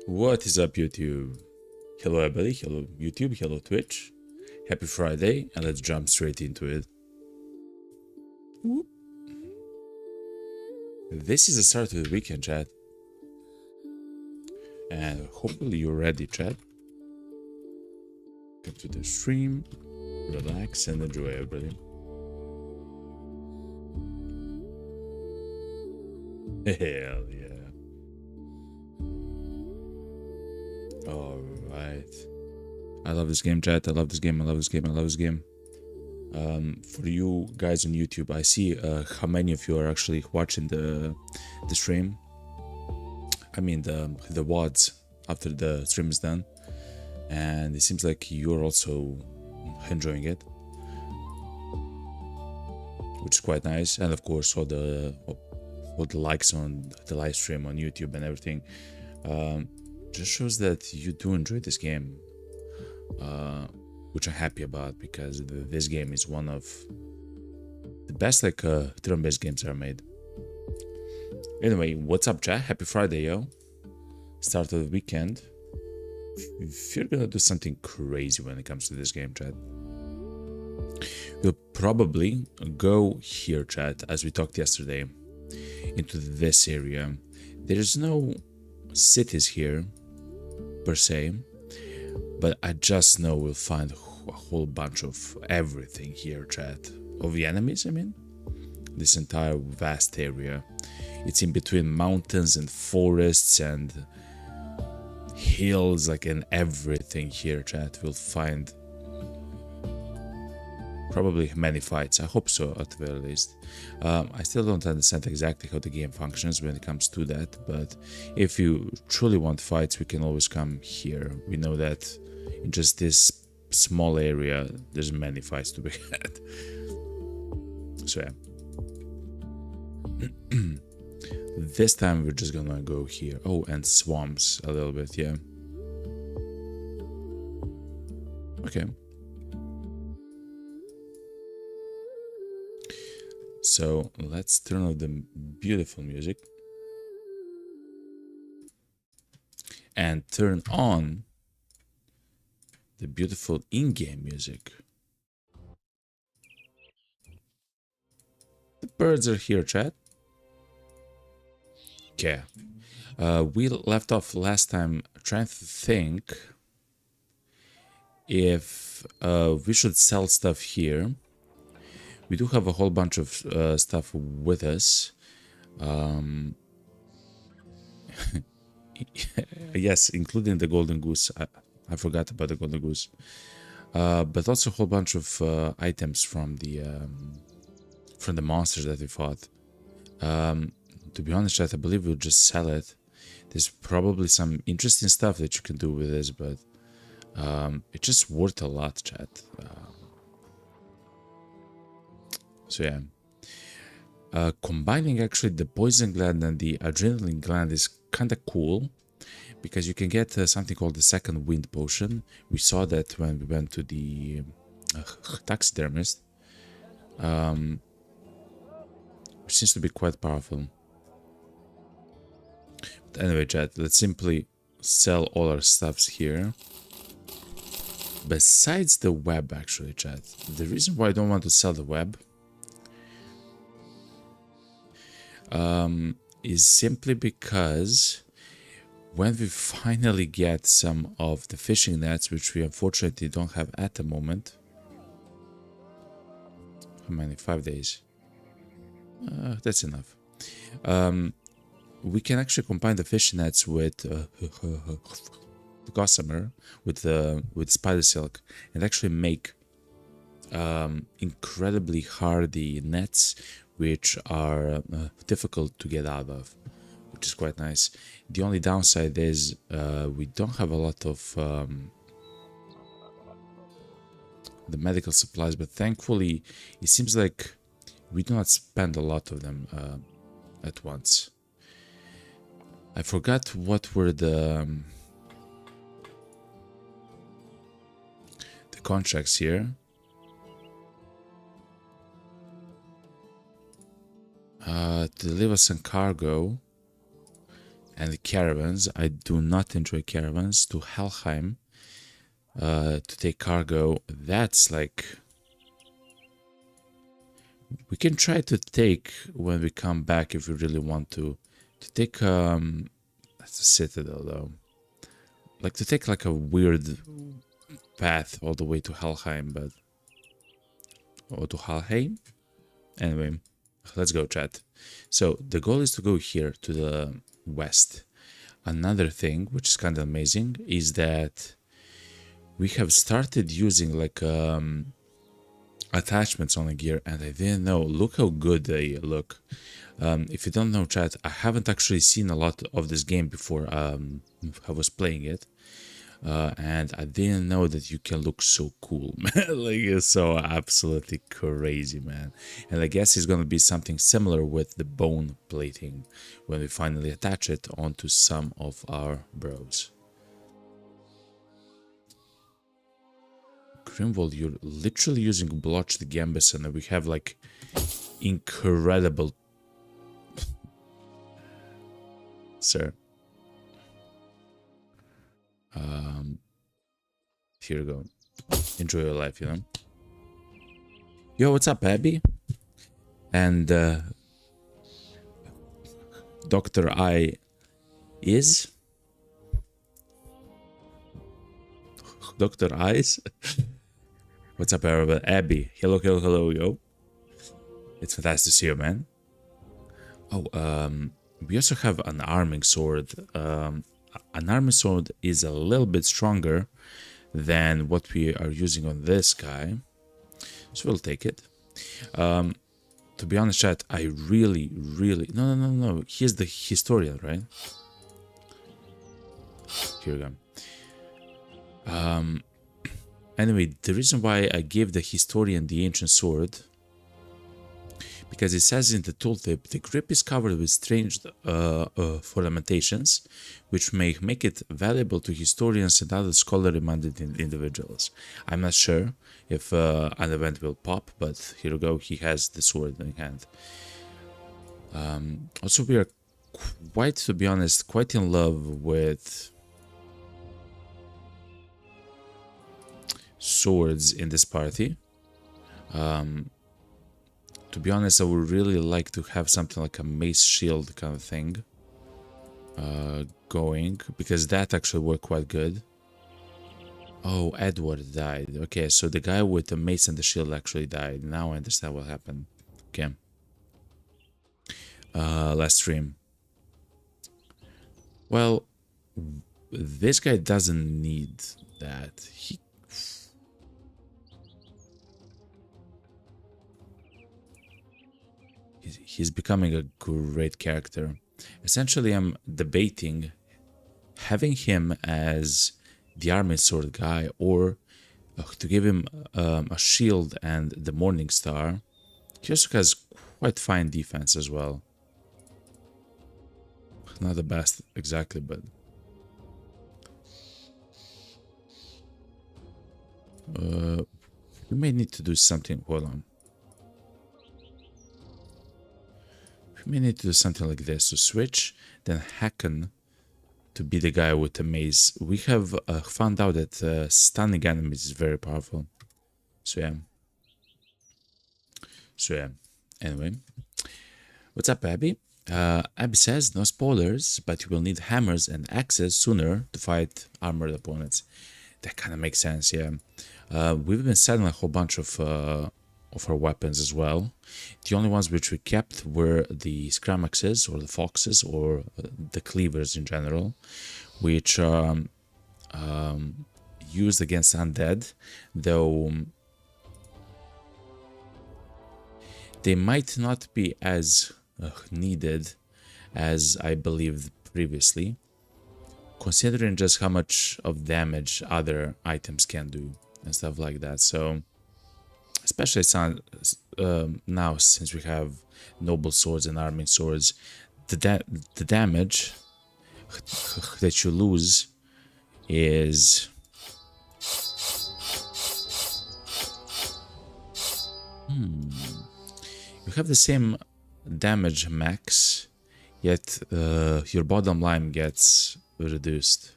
What is up, YouTube? Hello, everybody. Hello, YouTube. Hello, Twitch. Happy Friday, and let's jump straight into it. Whoop. This is the start of the weekend, chat. And hopefully you're ready, chat. Come to the stream, relax, and enjoy, everybody. Hell yeah. Alright. I love this game, chat. I love this game. I love this game. I love this game. For you guys on YouTube, I see how many of you are actually watching the stream. I mean the WODs after the stream is done, and it seems like you're also enjoying it, which is quite nice. And of course, all the likes on the live stream on YouTube and everything just shows that you do enjoy this game, which I'm happy about, because this game is one of the best turn-based games ever made. Anyway, what's up, chat? Happy Friday, yo. Start of the weekend. If you're gonna do something crazy when it comes to this game, chat, we'll probably go here, chat, as we talked yesterday, into this area. There's no cities here, per se, but I just know we'll find a whole bunch of everything here, chat. Of the enemies, I mean. This entire vast area. It's in between mountains and forests and hills, and everything here, chat. We'll find probably many fights. I hope so, at the very least. I still don't understand exactly how the game functions when it comes to that, but if you truly want fights, we can always come here. We know that in just this small area, there's many fights to be had. So yeah. This time we're just gonna go here. Oh, and swamps a little bit, yeah. Okay. So let's turn on the beautiful music and turn on the beautiful in-game music. The birds are here, chat. Okay. We left off last time trying to think if we should sell stuff here. We do have a whole bunch of stuff with us. Yes, including the golden goose. I forgot about the golden goose. But also a whole bunch of items from the monsters that we fought. To be honest, chat, I believe we'll just sell it. There's probably some interesting stuff that you can do with this, but it's just worth a lot, chat. So yeah. Combining actually the poison gland and the adrenaline gland is kind of cool, because you can get something called the second wind potion. We saw that when we went to the taxidermist, which seems to be quite powerful. But anyway, chat, let's simply sell all our stuffs here. Besides the web, actually, chat, the reason why I don't want to sell the web is simply because when we finally get some of the fishing nets, which we unfortunately don't have at the moment. How many? 5 days. That's enough. We can actually combine the fishing nets with the gossamer, with spider silk, and actually make incredibly hardy nets, which are difficult to get out of, which is quite nice. The only downside is we don't have a lot of the medical supplies, but thankfully it seems like we do not spend a lot of them at once. I forgot what were the contracts here. To deliver some cargo And the caravans, I do not enjoy caravans. To Helheim, to take cargo, that's like... We can try to take, when we come back, if we really want to take, that's a citadel though. Like to take like a weird path all the way to Helheim, but... Or to Helheim? Anyway, let's go, chat. So the goal is to go here to the west. Another thing, which is kind of amazing, is that we have started using like attachments on the gear, and I didn't know. Look how good they look. If you don't know, chat, I haven't actually seen a lot of this game before I was playing it. And I didn't know that you can look so cool, man. Like, it's so absolutely crazy, man. And I guess it's gonna be something similar with the bone plating when we finally attach it onto some of our bros. Grimwald, you're literally using Blotch the Gambus, and we have like incredible... Sir. Here you go. Enjoy your life, you know. Yo, what's up, Abby? And Dr. I is Dr. Eyes. What's up, everybody? Abby, hello, hello, hello, yo. It's fantastic to see you, man. Oh, we also have an arming sword. An arming sword is a little bit stronger than what we are using on this guy, so we'll take it. To be honest, chat, I really no, here's the historian, right? Here we go. Anyway, the reason why I gave the historian the ancient sword, because it says in the tooltip, the grip is covered with strange ornamentations, which may make it valuable to historians and other scholarly-minded individuals. I'm not sure if an event will pop, but here we go, he has the sword in hand. Also, we are quite, to be honest, quite in love with swords in this party. To be honest, I would really like to have something like a mace shield kind of thing going, because that actually worked quite good. Oh, Edward died. Okay, so the guy with the mace and the shield actually died. Now I understand what happened. Okay. Last stream. Well, this guy doesn't need that. He's becoming a great character. Essentially, I'm debating having him as the army sword guy, or to give him a shield and the Morning Star. He also has quite fine defense as well. Not the best exactly, but we may need to do something. Hold on. We may need to do something like this to switch, then Hacken to be the guy with the maze. We have found out that stunning enemies is very powerful. So yeah. Anyway, what's up, Abby? Abby says no spoilers, but you will need hammers and axes sooner to fight armored opponents. That kind of makes sense, yeah. We've been selling a whole bunch of our weapons as well. The only ones which we kept were the Scramaxes or the Foxes or the Cleavers in general, which are used against undead, though they might not be as needed as I believed previously, considering just how much of damage other items can do and stuff like that. So especially now, since we have noble swords and arming swords, the damage that you lose is you have the same damage max yet your bottom line gets reduced.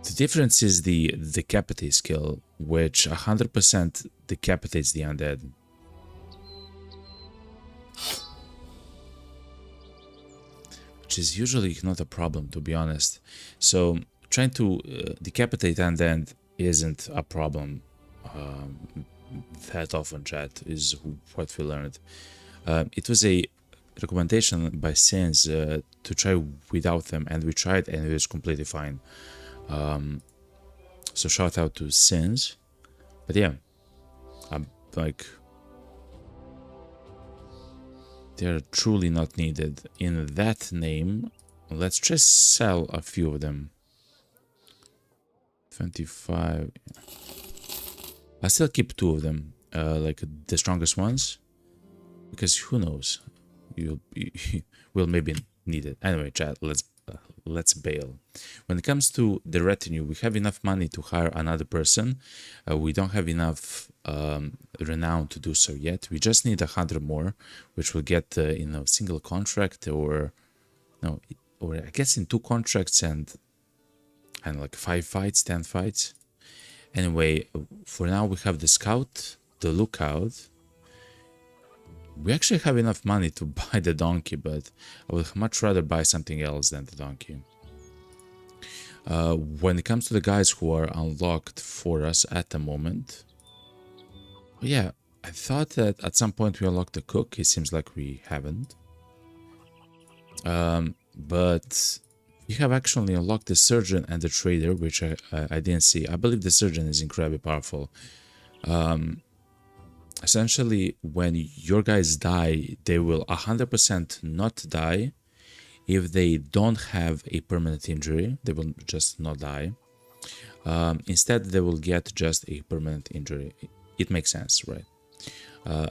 The difference is the decapitate skill, which 100% decapitates the undead. Which is usually not a problem, to be honest. So trying to decapitate undead isn't a problem that often, chat, is what we learned. It was a recommendation by Sins to try without them, and we tried and it was completely fine. So shout out to Sins. But yeah, I'm like, they're truly not needed. In that name, let's just sell a few of them. 25. I still keep 2 of them, like the strongest ones, because who knows, you will maybe need it. Anyway, chat, let's bail. When it comes to the retinue, we have enough money to hire another person. We don't have enough renown to do so yet. We just need 100 more, which we'll get in a single contract, or no, or I guess in 2 contracts and like 5 fights, 10 fights. Anyway, for now we have the scout, the lookout. We actually have enough money to buy the donkey, but I would much rather buy something else than the donkey. When it comes to the guys who are unlocked for us at the moment, yeah, I thought that at some point we unlocked the cook. It seems like we haven't. But we have actually unlocked the surgeon and the trader, which I didn't see. I believe the surgeon is incredibly powerful. Essentially, when your guys die, they will 100% not die. If they don't have a permanent injury, they will just not die. Instead, they will get just a permanent injury. It makes sense, right?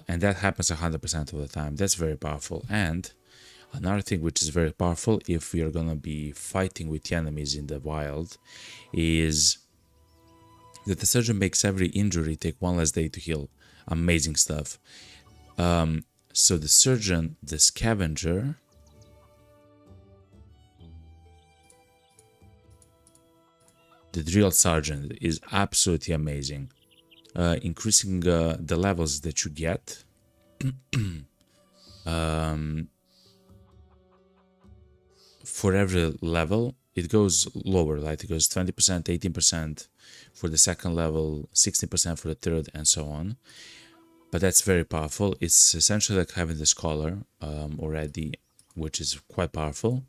And that happens 100% of the time. That's very powerful. And another thing which is very powerful, if we are gonna be fighting with the enemies in the wild, is that the surgeon makes every injury take 1 less day to heal. Amazing stuff. So the surgeon, the scavenger, the drill sergeant is absolutely amazing. Increasing the levels that you get. For every level, it goes lower, like it goes 20%, 18% for the second level, 16% for the third, and so on. But that's very powerful. It's essentially like having the scholar already, which is quite powerful.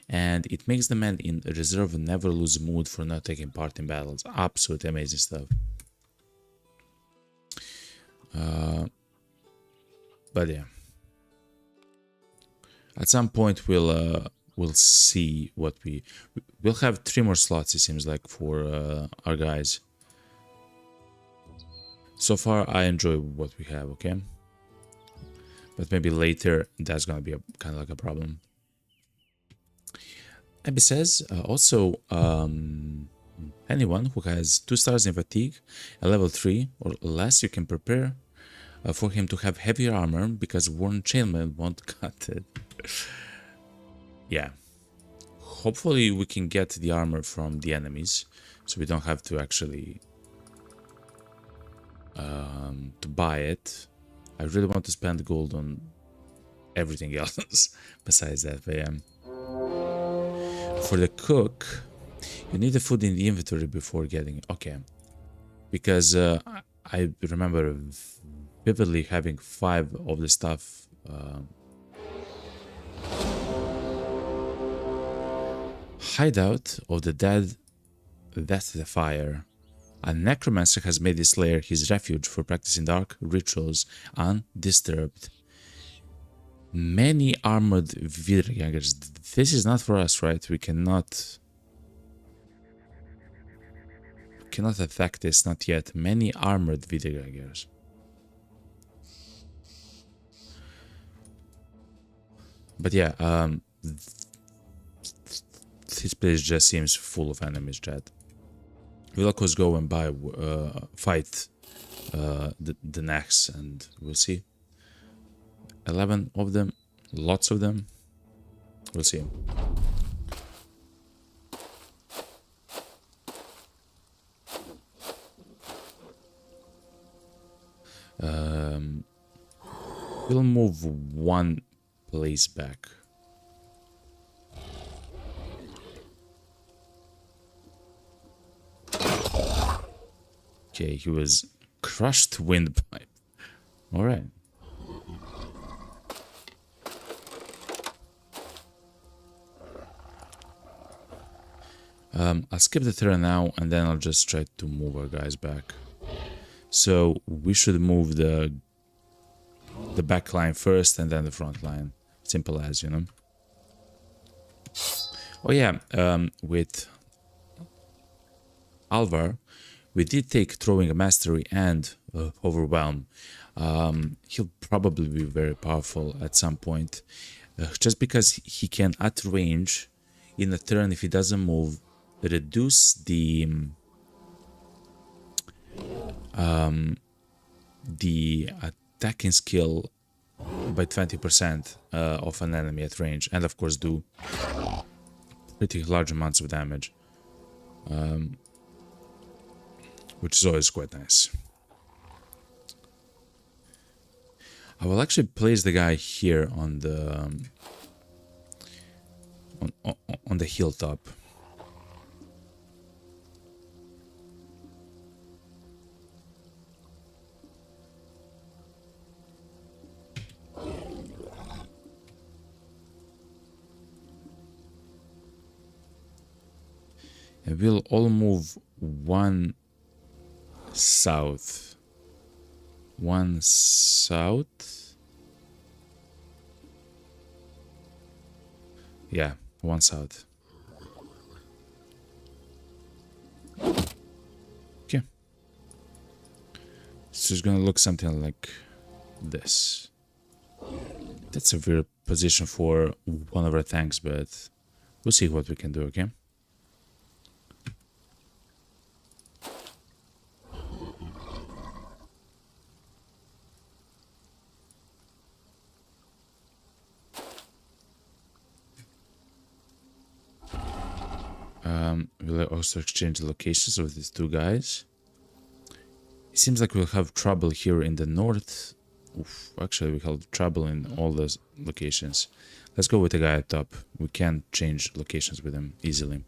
And it makes the man in reserve never lose mood for not taking part in battles. Absolutely amazing stuff. But yeah, at some point we'll see what we'll have 3 more slots, it seems like, for our guys. So far I enjoy what we have, okay, but maybe later that's gonna be kind of like a problem. Abby says also anyone who has 2 stars in fatigue at level 3 or less, you can prepare for him to have heavier armor because worn chainmail won't cut it. Yeah, hopefully we can get the armor from the enemies, so we don't have to actually to buy it. I really want to spend gold on everything else besides that. But yeah, for the cook, you need the food in the inventory before getting it. Okay, because I remember vividly having 5 of the stuff. Hideout of the dead. That's the fire. A necromancer has made his lair his refuge for practicing dark rituals undisturbed. Many armored Wiedergängers. This is not for us, right? We cannot attack this, not yet. Many armored Wiedergängers. But yeah, this place just seems full of enemies, chat. We'll of course go and buy, fight the next, and we'll see. 11 of them, lots of them. We'll see. We'll move one place back. Okay, he was crushed windpipe. All right. I'll skip the turn now, and then I'll just try to move our guys back. So we should move the back line first, and then the front line. Simple as, you know. Oh yeah, with Alvar, we did take throwing a mastery and overwhelm. He'll probably be very powerful at some point, just because he can at range in a turn, if he doesn't move, reduce the attacking skill by 20% of an enemy at range, and of course do pretty large amounts of damage, which is always quite nice. I will actually place the guy here on the on the hilltop. And we'll all move one south. One south? Yeah, one south. Okay. So it's gonna look something like this. That's a weird position for one of our tanks, but we'll see what we can do, okay? We'll also exchange the locations of these two guys. It seems like we'll have trouble here in the north. Oof, actually, we have trouble in all those locations. Let's go with the guy at top. We can't change locations with him easily.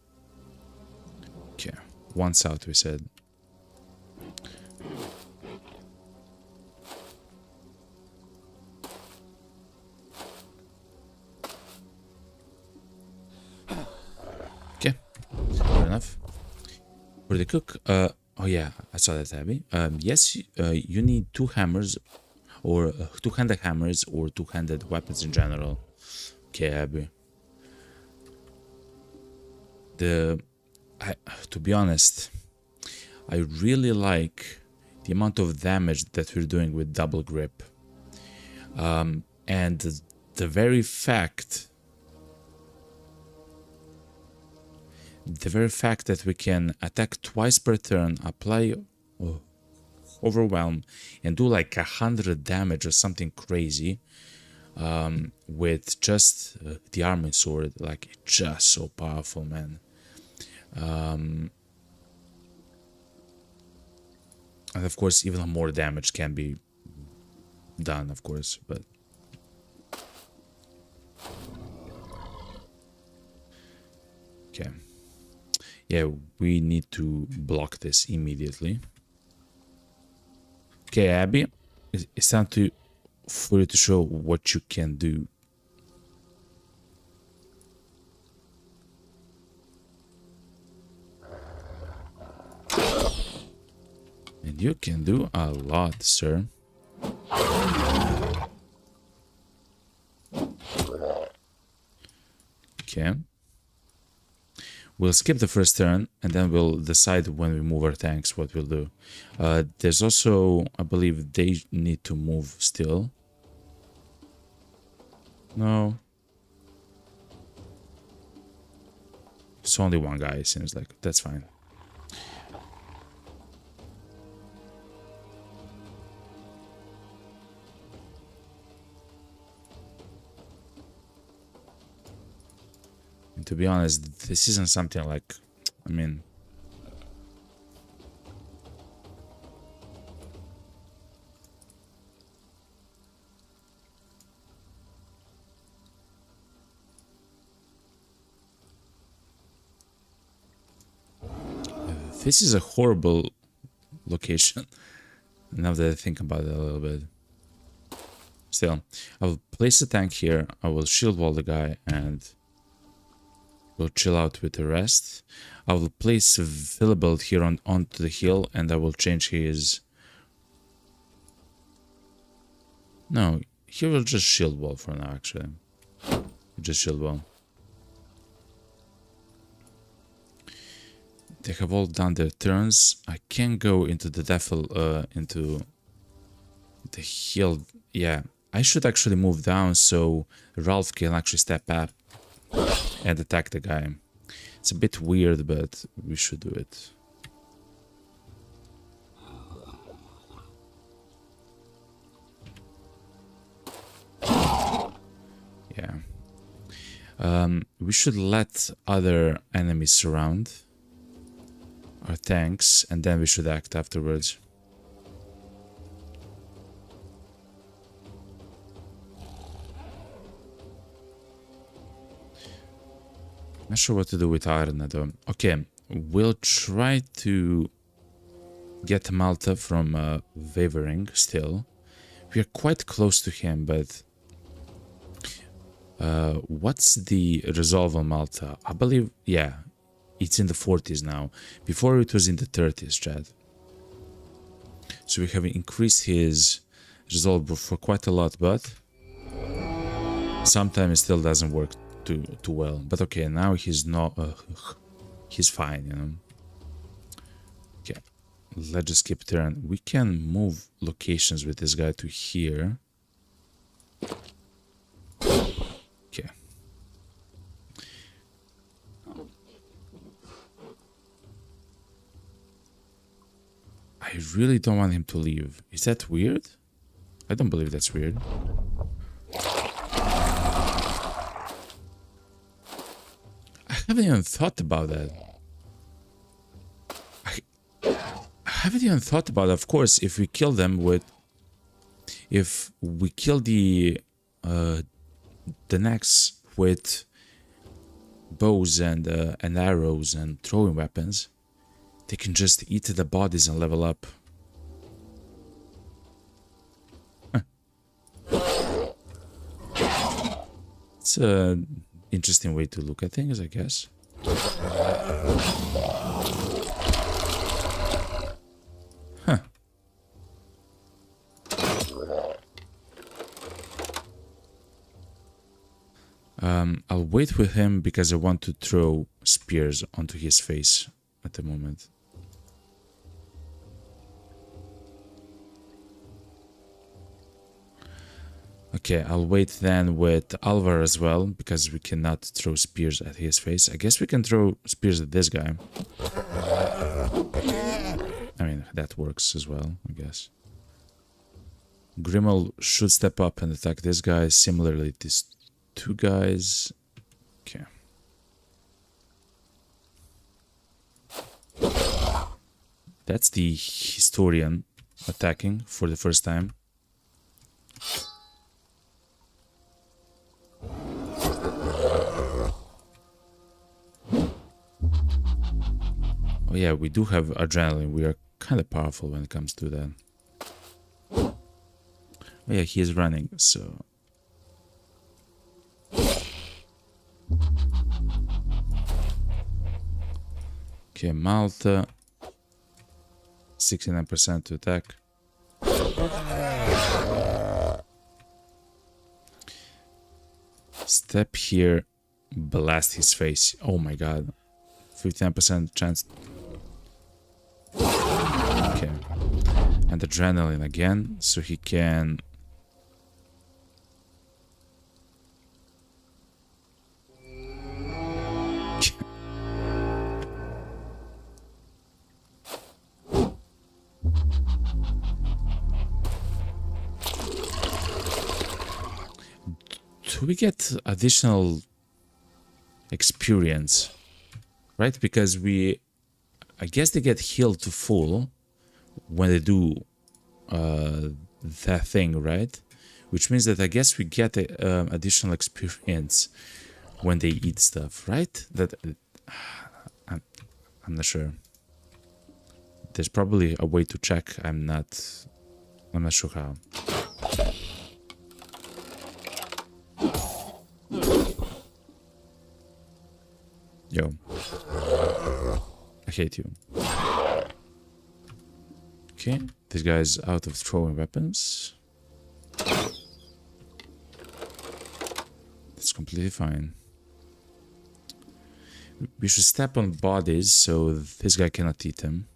Okay, one south we said. Okay, fair enough. For the cook, oh yeah, I saw that, Abby. Yes, you need two hammers, or two-handed hammers, or two-handed weapons in general. Okay, Abby. To be honest, I really like the amount of damage that we're doing with double grip, and the very fact that we can attack twice per turn, apply overwhelm, and do like 100 damage or something crazy with just the arming sword, like it's just so powerful, man. And of course, even more damage can be done, of course, but okay. Yeah, we need to block this immediately. Okay, Abby, it's time for you to show what you can do. And you can do a lot, sir. Okay. We'll skip the first turn, and then we'll decide when we move our tanks what we'll do. There's also, I believe, they need to move still. No. It's only one guy, it seems like. That's fine. to be honest, this isn't something like, I mean, this is a horrible location. Now that I think about it a little bit. Still, I will place a tank here. I will shield wall the guy and we'll chill out with the rest. I will place a Villabelt here onto the hill and I will change his... No, he will just shield wall for now actually. Just shield wall. They have all done their turns. I can go into the devil, into the hill. Yeah, I should actually move down so Ralph can actually step up and attack the guy. It's a bit weird, but we should do it. Yeah. We should let other enemies surround our tanks, and then we should act afterwards. Not sure what to do with Arna though. Okay, we'll try to get Malta from Wavering still. We are quite close to him, but what's the resolve on Malta? I believe, yeah, it's in the 40s now. Before it was in the 30s, Chad. So we have increased his resolve for quite a lot, but sometimes it still doesn't work too well. But okay, now he's not... he's fine, you know. Okay, let's just keep turn. We can move locations with this guy to here. Okay. I really don't want him to leave. Is that weird? I don't believe that's weird. I haven't even thought about that. I haven't even thought about it. Of course, if we kill them with... If we kill the necks with bows and arrows and throwing weapons, they can just eat the bodies and level up. Huh. It's an interesting way to look at things, I guess. Huh. I'll wait with him because I want to throw spears onto his face at the moment. Okay, I'll wait then with Alvar as well, because we cannot throw spears at his face. I guess we can throw spears at this guy. I mean, that works as well, I guess. Grimmel should step up and attack this guy. Similarly, these two guys. Okay. That's the historian attacking for the first time. Oh yeah, we do have adrenaline. We are kind of powerful when it comes to that. Oh yeah, he is running, so... Okay, Malta. 69% to attack. Step here, blast his face. Oh my god. 59% chance. Okay. And adrenaline again, so he can... Do we get additional experience, right? Because I guess they get healed to full when they do that thing, right? Which means that I guess we get additional experience when they eat stuff, right? That I'm not sure. There's probably a way to check. I'm not sure how. Yo, I hate you. Okay, this guy's out of throwing weapons. That's completely fine. We should step on bodies so this guy cannot eat them.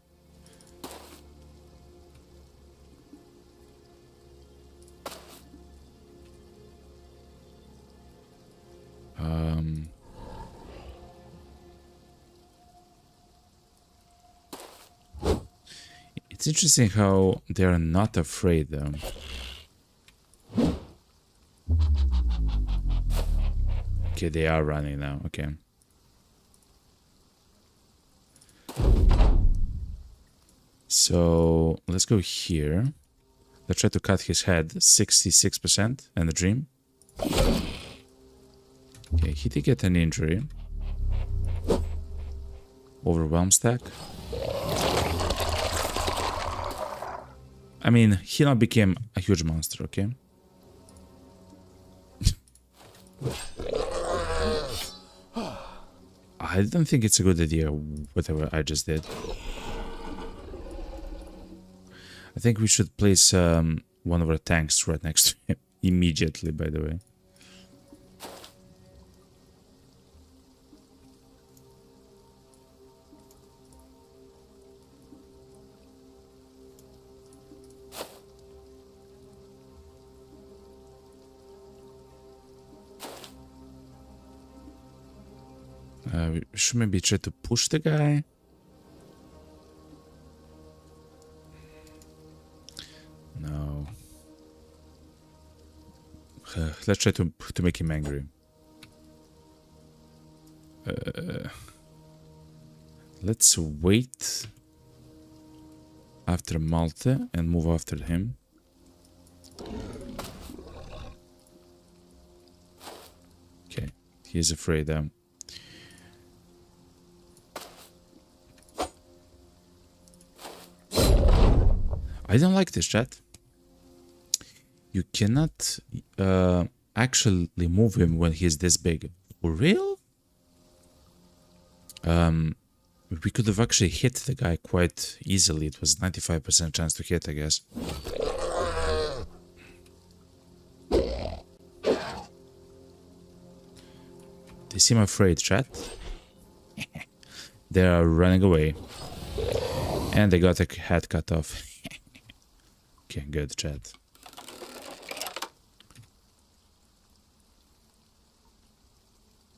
It's interesting how they are not afraid though. Okay, they are running now. Okay. So let's go here. Let's try to cut his head. 66% and the dream. Okay, he did get an injury. Overwhelm stack. I mean, he now became a huge monster, okay? I don't think it's a good idea, whatever I just did. I think we should place one of our tanks right next to him immediately, by the way. We should maybe try to push the guy. No. Let's try to make him angry. Let's wait after Malte and move after him. Okay, he's afraid. I don't like this, chat. You cannot actually move him when he's this big. For real? We could have actually hit the guy quite easily. It was 95% chance to hit, I guess. They seem afraid, chat. They are running away. And they got a head cut off. Okay, good, chat.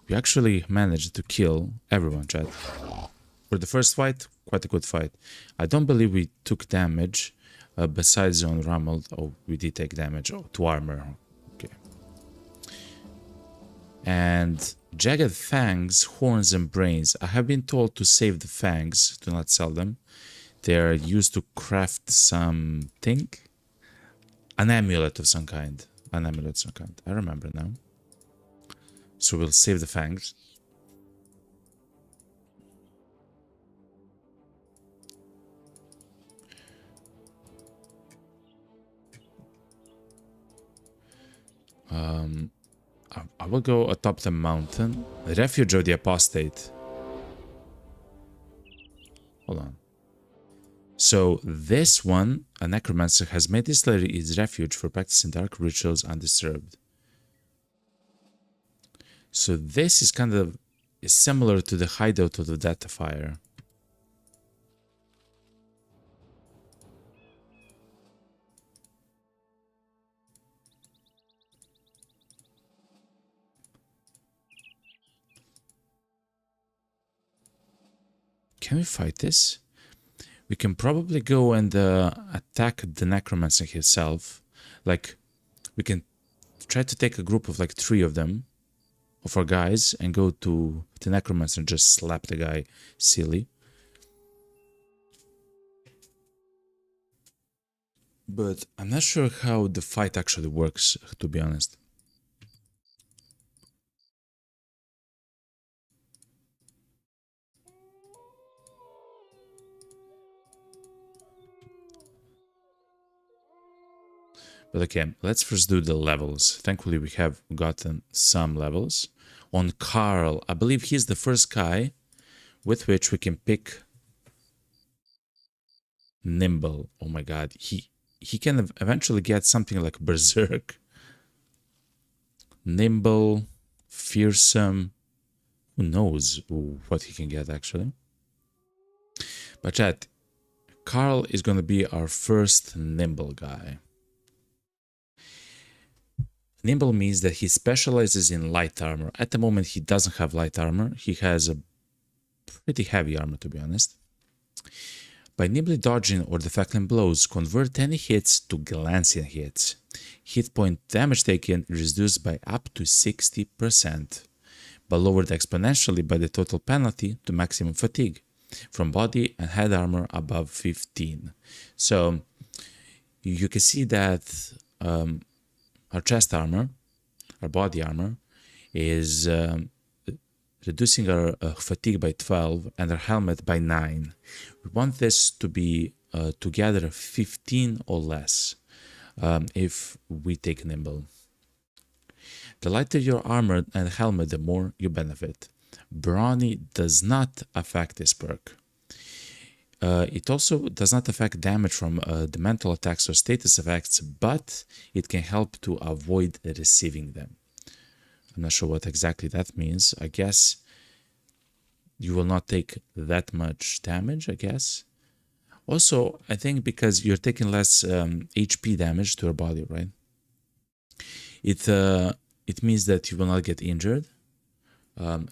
We actually managed to kill everyone, chat. For the first fight, quite a good fight. I don't believe we took damage besides on Rommel. Oh, we did take damage to armor. Okay. And Jagged Fangs, Horns and Brains. I have been told to save the fangs, do not sell them. They are used to craft something. An amulet of some kind. An amulet of some kind. I remember now. So we'll save the fangs. I will go atop the mountain. The refuge of the apostate. Hold on. So this one, a necromancer, has made this lair his refuge for practicing dark rituals undisturbed. So this is kind of similar to the hideout of the Deathfire. Can we fight this? We can probably go and attack the necromancer himself. Like, we can try to take a group of like 3 of them. of our guys and go to the necromancer and just slap the guy silly. But I'm not sure how the fight actually works, to be honest. But okay, let's first do the levels. Thankfully, we have gotten some levels. On Carl, I believe he's the first guy with which we can pick Nimble. Oh my god, he can eventually get something like Berserk. Nimble, Fearsome. Who knows what he can get actually. But chat, Carl is going to be our first Nimble guy. Nimble means that he specializes in light armor. At the moment, he doesn't have light armor. He has a pretty heavy armor, to be honest. By nimbly dodging or deflecting blows, convert any hits to glancing hits. Hit point damage taken reduced by up to 60%, but lowered exponentially by the total penalty to maximum fatigue from body and head armor above 15. So you can see that our chest armor, our body armor, is reducing our fatigue by 12 and our helmet by 9. We want this to be together 15 or less if we take Nimble. The lighter your armor and helmet, the more you benefit. Brawny does not affect this perk. It also does not affect damage from the mental attacks or status effects, but it can help to avoid receiving them. I'm not sure what exactly that means. I guess you will not take that much damage, I guess. Also, I think because you're taking less HP damage to your body, right? It means that you will not get injured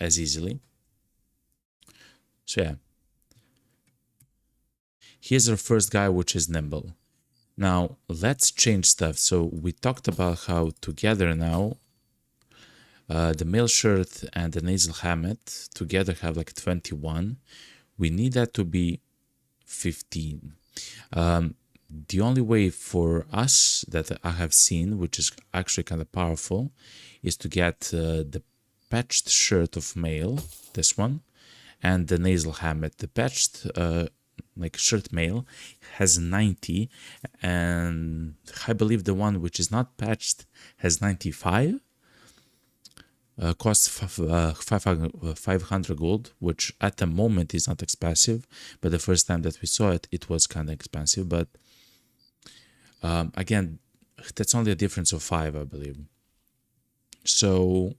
as easily. So yeah. Here's our first guy, which is Nimble. Now, let's change stuff. So we talked about how together now, the mail shirt and the nasal helmet together have like 21. We need that to be 15. The only way for us that I have seen, which is actually kind of powerful, is to get the patched shirt of mail, this one, and the nasal helmet. The patched like shirt mail has 90, and I believe the one which is not patched has 95. Costs 500 gold, which at the moment is not expensive, but the first time that we saw it, it was kind of expensive. But again, that's only a difference of 5, I believe. So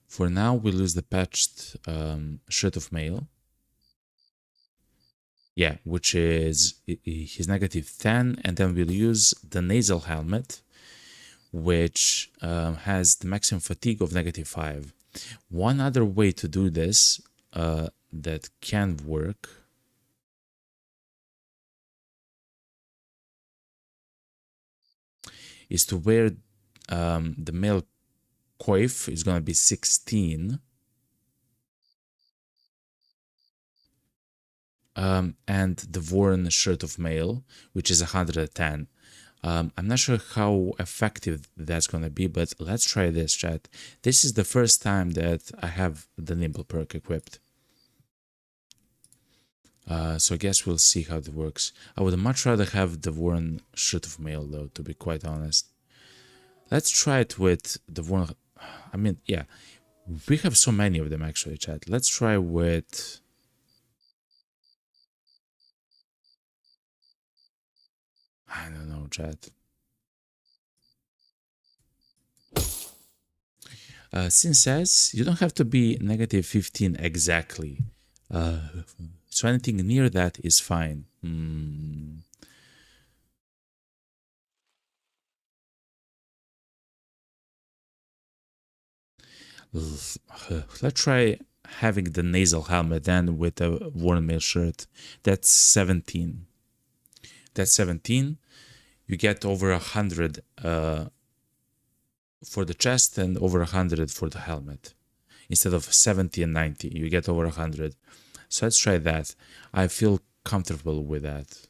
for now, we lose the patched shirt of mail. Yeah, which is his negative 10, and then we'll use the nasal helmet, which has the maximum fatigue of negative 5. One other way to do this that can work is to wear the male coif is going to be 16. And the worn shirt of mail, which is 110. I'm not sure how effective that's going to be, but let's try this, chat. This is the first time that I have the Nimble perk equipped. So I guess we'll see how it works. I would much rather have the worn shirt of mail, though, to be quite honest. Let's try it with the worn... I mean, yeah, we have so many of them, actually, chat. Let's try with... I don't know, chat. Sin says you don't have to be negative 15 exactly. So anything near that is fine. Let's try having the nasal helmet then with a worn mail shirt. That's 17. That's 17. You get over 100 for the chest and over 100 for the helmet. Instead of 70 and 90, you get over 100. So let's try that. I feel comfortable with that.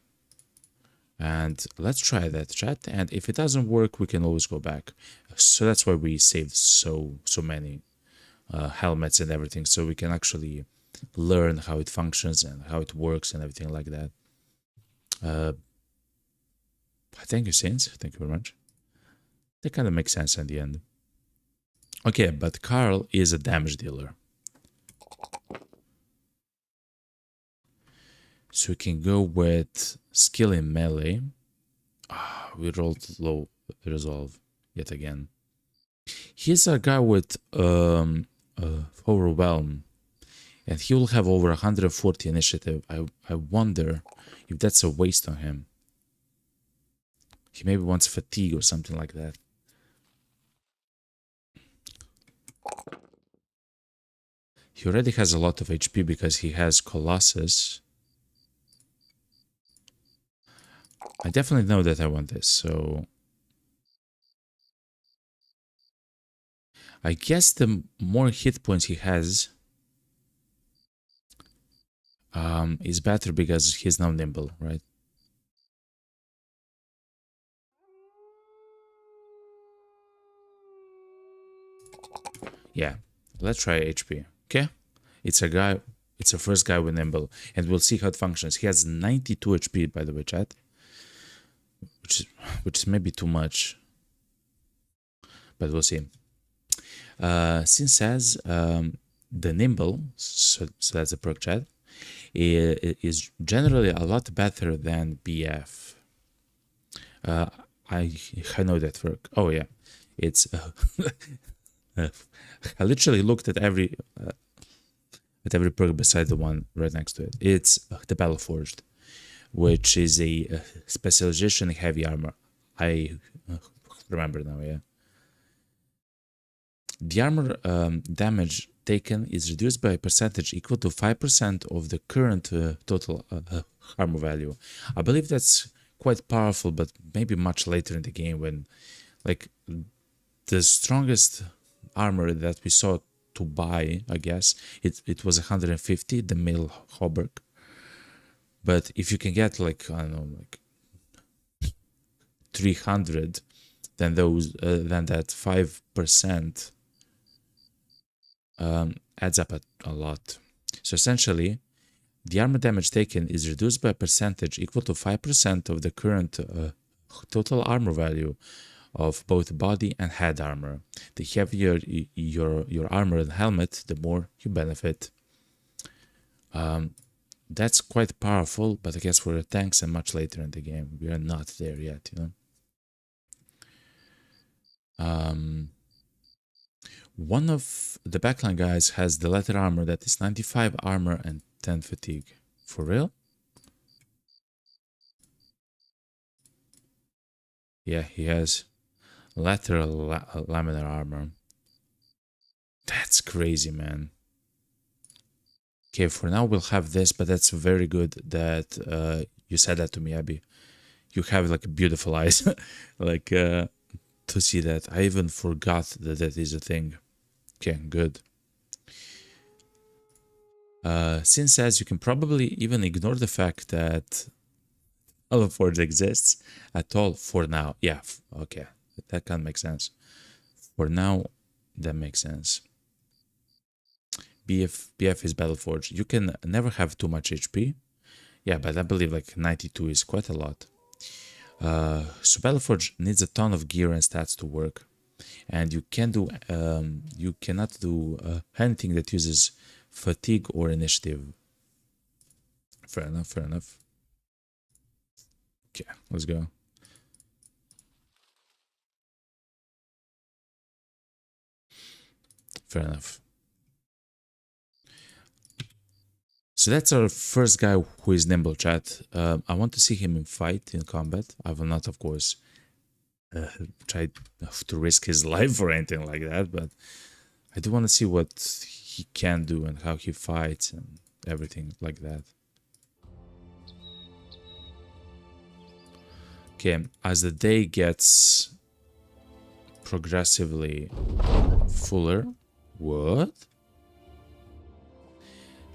And let's try that, chat. And if it doesn't work, we can always go back. So that's why we saved so many helmets and everything, so we can actually learn how it functions and how it works and everything like that. Thank you, Saints. Thank you very much. That kind of makes sense in the end. Okay, but Carl is a damage dealer. So we can go with skill in melee. We rolled low resolve yet again. He's a guy with overwhelm, and he will have over 140 initiative. I wonder if that's a waste on him. He maybe wants fatigue or something like that. He already has a lot of HP because he has Colossus. I definitely know that I want this, so I guess the more hit points he has is better because he's now nimble, right? Yeah, let's try HP, okay? It's a first guy with nimble, and we'll see how it functions. He has 92 HP, by the way, chat, which is maybe too much, but we'll see. Since as the nimble, so that's a perk, chat, is generally a lot better than BF. I know that perk. Oh yeah, it's. I literally looked at every perk beside the one right next to it. It's the Battle Forged, which is a specialization in heavy armor. I remember now, yeah. The armor damage taken is reduced by a percentage equal to 5% of the current total armor value. I believe that's quite powerful, but maybe much later in the game when, like, the strongest armor that we saw to buy, I guess, it was 150, the male hauberk. But if you can get, like, I don't know, like 300, then that 5% adds up a lot. So essentially, the armor damage taken is reduced by a percentage equal to 5% of the current total armor value of both body and head armor. The heavier your armor and helmet, the more you benefit. That's quite powerful, but I guess for the tanks and much later in the game, we are not there yet, you know. One of the backline guys has the leather armor that is 95 armor and 10 fatigue. For real? Yeah, he has lateral laminar armor. That's crazy, man. Okay, for now we'll have this, but that's very good that you said that to me, Abby. You have like beautiful eyes, like to see that. I even forgot that that is a thing. Okay, good. Since as you can probably even ignore the fact that Forge exists at all for now. Yeah, okay, that can make sense. For now, that makes sense. BF is Battleforge. You can never have too much HP. Yeah, but I believe like 92 is quite a lot. So Battleforge needs a ton of gear and stats to work, and you cannot do anything that uses fatigue or initiative. Fair enough. Fair enough. Okay, let's go. Fair enough. So that's our first guy who is nimble, chat. I want to see him in fight, in combat. I will not, of course, try to risk his life or anything like that, but I do want to see what he can do and how he fights and everything like that. Okay, as the day gets progressively fuller. What?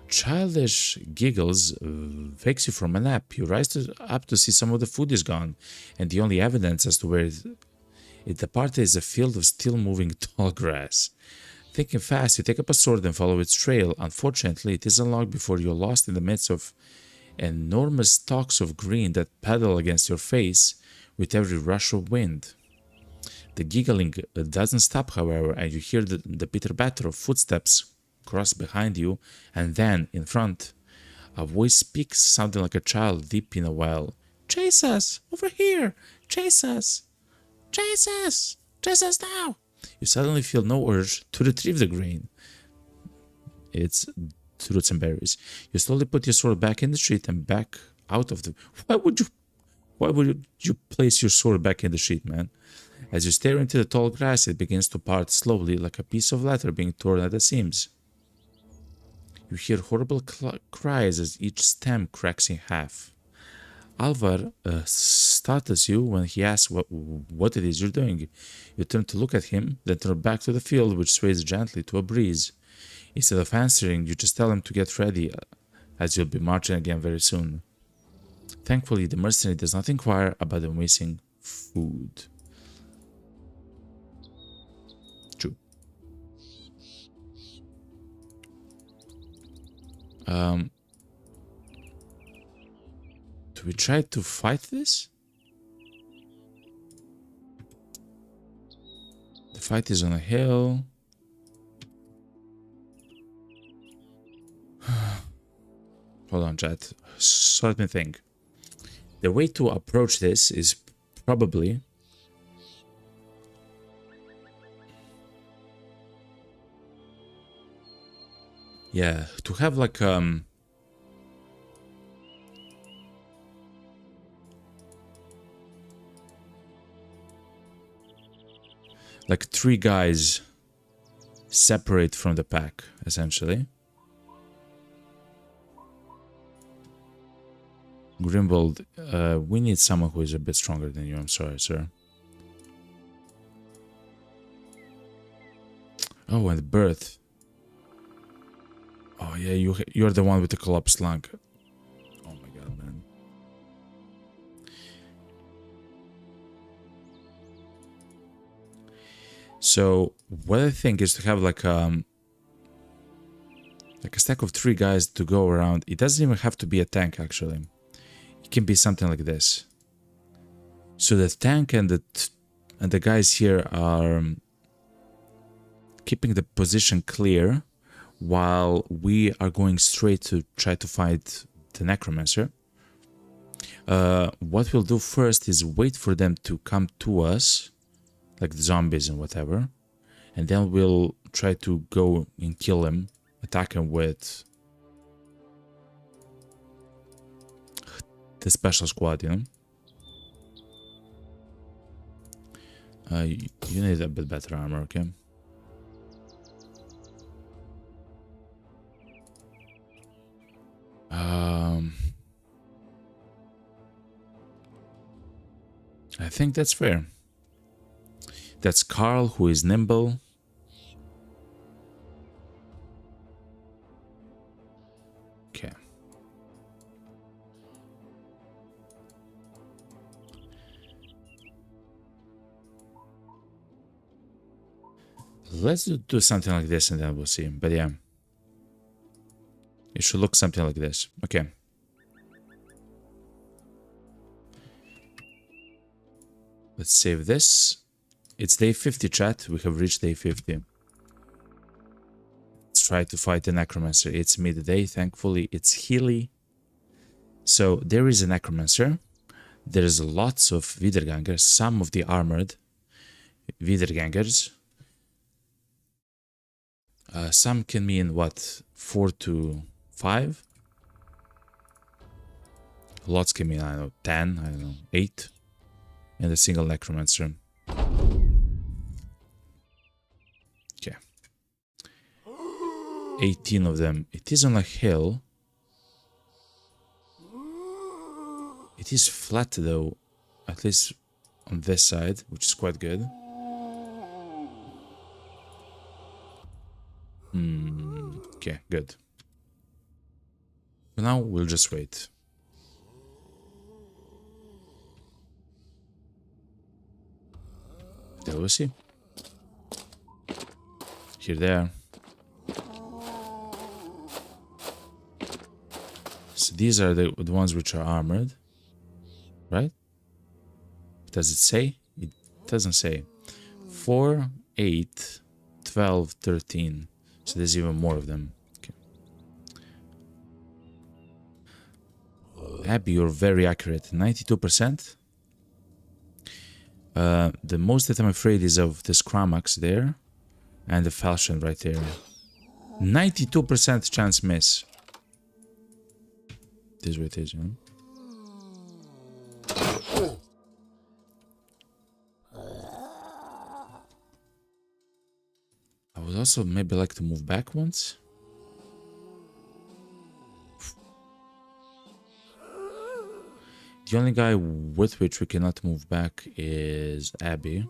Childish giggles wakes you from a nap. You rise up to see some of the food is gone, and the only evidence as to where it departed is a field of still moving tall grass. Thinking fast, you take up a sword and follow its trail. Unfortunately, it is unlocked before you're lost in the midst of enormous stalks of green that paddle against your face with every rush of wind. The giggling doesn't stop, however, and you hear the bitter batter of footsteps cross behind you, and then, in front, a voice speaks, sounding like a child deep in a well. "Chase us! Over here! Chase us! Chase us! Chase us now!" You suddenly feel no urge to retrieve the grain. It's roots and berries. You slowly put your sword back in the sheath and back out of the... Why would you place your sword back in the sheath, man? As you stare into the tall grass, it begins to part slowly like a piece of leather being torn at the seams. You hear horrible cries as each stem cracks in half. Alvar startles you when he asks what it is you're doing. You turn to look at him, then turn back to the field, which sways gently to a breeze. Instead of answering, you just tell him to get ready, as you'll be marching again very soon. Thankfully, the mercenary does not inquire about the missing food. True. Do we try to fight this? The fight is on a hill. Hold on, chat. So let me think. The way to approach this is probably... yeah, to have like three guys separate from the pack, essentially. Grimbold, we need someone who is a bit stronger than you. I'm sorry, sir. Oh, and birth. Oh yeah, you're the one with the collapsed lung. Oh my god, man. So what I think is to have like a stack of three guys to go around. It doesn't even have to be a tank, actually. It can be something like this. So the tank and the guys here are keeping the position clear, while we are going straight to try to fight the necromancer. What we'll do first is wait for them to come to us, like the zombies and whatever, and then we'll try to go and kill them, attack them with the special squad, you know? You need a bit better armor, okay? I think that's fair. That's Carl, who is nimble. Okay. Let's do something like this and then we'll see. But yeah. It should look something like this. Okay. Let's save this. It's day 50, chat. We have reached day 50. Let's try to fight the necromancer. It's midday. Thankfully, it's Healy. So there is a necromancer. There's lots of Wiedergangers. Some of the armored Wiedergangers. Some can mean what? 4 to 5? Lots can mean, I don't know, 10, I don't know, 8. And a single necromancer. Okay. 18 of them. It is on a hill. It is flat though, at least on this side, which is quite good. Okay, good. For now, we'll just wait. There we see. Here they are. So these are the ones which are armored, right? Does it say? It doesn't say. 4, 8, 12, 13. So there's even more of them. Okay. Abby, you're very accurate. 92%. The most that I'm afraid is of the Scramax there and the Falchion right there. 92% chance miss. This is what it is, you know? I would also maybe like to move back once. The only guy with which we cannot move back is Abby.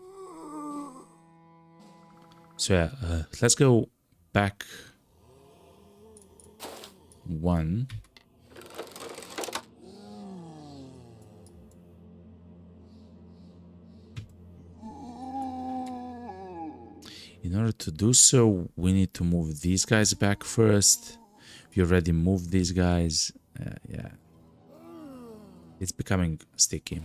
So yeah, let's go back one. In order to do so, we need to move these guys back first. We already moved these guys. Yeah. It's becoming sticky.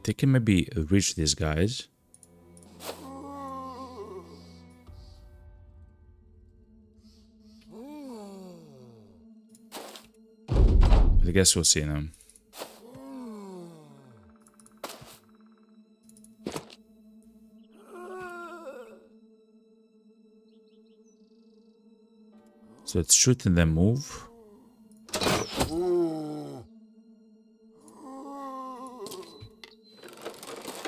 They can maybe reach these guys. But I guess we'll see now. So it's shoot and then move.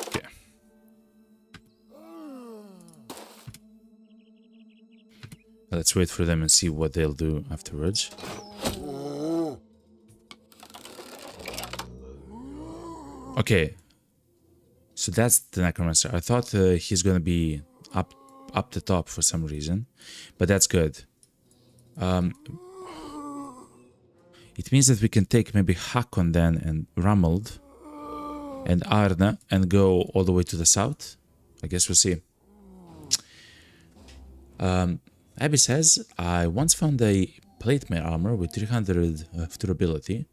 Okay. Let's wait for them and see what they'll do afterwards. Okay. So that's the Necromancer. I thought he's gonna be up the top for some reason, but that's good. It means that we can take maybe Hakon then and Ramald and Arna and go all the way to the south. I guess we'll see. Abby says, I once found a plate mail armor with 300 durability.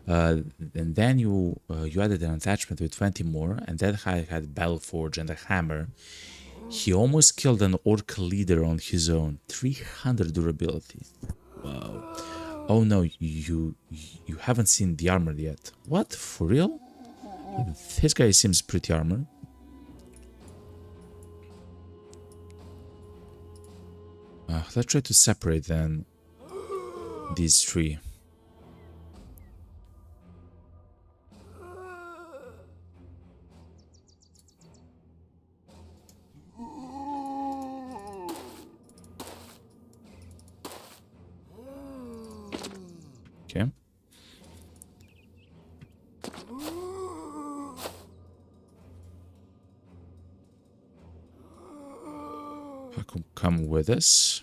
And then you added an attachment with 20 more, and that had Battleforge and a hammer. He almost killed an orc leader on his own. 300 durability. Wow. Oh no, you haven't seen the armor yet. What? For real? This guy seems pretty armored. Let's try to separate then these three. Okay. I can come with us.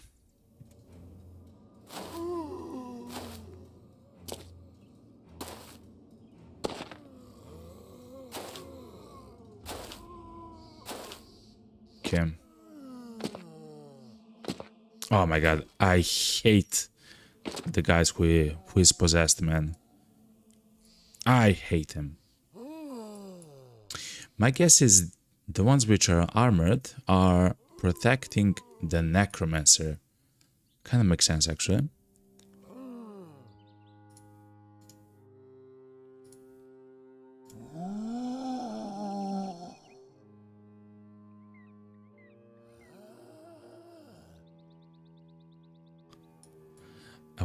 Okay. Oh my god, I hate the guys who is possessed, man. I hate him. My guess is the ones which are armored are protecting the Necromancer. Kind of makes sense, actually.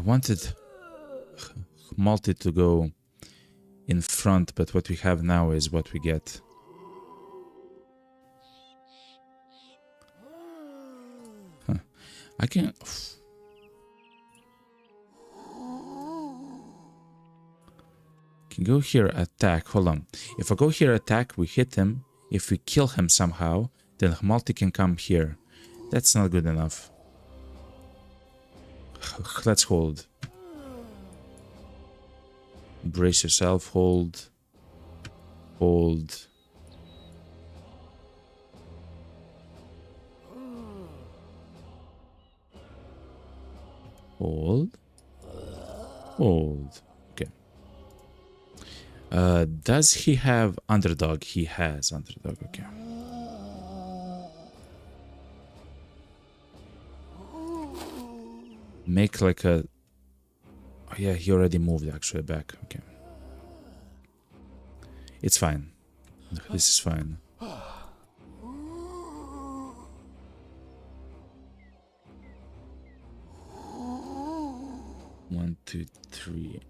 wanted multi to go in front, but what we have now is what we get. Huh. I can go here, attack. Hold on. If I go here, attack, we hit him. If we kill him somehow, then multi can come here. That's not good enough. Let's hold. Brace yourself, hold. Hold. Hold. Hold. Okay. Does he have underdog? He has underdog, okay. Make like a... Oh yeah, he already moved actually back. Okay. It's fine. This is fine. 1, 2, 3.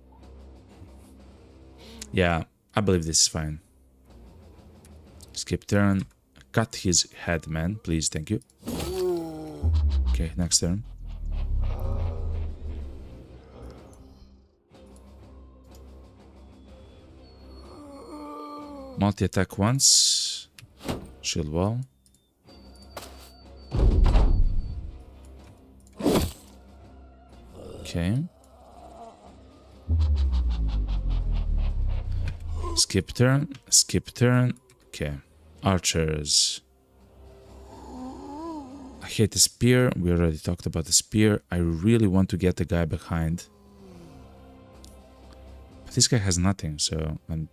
Yeah, I believe this is fine. Skip turn. Cut his head, man. Please, thank you. Okay, next turn. Multi-attack once. Shield wall. Okay. Skip turn. Skip turn. Okay. Archers. I hate the spear. We already talked about the spear. I really want to get the guy behind. But this guy has nothing, so I'm...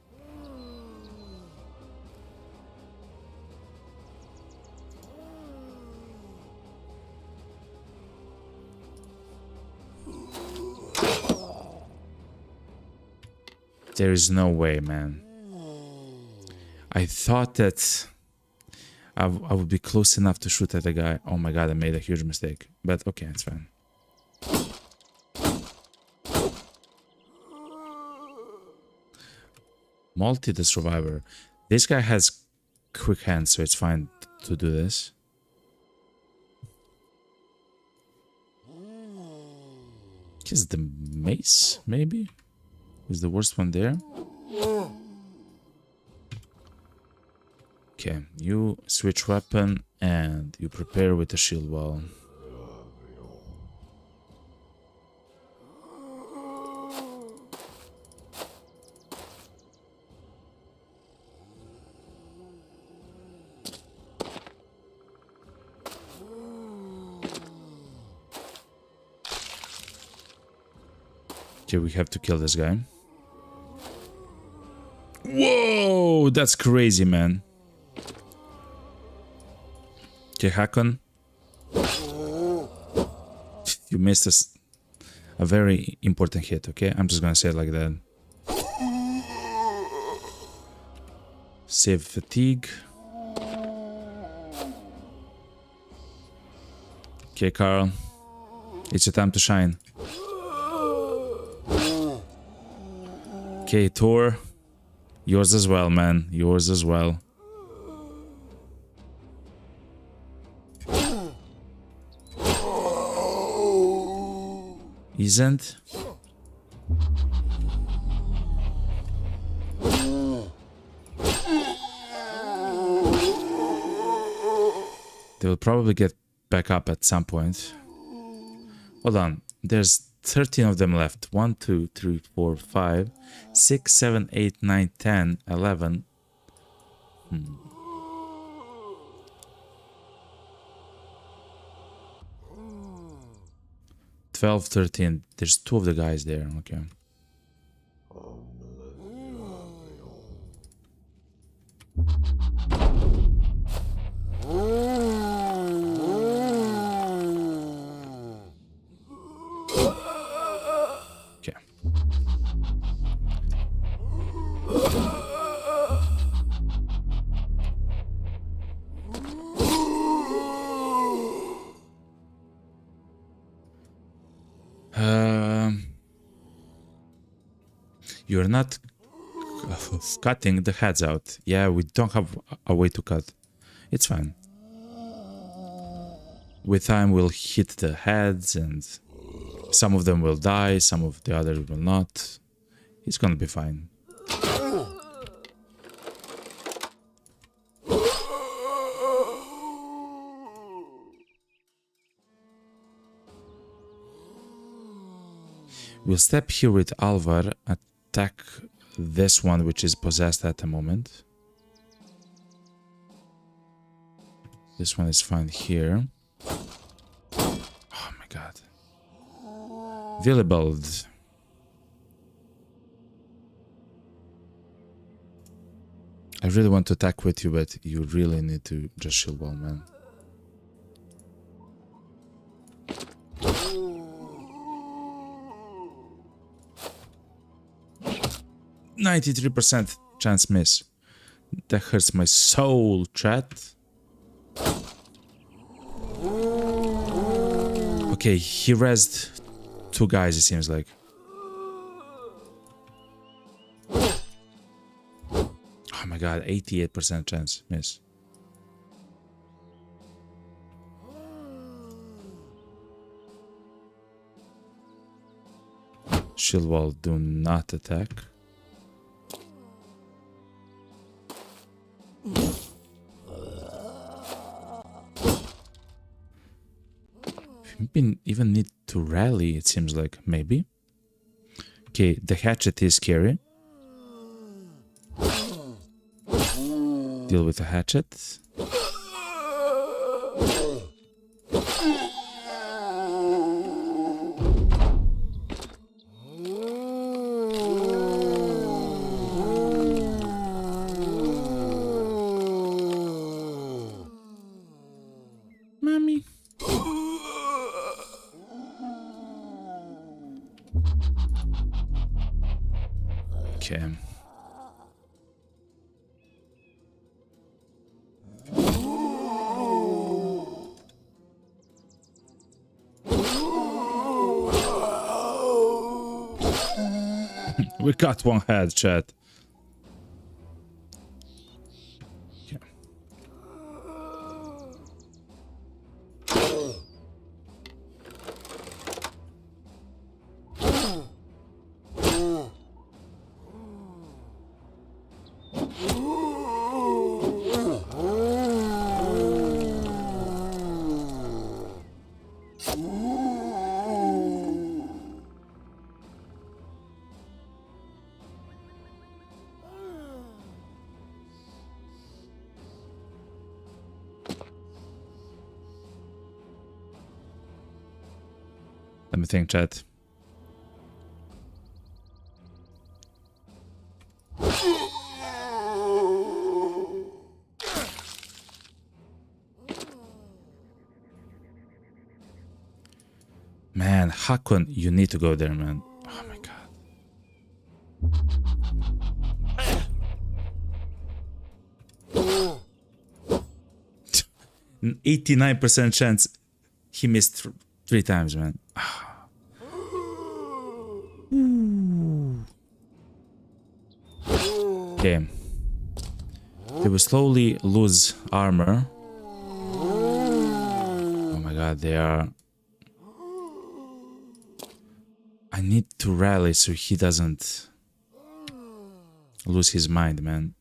There is no way, man. I thought that I would be close enough to shoot at the guy. Oh my god, I made a huge mistake. But okay, it's fine. Multi the survivor. This guy has quick hands, so it's fine to do this. Is the mace, maybe? Is the worst one there? Okay, you switch weapon and you prepare with the shield wall. Okay, we have to kill this guy. Whoa, that's crazy, man. Okay, Hakon. You missed a very important hit, okay? I'm just gonna say it like that. Save fatigue. Okay, Carl. It's your time to shine. Okay, Thor. Yours as well, man. Yours as well. Isn't? They will probably get back up at some point. Hold on. There's 13 of them left. 1, 2, 3, 4, 5, 6, 7, 8, 9, 10, 11. 12, 13. There's 2 of the guys there. Okay. Okay. You're not cutting the heads out. Yeah, we don't have a way to cut. It's fine. With time we'll hit the heads and some of them will die, some of the others will not. It's gonna be fine. We'll step here with Alvar, attack this one which is possessed at the moment. This one is fine here. Oh my god. Willibald. I really want to attack with you, but you really need to just shield wall, man. %93% chance miss. That hurts my soul, chat. Okay, he rezzed 2 guys, it seems like. Oh my god, 88% chance miss. Shield wall, do not attack. We even need to rally, it seems like, maybe. Okay, the hatchet is scary. Deal with the hatchet. Mommy. Okay. We got one head, chat. Okay. Let me think, chat. Man, Hakon, you need to go there, man. Oh my god. 89% chance he missed 3 times, man. Okay. They will slowly lose armor. Oh my god, they are... I need to rally so he doesn't lose his mind, man.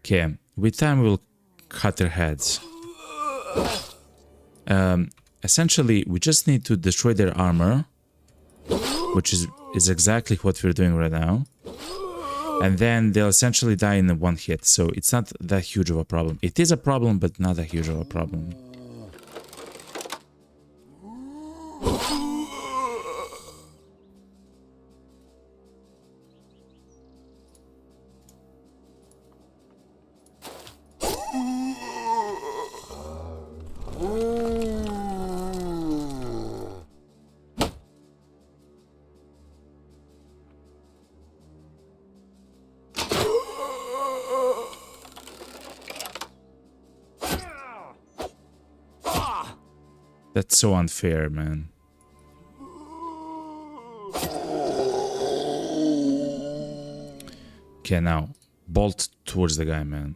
Okay, with time we'll cut their heads. Essentially, we just need to destroy their armor, which is exactly what we're doing right now. And then they'll essentially die in 1 hit, so it's not that huge of a problem. It is a problem, but not that huge of a problem. That's so unfair, man. Okay, now bolt towards the guy, man.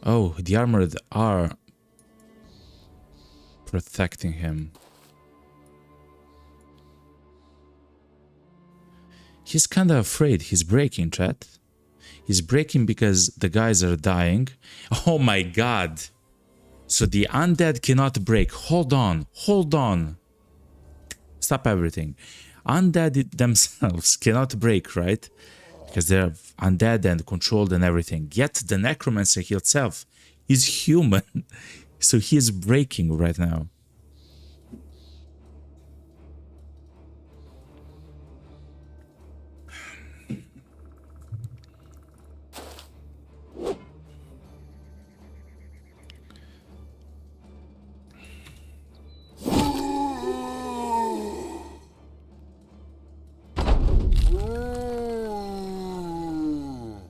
Oh, the armored are protecting him. He's kind of afraid. He's breaking, chat. He's breaking because the guys are dying. Oh my god. So the undead cannot break. Hold on. Hold on. Stop everything. Undead themselves cannot break, right? Because they're undead and controlled and everything. Yet the necromancer himself is human. So he is breaking right now.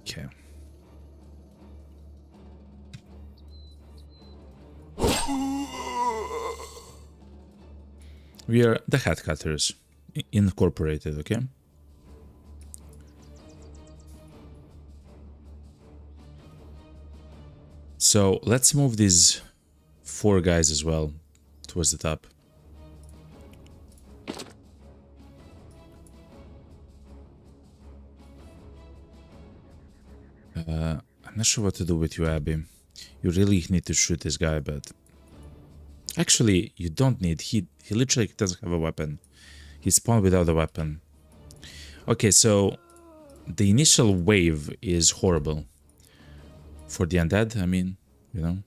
Okay. We are the Hat Cutters, incorporated, okay? So let's move these 4 guys as well towards the top. I'm not sure what to do with you, Abby. You really need to shoot this guy, but... Actually, you don't need. He literally doesn't have a weapon. He spawned without a weapon. Okay, so... The initial wave is horrible. For the undead, I mean, you know.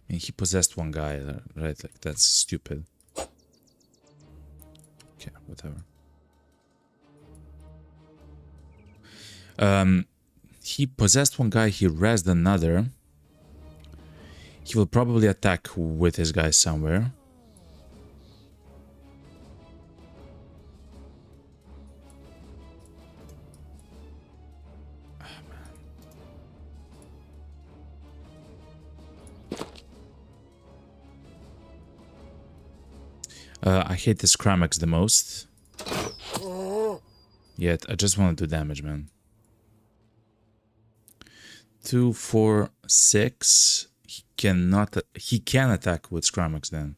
I mean, he possessed one guy, right? Like, that's stupid. Okay, whatever. He possessed one guy, he rezzed another. He will probably attack with his guys somewhere. I hate this Cramax the most. Yet, I just want to do damage, man. 2, 4, 6. He cannot. He can attack with Scramax then.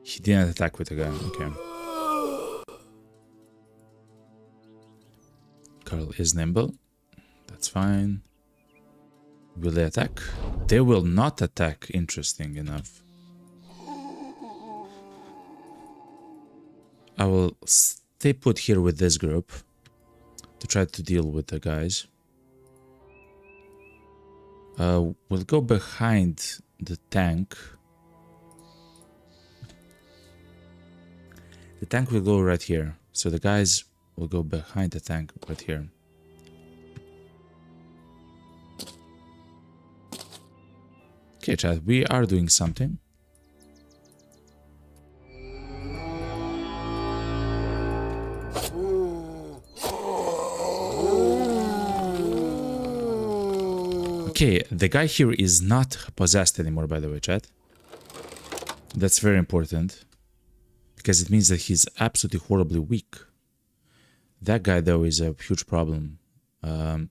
He didn't attack with a gun, okay. Carl is nimble. That's fine. Will they attack? They will not attack, interesting enough. I will stay put here with this group to try to deal with the guys. We'll go behind the tank. The tank will go right here, so the guys will go behind the tank right here. Okay, chat, we are doing something. Okay, the guy here is not possessed anymore, by the way, chat. That's very important. Because it means that he's absolutely horribly weak. That guy, though, is a huge problem. Okay.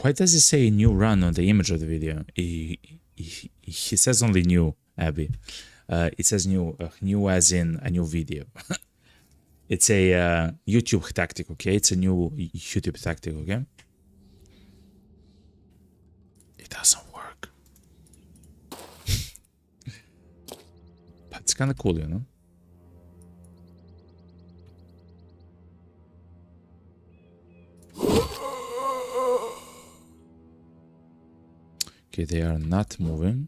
Why does it say new run on the image of the video? He says only new, Abby. It says new as in a new video. It's a YouTube tactic, okay? It's a new YouTube tactic, okay? It doesn't work. But it's kind of cool, you know? Okay, they are not moving.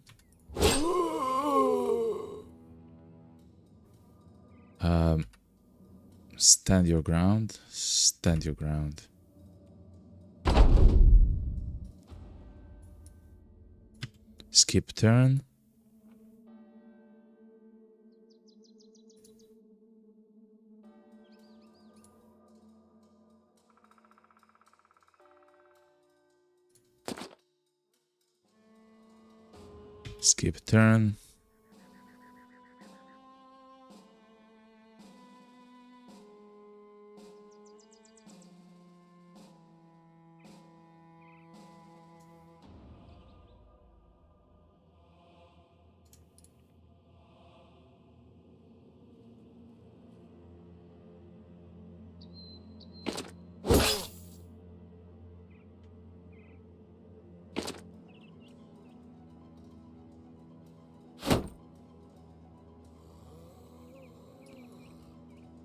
Stand your ground. Stand your ground. Skip turn. Skip turn.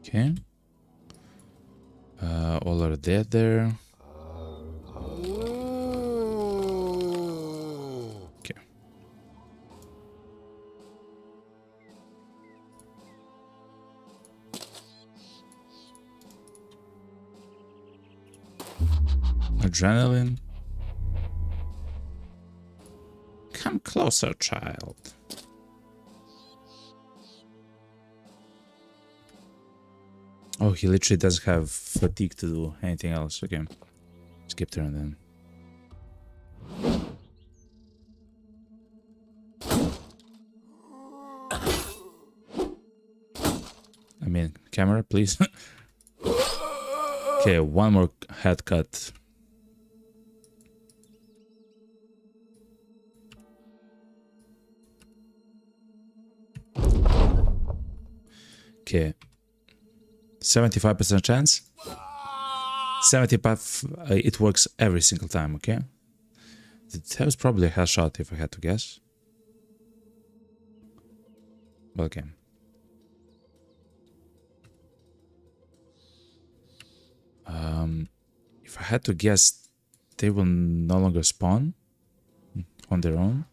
Okay. All are dead there. Okay. Adrenaline. Come closer, child. Oh, he literally doesn't have fatigue to do anything else. Okay. Skip turn then. I mean, camera, please. Okay, one more head cut. Okay. 75% chance. 75. It works every single time, okay? That was probably a headshot if I had to guess. But okay. If I had to guess, they will no longer spawn on their own.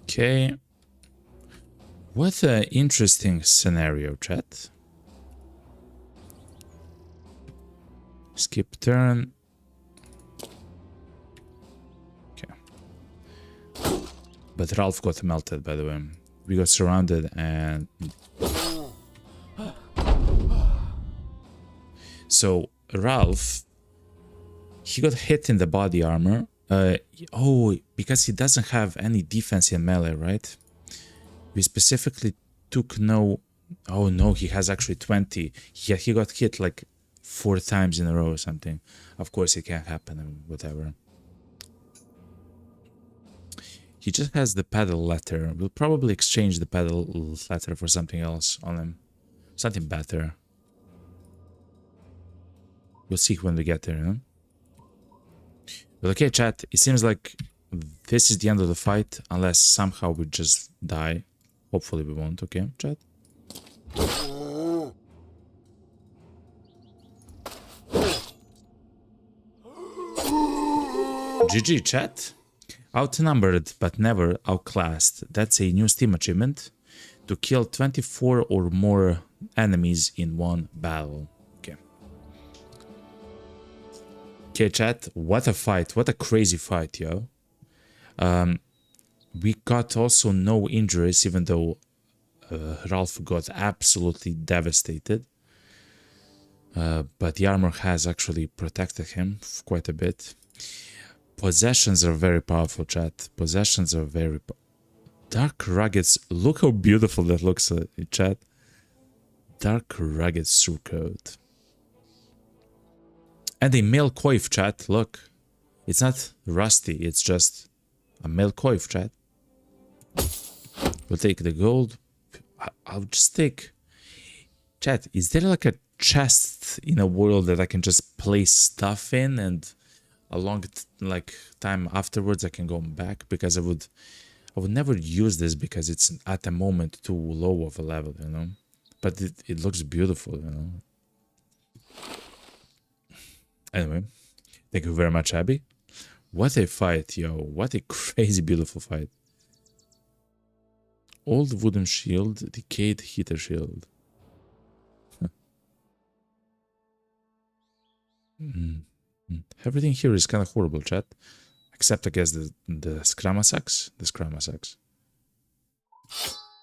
Okay. What an interesting scenario, chat. Skip turn. Okay. But Ralph got melted, by the way. We got surrounded and... So, Ralph, he got hit in the body armor. Oh, because he doesn't have any defense in melee, right? We specifically took no... Oh no, he has actually 20. Yeah, he got hit like 4 times in a row or something. Of course, it can't happen, I mean, whatever. He just has the pedal letter. We'll probably exchange the pedal letter for something else on him. Something better. We'll see when we get there, you know? But okay, chat, it seems like this is the end of the fight, unless somehow we just die. Hopefully we won't, okay, chat? GG, chat. Outnumbered but never outclassed. That's a new Steam achievement. To kill 24 or more enemies in one battle. Okay. Okay, chat. What a fight. What a crazy fight, yo. We got also no injuries, even though Ralph got absolutely devastated. But the armor has actually protected him quite a bit. Possessions are very powerful, chat. Possessions are very... Dark Ruggeds. Look how beautiful that looks, chat. Dark rugged surcoat. And a male coif, chat. Look. It's not rusty, it's just a male coif, chat. We'll take the gold. I'll just take... Chat, is there like a chest in a world that I can just place stuff in and a long like time afterwards I can go back? Because I would never use this because it's at the moment too low of a level, you know. But it looks beautiful, you know. Anyway, thank you very much, Abby. What a fight, yo. What a crazy beautiful fight. Old wooden shield, decayed heater shield. Everything here is kind of horrible, chat. Except, I guess, the Scramasax. The Scramasax.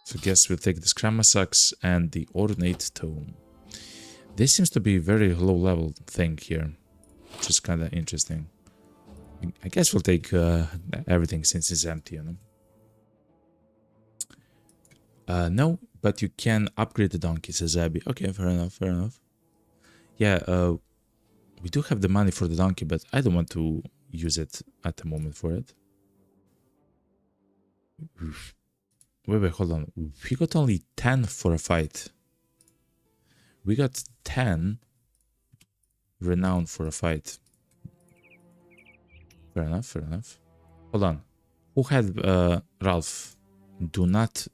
So I guess we'll take the Scramasax and the Ornate Tome. This seems to be a very low level thing here. Which is kind of interesting. I guess we'll take everything since it's empty, you know. No, but you can upgrade the donkey, says Abby. Okay, fair enough, fair enough. Yeah, we do have the money for the donkey, but I don't want to use it at the moment for it. Wait, hold on. We got only 10 for a fight. We got 10 renown for a fight. Fair enough, fair enough. Hold on. Who had Ralph? Do not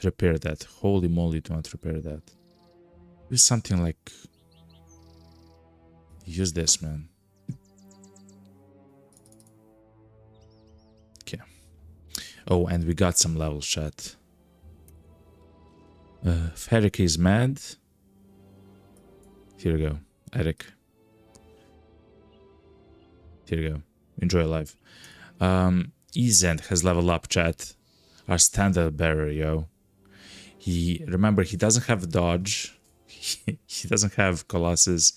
repair that. Holy moly, do not repair that. Use something like... Use this, man. Okay. Oh, and we got some level, chat. If Eric is mad... Here we go. Eric. Here we go. Enjoy life. Ezend has leveled up, chat. Our standard bearer, yo. Remember, he doesn't have dodge. He doesn't have Colossus.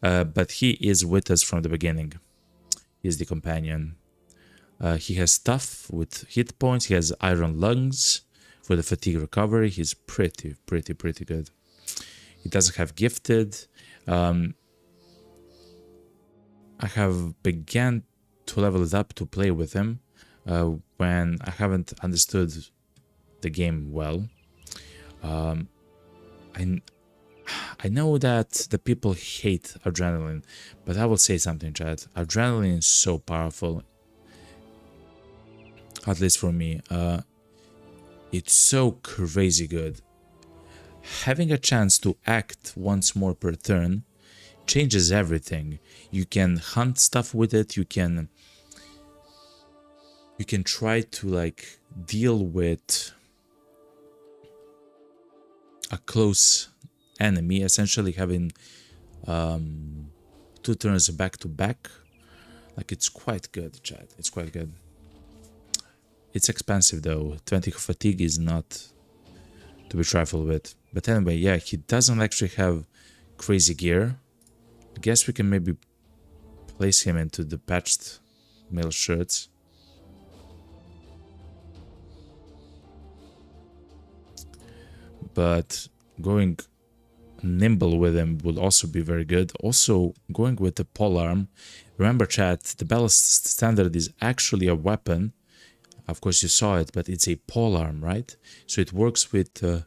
But he is with us from the beginning. He's the companion. He has stuff with hit points. He has iron lungs for the fatigue recovery. He's pretty good. He doesn't have gifted. I have began to level it up to play with him when I haven't understood the game well. I know that the people hate adrenaline, but I will say something, chat. Adrenaline is so powerful, at least for me. It's so crazy good. Having a chance to act once more per turn changes everything. You can hunt stuff with it. You can try to like deal with a close enemy, essentially having 2 turns back to back. Like, it's quite good, chat. It's quite good. It's expensive though. 20 fatigue is not to be trifled with. But anyway, yeah, he doesn't actually have crazy gear. I guess we can maybe place him into the patched male shirts. But going nimble with him would also be very good. Also, going with the polearm. Remember, chat, the ballast standard is actually a weapon. Of course, you saw it, but it's a polearm, right? So it works with the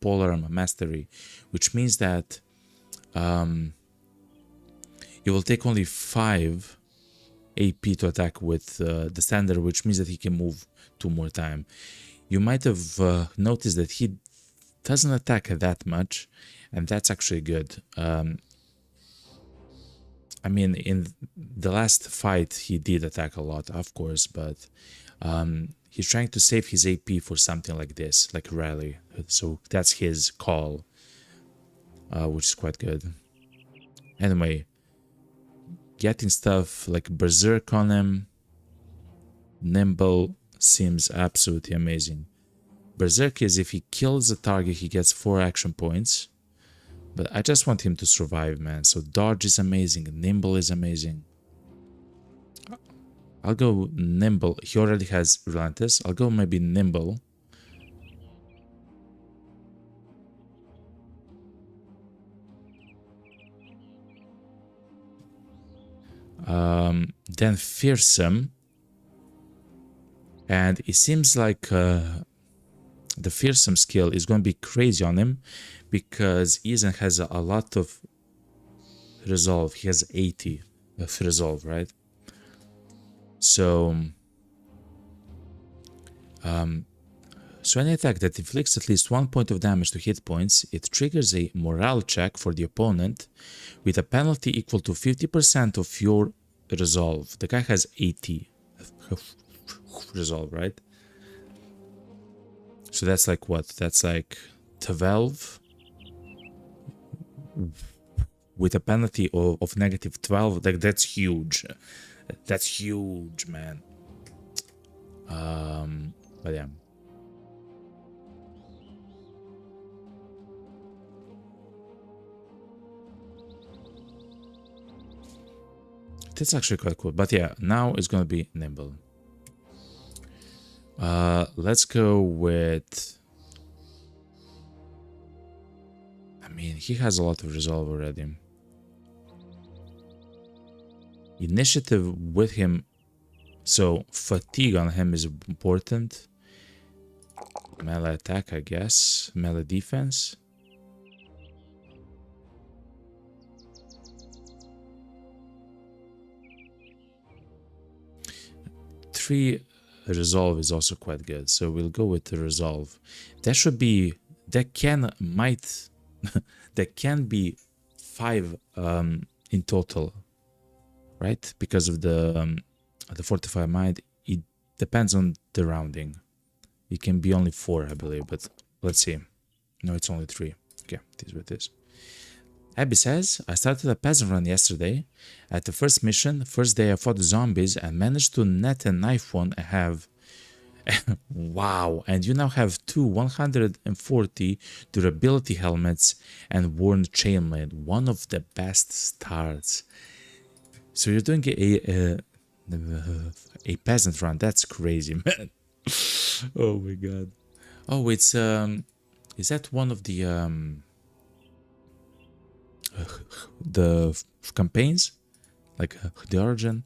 polearm mastery, which means that you will take only 5 AP to attack with the standard, which means that he can move 2 more times. You might have noticed that he doesn't attack that much, and that's actually good. I mean, in the last fight, he did attack a lot, of course, but he's trying to save his AP for something like this, like rally. So that's his call, which is quite good. Anyway, getting stuff like Berserk on him, Nimble, seems absolutely amazing. Berserk is if he kills a target, he gets 4 action points. But I just want him to survive, man. So Dodge is amazing, Nimble is amazing. I'll go Nimble. He already has Relentless. I'll go maybe Nimble. Then fearsome, and it seems like the fearsome skill is going to be crazy on him because Ethan has a lot of resolve. He has 80 of resolve, right? So so any attack that inflicts at least 1 point of damage to hit points, it triggers a morale check for the opponent with a penalty equal to 50% of your resolve. The guy has 80 resolve, right? So that's like what? That's like 12 with a penalty of negative 12. Like that's huge. That's huge, man. But yeah. That's actually quite cool. But yeah, now it's gonna be nimble. Let's go with... I mean, he has a lot of resolve already. Initiative with him, so fatigue on him is important. Melee attack, I guess. Melee defense. Three resolve is also quite good, so we'll go with the resolve. That should be... That can be 5 in total, right? Because of the fortified mind. It depends on the rounding. It can be only 4, I believe, but let's see. No, it's only 3. Okay, it is what it is. Abby says, I started a peasant run yesterday. At the first mission, first day I fought the zombies and managed to net a knife one. I have... Wow, and you now have 2 140 durability helmets and worn chainmail. One of the best starts. So you're doing a peasant run. That's crazy, man. Oh my god. Oh, it's is that one of the campaigns, like the origin?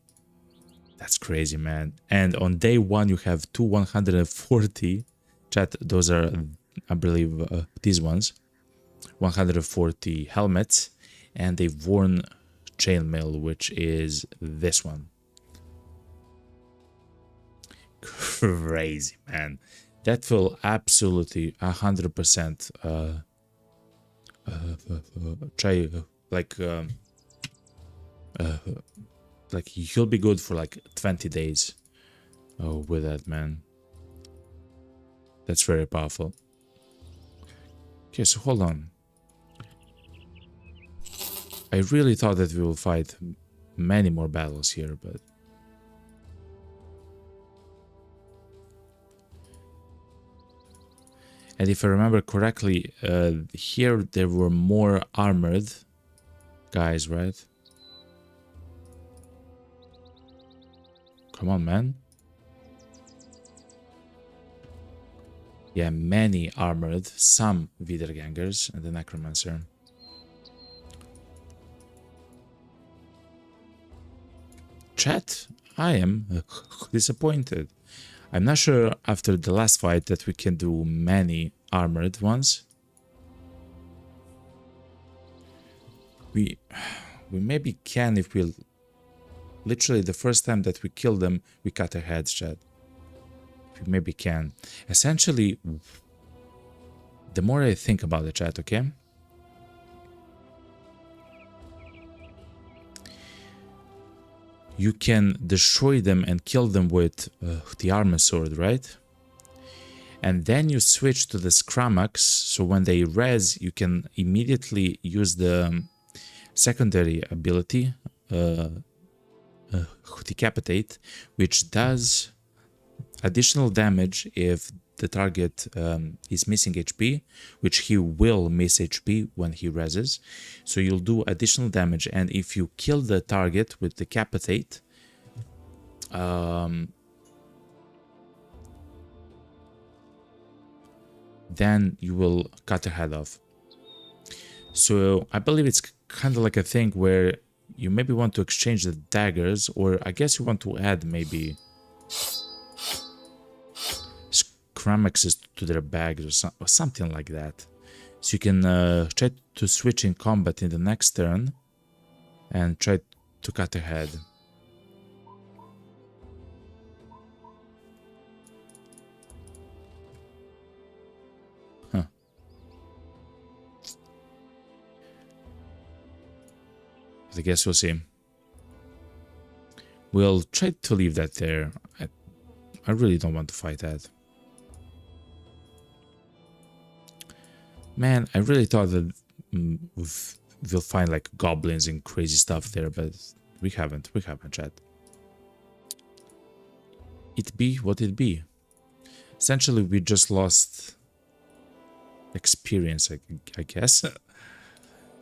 That's crazy, man. And on day 1 you have 2 140. Chat, those are I believe these ones. 140 helmets, and they've worn chainmail, which is this one. Crazy, man. That will absolutely 100% try like he'll be good for like 20 days. Oh, with that, man. That's very powerful. Okay, so hold on. I really thought that we will fight many more battles here, but... And if I remember correctly, here there were more armored guys, right? Come on, man. Yeah, many armored, some Wiedergängers, and the Necromancer. Chat, I am disappointed. I'm not sure after the last fight that we can do many armored ones. We maybe can if we'll... Literally the first time that we kill them, we cut their heads, chat. We maybe can. Essentially, the more I think about the chat, okay? You can destroy them and kill them with the armor sword, right? And then you switch to the Scramax, so when they res, you can immediately use the secondary ability, Decapitate, which does additional damage if the target is missing HP, which he will miss HP when he reses. So you'll do additional damage, and if you kill the target with Decapitate, then you will cut their head off. So I believe it's kind of like a thing where you maybe want to exchange the daggers, or I guess you want to add maybe Scramexes to their bags or something like that. So you can try to switch in combat in the next turn and try to cut ahead. Huh. But I guess we'll see. We'll try to leave that there. I really don't want to fight that. Man, I really thought that we'll find like goblins and crazy stuff there, but we haven't. We haven't, chat. It be what it be. Essentially, we just lost experience, I guess.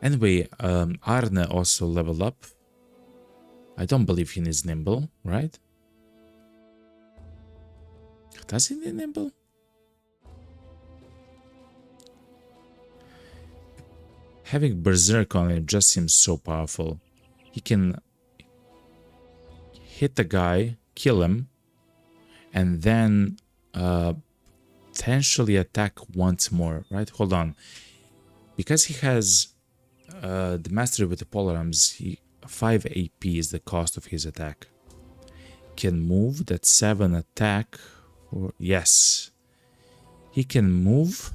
Anyway, Arne also leveled up. I don't believe he needs nimble, right? Does he need nimble? Having Berserk on him just seems so powerful. He can hit the guy, kill him, and then potentially attack once more, right? Hold on. Because he has the mastery with the polar arms, 5 AP is the cost of his attack. Can move, that's 7 attack. Or, yes. He can move,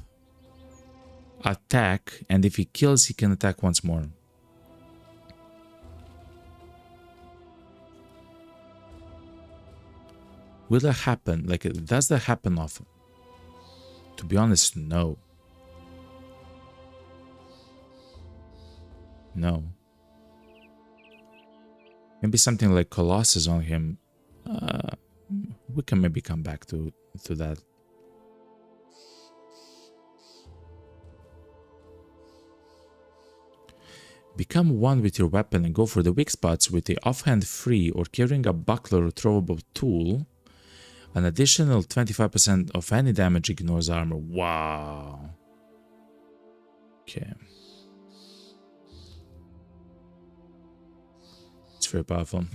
attack, and if he kills, he can attack once more. Will that happen? Like, does that happen often? To be honest, no. No. Maybe something like Colossus on him. We can maybe come back to that. Become one with your weapon and go for the weak spots with the offhand free or carrying a buckler or throwable tool. An additional 25% of any damage ignores armor. Wow. Okay. It's very powerful.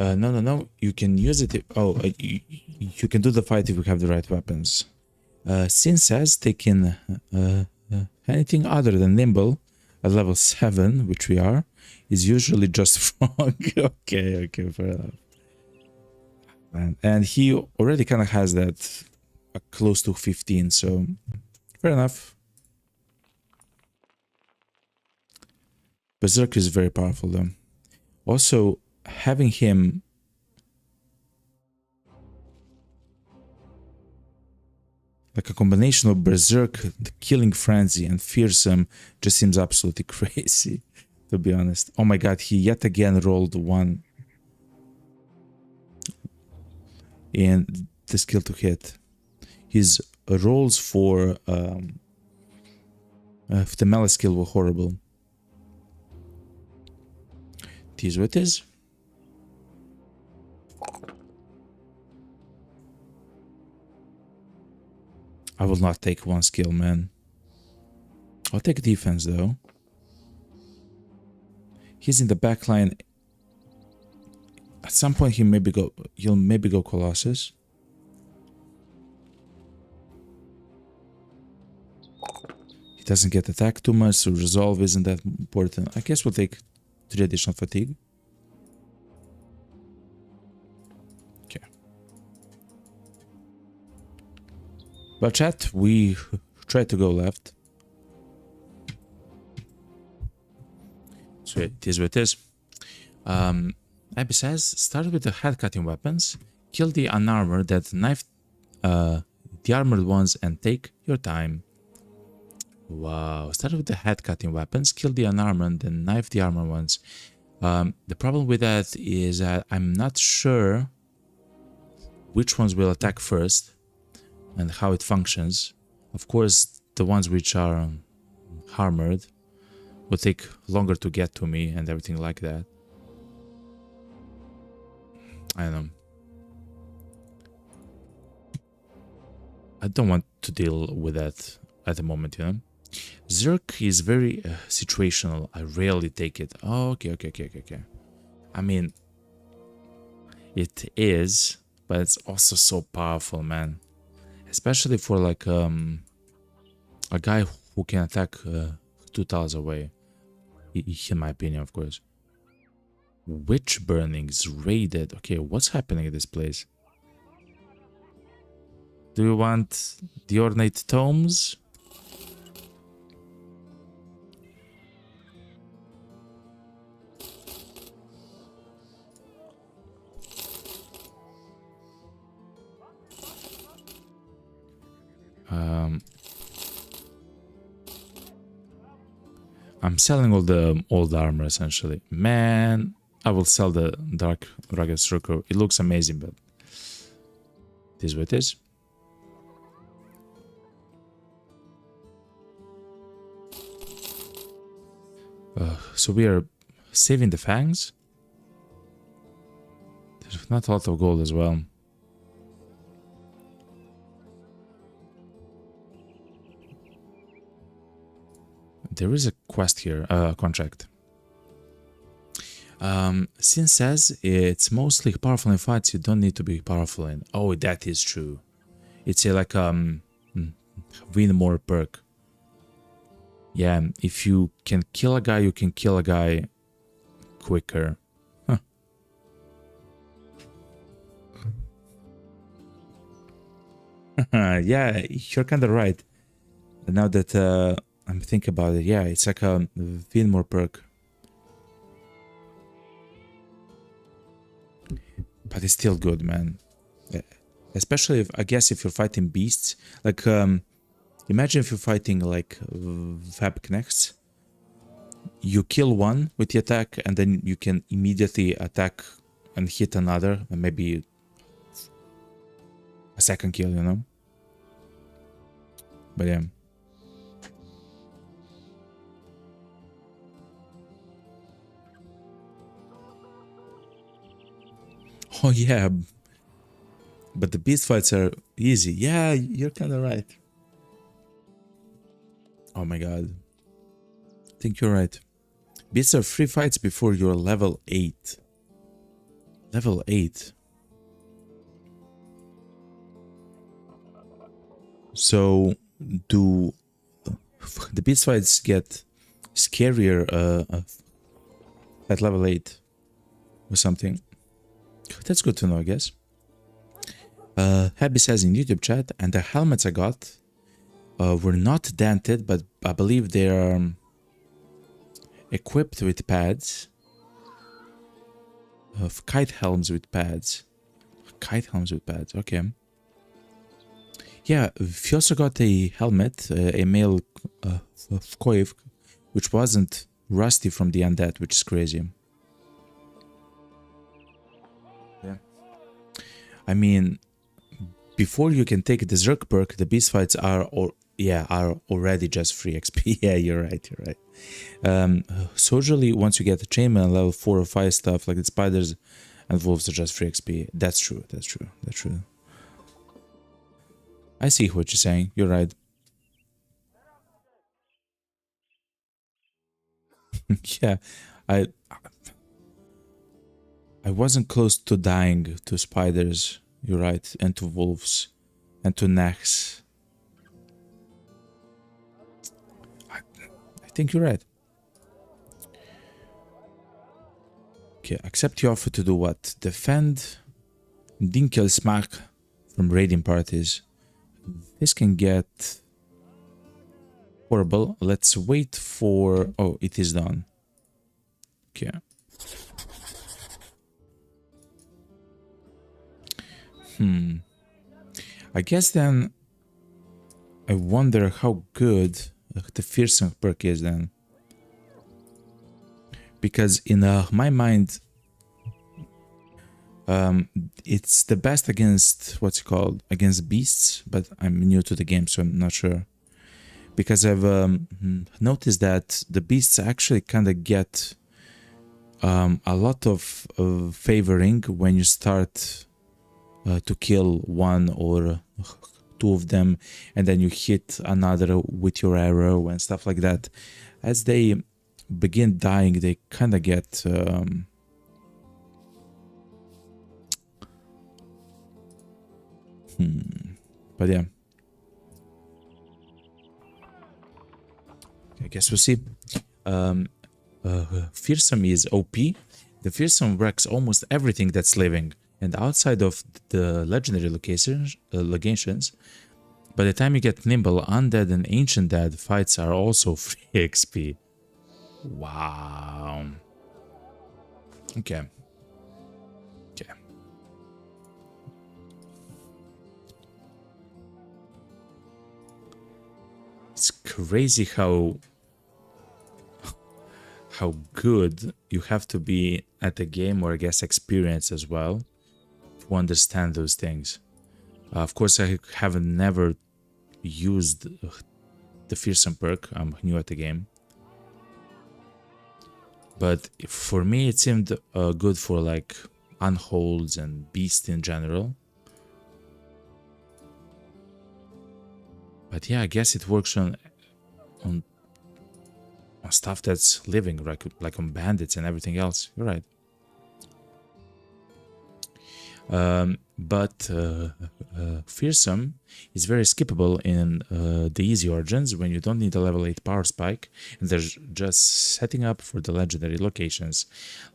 No. You can use it. You can do the fight if you have the right weapons. Sin says taking anything other than nimble at level 7, which we are, is usually just frog. Okay, fair enough. And he already kind of has that close to 15, so fair enough. Berserk is very powerful though. Also, having him like a combination of Berserk, the Killing Frenzy, and Fearsome just seems absolutely crazy, to be honest. Oh my god, he yet again rolled 1 in the skill to hit. His rolls for the melee skill were horrible. It is what it is. I will not take 1 skill, man. I'll take defense though. He's in the back line. At some point he'll maybe go Colossus. He doesn't get attacked too much, so resolve isn't that important. I guess we'll take 3 additional fatigue. Okay. But chat, we try to go left. So it is what it is. Abby says, start with the head-cutting weapons, kill the unarmored that knife the armored ones, and take your time. Wow, start with the head-cutting weapons, kill the unarmored, then knife the armored ones. The problem with that is that I'm not sure which ones will attack first and how it functions. Of course, the ones which are armored will take longer to get to me and everything like that. I don't know. I don't want to deal with that at the moment, you know. Zerk is very situational. I rarely take it. Oh, okay. I mean, it is, but it's also so powerful, man. Especially for like a guy who can attack 2 tiles away. In my opinion, of course. Witch burnings raided. Okay, what's happening at this place? Do you want the ornate tomes? I'm selling all the old armor essentially. Man, I will sell the dark rugged circle. It looks amazing, but it is what it is. So we are saving the fangs. There's not a lot of gold as well. There is a quest here, contract. Sin says it's mostly powerful in fights you don't need to be powerful in. Oh, that is true. It's a like win more perk. Yeah, if you can kill a guy, you can kill a guy quicker. Huh. Yeah, you're kind of right. Now that I'm thinking about it, yeah, it's like a win more perk. But it's still good, man. Especially if, I guess, if you're fighting beasts. Like, imagine if you're fighting like Fab Knechts. You kill one with the attack, and then you can immediately attack and hit another, and maybe a second kill, you know? But yeah. Oh yeah, but the beast fights are easy. Yeah, you're kind of right. Oh my god. I think you're right. Beasts are free fights before you're level 8. Level 8. So, do the beast fights get scarier at level 8 or something? That's good to know, I guess. Happy says in YouTube chat, and the helmets I got were not dented, but I believe they are equipped with pads. Kite helms with pads. Kite helms with pads, okay. Yeah, we also got a helmet, a male Koiv, which wasn't rusty from the undead, which is crazy. Yeah. I mean, before you can take the Zerk perk, the beast fights are already just free XP. Yeah, you're right. So usually once you get the chainmail level 4 or 5 stuff, like the spiders and wolves are just free XP. That's true. I see what you're saying. You're right. Yeah, I wasn't close to dying to spiders. You're right, and to wolves, and to necks. I think you're right. Okay, accept the offer to do what? Defend Dinkel Smack from raiding parties. This can get horrible. Let's wait for... Oh, it is done. Okay. I guess then I wonder how good the fearsome perk is then. Because in my mind, it's the best against, what's it called, against beasts, but I'm new to the game, so I'm not sure. Because I've noticed that the beasts actually kind of get a lot of favoring when you start to kill one or two of them, and then you hit another with your arrow and stuff like that. As they begin dying, they kind of get but yeah, I guess we'll see. Fearsome is OP. The Fearsome wrecks almost everything that's living, and outside of the legendary locations, by the time you get Nimble, Undead and Ancient Dead fights are also free XP. Wow. Okay. Okay. It's crazy how good you have to be at the game, or I guess experience as well, to understand those things. Of course, I haven't never used the Fearsome perk. I'm new at the game. But for me, it seemed good for like unholds and beasts in general. But yeah, I guess it works on stuff that's living, like on bandits and everything else. You're right. But Fearsome is very skippable in the easy origins when you don't need a level 8 power spike, and there's just setting up for the legendary locations.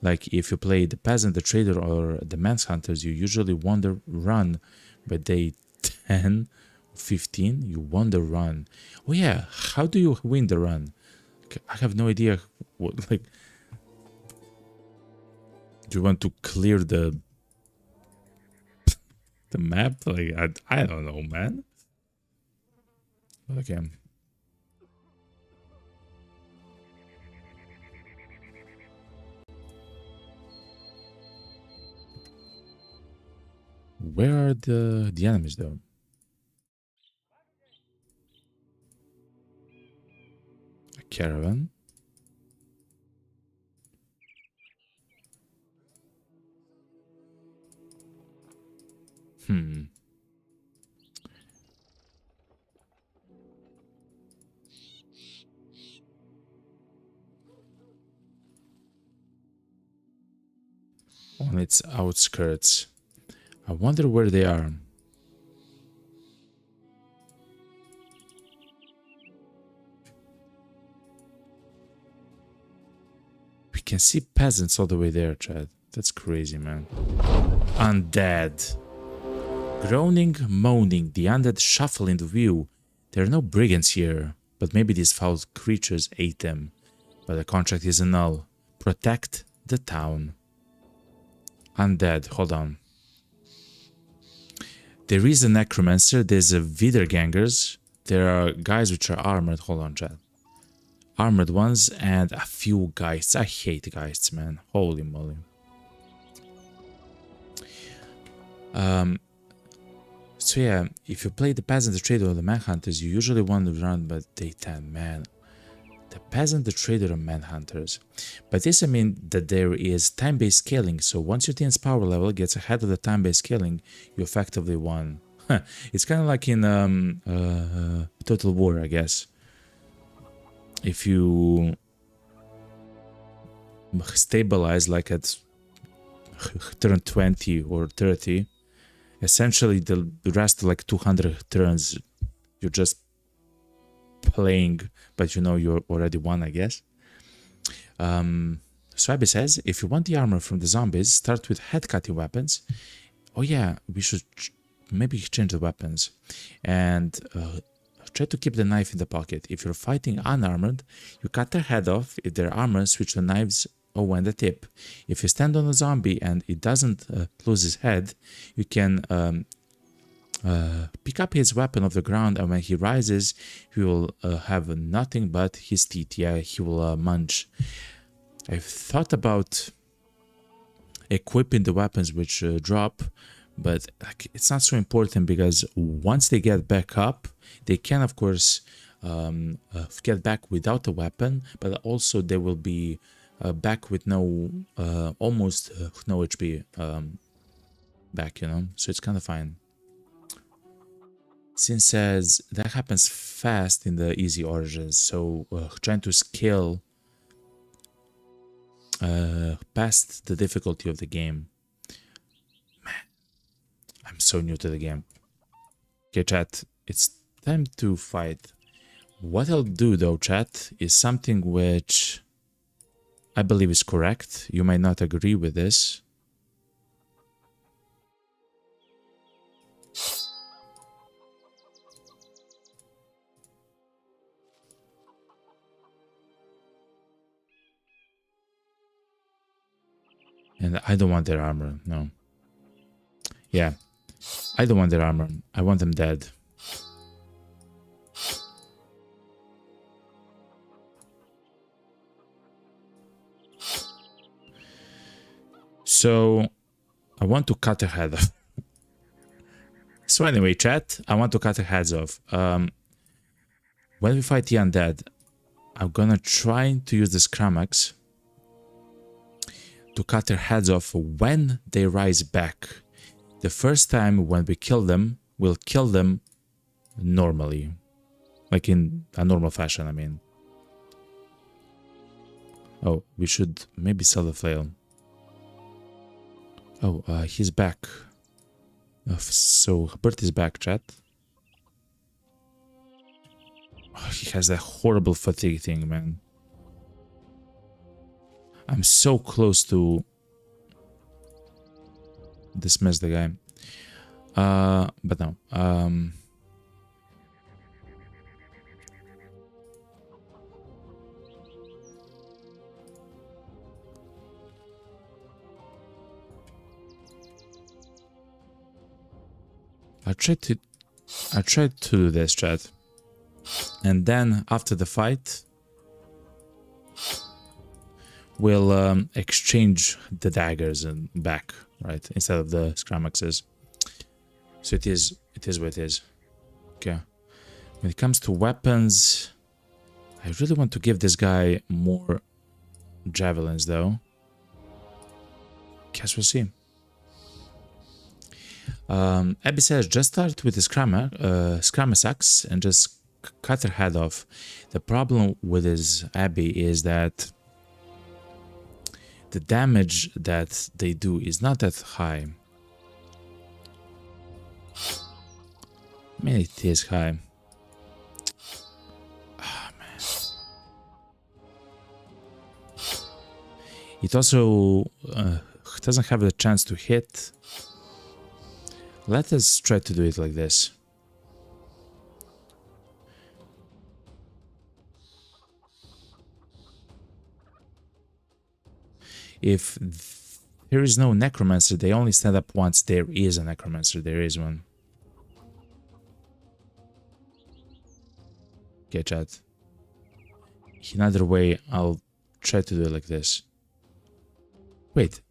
Like if you play the Peasant, the Trader, or the Manhunters, you usually wander run by day 10, 15, you wander run. Oh yeah, how do you win the run? I have no idea what, like, do you want to clear the map? Like, I don't know, man. Okay. Where are the enemies though? A caravan. On its outskirts. I wonder where they are. We can see peasants all the way there, Chad. That's crazy, man. Undead. Groaning, moaning, the undead shuffle into view. There are no brigands here, but maybe these foul creatures ate them. But the contract is null. Protect the town. Undead, hold on. There is a necromancer, there's a Wiedergangers, there are guys which are armored, hold on, chat. Armored ones, and a few geists. I hate geists, man. Holy moly. So yeah, if you play the Peasant, the Trader, or the Manhunters, you usually want to run by day 10, man. The Peasant, the Trader, and Manhunters. By this I mean that there is time-based scaling, so once your team's power level gets ahead of the time-based scaling, you effectively won. It's kind of like in Total War, I guess. If you stabilize like at turn 20 or 30, essentially the rest like 200 turns, you're just playing, but you know you already won, I guess. Swabby says, if you want the armor from the zombies, start with head-cutting weapons. Oh yeah, we should maybe change the weapons. And try to keep the knife in the pocket. If you're fighting unarmored, you cut their head off. If they're armored, switch the knives and the tip. If you stand on a zombie and it doesn't lose his head, you can pick up his weapon off the ground, and when he rises, he will have nothing but his teeth. Yeah, he will munch. I've thought about equipping the weapons which drop, but it's not so important because once they get back up, they can of course get back without a weapon, but also they will be back with no almost no HP back, you know, so it's kind of fine. Sin says that happens fast in the easy origins, so trying to scale past the difficulty of the game. Man, I'm so new to the game. Okay, chat, it's time to fight. What I'll do though, chat, is something which I believe is correct. You might not agree with this. And I don't want their armor, no. Yeah, I don't want their armor. I want them dead. So, I want to cut their head off. So anyway, chat, I want to cut their heads off. When we fight the undead, I'm gonna try to use the scrum axe to cut their heads off when they rise back. The first time when we kill them, we'll kill them normally. Like in a normal fashion, I mean. Oh, we should maybe sell the flail. Oh, he's back. So, Bert is back, chat. Oh, he has that horrible fatigue thing, man. I'm so close to dismiss the guy. But no. I tried to do this, chat. And then after the fight, we'll exchange the daggers and back, right? Instead of the scrum axes. So it is what it is. Okay. When it comes to weapons, I really want to give this guy more javelins though. Guess we'll see. Abby says just start with the scrum axe and just cut her head off. The problem with his Abby is that the damage that they do is not that high. I mean, it is high. Oh, man. It also doesn't have the chance to hit. Let us try to do it like this. If there is no necromancer, they only stand up once there is a necromancer. There is one. Okay, chat. Another way, I'll try to do it like this. Wait,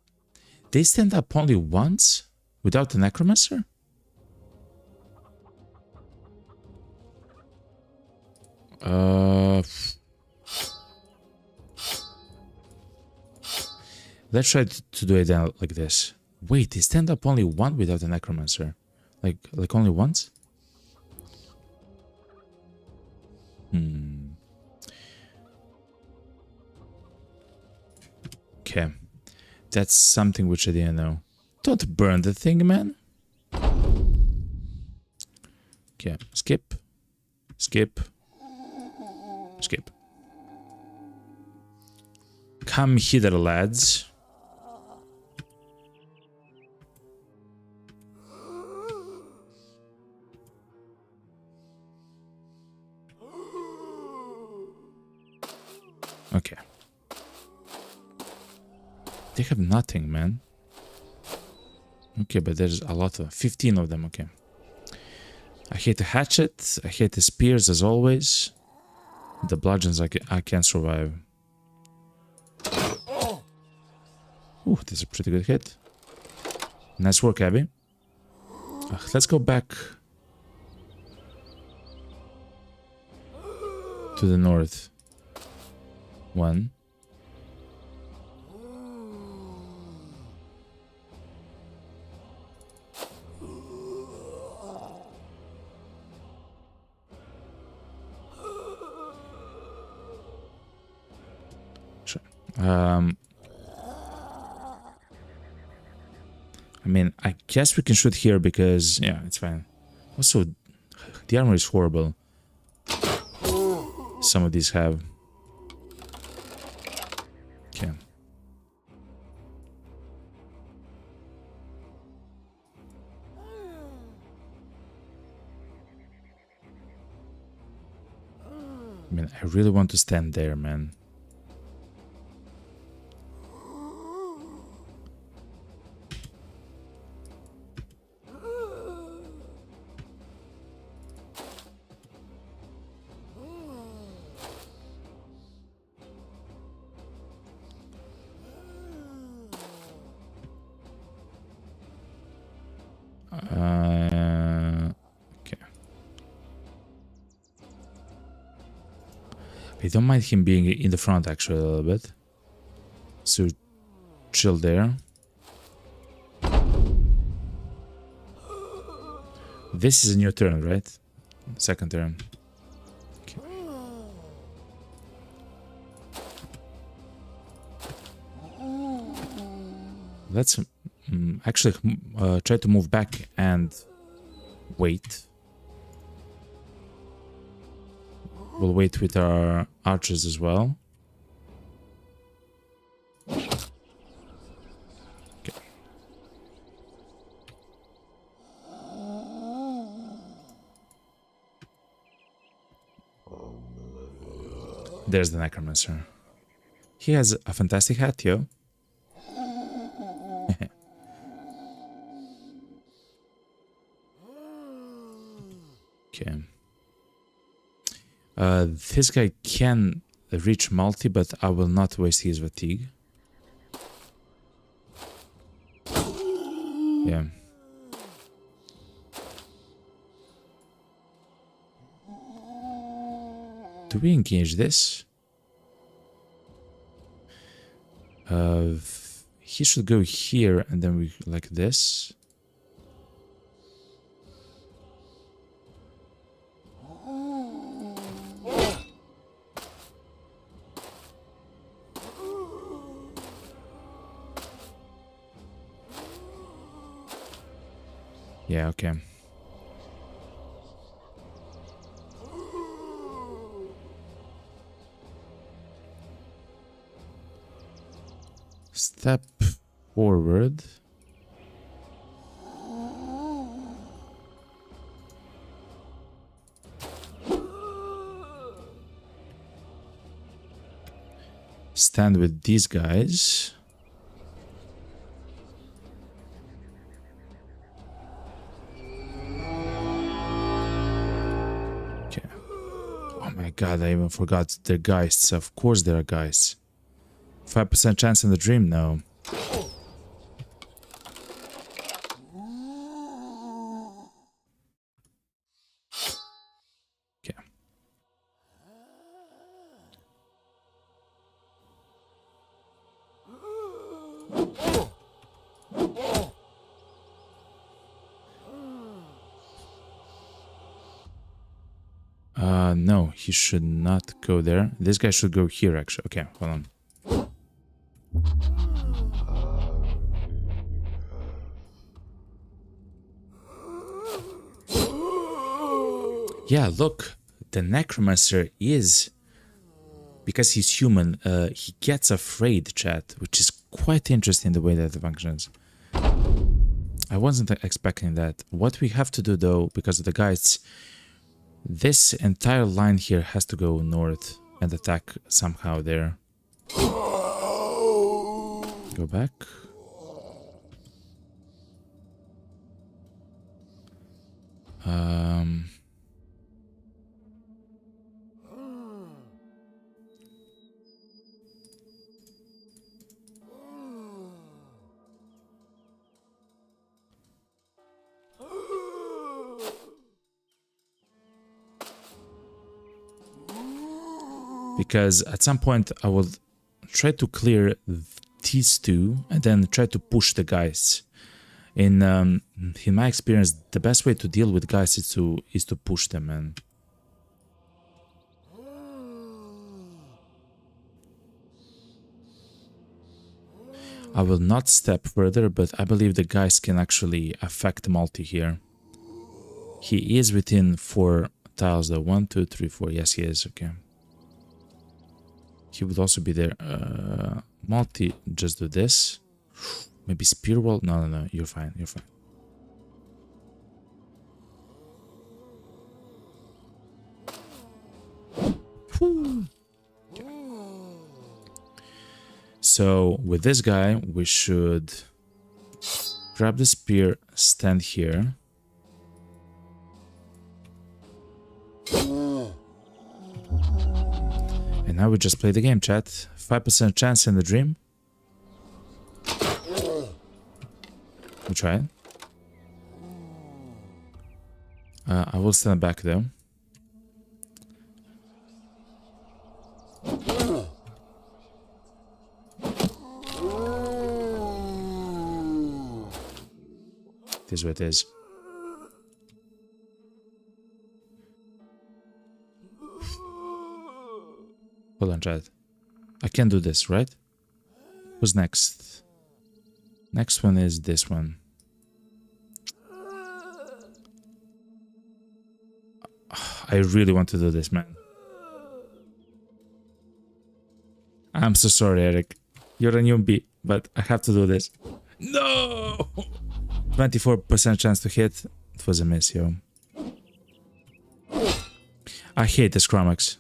they stand up only once without a necromancer? Let's try to do it then like this. Wait, they stand up only one without a necromancer? Like only once? Okay. That's something which I didn't know. Don't burn the thing, man. Okay, skip. Skip. Skip. Come hither, lads. Okay. They have nothing, man. Okay, but there's a lot of 15 of them, okay. I hate the hatchet, I hate the spears as always. The bludgeons I can't survive. Ooh, this is a pretty good hit. Nice work, Abby. Let's go back to the north. One. I mean, I guess we can shoot here because, yeah, it's fine. Also, the armor is horrible. Some of these have. Okay. I mean, I really want to stand there, man. Okay. I don't mind him being in the front actually a little bit. So chill there. This is a new turn, right? Second turn. Okay. Let's actually try to move back and wait. We'll wait with our archers as well. Okay. There's the necromancer. He has a fantastic hat, yo. Okay. This guy can reach multi, but I will not waste his fatigue. Yeah. Do we engage this? He should go here and then we like this. Yeah, okay. Step forward. Stand with these guys. Okay. Oh my god, I even forgot they're geists. Of course there are geists. 5% chance in the dream now. Okay. No, he should not go there. This guy should go here actually. Okay, hold on. Yeah, look, the necromancer is, because he's human, he gets afraid, chat, which is quite interesting the way that it functions. I wasn't expecting that. What we have to do though, because of the guides, this entire line here has to go north and attack somehow there. Go back. Because at some point I will try to clear these two and then try to push the guys. In my experience, the best way to deal with guys is to push them, and I will not step further, but I believe the guys can actually affect multi here. He is within 4 tiles though. 1, 2, 3, 4. Yes, he is. Okay. He would also be there. Multi, just do this. Maybe spear wall. No, no, no. You're fine. You're fine. Okay. So with this guy, we should grab the spear, stand here. And now we just play the game, chat. 5% chance in the dream. We try it. I will stand back though. It is what it is. Hold on, chat. I can do this, right? Who's next? Next one is this one. I really want to do this, man. I'm so sorry, Eric. You're a newbie, but I have to do this. No! 24% chance to hit. It was a miss, yo. I hate the Scrumax.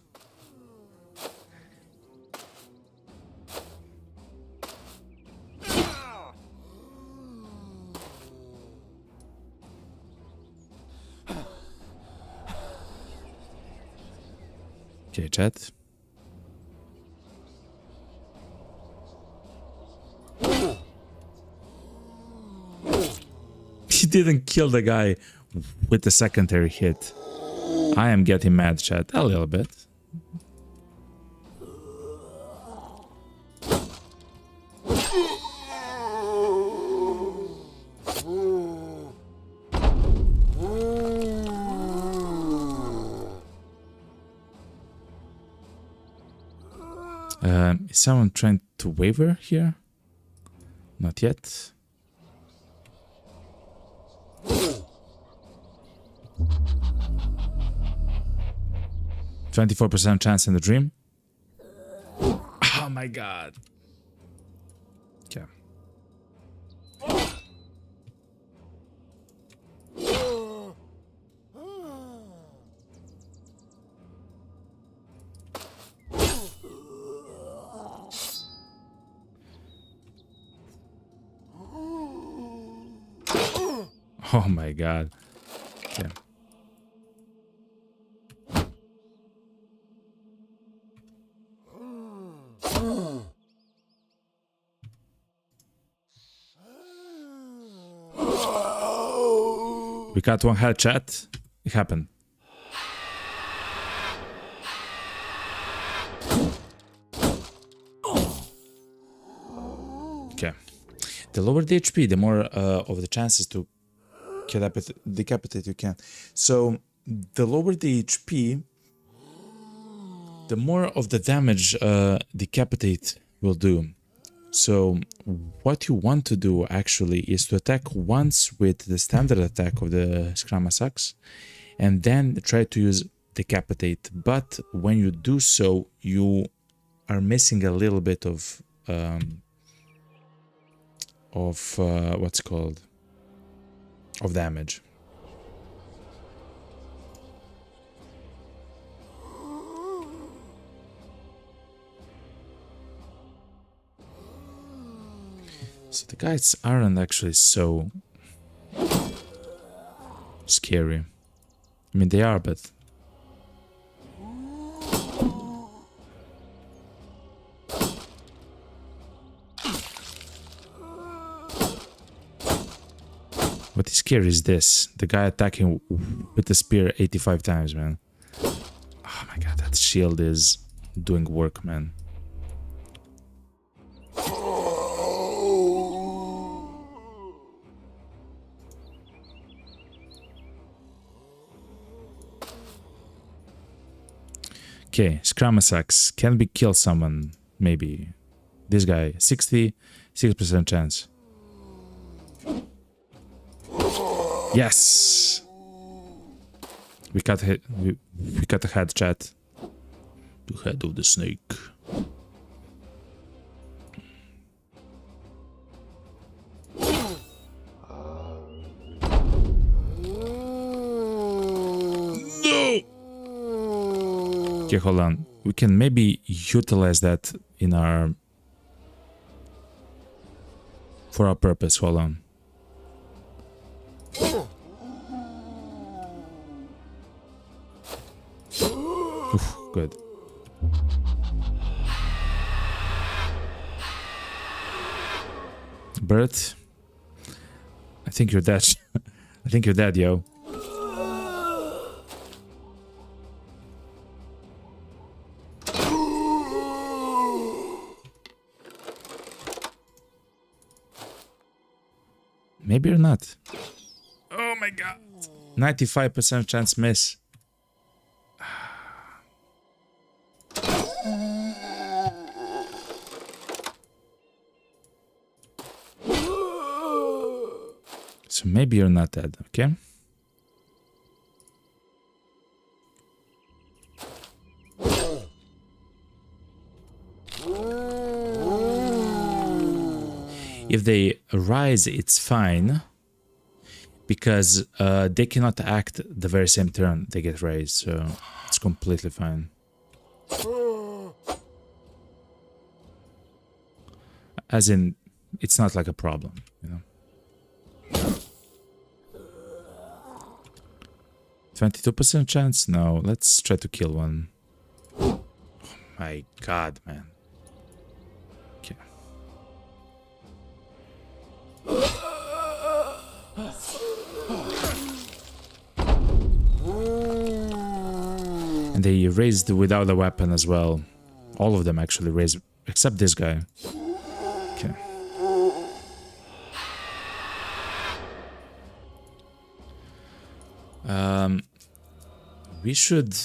Okay, chat. He didn't kill the guy with the secondary hit. I am getting mad, chat, a little bit. Is someone trying to waver here? Not yet. %24% chance in the dream. Oh my god. Okay. Oh my god. Okay. We got one head, chat. It happened. Okay. The lower the HP, the more of the chances to decapitate you can. So the lower the HP, the more of the damage decapitate will do. So what you want to do actually is to attack once with the standard attack of the Scramasax and then try to use decapitate. But when you do so, you are missing a little bit of what's called of damage. So the guys aren't actually so scary. I mean, they are, but what is scary is this. The guy attacking with the spear 85 times, man. Oh my god, that shield is doing work, man. Okay, Scramasax. Can we kill someone? Maybe. This guy, 66% chance. Yes! We cut the head, chat. The head of the snake. No! Okay, hold on. We can maybe utilize that in our... for our purpose, hold on. Oof, good. Bert, I think you're dead. I think you're dead, yo. Maybe you're not. Oh my god. 95% chance miss. So maybe you're not dead, okay? If they rise, it's fine, because they cannot act the very same turn they get raised, so it's completely fine. As in, it's not like a problem, you know. 22% chance? No, let's try to kill one. Oh my god, man. Okay. And they raised without a weapon as well. All of them actually raised, except this guy. Okay. We should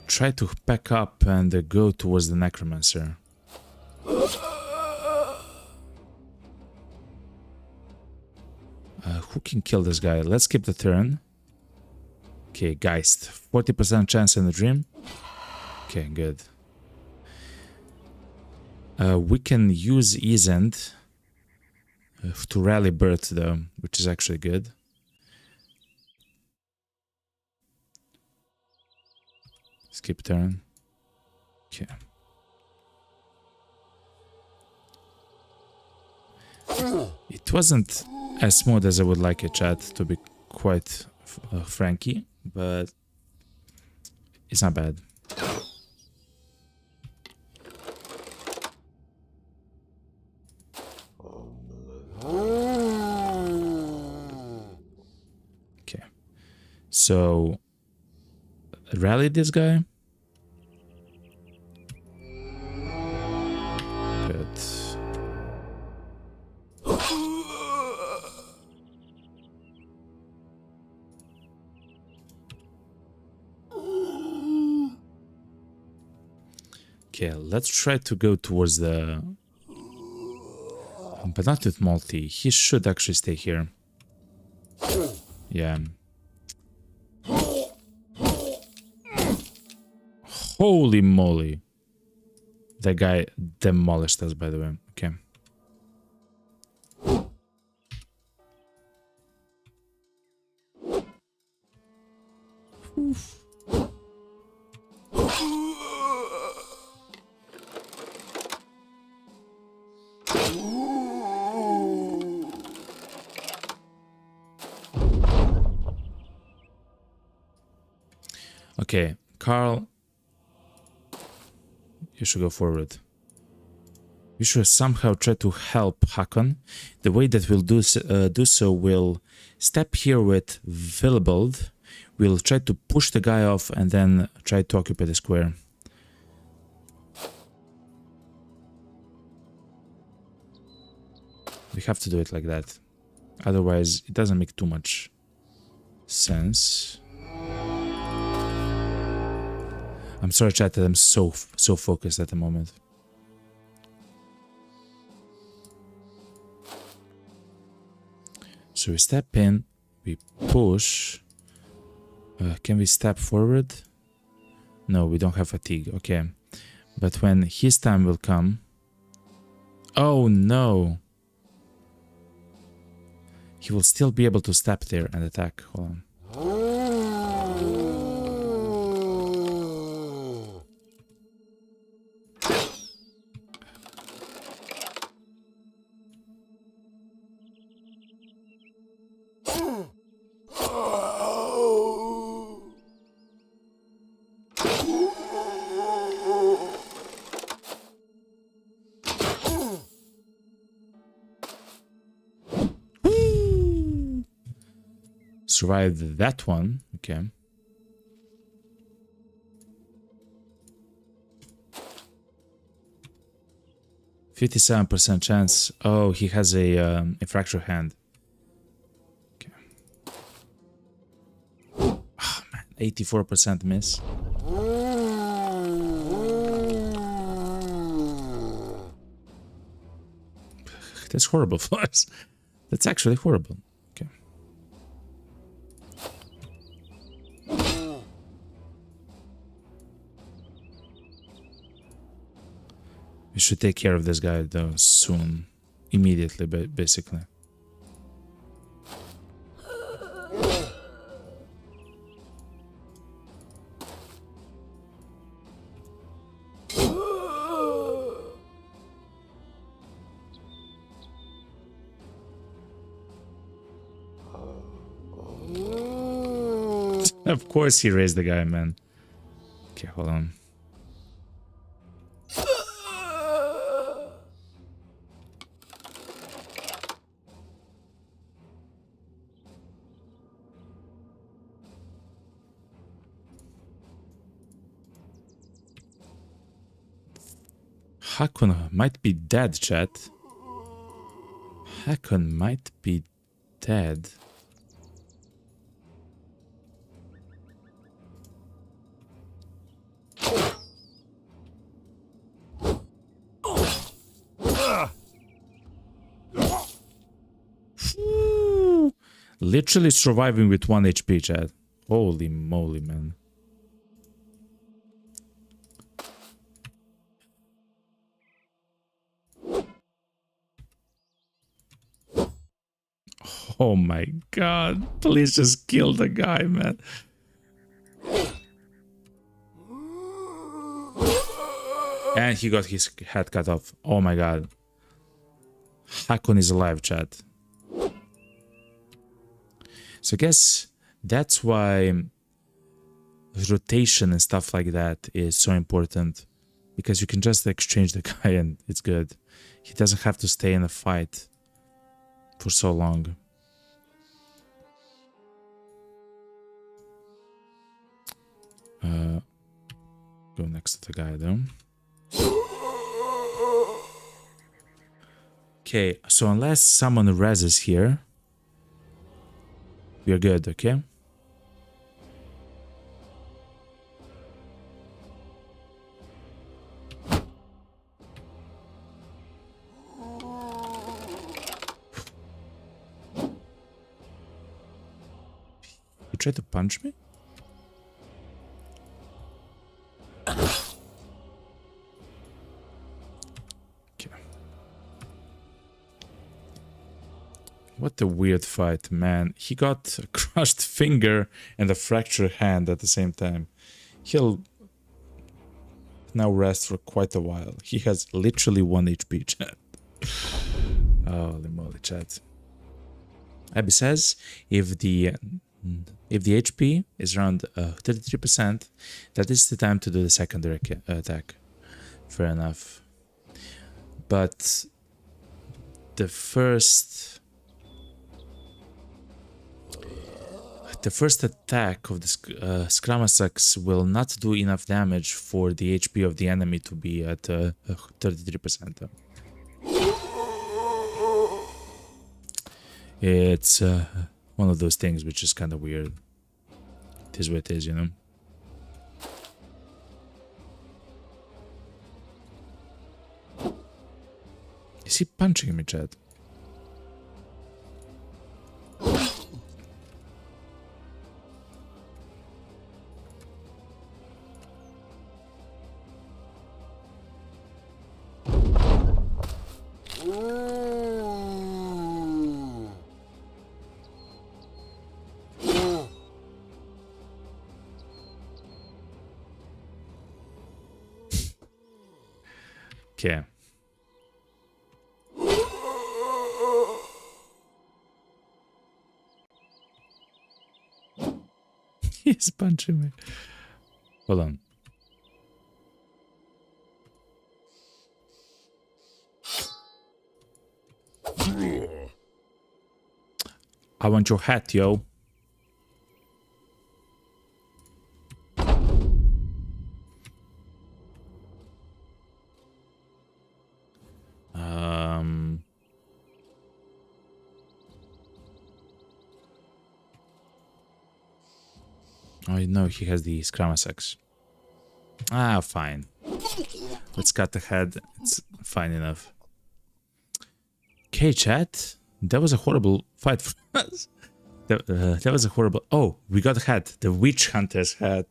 try to pack up and go towards the necromancer. Who can kill this guy? Let's skip the turn. Okay, Geist. 40% chance in the dream. Okay, good. We can use Easend to rally Bert though, which is actually good. Skip turn. Okay. It wasn't as smooth as I would like it, chat, to be quite franky, but it's not bad. Okay. So rally this guy. Good. Okay, let's try to go towards the... But not with Multi. He should actually stay here. Yeah. Holy moly. That guy demolished us, by the way. Okay. Oof. Okay, Carl, you should go forward. We should somehow try to help Hakon. The way that we'll do so, we'll step here with Willibald. We'll try to push the guy off and then try to occupy the square. We have to do it like that. Otherwise, it doesn't make too much sense. I'm sorry, chat, that I'm so focused at the moment. So we step in, we push. Can we step forward? No, we don't have fatigue. Okay. But when his time will come... Oh no! He will still be able to step there and attack. Hold on. Survived that one. Okay. %57% chance. Oh, he has a fractured hand. Okay. Oh man, 84% miss. That's horrible for us. That's actually horrible. Okay. We should take care of this guy though soon. Immediately, basically. Of course he raised the guy, man. Okay, hold on. Hakun might be dead, chat. Hakun might be dead. Literally surviving with 1 HP, chat. Holy moly, man. Oh my god. Please just kill the guy, man. And he got his head cut off. Oh my god. Hakun is alive, chat. So I guess that's why rotation and stuff like that is so important. Because you can just exchange the guy and it's good. He doesn't have to stay in a fight for so long. Go next to the guy though. Okay, so unless someone reses here, we are good, okay? You tried to punch me? Okay. What a weird fight, man. He got a crushed finger and a fractured hand at the same time. He'll now rest for quite a while. He has literally 1 HP, chat. Holy moly, chat. Abby says if the HP is around 33%, that is the time to do the secondary attack. Fair enough. But the first attack of the Scramasax will not do enough damage for the HP of the enemy to be at 33%. It's one of those things which is kind of weird. It is what it is, you know? Is he punching me, chat? Okay. He's punching me. Hold on. I want your hat, yo. Oh, no, he has the Scramasax. Ah, fine. Let's cut the head. It's fine enough. Okay, chat. That was a horrible fight for us. That was a horrible... Oh, we got a hat. The Witch Hunter's hat.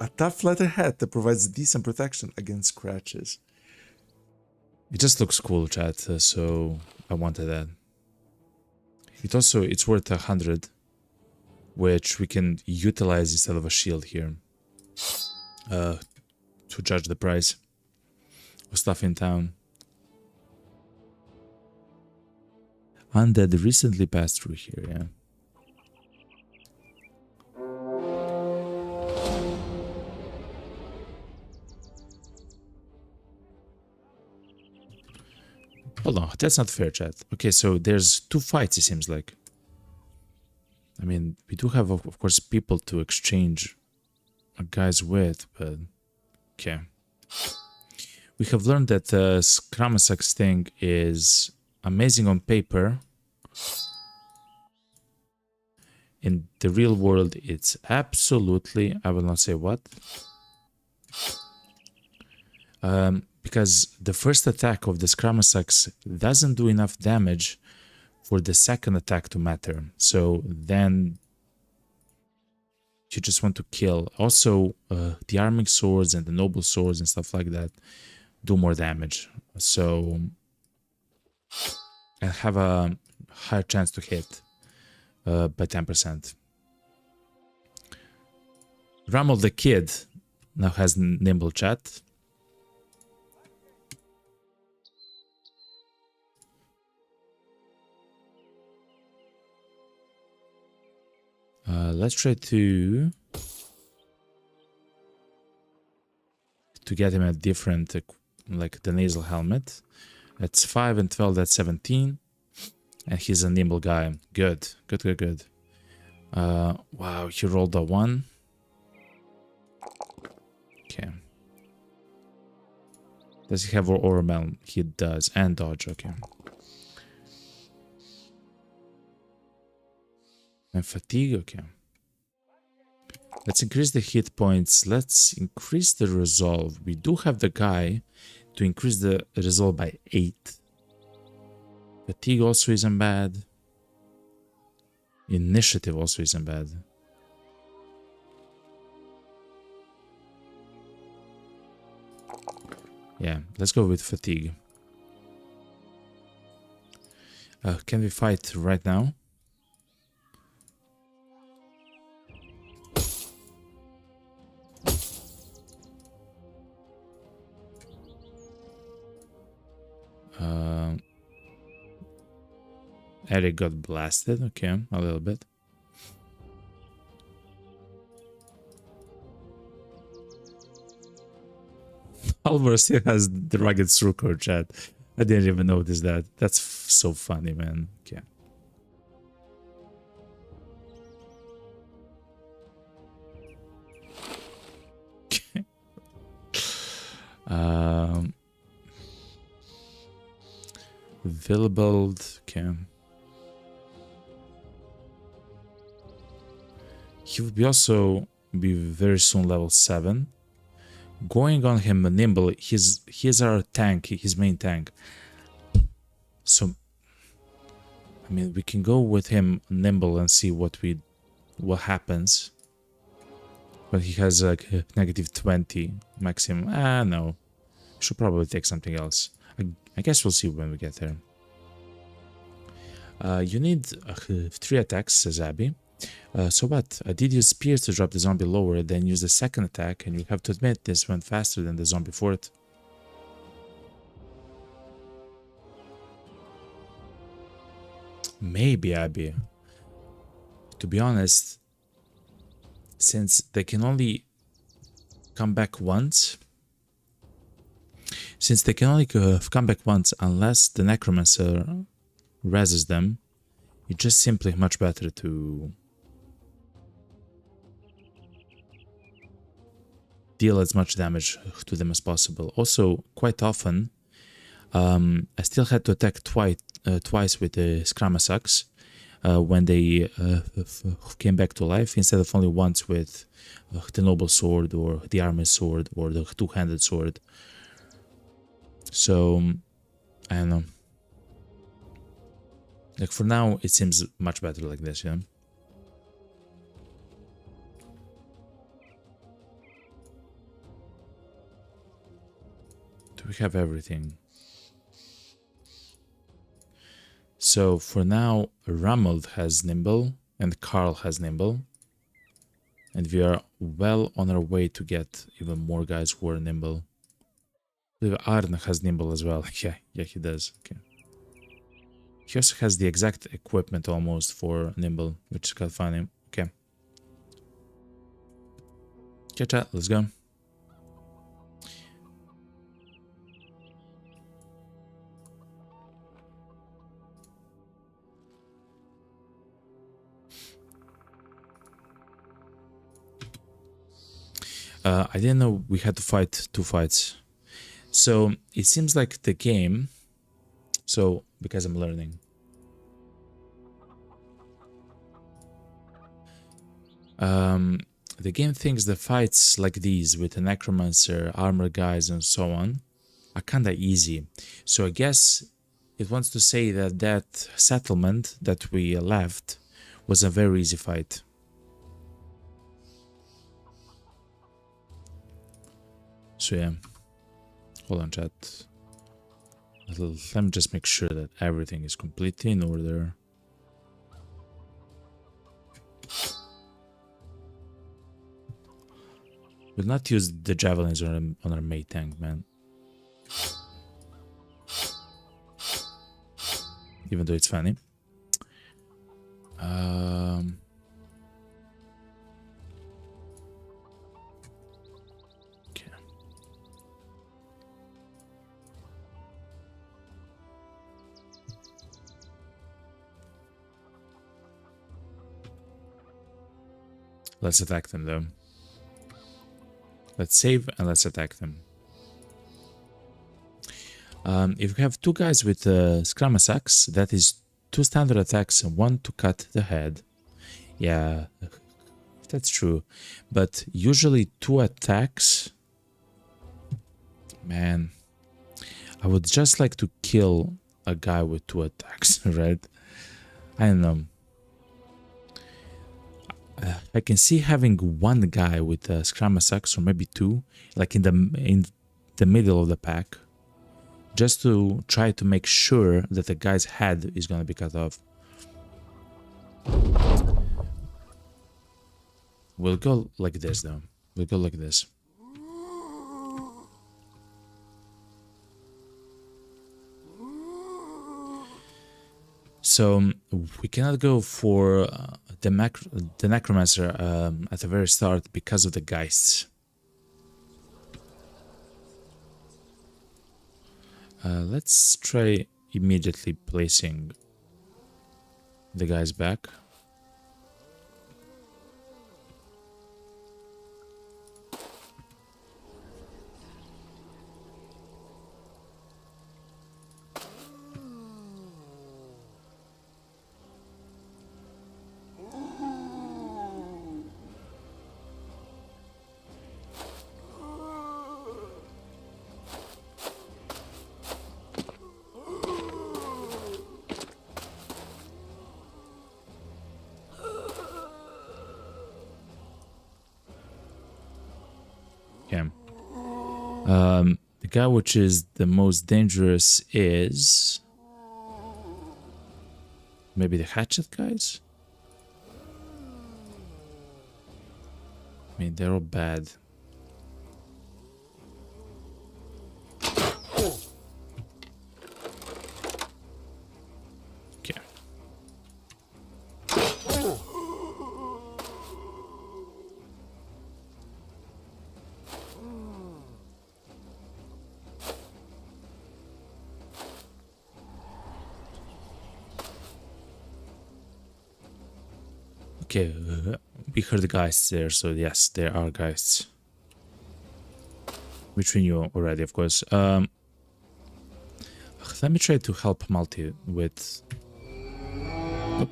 A tough leather hat that provides decent protection against scratches. It just looks cool, chat, so I wanted that. It's worth 100, which we can utilize instead of a shield here. To judge the price of stuff in town. Undead recently passed through here, yeah. Hold on, that's not fair, chat. Okay, so there's 2 fights, it seems like. I mean, we do have, of course, people to exchange guys with, but... Okay. We have learned that the Scramasax thing is amazing on paper. In the real world, it's absolutely... I will not say what. Because the first attack of the Scramasax doesn't do enough damage for the second attack to matter. So then you just want to kill. Also, the arming swords and the noble swords and stuff like that do more damage. So, and have a higher chance to hit by 10%. Rommel the Kid now has nimble, chat. Let's try to get him a different, like the nasal helmet. That's 5 and 12, that's 17. And he's a nimble guy. Good, good, good, good. Wow, he rolled a 1. Okay. Does he have Oromel? He does. And dodge, okay. And fatigue, okay. Let's increase the hit points. Let's increase the resolve. We do have the guy to increase the resolve by 8. Fatigue also isn't bad. Initiative also isn't bad. Yeah, let's go with fatigue. Can we fight right now? Eric got blasted, okay, a little bit. Alvaro still has the rugged Surco, chat. I didn't even notice that. That's so funny, man. Okay. Villabald, okay. He will be very soon level 7. Going on him nimble, he's our tank, his main tank. So I mean we can go with him nimble and see what happens. But he has like negative 20 maximum. No. Should probably take something else. I guess we'll see when we get there. You need 3 attacks, says Abby. So what? I did use spears to drop the zombie lower, then use the second attack, and you have to admit this went faster than the zombie fort. Maybe, Abby. To be honest, since they can only come back once, come back once unless the necromancer reses them, it's just simply much better to deal as much damage to them as possible. Also, quite often, I still had to attack twice with the Scramasax when they came back to life, instead of only once with the Noble Sword or the Armor Sword or the two-handed sword. So, I don't know. Like, for now, it seems much better like this, yeah? Do we have everything? So, for now, Ramold has Nimble and Carl has Nimble. And we are well on our way to get even more guys who are Nimble. Arne has Nimble as well. Yeah, he does. Okay. He also has the exact equipment almost for Nimble, which is kind of funny. Okay. Okay, chat, let's go. I didn't know we had to fight 2 fights. So it seems like the game, so because I'm learning, the game thinks the fights like these with the necromancer, armor guys and so on are kinda easy. So I guess it wants to say that that settlement that we left was a very easy fight. So yeah, hold on, chat. Let me just make sure that everything is completely in order. We'll not use the javelins on our mate tank, man. Even though it's funny. Okay. Let's attack them though. Let's save and let's attack them. If we have 2 guys with Scramasax, that is 2 standard attacks and 1 to cut the head. Yeah, that's true. But usually 2 attacks... Man, I would just like to kill a guy with 2 attacks, right? I don't know. I can see having 1 guy with a Scramasax, or maybe 2, like in the middle of the pack, just to try to make sure that the guy's head is gonna be cut off. We'll go like this though. We'll go like this. So we cannot go for the necromancer at the very start because of the geists. Let's try immediately placing the guys back. The guy which is the most dangerous is maybe the hatchet guys? I mean, they're all bad. Okay. Okay, we heard the geists there, so yes, there are geists. Which we knew already, of course. Let me try to help Multi with... Oop.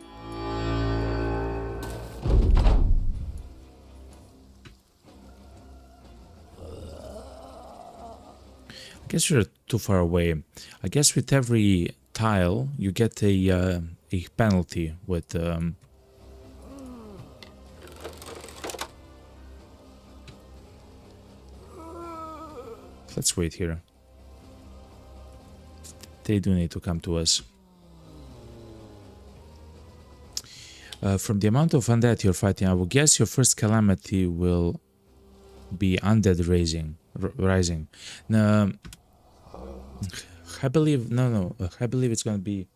I guess you're too far away. I guess with every tile, you get a penalty with... Let's wait here. They do need to come to us. From the amount of undead you're fighting, I would guess your first calamity will be undead rising. No, I believe I believe it's gonna be.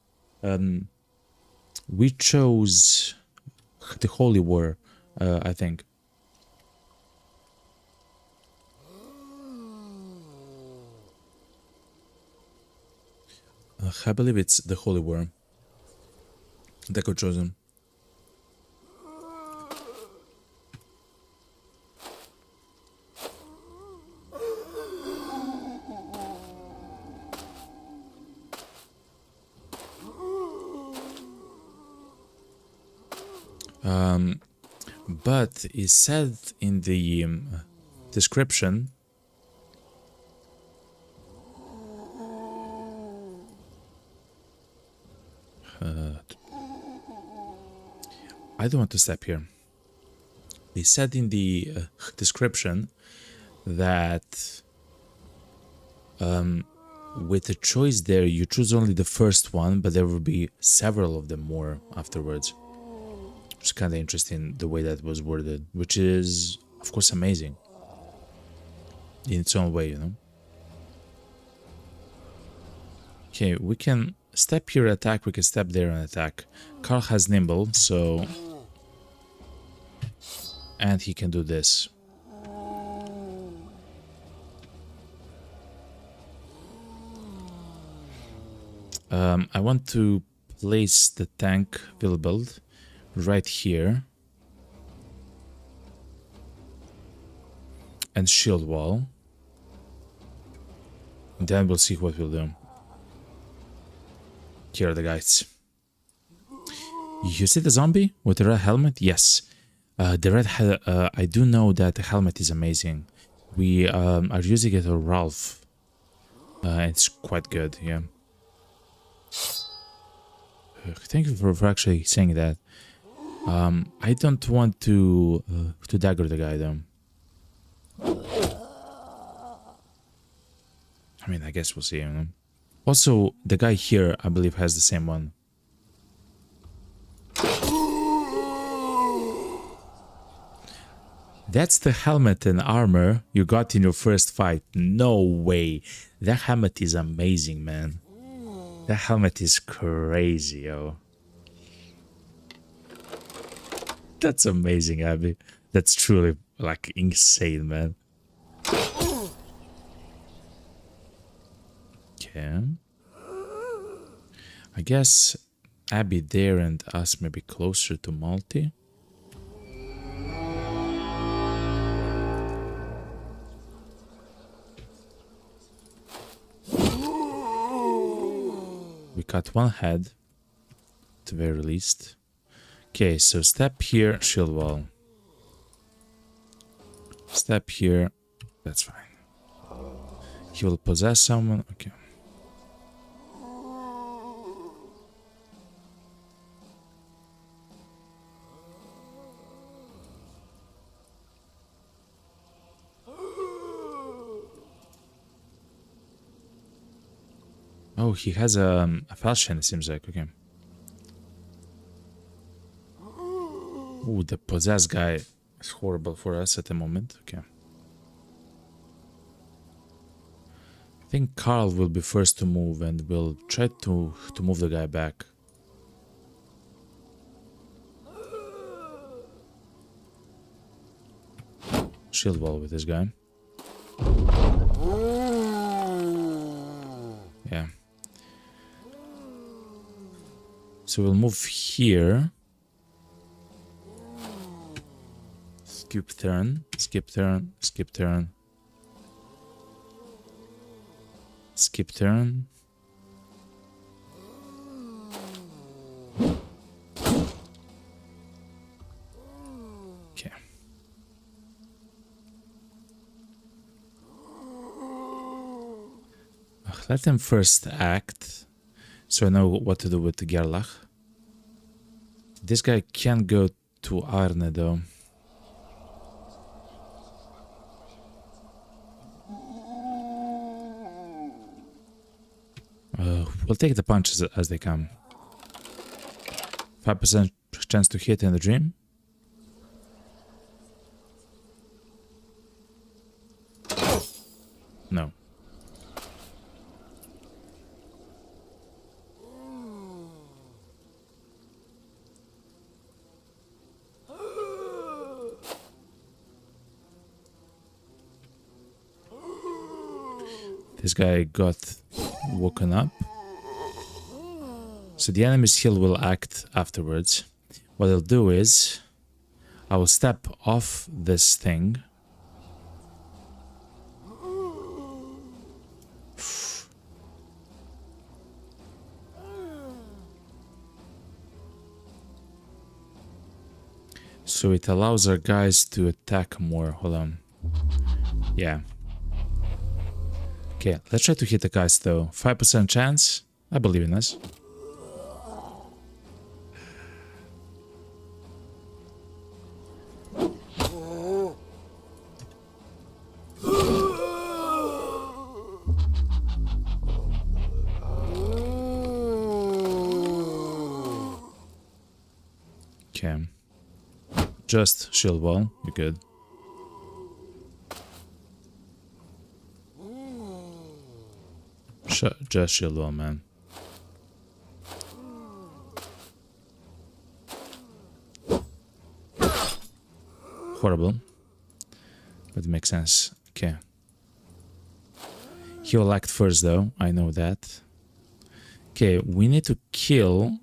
We chose the Holy War, I think. I believe it's the Holy War that got chosen. But it said in the description I don't want to step here. They said in the description that with the choice there, you choose only the first one, but there will be several of them more afterwards. It's kind of interesting the way that was worded, which is, of course, amazing in its own way, you know. Okay, we can step here, attack. We can step there and attack. Carl has nimble, so... And he can do this. I want to place the tank build right here. And shield wall. And then we'll see what we'll do. Here are the guys. You see the zombie with the red helmet? Yes. The red I do know that the helmet is amazing. We are using it on Ralph. It's quite good, yeah. Thank you for actually saying that. I don't want to dagger the guy though. I mean, I guess we'll see, you know. Also, the guy here, I believe, has the same one. That's the helmet and armor you got in your first fight. No way. That helmet is amazing, man. That helmet is crazy, yo. That's amazing, Abby. That's truly, like, insane, man. Okay. I guess Abby there and us maybe closer to Multi. We cut one head, at the very least. Okay, so step here, shield wall. Step here, that's fine. He will possess someone, okay. Oh, he has a falchion, it seems like. Okay. Ooh, the possessed guy is horrible for us at the moment. Okay. I think Carl will be first to move and we'll try to move the guy back. Shield wall with this guy. Yeah. So we'll move here. Skip turn, skip turn, skip turn. Skip turn. Okay. Let them first act, so I know what to do with the Gerlach. This guy can't go to Arne though. We'll take the punches as they come. 5% chance to hit in the dream. No. This guy got woken up. So the enemy's heal will act afterwards. What I'll do is I will step off this thing. So it allows our guys to attack more. Hold on. Yeah. Okay, let's try to hit the guys though. 5% chance. I believe in us. Okay. Just shield wall. You're good. Just shield wall, man. Horrible. But it makes sense. Okay. He will act first though. I know that. Okay, we need to kill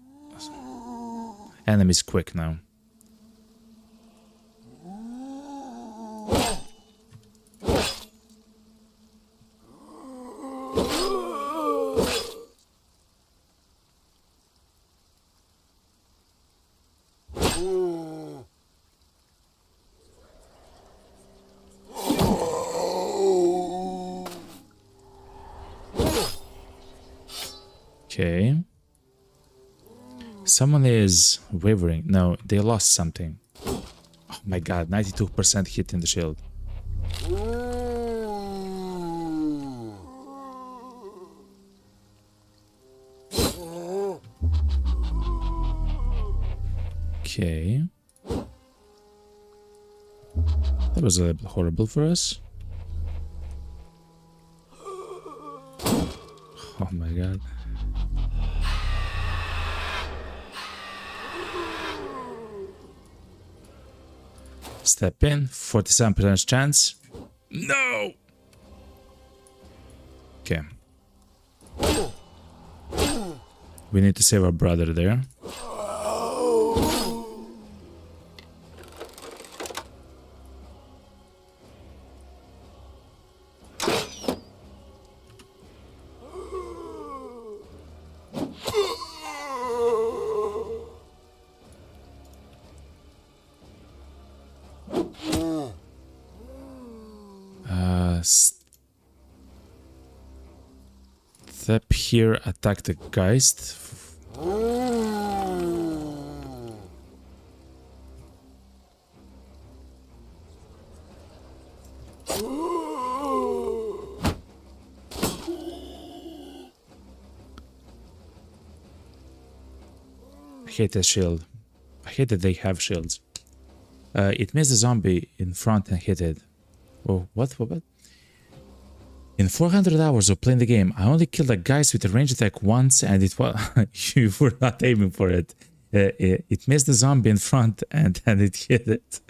enemies quick now. Okay. Someone is wavering. No, they lost something. Oh my god, 92% hit in the shield. Okay. That was a little bit horrible for us. Oh my god. Step in, 47% chance. No! Okay. We need to save our brother there. Step here, attack the Geist. hate the shield. I hate that they have shields. It missed the zombie in front and hit it. Oh, what? In 400 hours of playing the game, I only killed a guy with a range attack once, and it was you were not aiming for it. It missed the zombie in front, and then it hit it.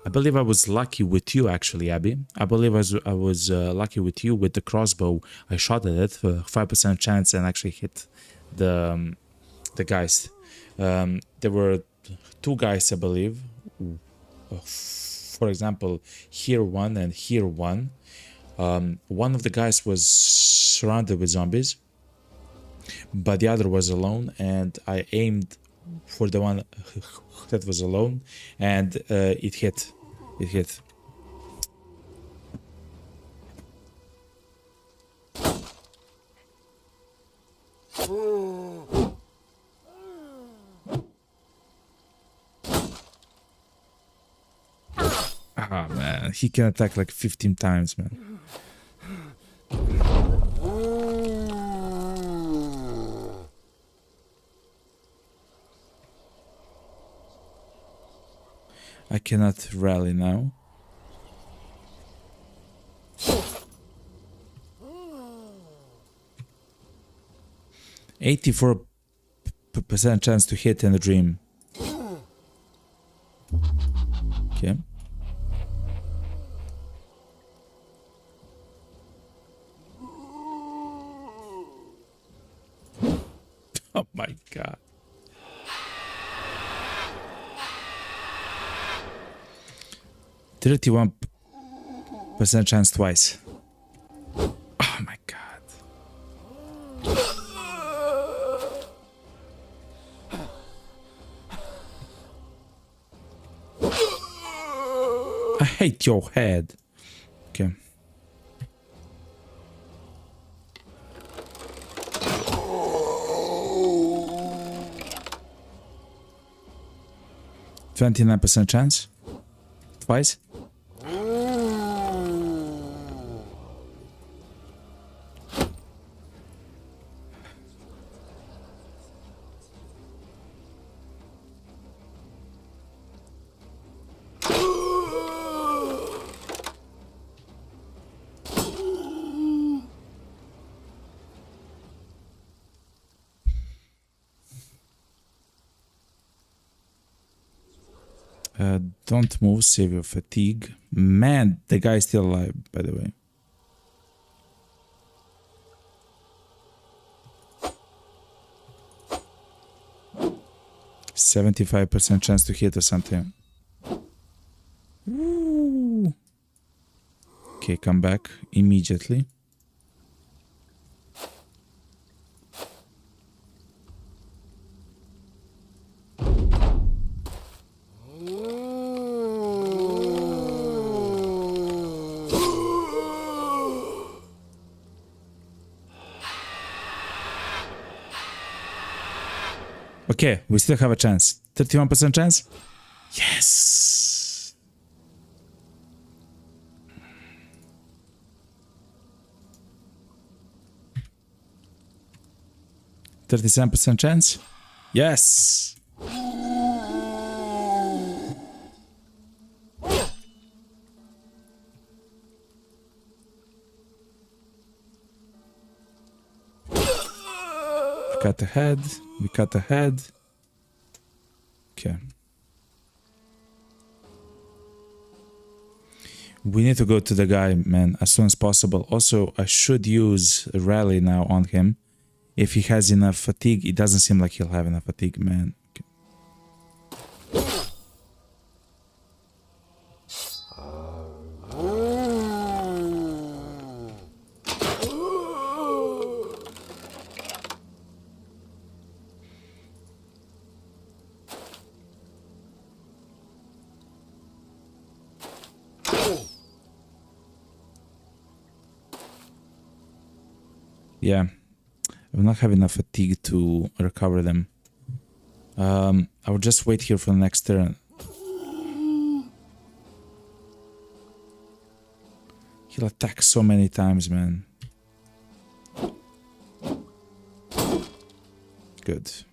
I believe I was lucky with you, actually, Abby. I believe I was lucky with you with the crossbow. I shot at it for 5% chance and actually hit the guys. There were two guys, I believe. For example, here one and here one. One of the guys was surrounded with zombies, but the other was alone, and I aimed for the one that was alone, and it hit. Ah, man, he can attack like 15 times, man. I cannot rally now. %84% chance to hit in a dream. Okay. Oh my god. %31% chance twice. Oh my god. I hate your head. Okay. %29% chance. Twice. Don't move, save your fatigue. Man, the guy is still alive, by the way. %75% chance to hit or something. Ooh. Okay, come back immediately. Okay, we still have a chance. 31% chance? Yes! %37% chance? Yes! Cut ahead. We cut ahead. Okay. We need to go to the guy, man, as soon as possible. Also, I should use a rally now on him. If he has enough fatigue, it doesn't seem like he'll have enough fatigue, man. Okay. Yeah, I will not have enough fatigue to recover them. I will just wait here for the next turn. He'll attack so many times, man. Good.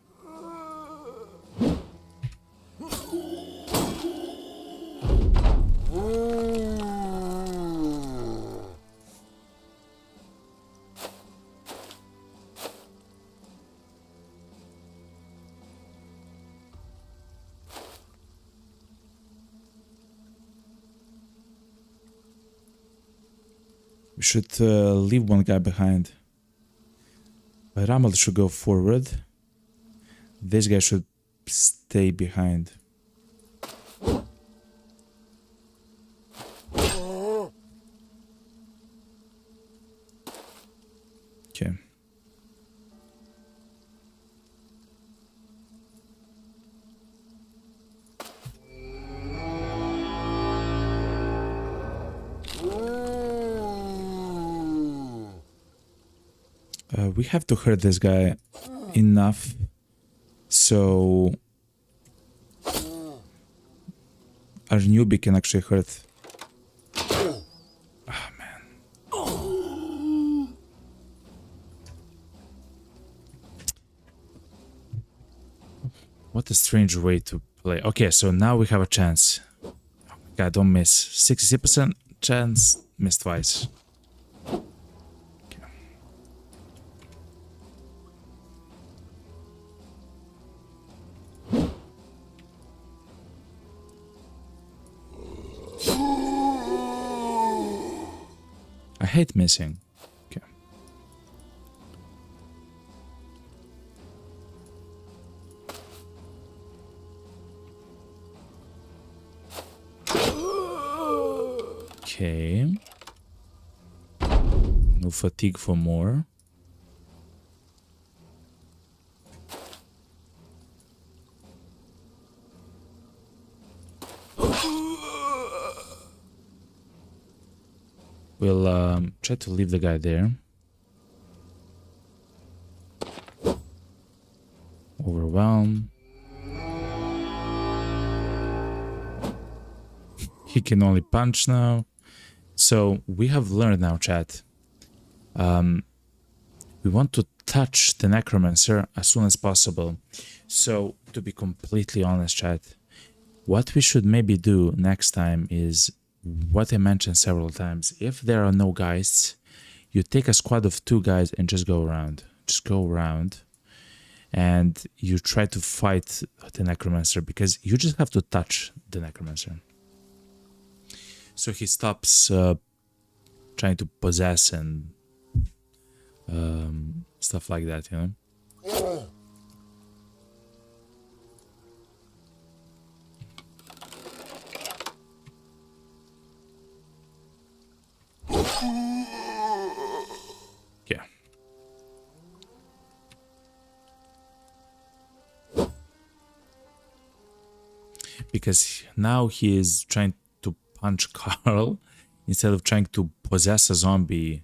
We should leave one guy behind. Ramal should go forward. This guy should stay behind. Okay. We have to hurt this guy enough so our newbie can actually hurt. Oh man. What a strange way to play. Okay, so now we have a chance. God, don't miss. 60% chance, miss twice. I hate missing. Okay. Okay. No fatigue for more. We'll try to leave the guy there. Overwhelm. He can only punch now. So we have learned now, chat. We want to touch the necromancer as soon as possible. So to be completely honest, chat, what we should maybe do next time is what I mentioned several times. If there are no guys, you take a squad of 2 guys and just go around. Just go around and you try to fight the necromancer because you just have to touch the necromancer. So he stops trying to possess and stuff like that, you know? Yeah. Because now he is trying to punch Carl instead of trying to possess a zombie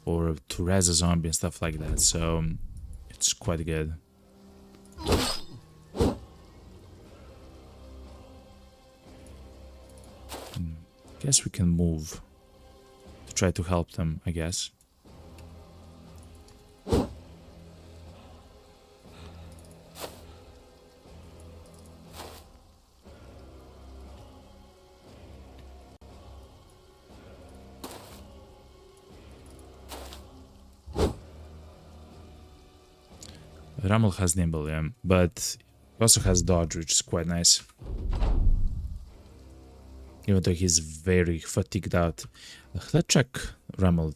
or to res a zombie and stuff like that. So it's quite good. Guess we can move to try to help them, I guess. Ramal has nimble, yeah, but he also has dodge, which is quite nice. Even though he's very fatigued out. Let's check Ramal.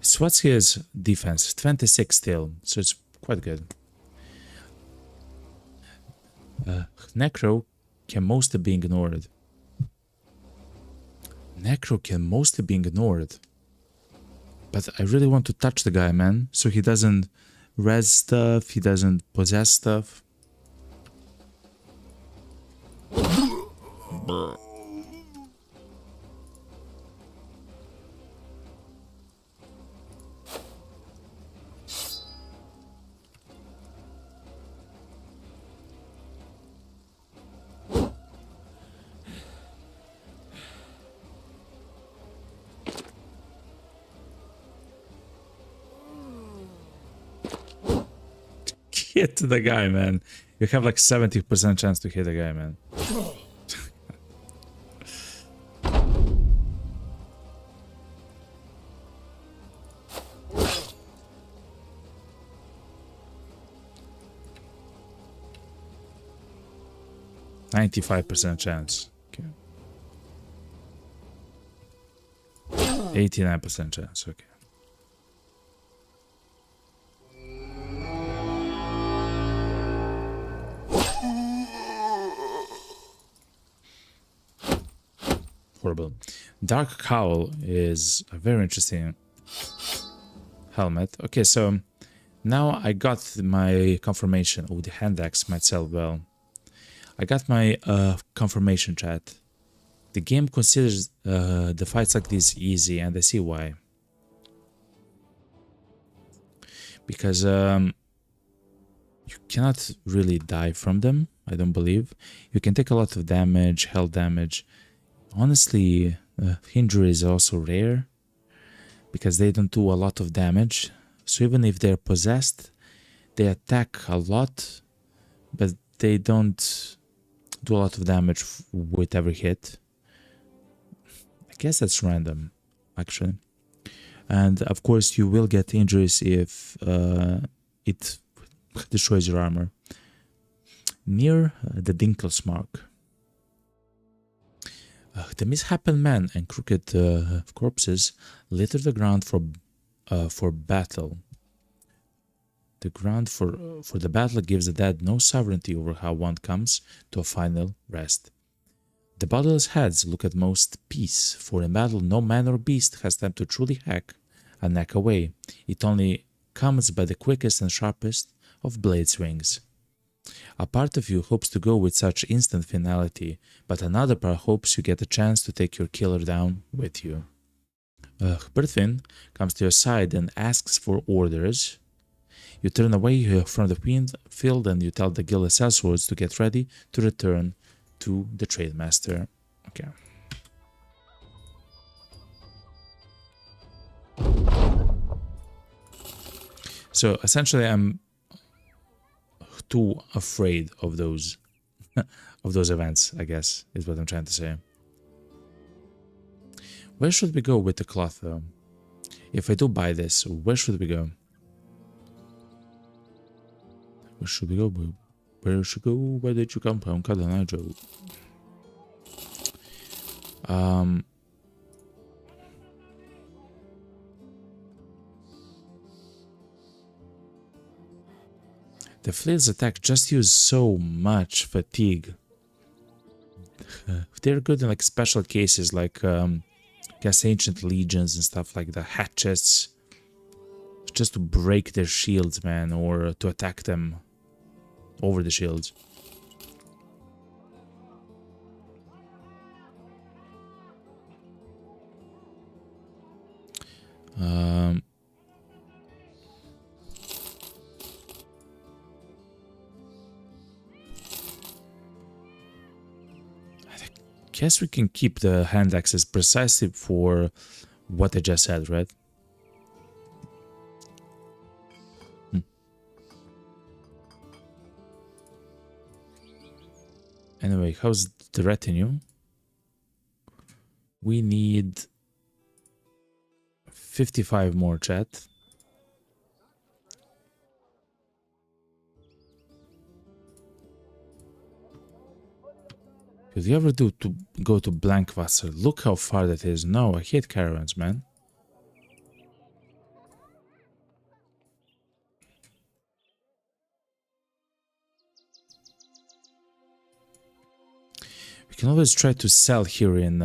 So what's his defense? 26 still, so it's quite good. Necro can mostly be ignored. Necro can mostly be ignored. But I really want to touch the guy, man, so he doesn't res stuff, he doesn't possess stuff. Hit the guy, man. You have like 70% chance to hit the guy, man. .95% chance. Okay. 89% chance, okay. Horrible. Dark Cowl is a very interesting helmet. Okay, so now I got my confirmation. Oh, the hand axe might sell well. I got my confirmation, chat. The game considers the fights like this easy, and I see why. Because you cannot really die from them, I don't believe. You can take a lot of damage, health damage. Honestly, injury is also rare, because they don't do a lot of damage. So even if they're possessed, they attack a lot, but they don't do a lot of damage with every hit. I guess that's random, actually. And of course you will get injuries if it destroys your armor. Near the Dinkles mark. The misshapen men and crooked corpses litter the ground for battle. The ground for the battle gives the dead no sovereignty over how one comes to a final rest. The bodiless heads look at most peace, for in battle no man or beast has time to truly hack a neck away. It only comes by the quickest and sharpest of blade swings. A part of you hopes to go with such instant finality, but another part hopes you get a chance to take your killer down with you. Berthvin comes to your side and asks for orders. You turn away from the field and you tell the guild sellswords to get ready to return to the trade master. Okay. So essentially I'm too afraid of those events, I guess, is what I'm trying to say. Where should we go with the cloth though? If I do buy this, where should we go? Where should we go? Where should we go? Where did you come from? Kadanajo. The flail's attack just use so much fatigue. They're good in like special cases, like guess ancient legions and stuff like the hatchets, just to break their shields, man, or to attack them over the shields. I guess we can keep the hand axes precisely for what I just said, right? Anyway, how's the retinue? We need 55 more, chat. If you ever do to go to Blankwasser, look how far that is. No, I hate caravans, man. We can always try to sell here in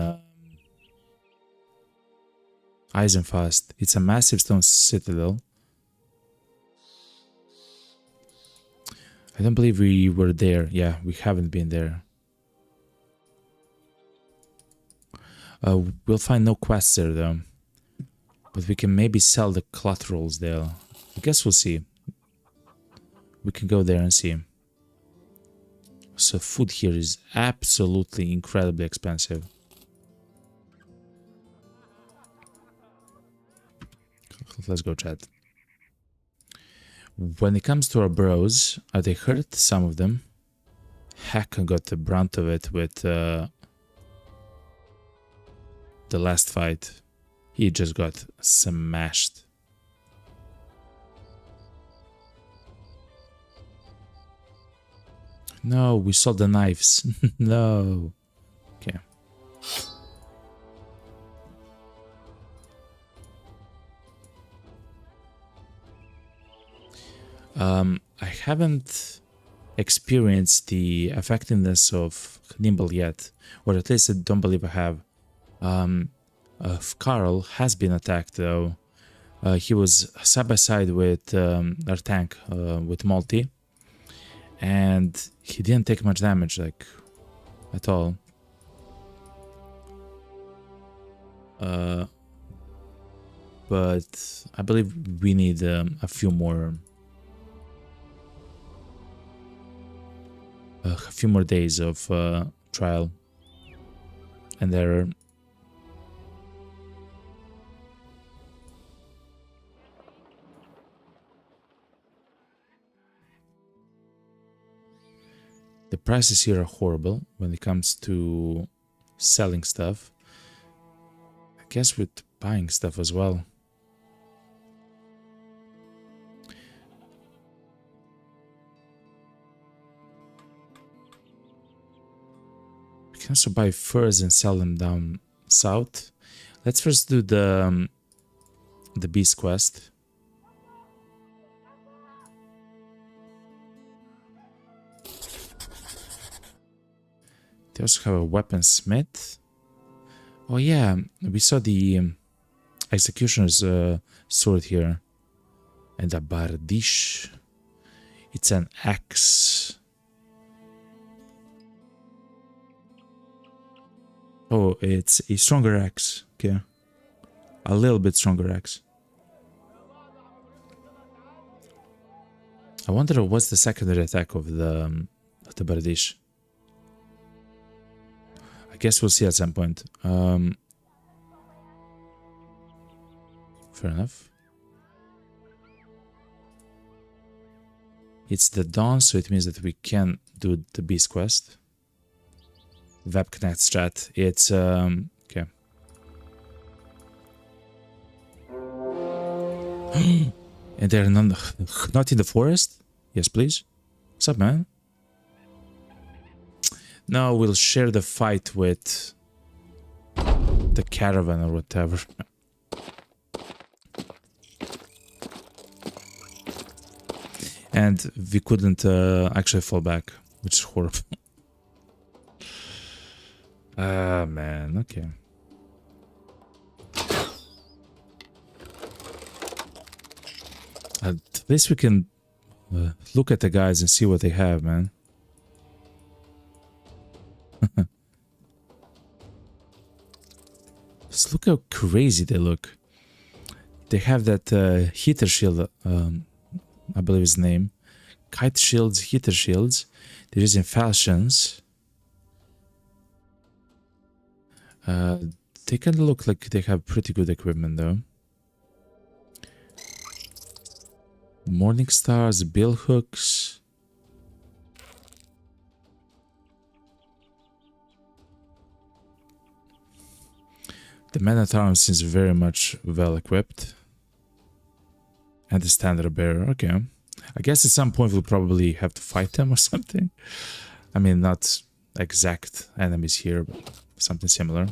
Eisenfast. It's a massive stone citadel. I don't believe we were there. Yeah, we haven't been there. We'll find no quests there though. But we can maybe sell the cloth rolls there. I guess we'll see. We can go there and see. So food here is absolutely incredibly expensive. Let's go, chat. When it comes to our bros, are they hurt? Some of them. Heck, got the brunt of it with the last fight. He just got smashed. No, we saw the knives. No. Okay. I haven't experienced the effectiveness of Nimble yet, or at least I don't believe I have. Carl has been attacked though. He was side by side with our tank, with Multi, and he didn't take much damage, like, at all. But I believe we need a few more days of trial and error. The prices here are horrible when it comes to selling stuff. I guess with buying stuff as well. We can also buy furs and sell them down south. Let's first do the beast quest. They also have a weaponsmith. Oh yeah, we saw the executioner's sword here. And a bardish. It's an axe. Oh, it's a stronger axe. Okay. A little bit stronger axe. I wonder what's the secondary attack of the bardish. I guess we'll see at some point. Fair enough. It's the dawn, so it means that we can do the beast quest. Web connect strat. It's okay. And they're not in the forest? Yes, please. What's up, man? No, we'll share the fight with the caravan or whatever. And we couldn't actually fall back, which is horrible. Ah, man, okay. At least we can look at the guys and see what they have, man. Just look how crazy they look. They have that heater shield, I believe his name. Kite shields, heater shields. They're using falchions. They kind of look like they have pretty good equipment though. Morning stars, bill hooks. The man-at-arms seems very much well equipped. And the standard bearer, okay. I guess at some point we'll probably have to fight them or something. I mean, not exact enemies here, but something similar.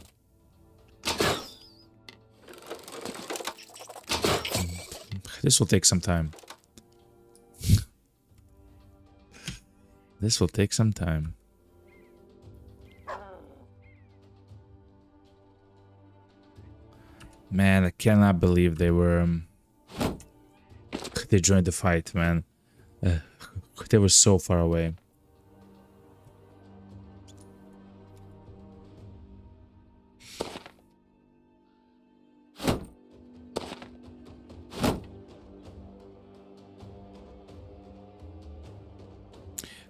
This will take some time. This will take some time. Man, I cannot believe they were... they joined the fight, man. They were so far away.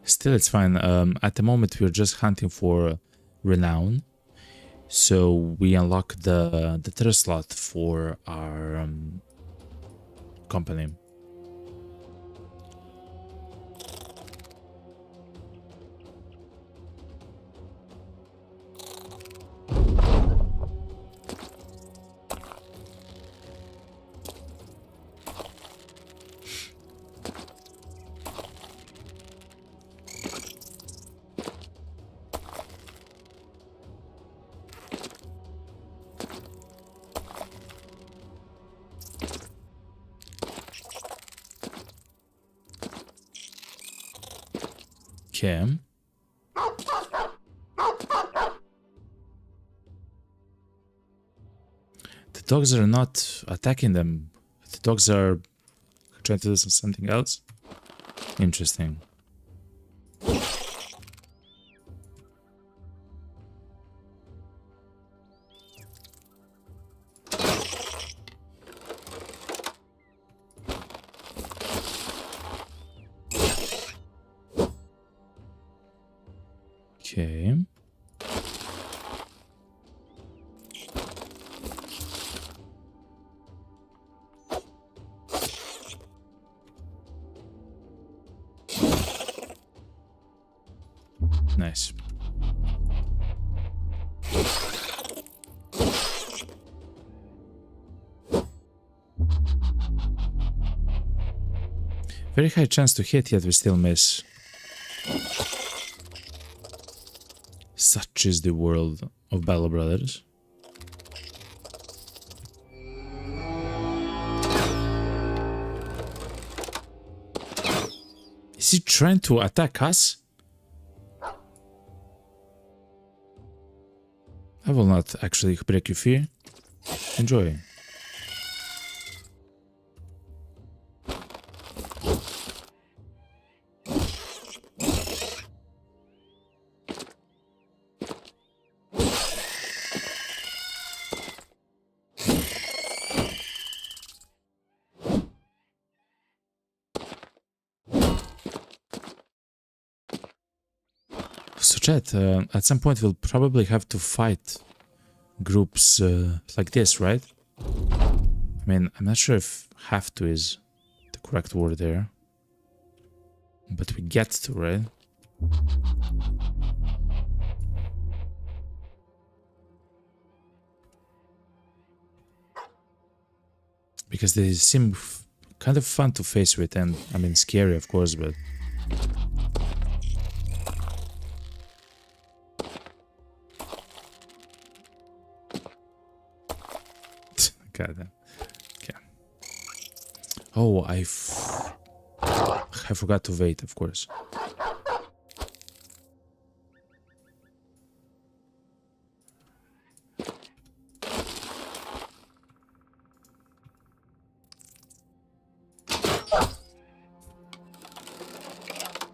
Still, it's fine. At the moment, we're just hunting for renown. So we unlock the third slot for our company. Okay. The dogs are not attacking them. The dogs are trying to do something else. Interesting. Okay. Nice. Very high chance to hit, yet we still miss. Such is the world of Battle Brothers. Is he trying to attack us? I will not actually break your fear. Enjoy. So chat, at some point we'll probably have to fight groups like this, right? I mean, I'm not sure if have to is the correct word there. But we get to, right? Because they seem kind of fun to face with, and I mean scary of course, but... God. Okay. Oh, I forgot to wait, of course.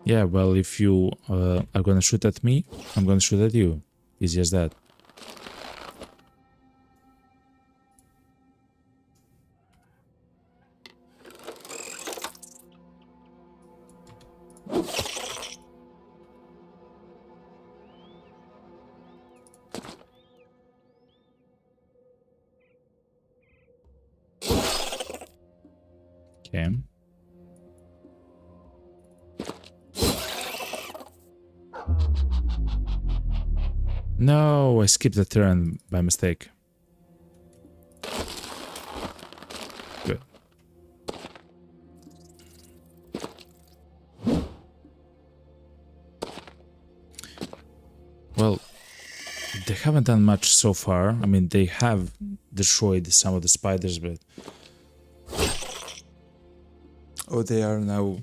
Yeah, well, if you are gonna shoot at me, I'm gonna shoot at you. Easy as that. Okay. No, I skipped the turn by mistake. Good. Well, they haven't done much so far. I mean, they have destroyed some of the spiders, but... Oh, they are now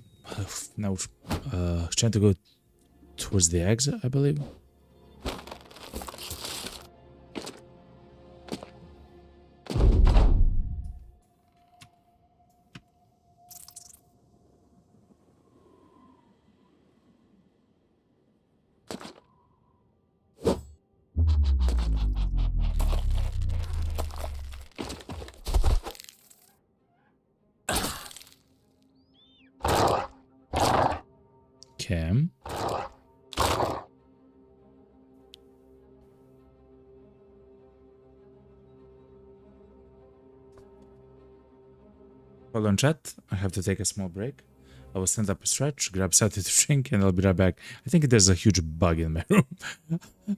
trying to go towards the exit, I believe. Okay. Hold on, chat. I have to take a small break. I will stand up a stretch, grab something to drink, and I'll be right back. I think there's a huge bug in my room.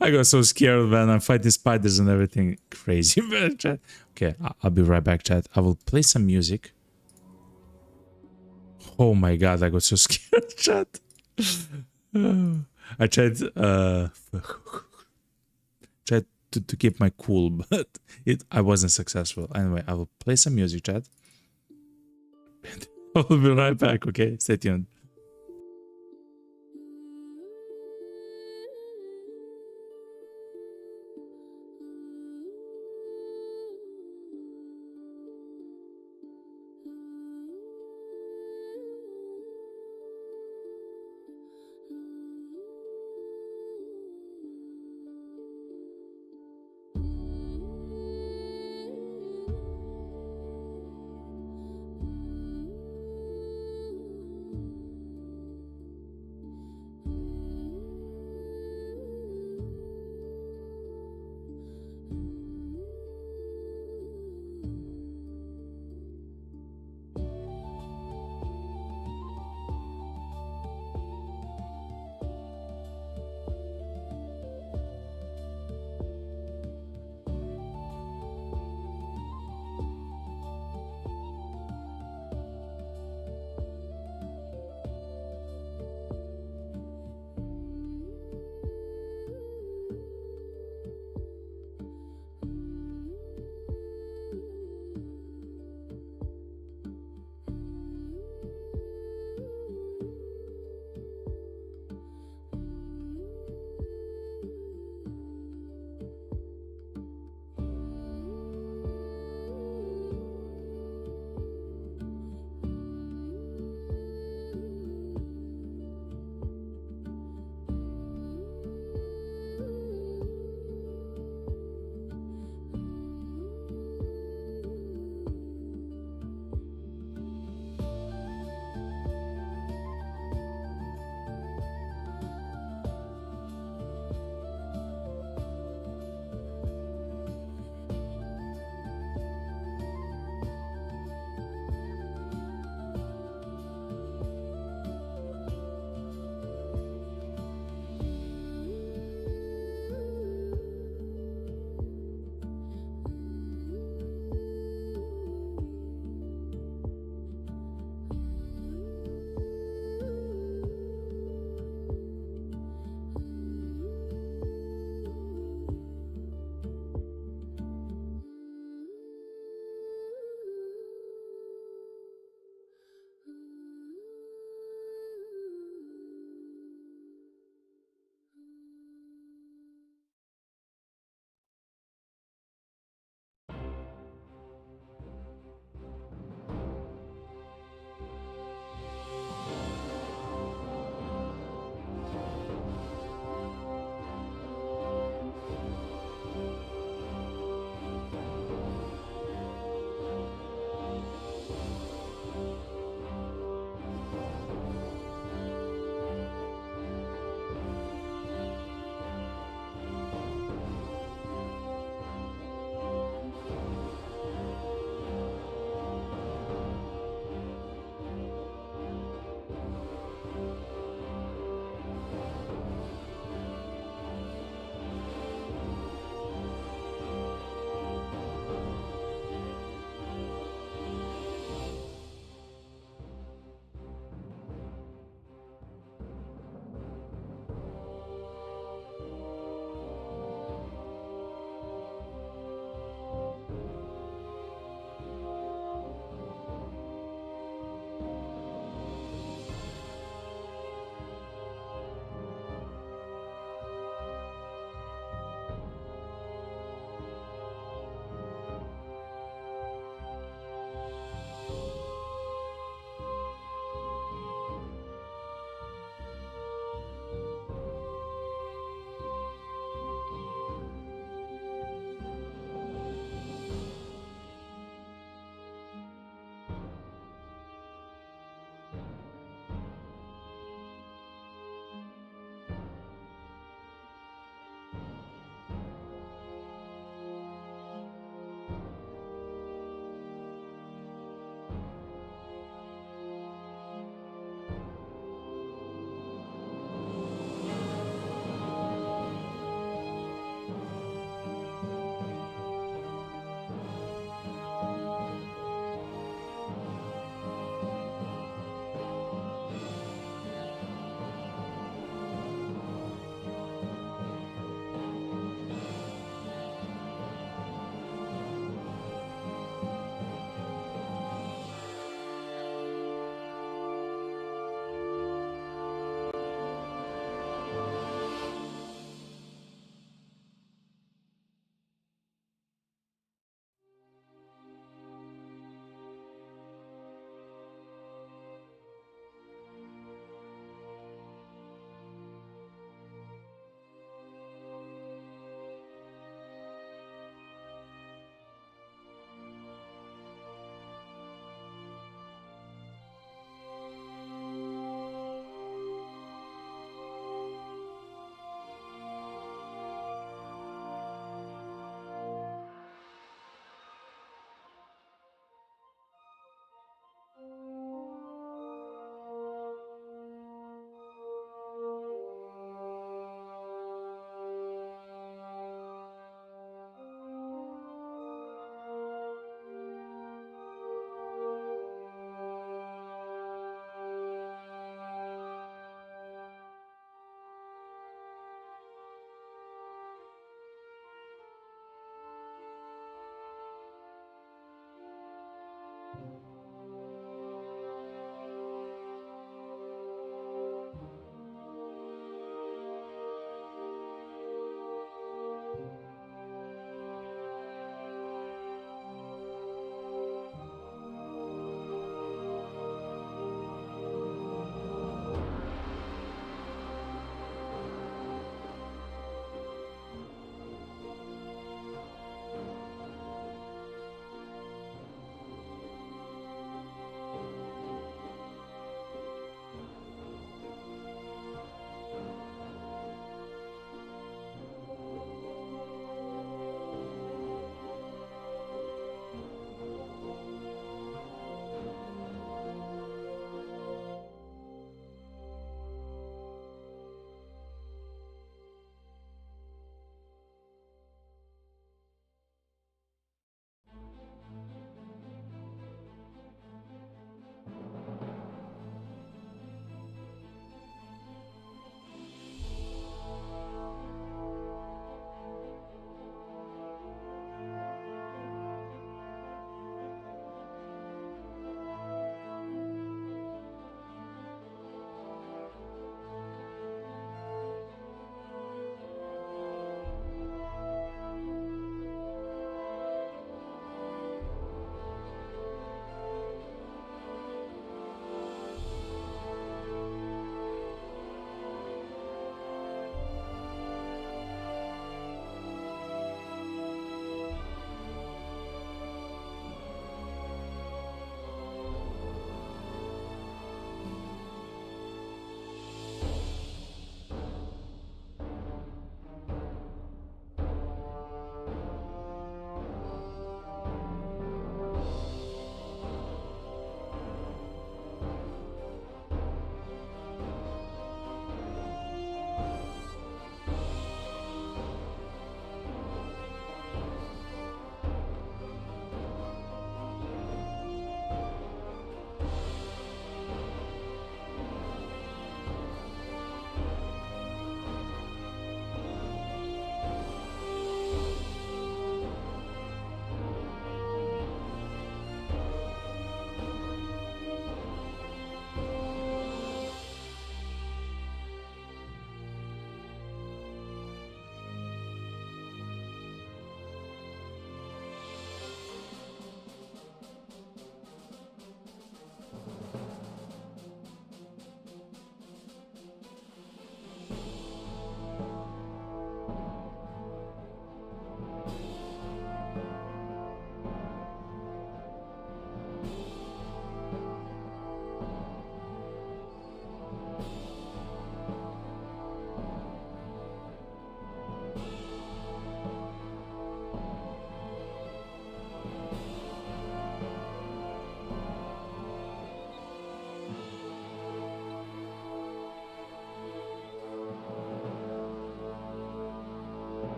I got so scared when I'm fighting spiders and everything. Crazy. Chat. Okay, I'll be right back, chat. I will play some music. Oh my god, I got so scared, chat. I tried to keep my cool, but I wasn't successful. Anyway, I will play some music, chat. I'll be right back, okay? Stay tuned.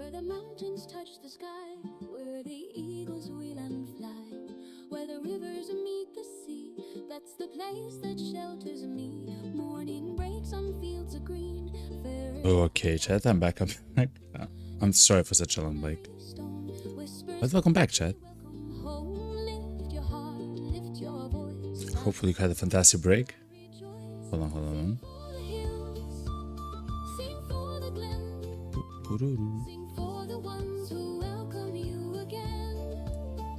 Where the mountains touch the sky, where the eagles wheel and fly, where the rivers meet the sea, that's the place that shelters me. Morning breaks on fields of green. Okay, chat, I'm back. I'm back. I'm sorry for such a long break. But welcome back, chat. Hopefully you had a fantastic break. Hold on.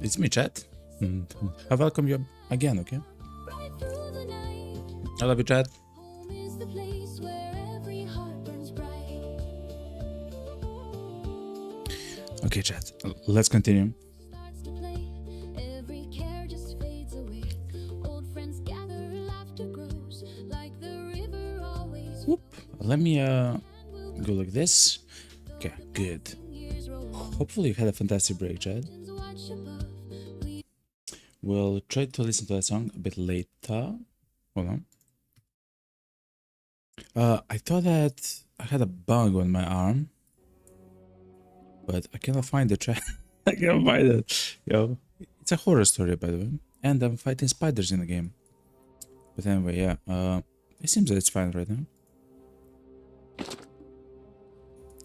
It's me, chat. I welcome you again, okay? I love you, chat. Okay, chat. Let's continue. Whoop. Let me go like this. Okay, good. Hopefully you had a fantastic break, chat. We'll try to listen to that song a bit later. Hold on. I thought that I had a bug on my arm, but I cannot find the track. I can't find it. Yo, it's a horror story, by the way, and I'm fighting spiders in the game. But anyway, yeah. It seems that it's fine right now.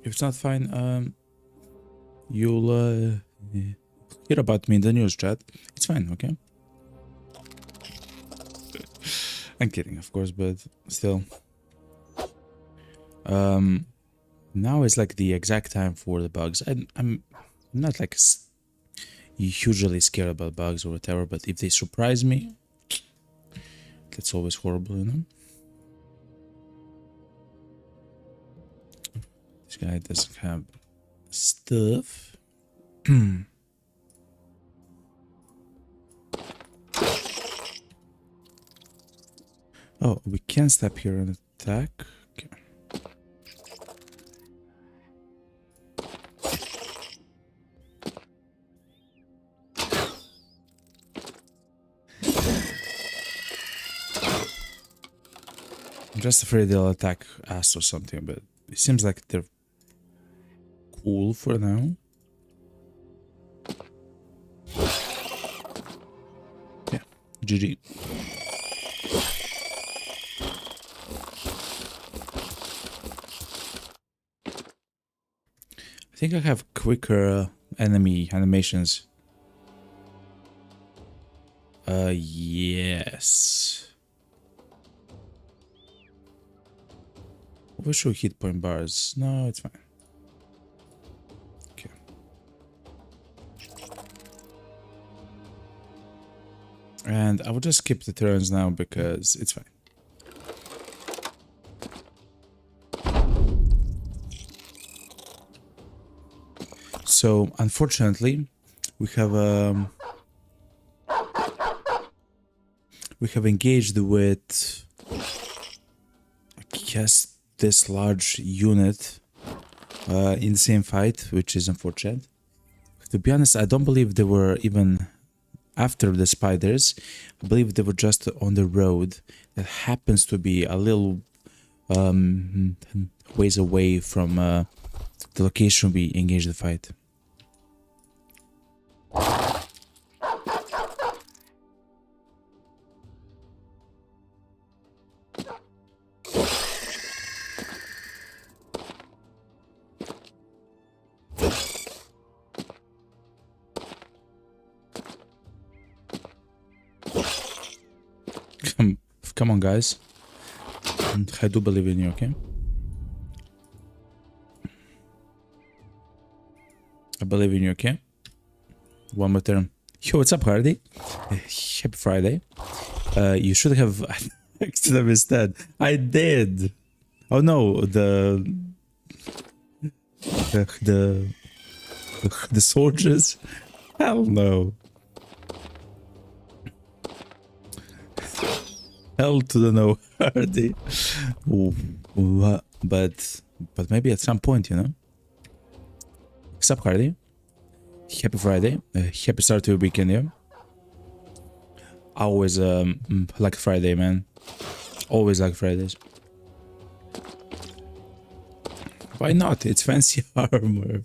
If it's not fine, you'll hear about me in the news, chat. It's fine, okay? I'm kidding, of course, but still. Now is like the exact time for the bugs. I'm not like hugely scared about bugs or whatever, but if they surprise me, that's always horrible, you know? This guy doesn't have stuff. Oh, we can step here and attack. Okay. I'm just afraid they'll attack us or something, but it seems like they're cool for now. Yeah, GG. I think I have quicker enemy animations. Yes. We should hit point bars. No, it's fine. Okay. And I will just skip the turns now because it's fine. So, unfortunately, we have engaged with, I guess, this large unit in the same fight, which is unfortunate. To be honest, I don't believe they were even after the spiders. I believe they were just on the road that happens to be a little ways away from the location we engaged the fight. Come on, guys. I do believe in you, okay? I believe in you, okay? One more turn. Yo, what's up, Hardy? Happy Friday. You should have attacked them instead. I did. Oh no, the soldiers. Hell no. Hell to the no, Hardy. But maybe at some point, you know. What's up, Hardy? Happy Friday. Happy start to your weekend, yeah. Always like Friday, man. Always like Fridays. Why not? It's fancy armor.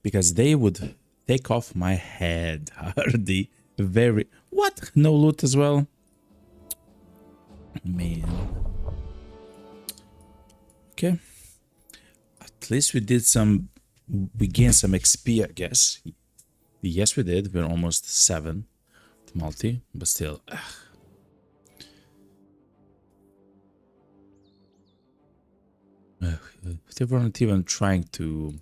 because they would take off my head. Hardy, very what? No loot as well, man. Okay, at least we did some. We gained some XP, I guess. Yes, we did. We're almost 7 multi, but still. They weren't even trying to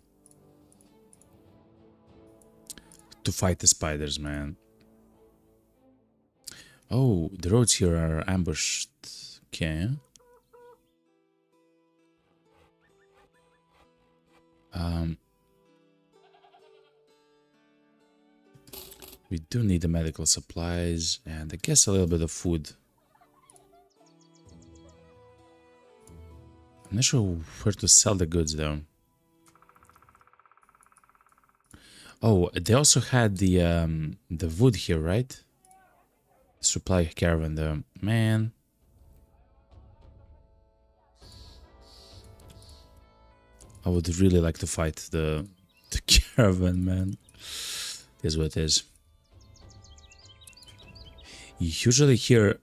fight the spiders, man. Oh, the roads here are ambushed. Okay. We do need the medical supplies and I guess a little bit of food. I'm not sure where to sell the goods though. Oh, they also had the wood here, right? Supply caravan there. Man. I would really like to fight the caravan, man. Is what it is. Usually here...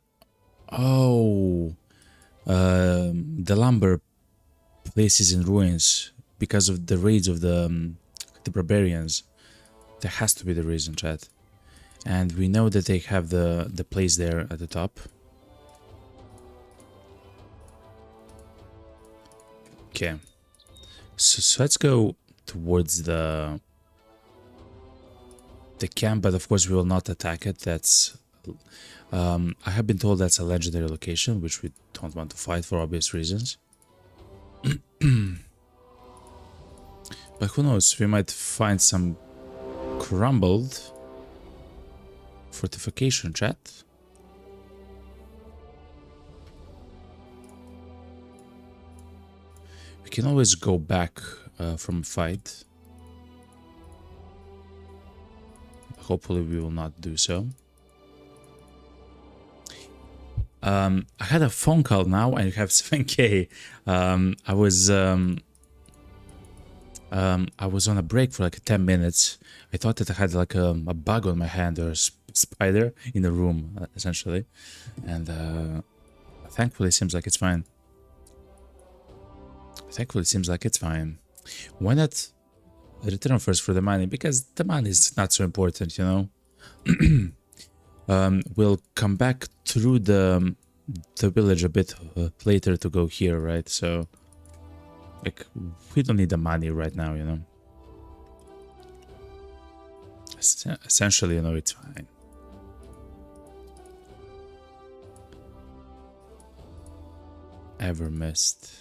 Oh... the lumber place is in ruins because of the raids of the barbarians. There has to be the reason, chat. And we know that they have the place there at the top. Okay. So let's go towards the camp, but of course we will not attack it. That's I have been told that's a legendary location, which we don't want to fight for obvious reasons. But who knows, we might find some crumbled fortification, chat. We can always go back from a fight. Hopefully we will not do so. I had a phone call now and you have 7k. I was on a break for like 10 minutes. I thought that I had like a bug on my hand or a spider in the room, essentially. And thankfully it seems like it's fine. Thankfully it seems like it's fine. Why not return first for the money? Because the money is not so important, you know. We'll come back through the village a bit later to go here, right? So, like, we don't need the money right now, you know. Essentially, you know, it's fine. Ever missed.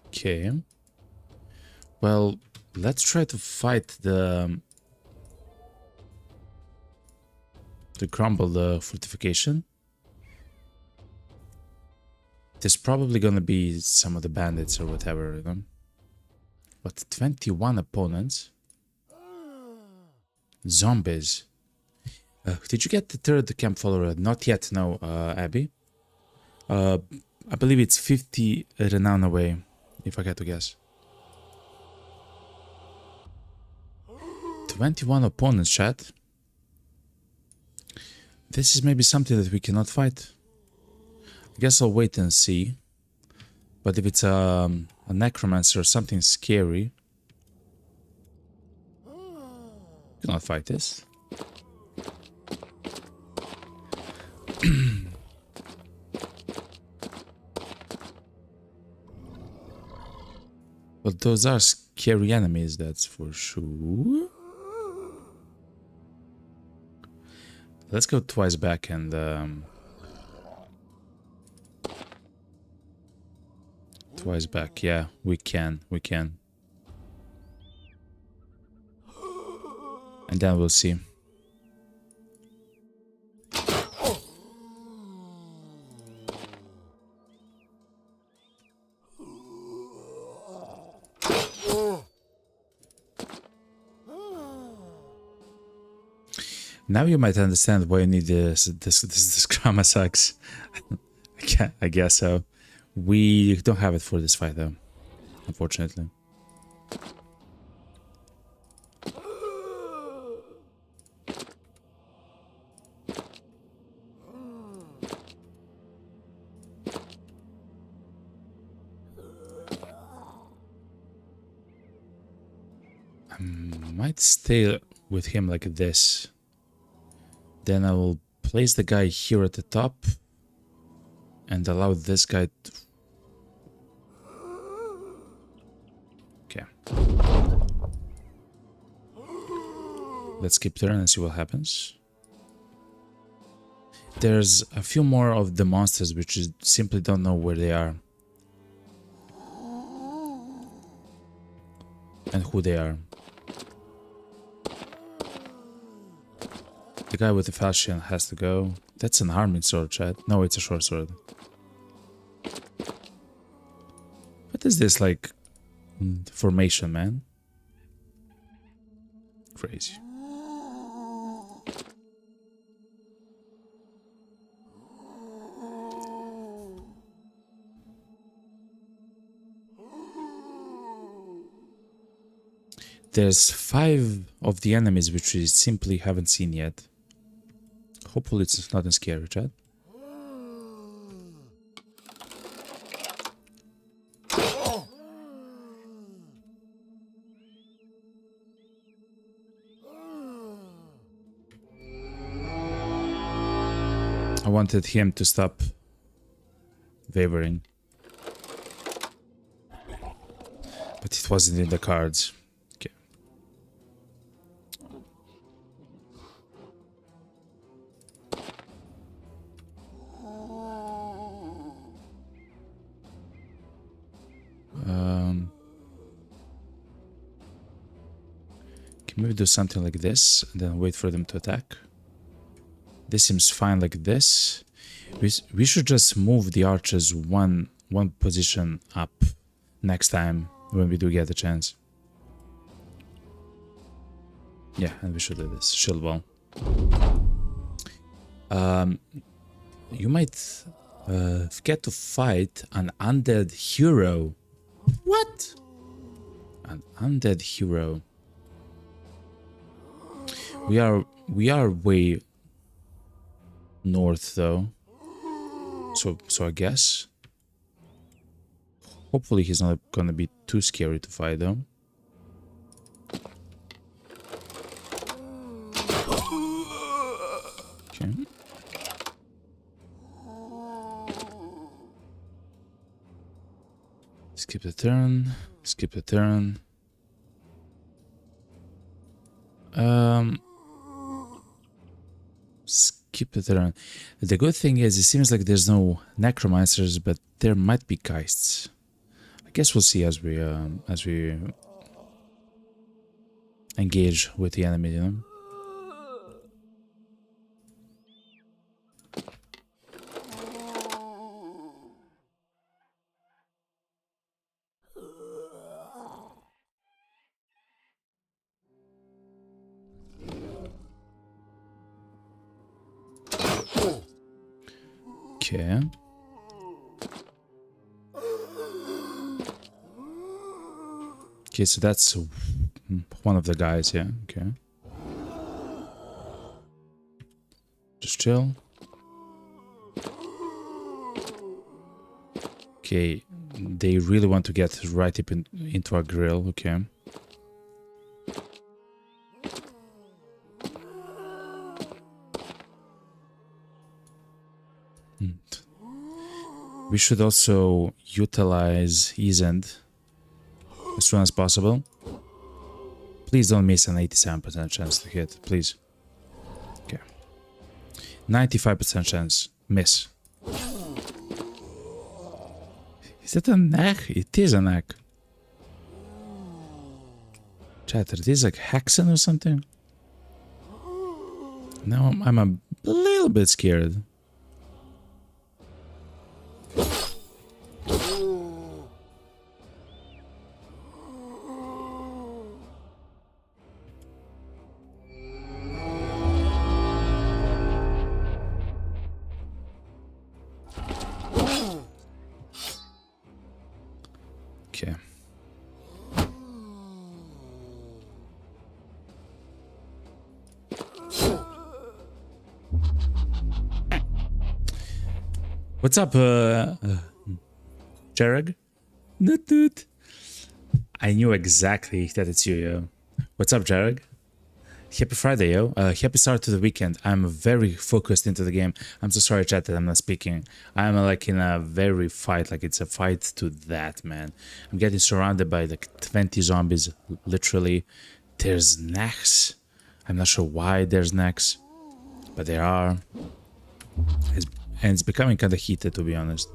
Okay. Well, let's try to fight the crumble fortification. There's probably gonna be some of the bandits or whatever, you know. But 21 opponents. Zombies. Did you get the third camp follower? Not yet, no, Abby. I believe it's 50 renown away, if I had to guess. 21 opponents, chat. This is maybe something that we cannot fight. I guess I'll wait and see. But if it's a necromancer or something scary, we cannot fight this. But those are scary enemies, that's for sure. Let's go twice back and twice back. Yeah, we can. And then we'll see. Now you might understand why you need this Grandma sucks. I guess so. We don't have it for this fight though, unfortunately. Might stay with him like this. Then I will place the guy here at the top and allow this guy to... Okay. Let's keep turn and see what happens. There's a few more of the monsters which is simply don't know where they are. And who they are. The guy with the falchion has to go. That's an arming sword, chat. No, it's a short sword. What is this, like, formation, man? Crazy. There's 5 of the enemies which we simply haven't seen yet. Hopefully it's not in scary, chat. I wanted him to stop wavering. But it wasn't in the cards. Okay. Can maybe do something like this and then wait for them to attack. This seems fine like this. We should just move the archers one position up next time when we do get the chance. Yeah, and we should do this. Shield wall. You might get to fight an undead hero. What? An undead hero. We are way north though. So I guess. Hopefully he's not gonna be too scary to fight though. Okay. Skip the turn. Skip the turn. Skip the turn. The good thing is, it seems like there's no necromancers, but there might be geists. I guess we'll see as we engage with the enemy, you know. Okay. Okay, so that's one of the guys, yeah. Okay. Just chill. Okay, they really want to get right up into our grill, okay. We should also utilize Ease End as soon as possible. Please don't miss an 87% chance to hit, please. Okay. 95% chance. Miss. Is that a neck? It is a neck. Chatter, this is like Hexen or something? Now I'm a little bit scared. Okay. What's up, Jareg? Noot noot. I knew exactly that it's you, yo. What's up, Jareg? Happy Friday, yo. Happy start to the weekend. I'm very focused into the game. I'm so sorry, chat, that I'm not speaking. I'm like in a very fight, like it's a fight to that, man. I'm getting surrounded by like 20 zombies, literally. There's necks. I'm not sure why there's necks, but there are. And it's becoming kind of heated, to be honest.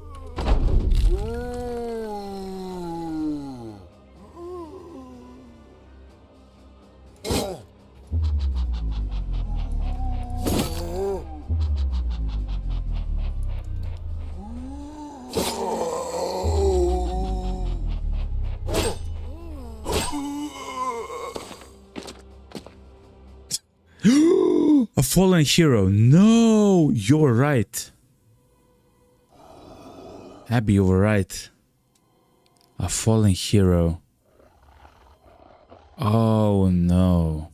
A fallen hero. No, you're right. Abby, you were right. A fallen hero. Oh no.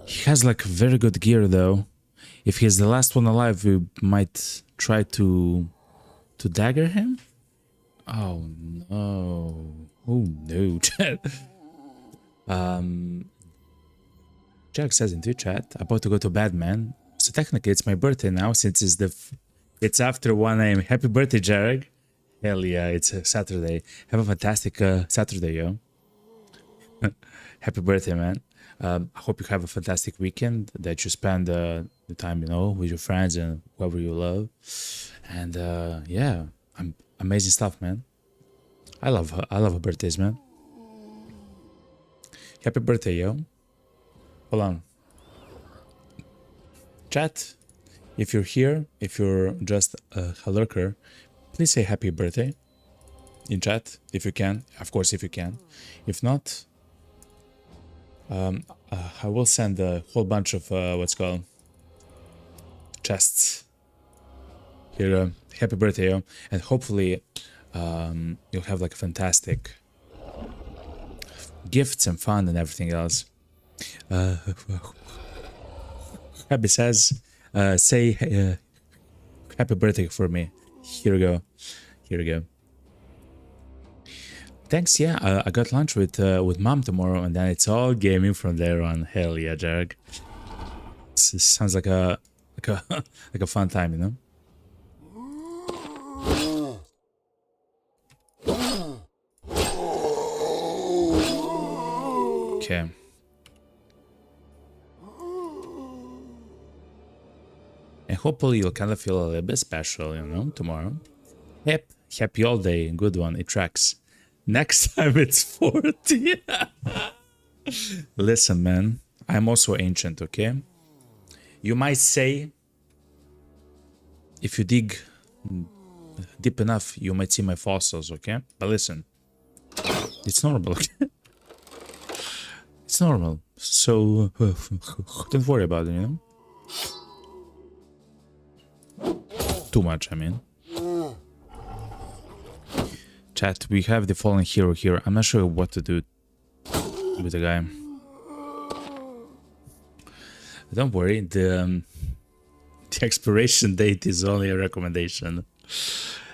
He has like very good gear though. If he's the last one alive, we might try to dagger him. Oh no. Oh no. Jack says into chat, about to go to bed, man. So technically it's my birthday now, since it's after 1 a.m. Happy birthday, Jarek. Hell yeah, it's a Saturday. Have a fantastic Saturday, yo. Happy birthday, man. I hope you have a fantastic weekend, that you spend the time, you know, with your friends and whoever you love. And yeah, amazing stuff, man. I love her birthdays, man. Happy birthday, yo. Hold on. Chat, if you're here, if you're just a lurker, please say happy birthday in chat if you can. Of course, if you can. If not, I will send a whole bunch of what's called chests. Here, happy birthday, yo. And hopefully you'll have like a fantastic gifts and fun and everything else. Happy says, say happy birthday for me. Here we go. Here we go. Thanks. Yeah, I got lunch with mom tomorrow, and then it's all gaming from there on. Hell yeah, Jarek. Sounds like a like a fun time, you know. Okay. And hopefully you'll kind of feel a little bit special, you know, tomorrow. Yep, happy all day, good one, it tracks. Next time it's 40. Listen, man, I'm also ancient, okay? You might say, if you dig deep enough, you might see my fossils, okay? But listen, it's normal, okay? It's normal, so don't worry about it, you know? Too much, I mean. Chat, we have the fallen hero here. I'm not sure what to do with the guy. Don't worry, the expiration date is only a recommendation.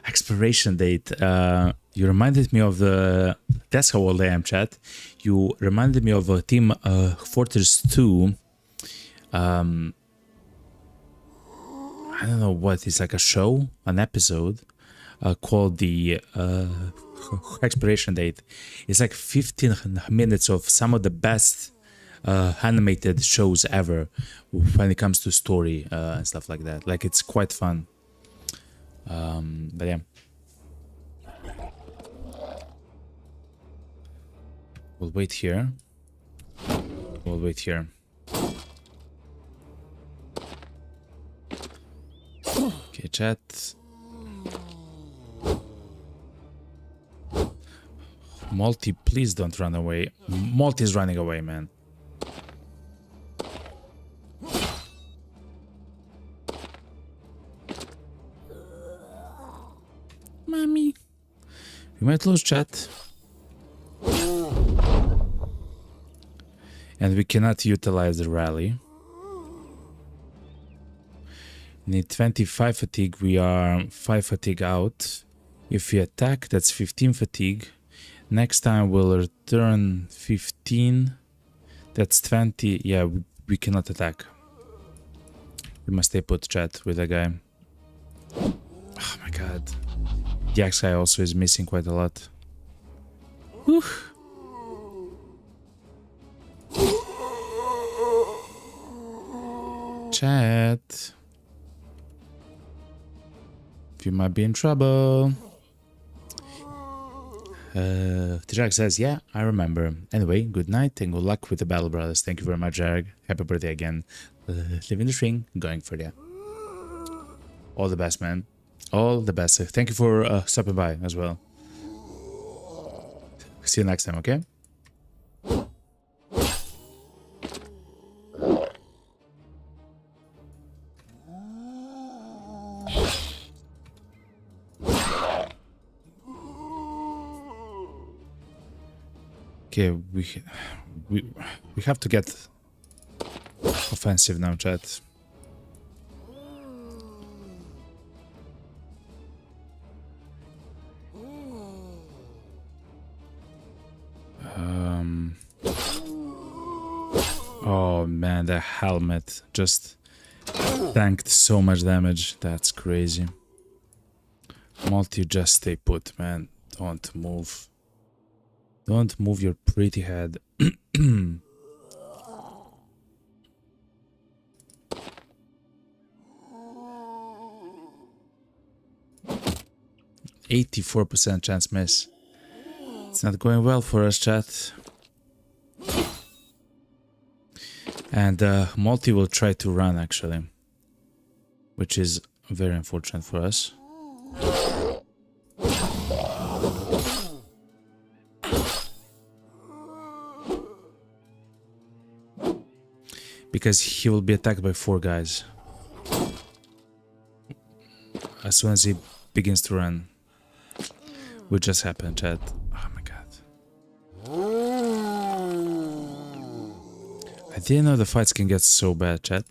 Expiration date. You reminded me of the... That's how old I am, chat. You reminded me of a Team Fortress 2. I don't know what, it's like a show, an episode called the expiration date. It's like 15 minutes of some of the best animated shows ever when it comes to story and stuff like that. Like, it's quite fun. But yeah. We'll wait here. We'll wait here. Okay, chat. Multi, please don't run away. Multi's running away, man. Mommy. We might lose, chat. And we cannot utilize the rally. Need 25 fatigue. We are 5 fatigue out. If we attack, that's 15 fatigue. Next time we'll return 15. That's 20. Yeah, we cannot attack. We must stay put, chat, with a guy. Oh my god. The Axe guy also is missing quite a lot. Whew. Chat. You might be in trouble. Tijak says, yeah, I remember. Anyway, good night and good luck with the battle, brothers. Thank you very much, Jarek. Happy birthday again. Living the string, going for you. All the best, man. All the best. Thank you for stopping by as well. See you next time, okay? Okay, we have to get offensive now, chat. Oh man, the helmet just tanked so much damage. That's crazy. Multi, just stay put, man. Don't move. Don't move your pretty head. 84% chance miss. It's not going well for us, chat. And Multi will try to run, actually. Which is very unfortunate for us. Because he will be attacked by 4 guys. As soon as he begins to run. What just happened, chat? Oh my god. I didn't know the fights can get so bad, chat.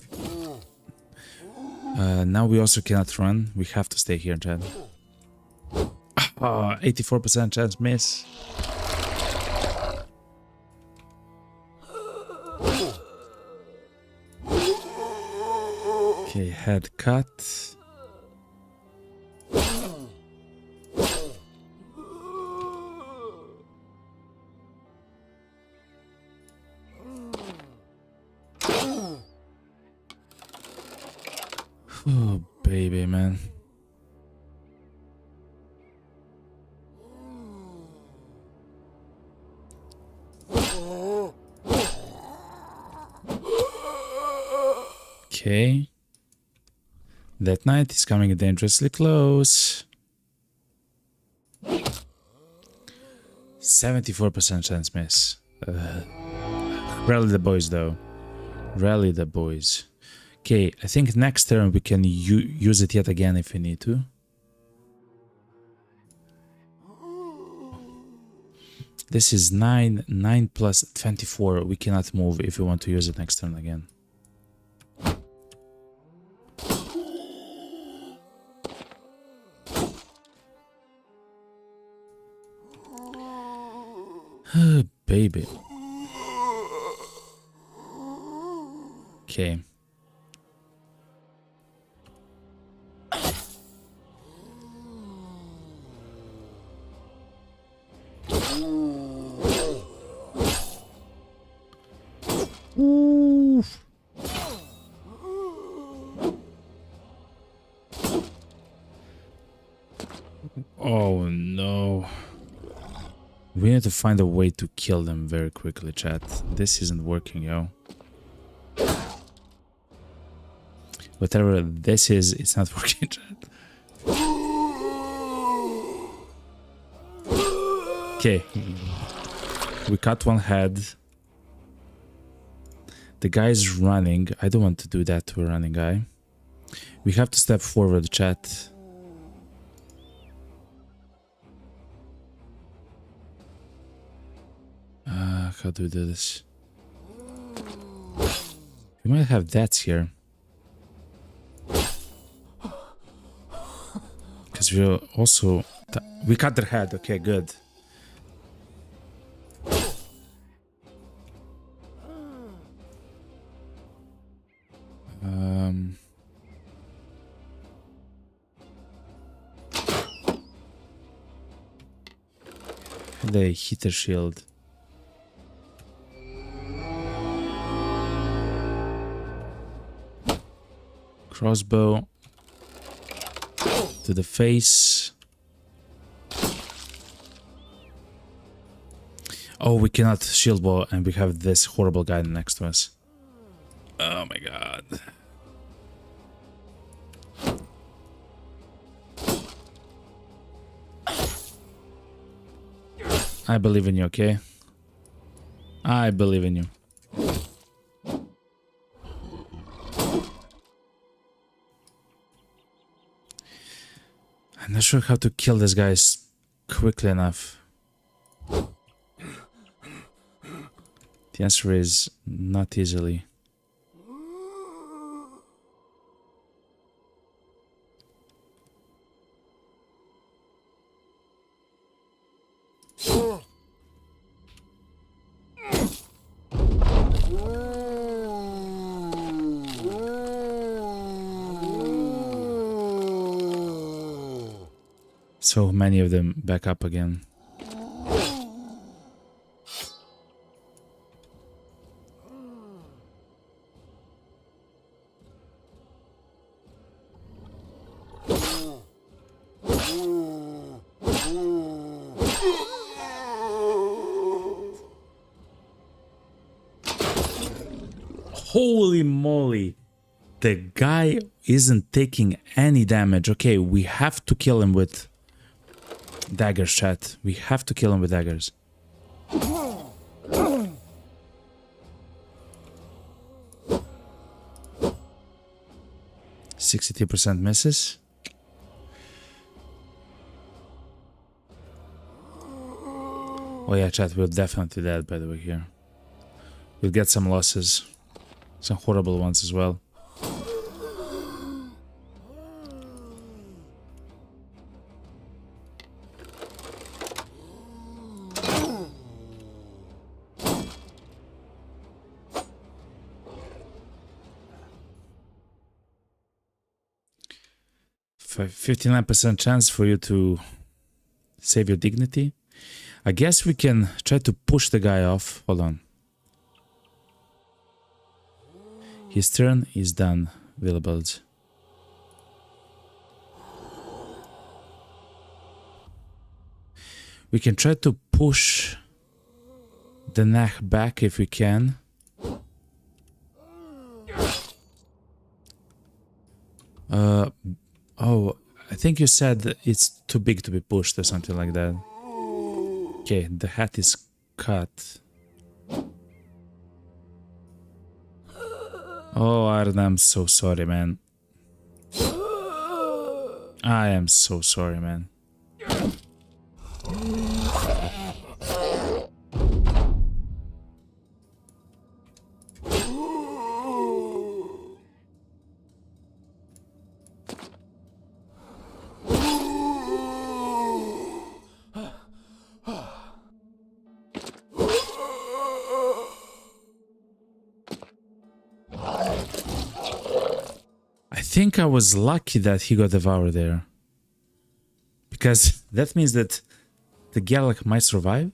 Now we also cannot run. We have to stay here, chat. 84% chance miss. Okay, head cut. Oh, baby, man. Okay. That knight is coming dangerously close. 74% chance miss. Rally the boys, though. Rally the boys. Okay, I think next turn we can use it yet again if we need to. This is 9. 9 plus 24. We cannot move if we want to use it next turn again. Baby. Okay. Oof. Oh no. We need to find a way to kill them very quickly, chat. This isn't working, yo. Whatever this is, it's not working, chat. Okay. We cut one head. The guy's running. I don't want to do that to a running guy. We have to step forward, chat. How do we do this? We might have deaths here. Because we also... We cut their head. Okay, good. The heater shield. Crossbow. To the face. Oh, we cannot shield bow and we have this horrible guy next to us. Oh my god. I believe in you, okay? I believe in you. I'm not sure how to kill these guys quickly enough. The answer is not easily. So many of them back up again. Holy moly. The guy isn't taking any damage. Okay, we have to kill him with daggers, chat. We have to kill him with daggers. 62% misses. Oh yeah, chat, we're definitely dead, by the way, here. We'll get some losses. Some horrible ones as well. For 59% chance for you to save your dignity. I guess we can try to push the guy off. Hold on. His turn is done, Willibald. We can try to push the neck back if we can. Oh, I think you said it's too big to be pushed or something like that. Okay, the hat is cut. Oh, Arden, I'm so sorry, man. I am so sorry, man. I think I was lucky that he got devoured there. Because that means that the Gallic might survive.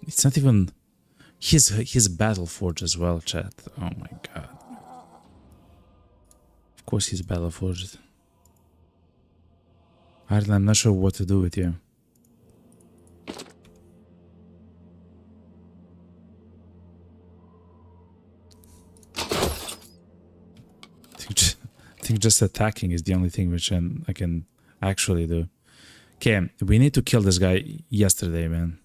It's not even... He's Battle Forged as well, chat. Oh my god. Of course he's Battle Forged. Arden, I'm not sure what to do with you. I think just attacking is the only thing which I can actually do. Okay, we need to kill this guy yesterday, man.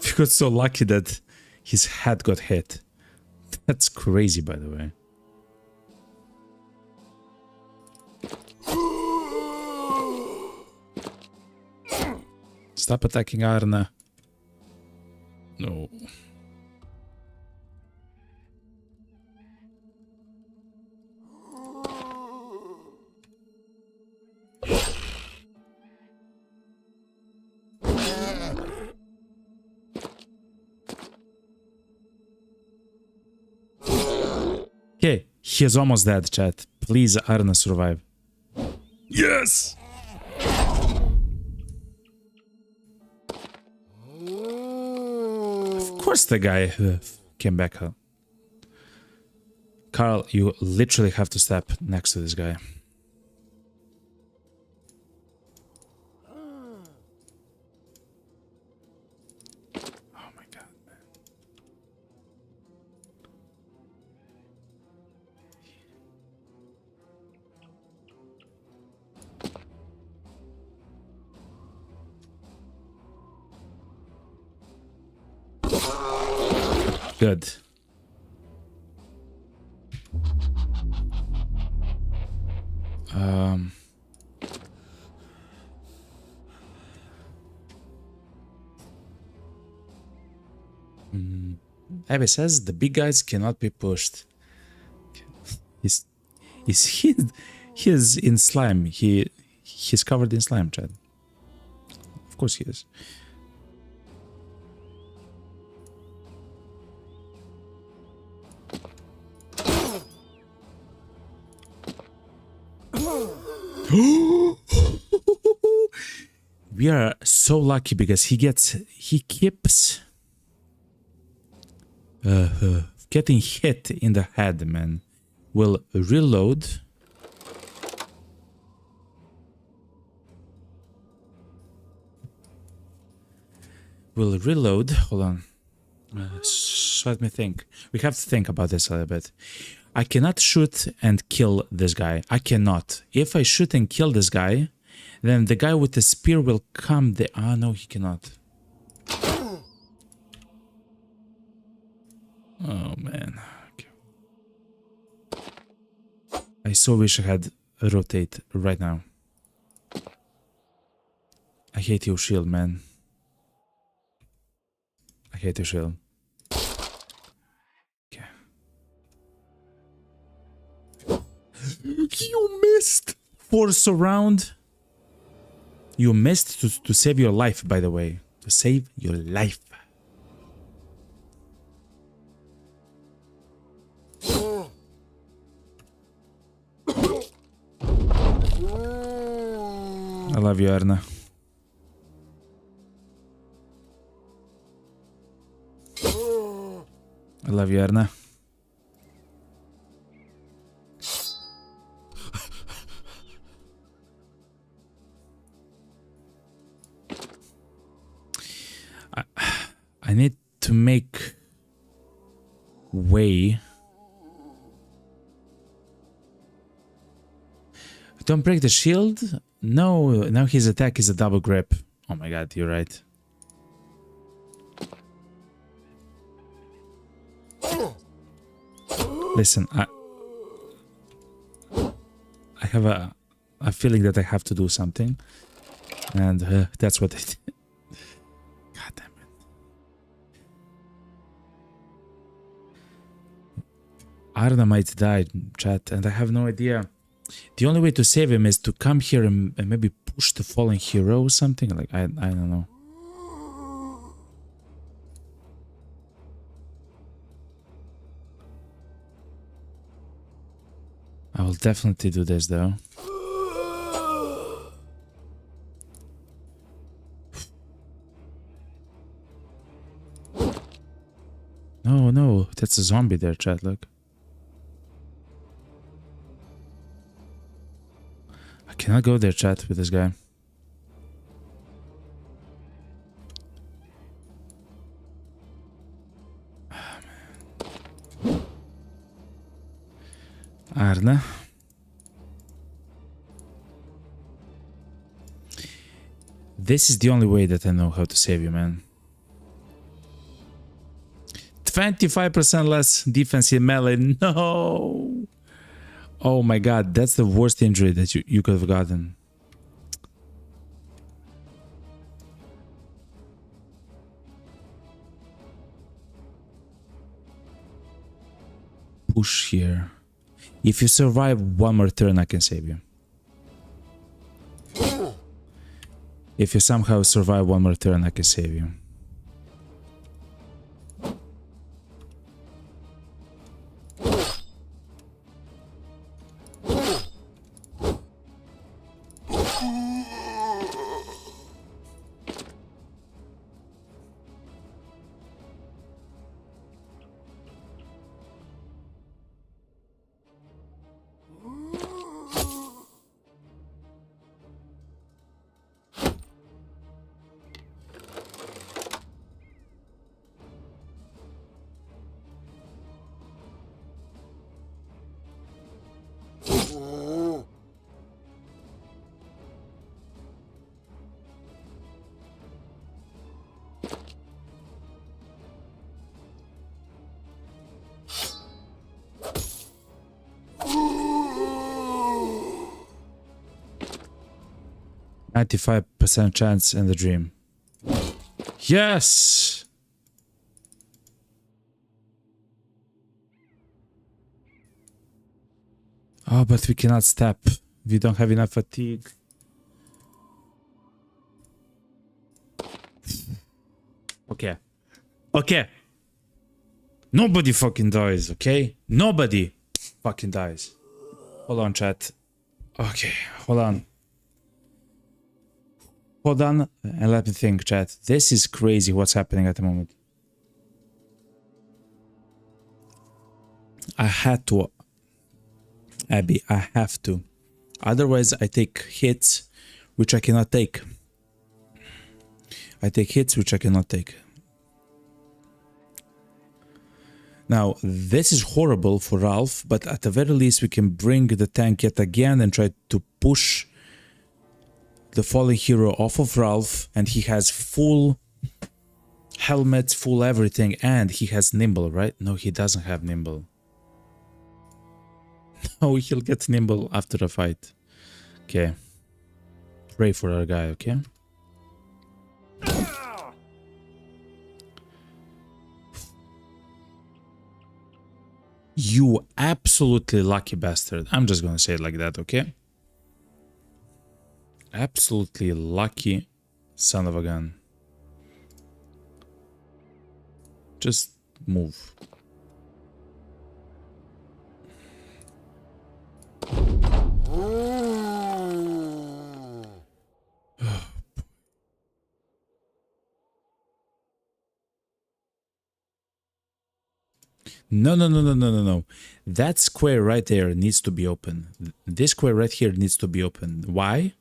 We got so lucky that his head got hit. That's crazy, by the way. Stop attacking Arna. No. Okay, he's almost dead, chat. Please, Arna, survive. Yes! Of course the guy came back. Carl, you literally have to step next to this guy. Oh my god, man. Good. Abby says the big guys cannot be pushed. He's in slime. He's covered in slime, Chad. Of course he is. We are so lucky because he keeps getting hit in the head, man. We'll reload. Hold on. So let me think. We have to think about this a little bit. I cannot shoot and kill this guy. I cannot. If I shoot and kill this guy, then the guy with the spear will come. Ah, no, he cannot. Oh, man. Okay. I so wish I had a rotate right now. I hate your shield, man. I hate your shield. Okay. You missed! Force around. You missed to save your life, by the way. To save your life. I love you, Arna. I love you, Arna. I need to make way. Don't break the shield? No, now his attack is a double grip. Oh my god, you're right. Listen, I have a feeling that I have to do something. And that's what I did. God damn it. Arna might die, chat, and I have no idea. The only way to save him is to come here and maybe push the fallen hero or something. Like, I don't know. I will definitely do this though. No, no, that's a zombie there, chat, look. I cannot go there, chat, with this guy. Arna. This is the only way that I know how to save you, man. 25% less defense in melee. No! Oh my god, that's the worst injury that you could have gotten. Push here. If you survive one more turn, I can save you. If you somehow survive one more turn, I can save you. %95 chance in the dream. Yes! Oh, but we cannot step. We don't have enough fatigue. Okay. Okay. Nobody fucking dies, okay? Nobody fucking dies. Hold on, chat. Okay, hold on. Hold on and let me think, chat. This is crazy what's happening at the moment. I had to. Abby, I have to. Otherwise, I take hits which I cannot take. I take hits which I cannot take. Now, this is horrible for Ralph, but at the very least we can bring the tank yet again and try to push the fallen hero off of Ralph, and he has full helmet, full everything, and he has nimble, right? No, he doesn't have nimble. No, he'll get nimble after a fight. Okay. Pray for our guy, okay? You absolutely lucky bastard. I'm just gonna say it like that, okay? Absolutely lucky son of a gun. Just move. No. That square right there needs to be open. This square right here needs to be open. Why?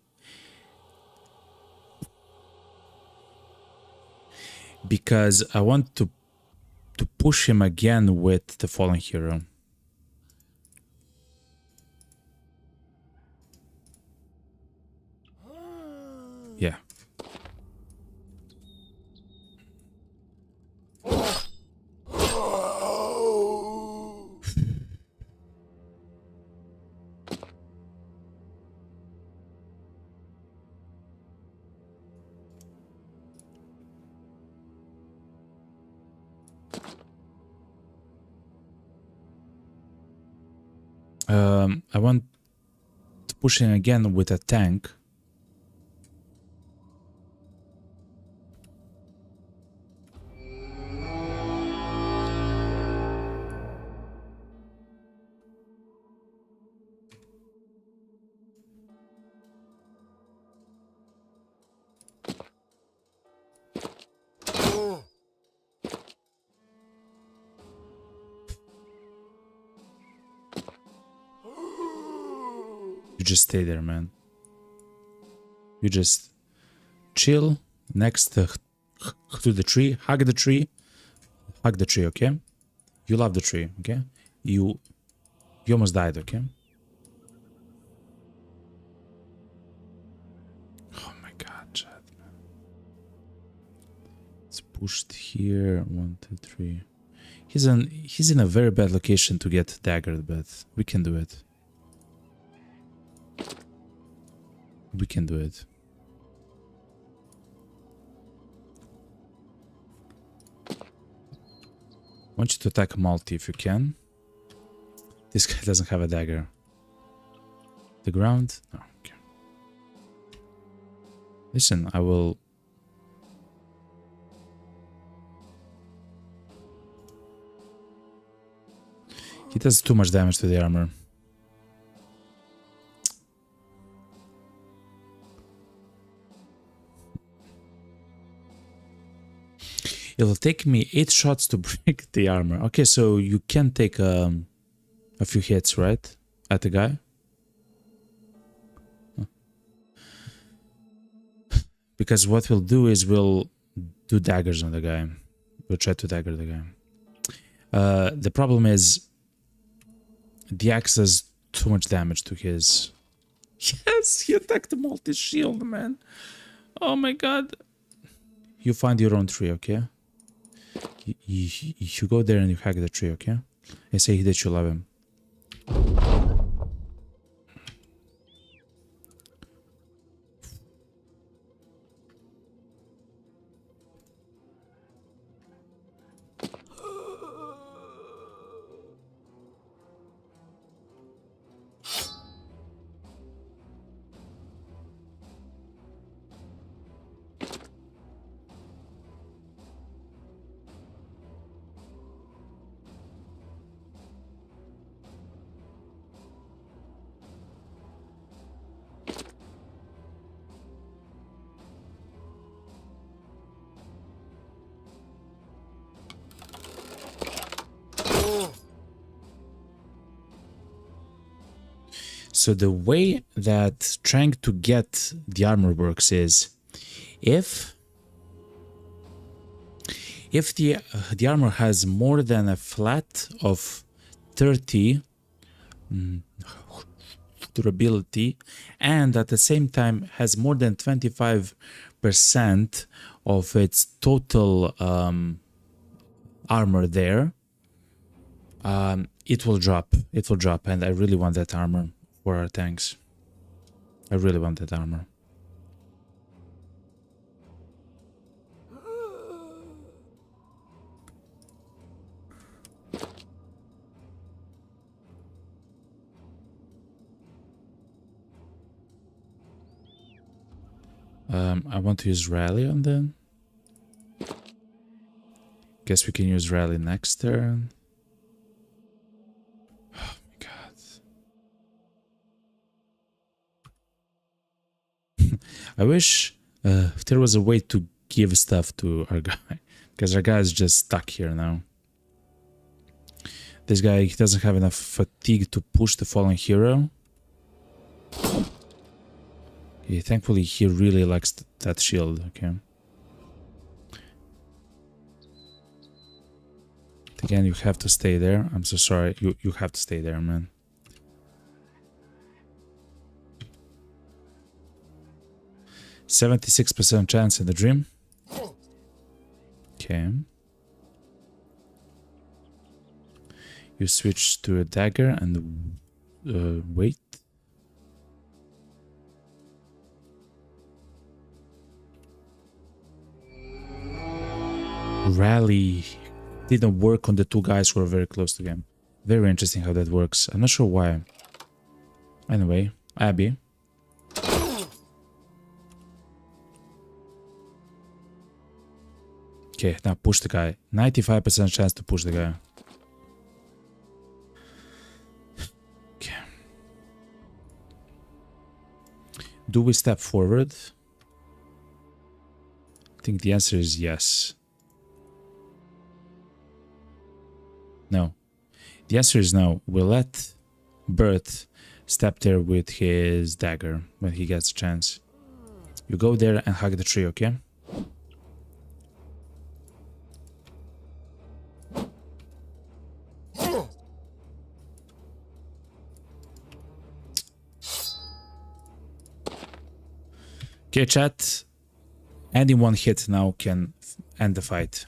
Because I want to push him again with the fallen hero. Yeah. I want to push him again with a tank. You just stay there, man. You just chill next to the tree, hug the tree, okay? You love the tree, okay? You almost died, okay? Oh my god, Chad, man. pushed here. 1, 2, 3. He's in a very bad location to get daggered, but we can do it. We can do it. I want you to attack multi if you can. This guy doesn't have a dagger. The ground? Oh, okay. Listen, I will... He does too much damage to the armor. It'll take me 8 shots to break the armor. Okay, so you can take a few hits, right? At the guy? Because what we'll do is we'll do daggers on the guy. We'll try to dagger the guy. The problem is the axe does too much damage to his... Yes, he attacked the multi-shield, man. Oh my god. You find your own tree, okay? You go there and you hack the tree, okay? And say that you love him. So the way that trying to get the armor works is if the armor has more than a flat of 30 durability and at the same time has more than 25% of its total armor there, it will drop, and I really want that armor for our tanks. I really want that armor. I want to use rally on them. Guess we can use rally next turn. Oh my god. I wish there was a way to give stuff to our guy, because our guy is just stuck here now. This guy, he doesn't have enough fatigue to push the fallen hero. Yeah, thankfully he really likes that shield, okay. Again, you have to stay there. I'm so sorry. You have to stay there, man. %76% chance in the dream. Okay. You switch to a dagger and wait. Rally didn't work on the two guys who were very close to him. Very interesting how that works. I'm not sure why. Anyway, Abby. Okay, now push the guy. 95% chance to push the guy. Okay. Do we step forward? I think the answer is yes. No. The answer is no. We'll let Bert step there with his dagger when he gets a chance. You go there and hug the tree, okay? Okay, chat. Any one hit now can end the fight.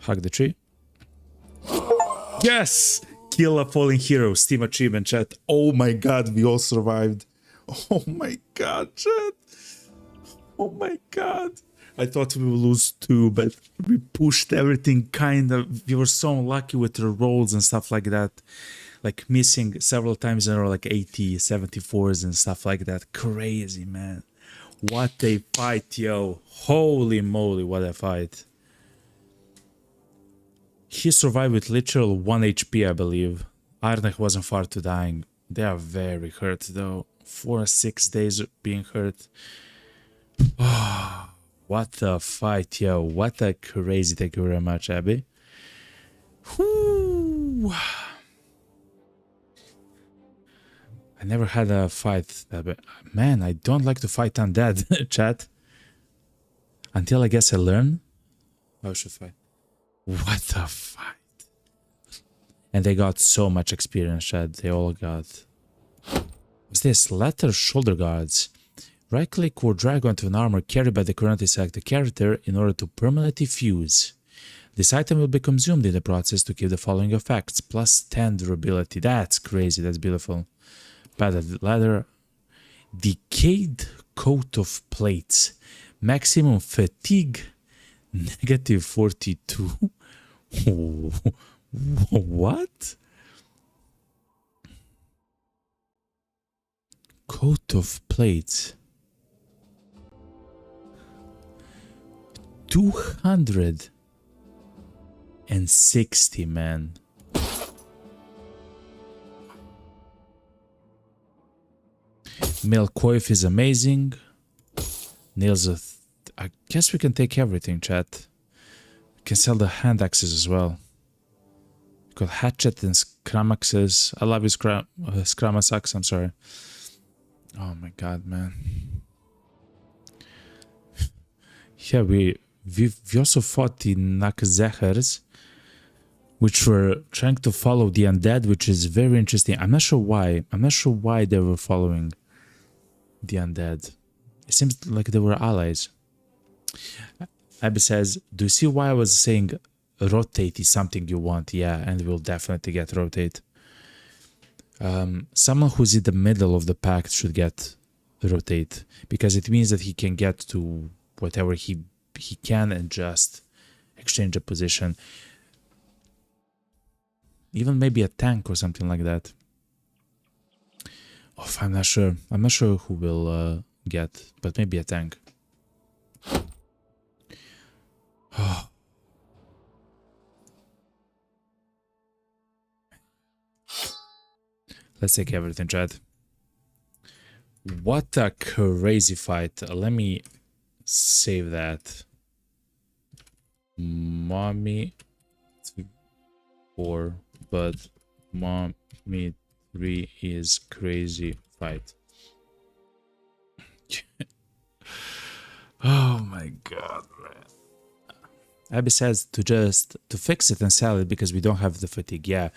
Hug the tree. Yes! Kill a fallen hero. Steam achievement, chat. Oh my god, we all survived. Oh my god, chat. Oh my god. I thought we would lose too, but we pushed everything kind of. We were so lucky with the rolls and stuff like that. Like missing several times in a row, like 80, 74s and stuff like that. Crazy, man. What a fight, yo. Holy moly, what a fight. He survived with literal 1 HP, I believe. Arnek wasn't far to dying. They are very hurt, though. 4 or 6 days being hurt. Oh, what a fight, yo. What a crazy. Thank you very much, Abby. Whoo. I never had a fight that bad. Man, I don't like to fight undead, chat. Until I guess I learn how I should fight. What a fight. And they got so much experience, chat. They all got. What's this? Letter shoulder guards. Right click or drag onto an armor carried by the currently selected character in order to permanently fuse. This item will be consumed in the process to give the following effects. Plus 10 durability. That's crazy. That's beautiful. Padded leather. Decayed coat of plates. Maximum fatigue. Negative 42. What? Coat of plates. 260, man. Male coif is amazing. Nails of... I guess we can take everything, chat. We can sell the hand axes as well. We've got hatchet and scrum axes. I love you, scrum axe, I'm sorry. Oh my god, man. Yeah, we also fought the Nakzehers, which were trying to follow the undead, which is very interesting. I'm not sure why. I'm not sure why they were following the undead. It seems like they were allies. Abby says, do you see why I was saying rotate is something you want? Yeah, and we'll definitely get rotate. Someone who's in the middle of the pack should get rotate, because it means that he can get to whatever he can and just exchange a position. Even maybe a tank or something like that. Oh, I'm not sure. I'm not sure who will get, but maybe a tank. Oh. Let's take everything, chat. What a crazy fight. Let me save that. Mommy 4, but Mommy 3 is crazy fight. Oh my god, man. Abby says to fix it and sell it because we don't have the fatigue. Yeah,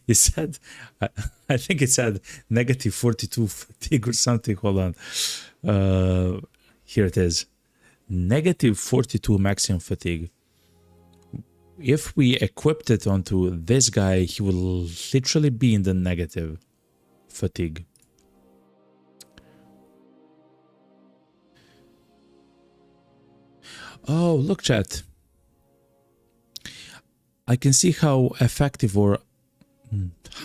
he said, I think it said negative 42 fatigue or something. Hold on. Here it is. Negative 42 maximum fatigue. If we equipped it onto this guy, he will literally be in the negative fatigue. Oh, look, chat. I can see how effective or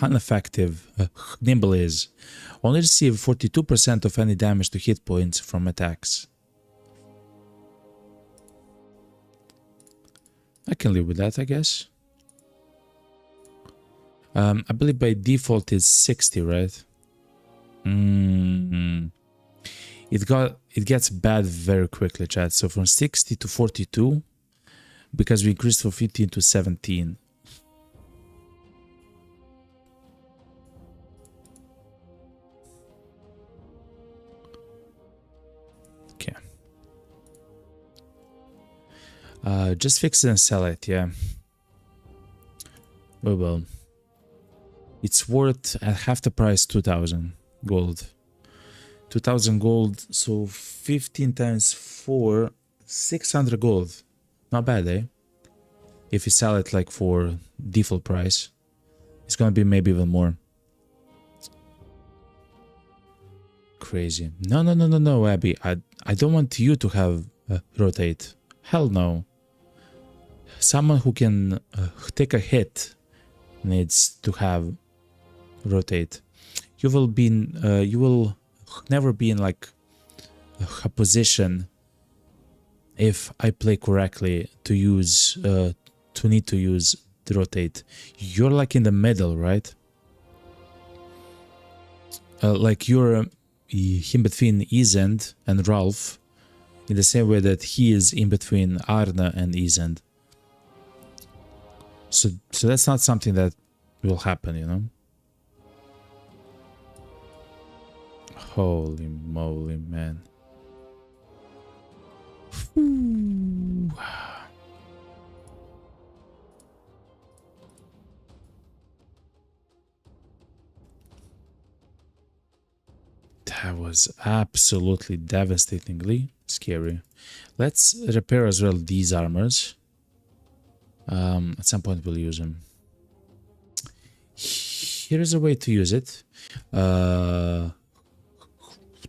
ineffective Nimble is. Only receive 42% of any damage to hit points from attacks. I can live with that, I guess. I believe by default it's 60, right? It gets bad very quickly, chat. So from 60 to 42, because we increased from 15 to 17. Okay. Just fix it and sell it, yeah. We will. It's worth at half the price, 2,000 gold. 2,000 gold, so 15 times 4, 600 gold. Not bad, eh? If you sell it like for default price, it's gonna be maybe even more. Crazy. No, no, no, no, no, Abby. I don't want you to have rotate. Hell no. Someone who can take a hit needs to have rotate. You will never be in like a position, if I play correctly, to use need to use the rotate. You're like in the middle, right? Like you're in between Isend and Ralph, in the same way that he is in between Arna and Isend. So that's not something that will happen, you know? Holy moly, man. That was absolutely devastatingly scary. Let's repair as well these armors. At some point we'll use them. Here is a way to use it. To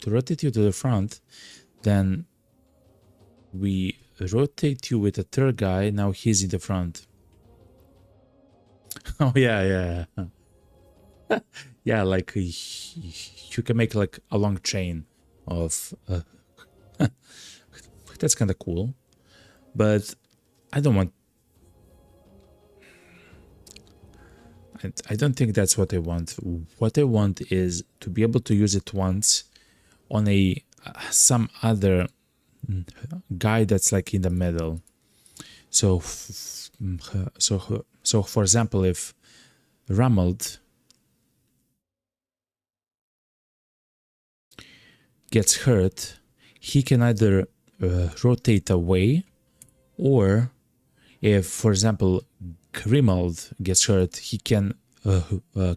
rotate you to the front, then we rotate you with a third guy. Now he's in the front. Oh yeah. Yeah, like you can make like a long chain of that's kind of cool, but I don't want, I don't think that's what I want. What I want is to be able to use it once on a some other guy that's like in the middle. So for example, if Ramald gets hurt, he can either rotate away, or if, for example, Grimald gets hurt, he can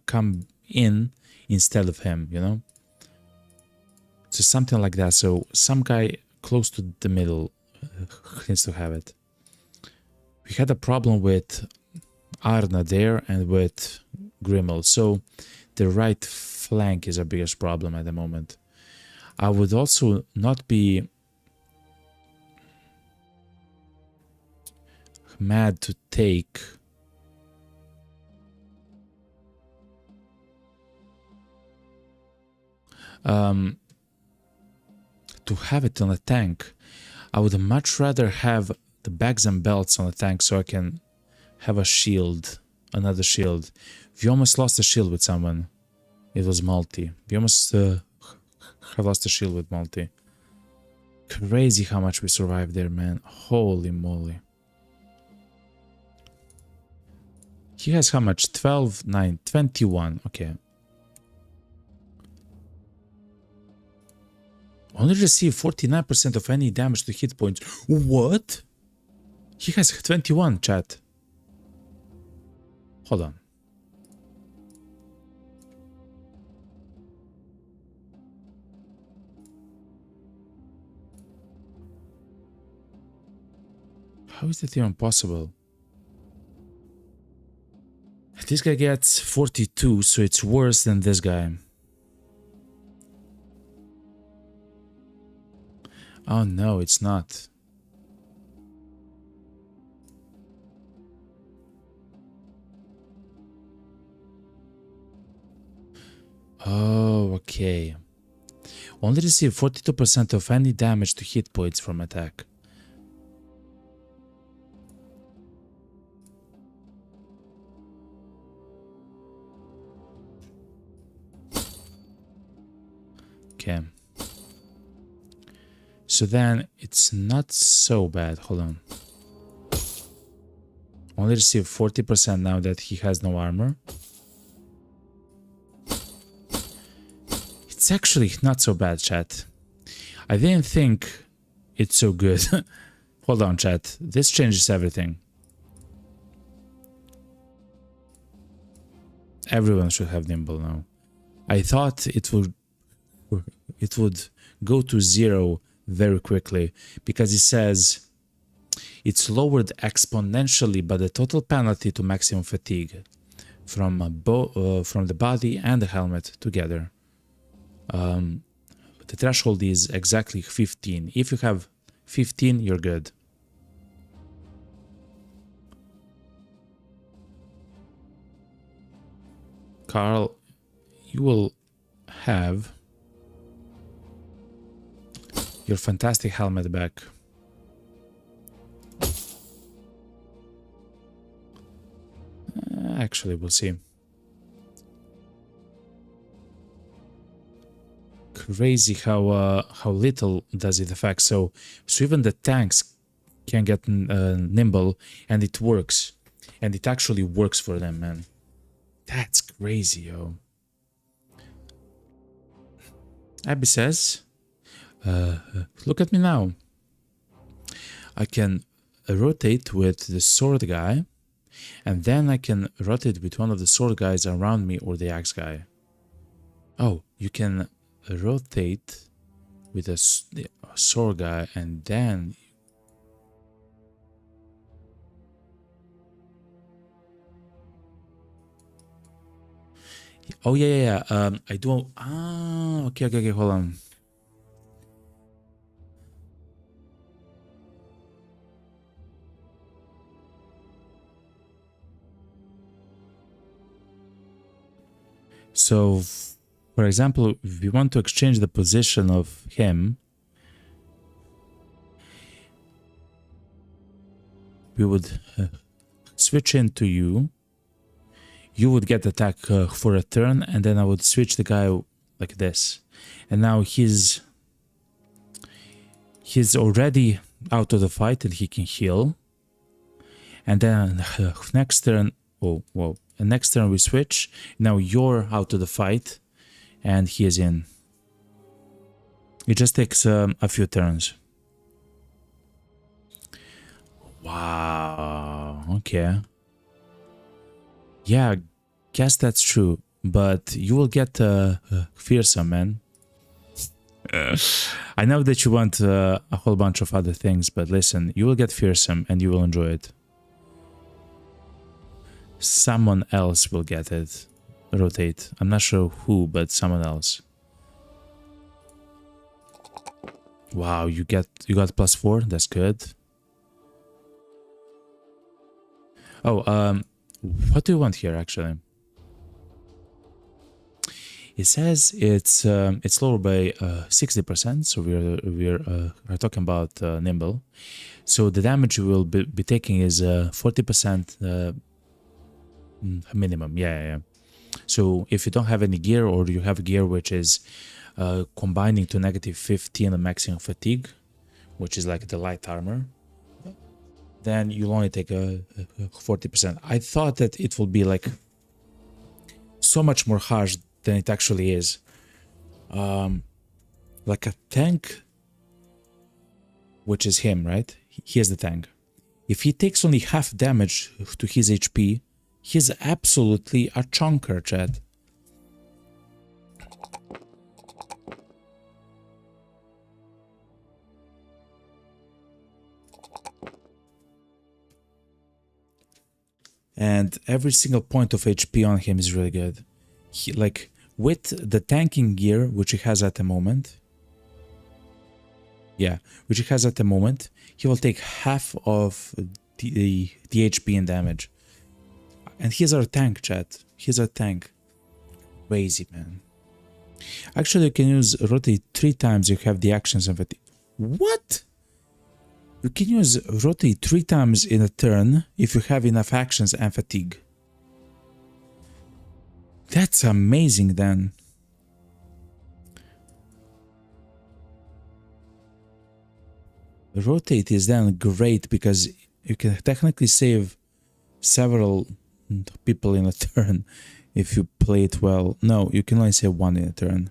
come in instead of him, you know? So something like that. So some guy close to the middle needs to have it. We had a problem with Arna there and with Grimald, so the right flank is our biggest problem at the moment. I would also not be mad to take to have it on a tank. I would much rather have the bags and belts on a tank so I can have a shield, another shield. We almost lost a shield with someone. It was multi. We almost have lost a shield with multi. Crazy how much we survived there, man. Holy moly. He has how much? 12, 9, 21. Okay. Only receive 49% of any damage to hit points. What? He has 21, chat. Hold on. How is that even possible? This guy gets 42, so it's worse than this guy. Oh no, it's not. Oh, okay. Only receive 42% of any damage to hit points from attack. Okay. So then it's not so bad. Hold on. Only receive 40% now that he has no armor. It's actually not so bad, chat. I didn't think it's so good. Hold on, chat. This changes everything. Everyone should have nimble now. I thought it it would go to 0 very quickly, because it says it's lowered exponentially by the total penalty to maximum fatigue from the body and the helmet together. The threshold is exactly 15. If you have 15, you're good. Carl, you will have your fantastic helmet back. Actually, we'll see. Crazy how little does it affect. So even the tanks can get nimble, and it works, and it actually works for them, man. That's crazy, yo. Abby says, look at me now. I can rotate with the sword guy, and then I can rotate with one of the sword guys around me or the axe guy. Oh, you can rotate with a sword guy, and then... Oh, yeah. I do... Ah, okay, hold on. So, for example, if we want to exchange the position of him, we would switch into you. You would get attack for a turn, and then I would switch the guy like this. And now he's already out of the fight and he can heal. And then next turn, and next turn we switch. Now you're out of the fight and he is in. It just takes a few turns. Wow, okay. Yeah, guess that's true, but you will get fearsome, man. I know that you want a whole bunch of other things, but listen, you will get fearsome and you will enjoy it. Someone else will get it. Rotate. I'm not sure who, but someone else. Wow, you got +4. That's good. Oh, what do you want here actually? It says it's lower by 60%, so we're talking about nimble. So the damage you will be taking is 40% minimum. Yeah. So if you don't have any gear, or you have gear which is combining to -15 and maximum fatigue, which is like the light armor, then you'll only take a 40%. I thought that it will be like so much more harsh than it actually is. Like a tank, which is him, right? Here's the tank. If he takes only half damage to his HP, he's absolutely a chunker, chat. And every single point of HP on him is really good. Like, with the tanking gear, which he has at the moment, he will take half of the HP and damage. And he's our tank, chat. He's our tank. Crazy, man. Actually, you can use rotate 3 times. You have the actions and fatigue. What? You can use rotate 3 times in a turn if you have enough actions and fatigue. That's amazing, then. Rotate is then great because you can technically save several people in a turn if you play it well. No, you can only save 1 in a turn.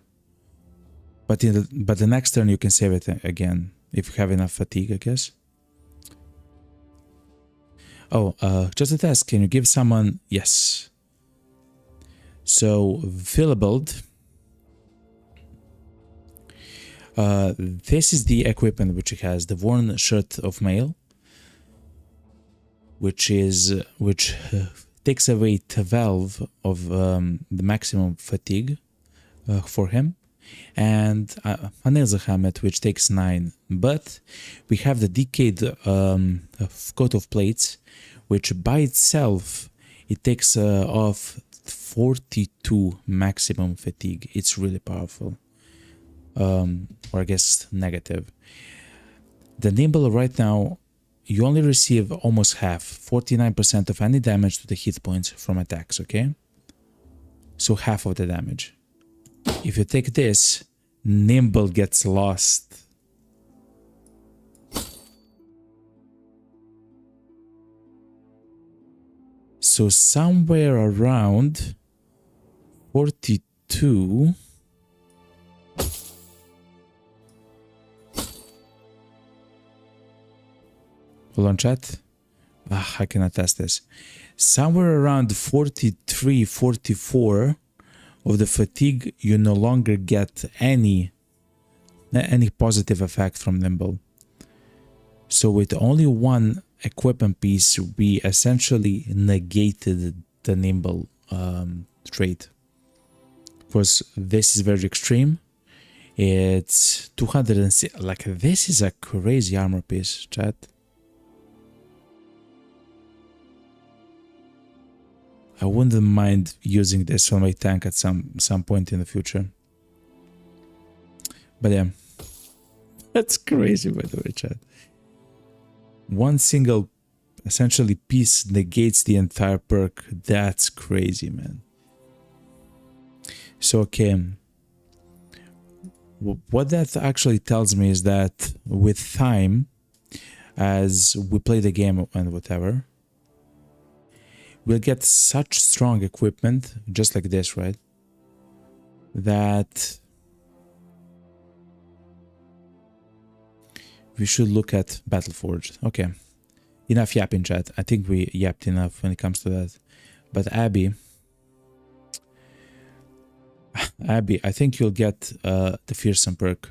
But the next turn you can save it again if you have enough fatigue, I guess. Oh, just a test. Can you give someone... Yes. So, fill a build. This is the equipment which it has, the worn shirt of mail, which takes away 12 of the maximum fatigue for him, and a helmet which takes 9. But we have the decayed coat of plates, which by itself it takes off 42 maximum fatigue. It's really powerful. Or I guess negative. The nimble right now, you only receive almost half, 49% of any damage to the hit points from attacks, okay? So half of the damage. If you take this, nimble gets lost. So somewhere around 42. Hold on, chat. I cannot test this. Somewhere around 43, 44 of the fatigue, you no longer get any positive effect from nimble. So with only one equipment piece, we essentially negated the nimble trait. Of course, this is very extreme. It's 206. Like, this is a crazy armor piece, chat. I wouldn't mind using this on my tank at some point in the future. But yeah, that's crazy, by the way, chat. One single, essentially, piece negates the entire perk. That's crazy, man. So, okay. What that actually tells me is that with time, as we play the game and whatever, we'll get such strong equipment, just like this, right? That we should look at Battleforged. Okay. Enough yapping, chat. I think we yapped enough when it comes to that. But Abby, I think you'll get the fearsome perk.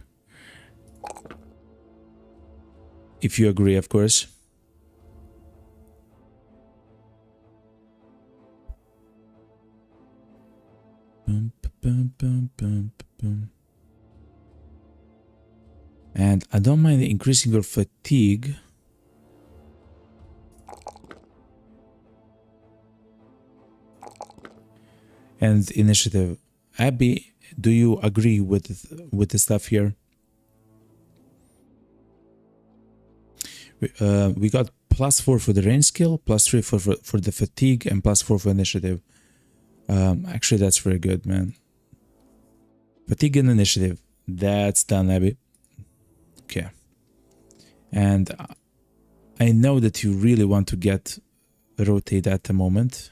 If you agree, of course. And I don't mind increasing your fatigue. And initiative. Abby, do you agree with the stuff here? We got +4 for the range skill, +3 for the fatigue, and +4 for initiative. Actually, that's very good, man. Fatigue and initiative. That's done, Abby. Okay. And I know that you really want to get rotate at the moment.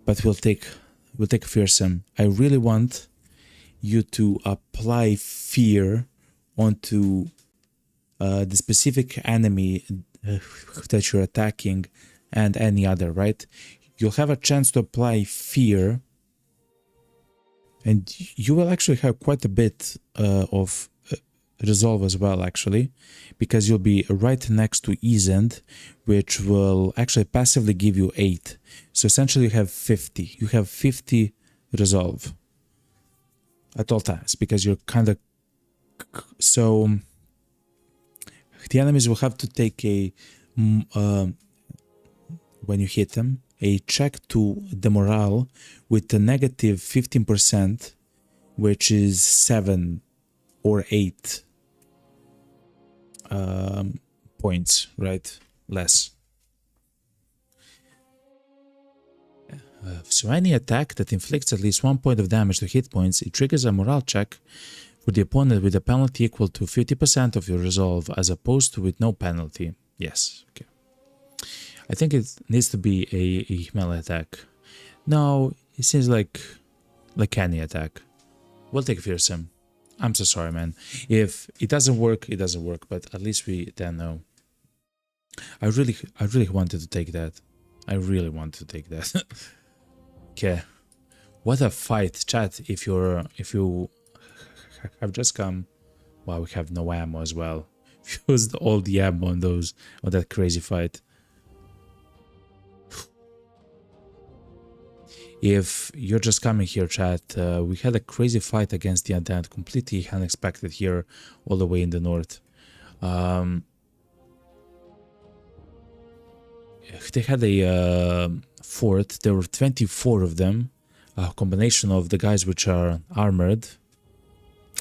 But we'll take fearsome. I really want you to apply fear onto the specific enemy that you're attacking and any other, right? You'll have a chance to apply fear, and you will actually have quite a bit of resolve as well, actually, because you'll be right next to Easend, which will actually passively give you 8. So essentially you have 50. You have 50 resolve at all times, because you're kind of... So the enemies will have to take a... when you hit them, a check to the morale with a negative 15%, which is 7 or 8 points, right? Less. So any attack that inflicts at least 1 point of damage to hit points, it triggers a morale check for the opponent with a penalty equal to 50% of your resolve, as opposed to with no penalty. Yes, okay. I think it needs to be a melee attack. No, it seems like any attack. We'll take fearsome. I'm so sorry, man. If it doesn't work, it doesn't work, but at least we then know. I really wanted to take that. I really wanted to take that. Okay. What a fight, chat. If you have just come. Wow, we have no ammo as well. We used all the ammo on that crazy fight. If you're just coming here, chat, we had a crazy fight against the Undead, completely unexpected here, all the way in the north. They had a fort. There were 24 of them, a combination of the guys which are armored.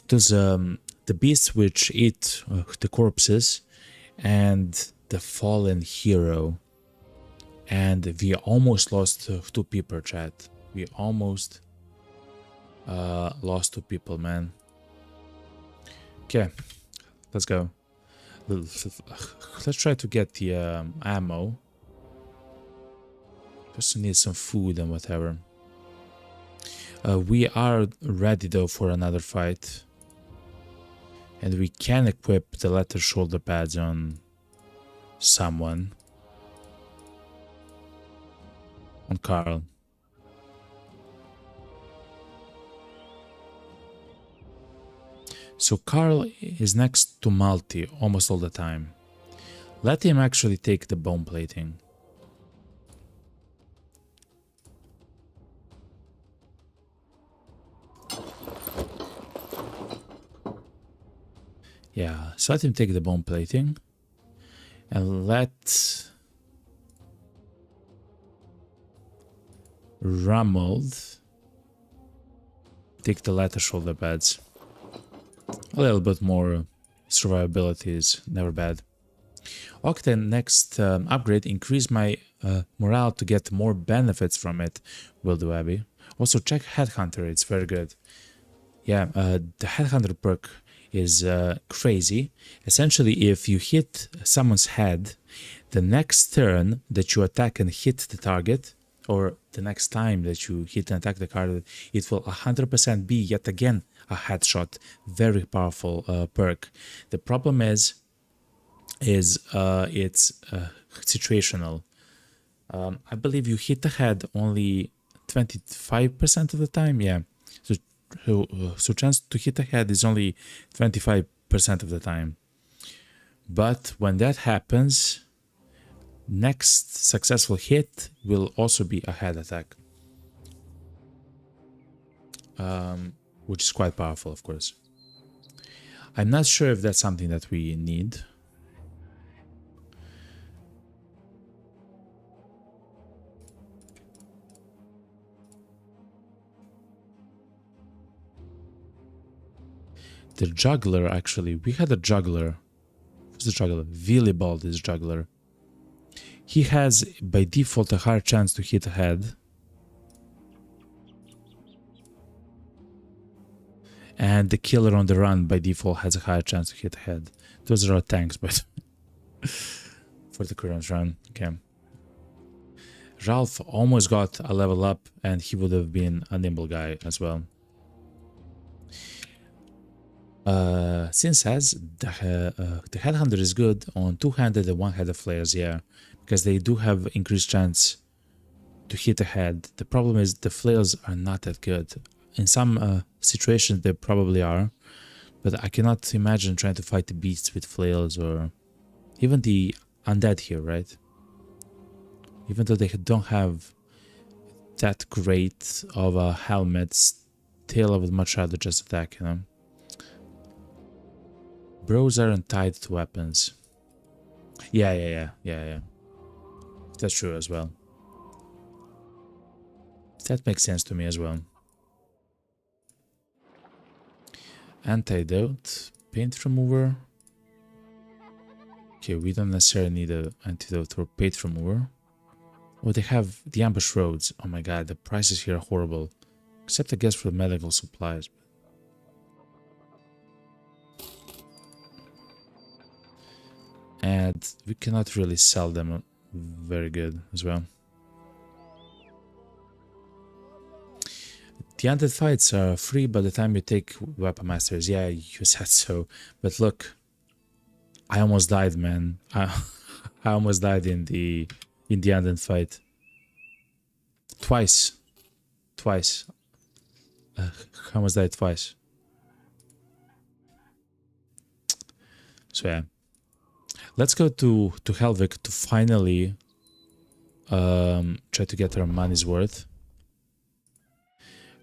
There's the beasts which eat the corpses, and the fallen hero. And we almost lost 2 people, chat. We almost lost 2 people, man. Okay, let's go. Let's try to get the ammo. Just need some food and whatever. We are ready though for another fight. And we can equip the leather shoulder pads on someone. On Carl. So Carl is next to Malty almost all the time. Let him actually take the bone plating. Yeah, so let him take the bone plating. And let Ramald take the latter shoulder pads. A little bit more survivability is never bad. Octane next upgrade, increase my morale to get more benefits from it. Will do, Abby. Also check Headhunter, it's very good. Yeah, the Headhunter perk is crazy. Essentially, if you hit someone's head, the next turn that you attack and hit the target, or the next time that you hit and attack the target, it will 100% be yet again a headshot. Very powerful perk. The problem is it's situational. I believe you hit the head only 25% of the time. Yeah, so chance to hit the head is only 25% of the time. But when that happens, next successful hit will also be a head attack, which is quite powerful, of course. I'm not sure if that's something that we need. The juggler, actually, we had a juggler. Who's the juggler? Willibald is juggler. He has, by default, a higher chance to hit a head. And the killer on the run, by default, has a higher chance to hit a head. Those are our tanks, but for the current run. Okay. Ralph almost got a level up, and he would have been a nimble guy as well. Since as the Headhunter is good on two-handed and one-handed flares, yeah, because they do have increased chance to hit a head. The problem is the flails are not that good. In some situations they probably are, but I cannot imagine trying to fight the beasts with flails or even the undead here, right? Even though they don't have that great of a helmet, still I would much rather just attack, you know? Bros aren't tied to weapons. Yeah. That's true as well. That makes sense to me as well. Antidote, paint remover. Okay, we don't necessarily need an antidote or paint remover. Oh, they have the ambush roads. Oh my god, the prices here are horrible. Except I guess for medical supplies. And we cannot really sell them very good as well. The undead fights are free by the time you take weapon masters. Yeah, you said so. But look, I almost died, man. I almost died in the undead fight. Twice. I almost died twice. So yeah, let's go to Helvik to finally try to get our money's worth.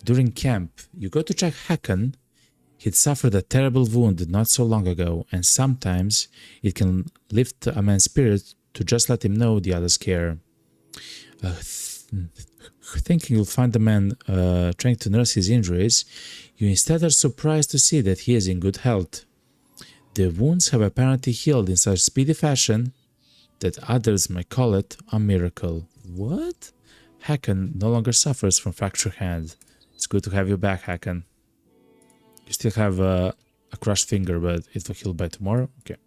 During camp, you go to check Hakan. He'd suffered a terrible wound not so long ago, and sometimes it can lift a man's spirit to just let him know the others care. Thinking you'll find the man trying to nurse his injuries, you instead are surprised to see that he is in good health. The wounds have apparently healed in such speedy fashion that others might call it a miracle. What? Hakan no longer suffers from fractured hand. It's good to have you back, Hakan. You still have a crushed finger, but it will heal by tomorrow? Okay.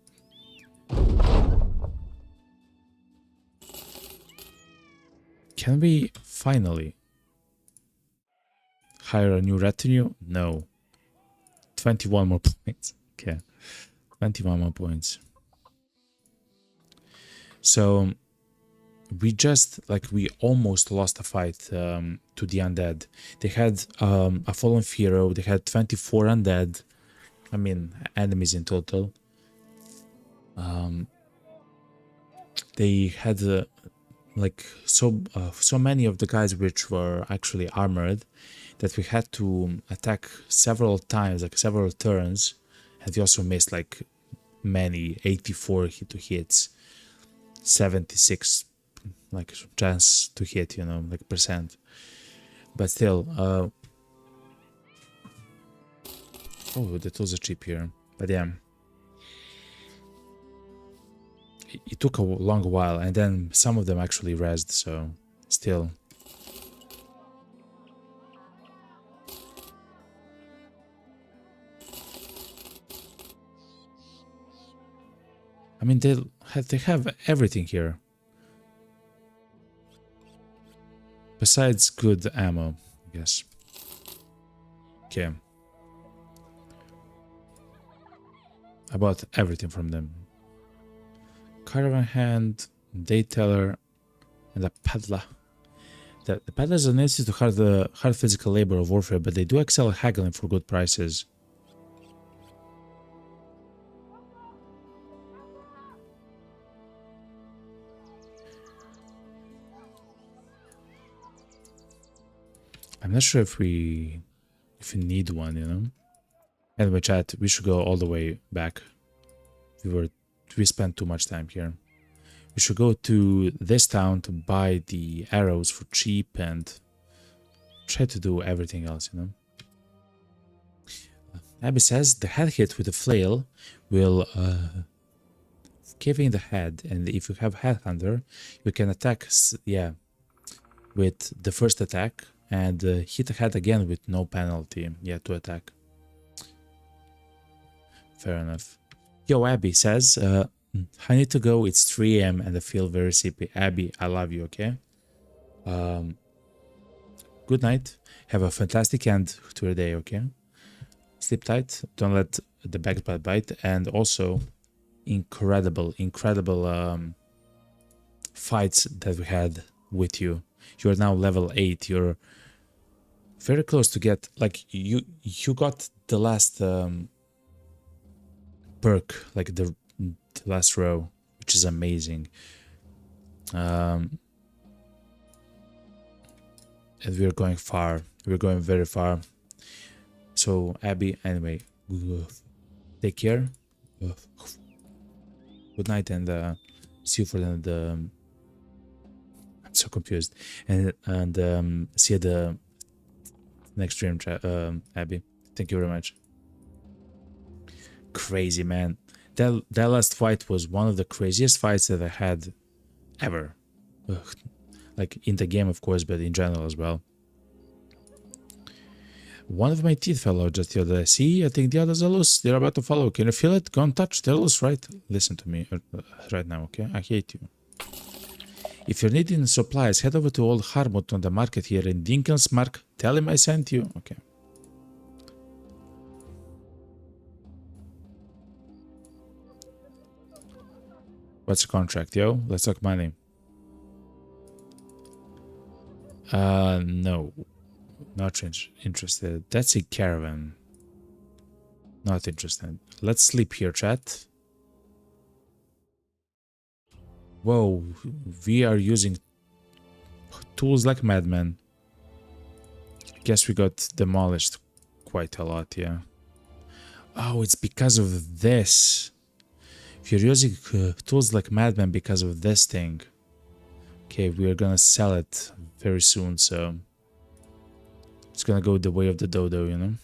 Can we finally hire a new retinue? No. 21 more points. Okay. 21 more points. So we just, we almost lost a fight to the undead. They had a fallen hero. They had 24 undead. I mean, enemies in total. They had so many of the guys which were actually armored that we had to attack several times, several turns, and we also missed many 84 hits, 76 chance to hit, percent. But still, oh, that was a cheap here. But yeah, it took a long while, and then some of them actually rezzed, so still. I mean, they have everything here. Besides good ammo, I guess. Okay. I bought everything from them. Caravan hand, day teller, and a peddler. The peddlers are needed to hard physical labor of warfare, but they do excel at haggling for good prices. I'm not sure if we need one, Anyway, chat, we should go all the way back. We spent too much time here. We should go to this town to buy the arrows for cheap and try to do everything else, Abby says the head hit with a flail will cave in the head, and if you have Headhunter, you can attack, with the first attack and hit the head again with no penalty, to attack. Fair enough. Yo, Abby says, I need to go, it's 3 AM and I feel very sleepy. Abby, I love you, okay? Good night. Have a fantastic end to your day, okay? Sleep tight, don't let the backbite bite, and also incredible fights that we had with you. You're now level 8, you're very close to get, you got the last perk, the last row, which is amazing. And we're going far, we're going very far. So Abby, anyway, take care, good night, and see you for the I'm so confused, and see you the next stream, Abby. Thank you very much. Crazy, man. That last fight was one of the craziest fights that I had ever. In the game, of course, but in general as well. One of my teeth fell out just the other day. See, I think the others are loose. They're about to follow. Can you feel it? Go and touch. They're loose, right? Listen to me right now, okay? I hate you. If you're needing supplies, head over to Old Harmut on the market here in Dinkelsmark. Tell him I sent you. Okay. What's the contract, yo? Let's talk money. No. Not interested. That's a caravan. Not interested. Let's sleep here, chat. Whoa, we are using tools like madmen. Guess we got demolished quite a lot, yeah. Oh, it's because of this. If you're using tools like madmen because of this thing. Okay, we are gonna sell it very soon, so it's gonna go the way of the dodo, you know?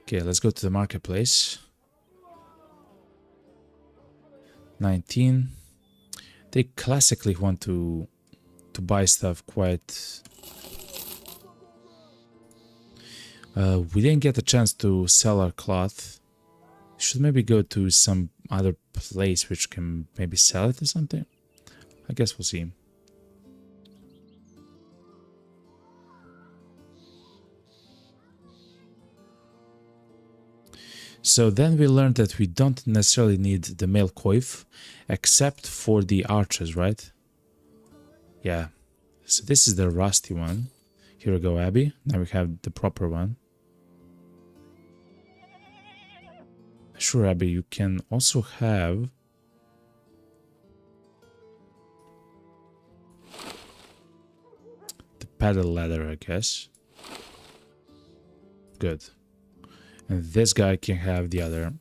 Okay, let's go to the marketplace. 19. They classically want to buy stuff quite... we didn't get a chance to sell our cloth. Should maybe go to some other place which can maybe sell it or something. I guess we'll see. So then we learned that we don't necessarily need the male coif, except for the archers, right? Yeah. So this is the rusty one. Here we go, Abby. Now we have the proper one. Sure, Abby, you can also have... the paddle ladder, I guess. Good. And this guy can have the other.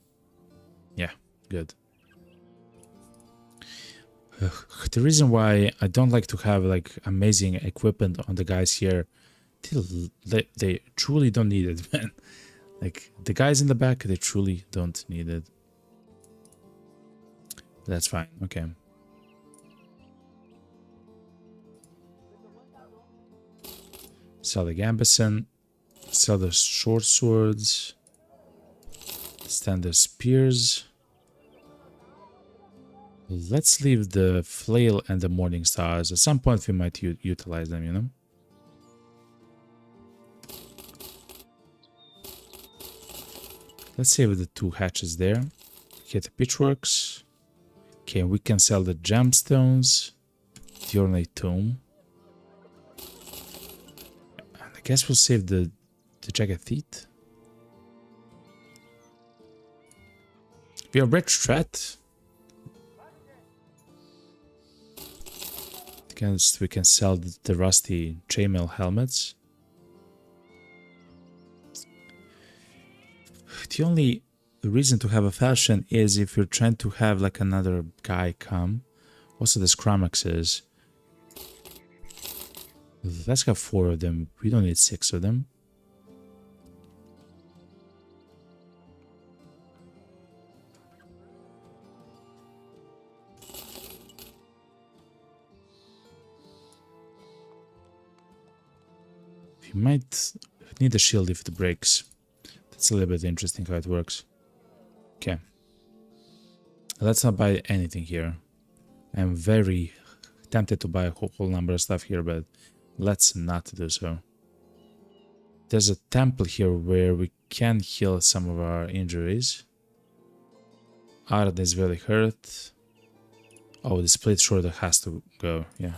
Yeah, good. The reason why I don't like to have like amazing equipment on the guys here, they truly don't need it, man. Like the guys in the back, they truly don't need it. That's fine, okay. Sell the gambeson, sell the short swords. Standard spears. Let's leave the flail and the morning stars. At some point we might utilize them, you know? Let's save the 2 hatches there. Get the pitchworks. Okay, we can sell the gemstones. The ornate tomb. And I guess we'll save the jagged teeth. We are rich, threat. We can sell the rusty chainmail helmets. The only reason to have a falchion is if you're trying to have like another guy come. Also the scramaxes. Let's have 4 of them. We don't need 6 of them. We might need a shield if it breaks. That's a little bit interesting how it works. Okay. Let's not buy anything here. I'm very tempted to buy a whole number of stuff here, but let's not do so. There's a temple here where we can heal some of our injuries. Arad is really hurt. Oh, the split shoulder has to go, yeah.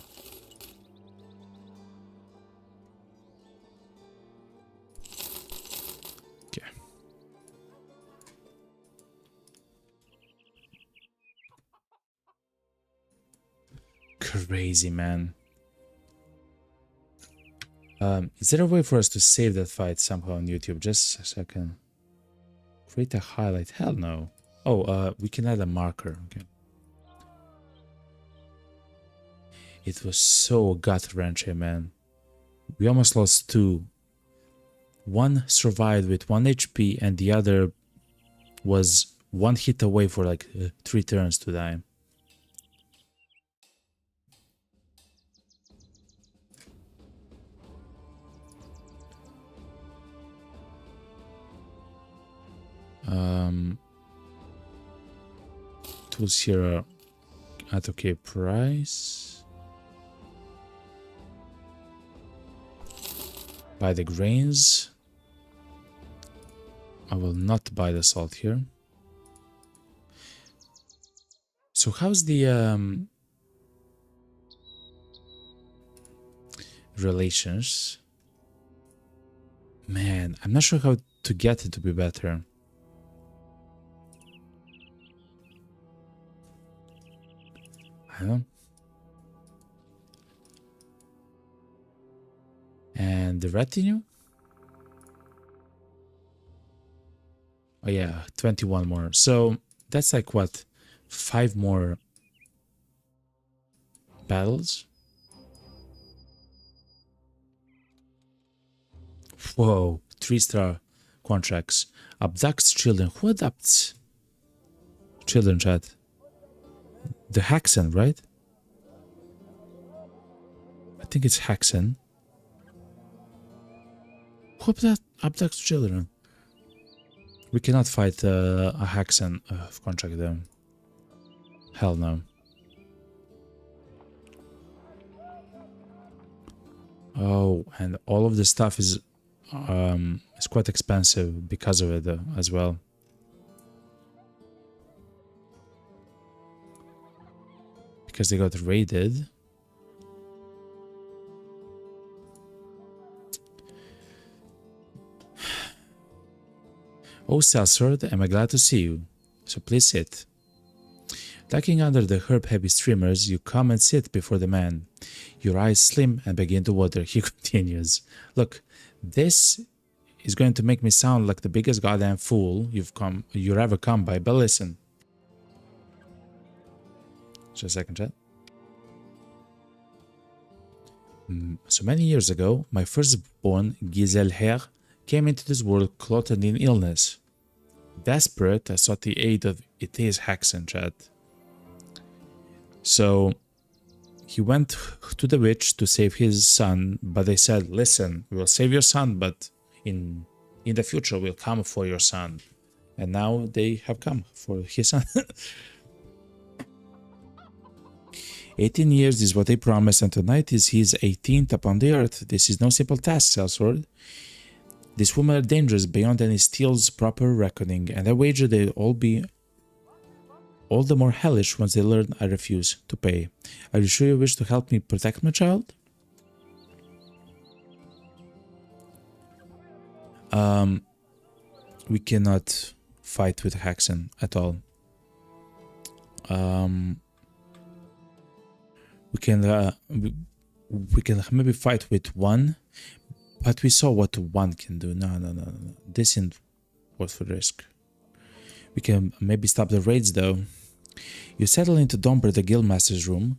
Okay. Crazy, man. Is there a way for us to save that fight somehow on YouTube? Just a second. Create a highlight. Hell no. Oh, we can add a marker. Okay. It was so gut-wrenching, man. We almost lost 2. One survived with 1 HP and the other was 1 hit away for like 3 turns to die. Tools here are at okay price. Buy the grains. I will not buy the salt here. So how's the relations? Man, I'm not sure how to get it to be better. I don't know. And the retinue? Oh yeah, 21 more. So that's like what? 5 more battles? Whoa, 3-star contracts. Abducts children. Who adopts children, chat? The Haxan, right? I think it's Haxan. Who abducts children? We cannot fight a Haxan contract them. Hell no. Oh, and all of the stuff is quite expensive because of it as well. Because they got raided. Oh, Sellsword, am I glad to see you. So please sit. Ducking under the herb-heavy streamers, you come and sit before the man. Your eyes slim and begin to water. He continues. Look, this is going to make me sound like the biggest goddamn fool you've ever come by, but listen. Just a second, chat. So many years ago, my firstborn, Giselher, came into this world clothed in illness. Desperate, I sought the aid of Ite's Haxan, chat. So he went to the witch to save his son, but they said, listen, we'll save your son, but in the future we'll come for your son. And now they have come for his son. 18 years is what they promised, and tonight is his 18th upon the earth. This is no simple task, Sellsword. These women are dangerous beyond any steel's proper reckoning, and I wager they'll all be all the more hellish once they learn I refuse to pay. Are you sure you wish to help me protect my child? We cannot fight with Haxan at all. We can maybe fight with one, but we saw what one can do. No. This isn't worth the risk. We can maybe stop the raids though. You settle into Domber, the guildmaster's room,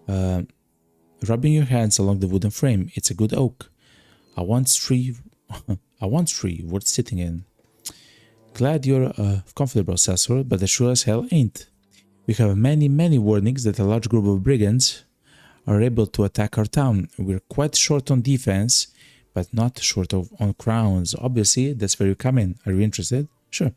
rubbing your hands along the wooden frame. It's a good oak. A once tree worth sitting in. Glad you're comfortable, Sellsword, but as sure as hell ain't. We have many warnings that a large group of brigands are able to attack our town. We're quite short on defense, but not short on crowns. Obviously, that's where you come in. Are you interested? Sure.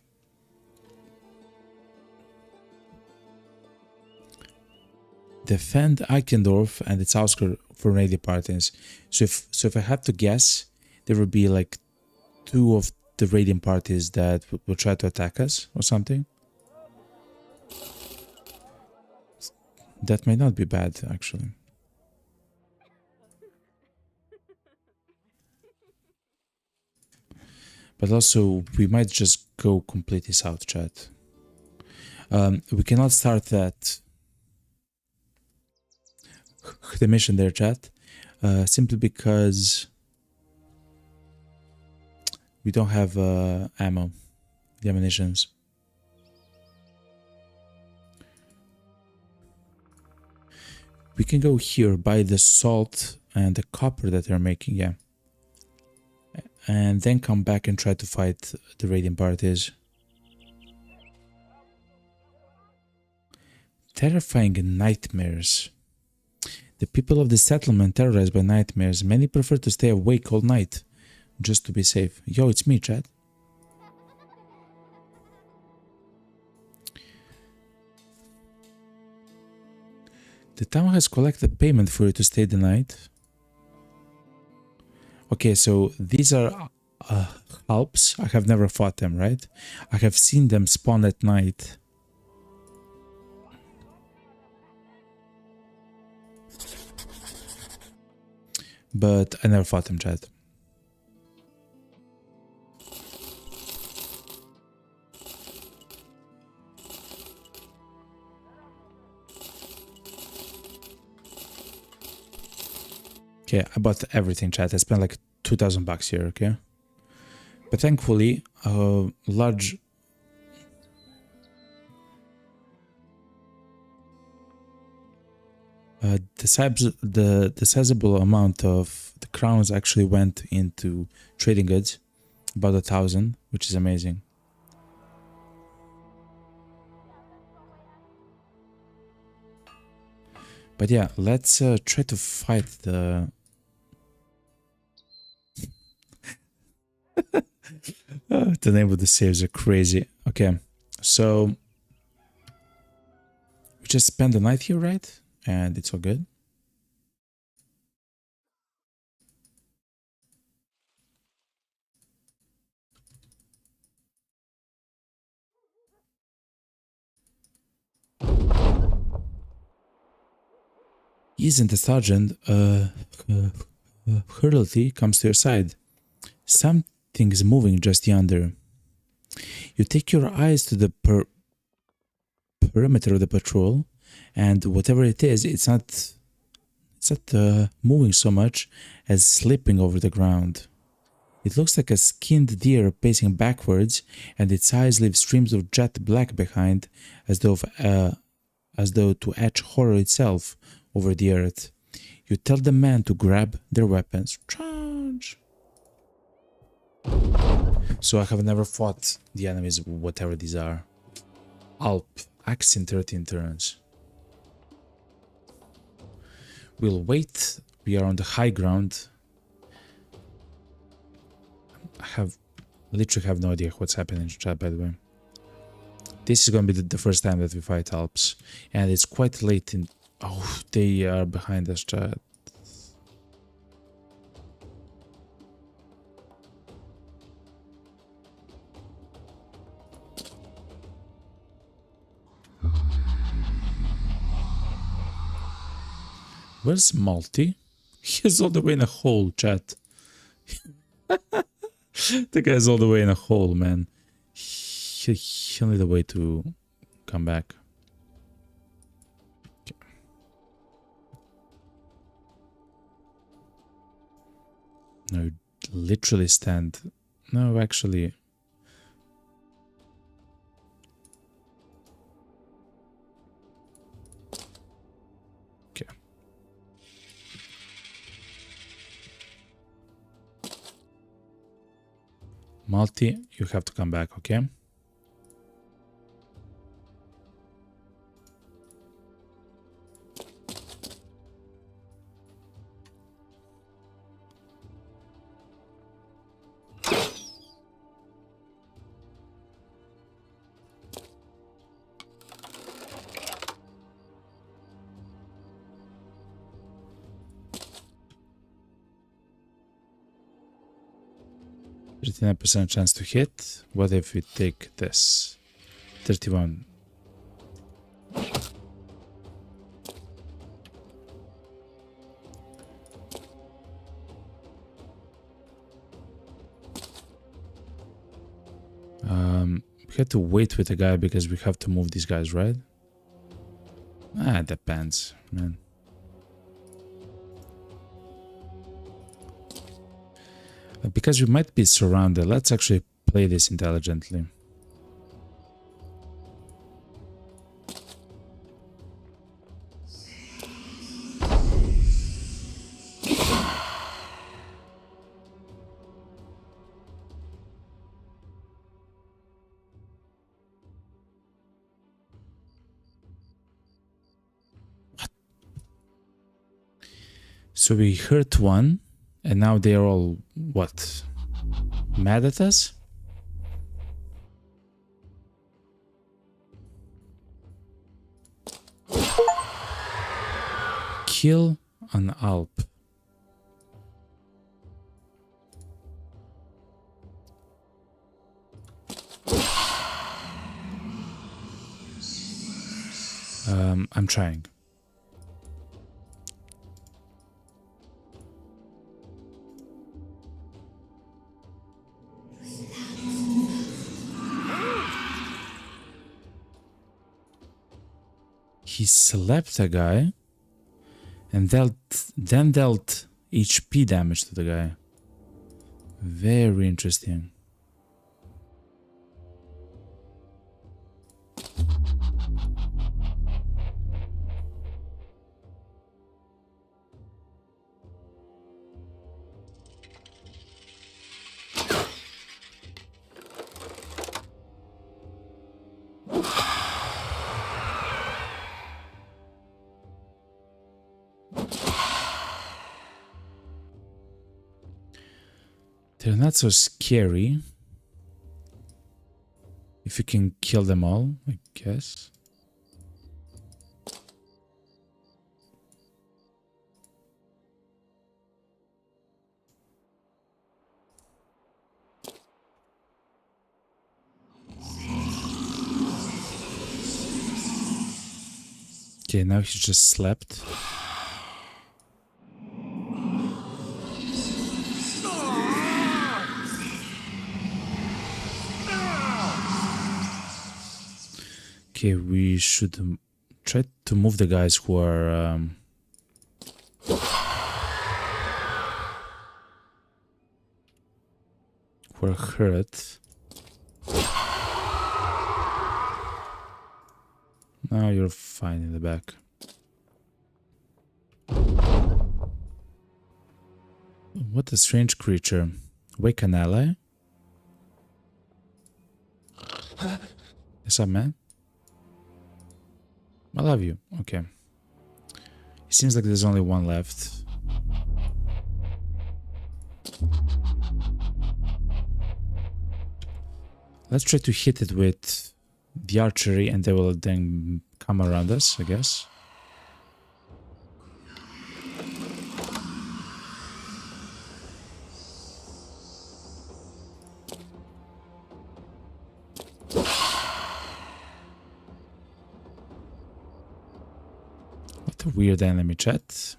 Defend Eichendorf and its outskirts for raiding parties. So if I had to guess, there would be like 2 of the raiding parties that will try to attack us or something. That may not be bad, actually. But also, we might just go completely south, chat. We cannot start that the mission there, chat, simply because we don't have ammo, the ammunitions. We can go here, buy the salt and the copper that they're making, yeah. And then come back and try to fight the raiding parties. Terrifying nightmares. The people of the settlement terrorized by nightmares. Many prefer to stay awake all night just to be safe. Yo, it's me, chat. The town has collected payment for you to stay the night. Okay, so these are Alps. I have never fought them, right? I have seen them spawn at night. But I never fought them, chat. Okay, I bought everything, chat. I spent like 2,000 bucks here, okay? But thankfully, a large... the sizable amount of the crowns actually went into trading goods, about 1,000, which is amazing. But yeah, let's try to fight the... the name of the saves are crazy. Okay, so we just spend the night here, right? And it's all good. Isn't the sergeant hurriedly comes to your side. Something is moving just yonder. You take your eyes to the perimeter of the patrol, and whatever it is, it's not moving so much as slipping over the ground. It looks like a skinned deer pacing backwards, and its eyes leave streams of jet black behind, as though to etch horror itself over the earth. You tell the men to grab their weapons. Charge! So I have never fought the enemies, whatever these are. Alp, axe in 13 turns. We'll wait. We are on the high ground. I literally have no idea what's happening in chat, by the way. This is going to be the first time that we fight Alps. And it's quite late in... Oh, they are behind us, chat. Where's Malty? He's all the way in a hole, chat. The guy's all the way in a hole, man. He'll need a way to come back. Okay. No, literally stand. No, actually. Okay. Malty, you have to come back, okay? %39% chance to hit. What if we take this? 31. We have to wait with the guy because we have to move these guys, right? Ah, depends, man. Because we might be surrounded, let's actually play this intelligently. What? So we hurt one. And now they're all, what, mad at us? Kill an Alp. I'm trying. He slapped a guy and then dealt HP damage to the guy. Very interesting. They're not so scary. If you can kill them all, I guess. Okay, now he just slept. Okay, we should try to move the guys who are hurt. Now you're fine in the back. What a strange creature. Wake an ally? What's up, man? I love you. Okay. It seems like there's only one left. Let's try to hit it with the archery and they will then come around us, I guess. What a weird enemy, chat.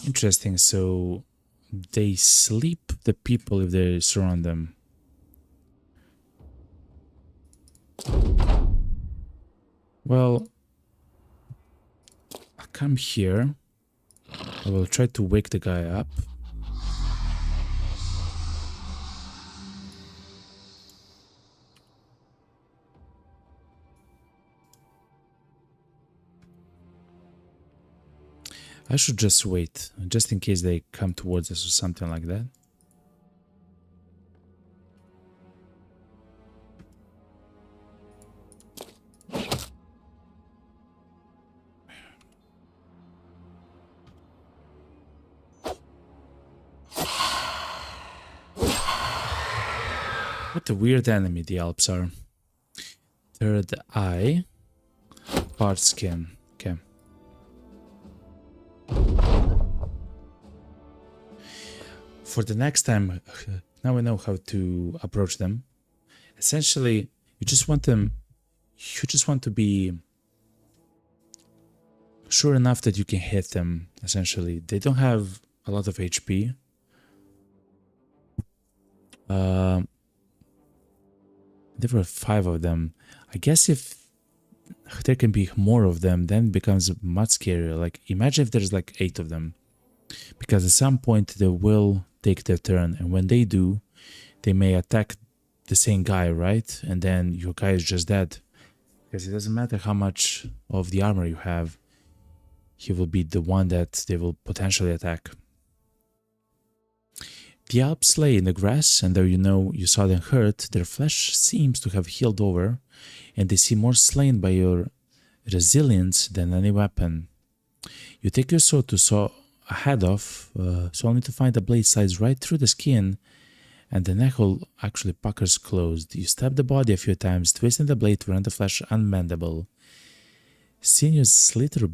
Interesting, so they sleep the people if they surround them. Well, I come here. I will try to wake the guy up. I should just wait, just in case they come towards us or something like that. What a weird enemy the Alps are. Third eye, part skin. Okay. For the next time, now we know how to approach them. Essentially, you just want to be sure enough that you can hit them, essentially. They don't have a lot of HP. There were 5 of them. I guess if there can be more of them, then it becomes much scarier. Like, imagine if there's like 8 of them. Because at some point they will take their turn, and when they do, they may attack the same guy, right? And then your guy is just dead. Because it doesn't matter how much of the armor you have, he will be the one that they will potentially attack. The Alps lay in the grass, and though you saw them hurt, their flesh seems to have healed over, and they seem more slain by your resilience than any weapon. You take your sword to saw a head off, so only to find the blade slides right through the skin, and the neck hole actually puckers closed. You stab the body a few times, twisting the blade to render the flesh unmendable. Sinews slither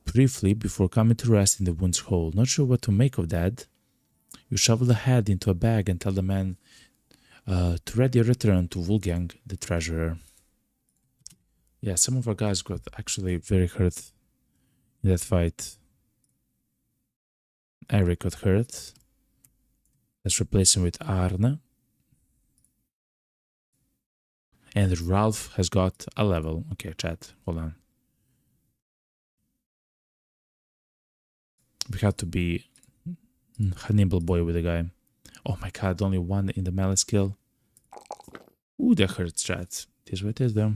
briefly before coming to rest in the wound's hole. Not sure what to make of that. You shovel the head into a bag and tell the man to ready a return to Wolfgang, the treasurer. Yeah, some of our guys got actually very hurt in that fight. Eric got hurt. Let's replace him with Arne. And Ralph has got a level. Okay, chat, hold on. We have to be a nimble boy with the guy. Oh my god, only one in the melee skill. Ooh, that hurts, chat. It is what it is, though.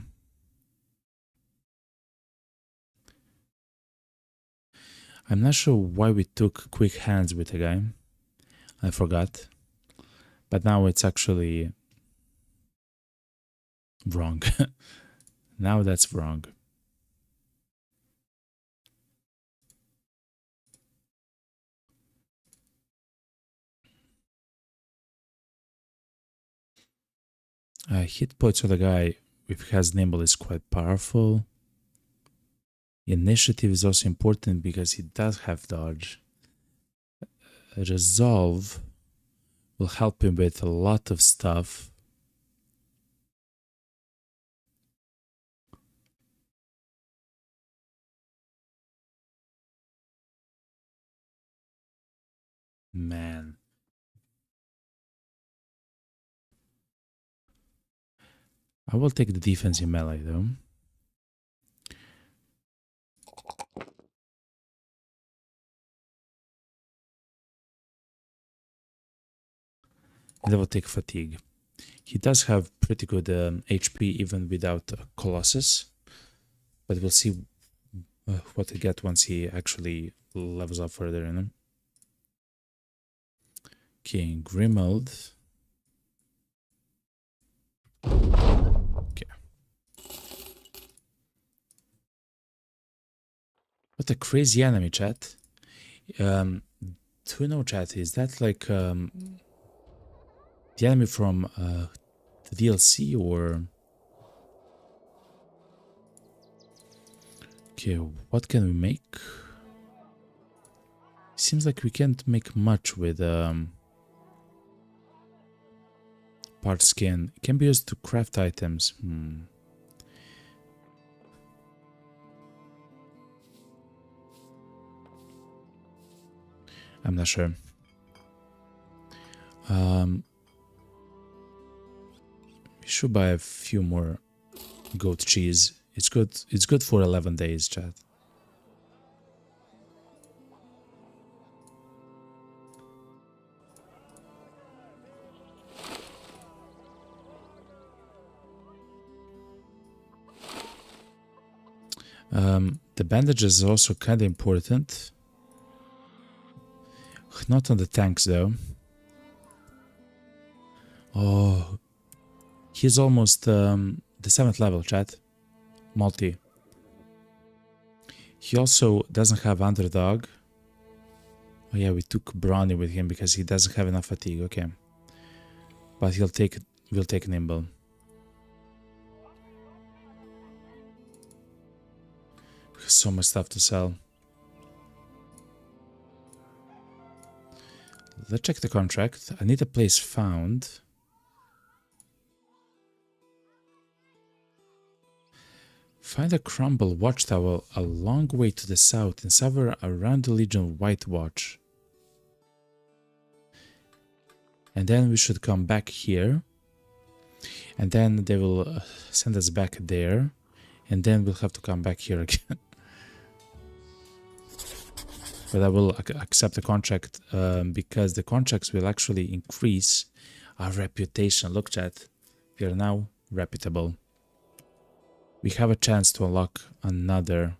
I'm not sure why we took quick hands with the guy. I forgot. But now it's actually wrong. Now that's wrong. Hit points of the guy if he has nimble is quite powerful. Initiative is also important because he does have dodge. Resolve will help him with a lot of stuff. Man. I will take the defense in melee though. And I will take fatigue. He does have pretty good HP even without Colossus. But we'll see what to get once he actually levels up further, you know? King Grimald. Okay. What a crazy enemy, chat. Do you know, chat, is that like the enemy from the DLC or... Okay, what can we make? Seems like we can't make much with part skin. It can be used to craft items. I'm not sure. We should buy a few more goat cheese. It's good. It's good for 11 days, chat. The bandages is also kind of important. Not on the tanks though. Oh, he's almost the 7th level, chat. Multi. He also doesn't have underdog. Oh yeah, we took Brawny with him because he doesn't have enough fatigue. Okay, but we'll take nimble. So much stuff to sell. Let's check the contract. I need a place found. Find a crumble watchtower a long way to the south and somewhere around the Legion White Watch. And then we should come back here. And then they will send us back there. And then we'll have to come back here again. But I will accept the contract because the contracts will actually increase our reputation. Look, chat, we are now reputable. We have a chance to unlock another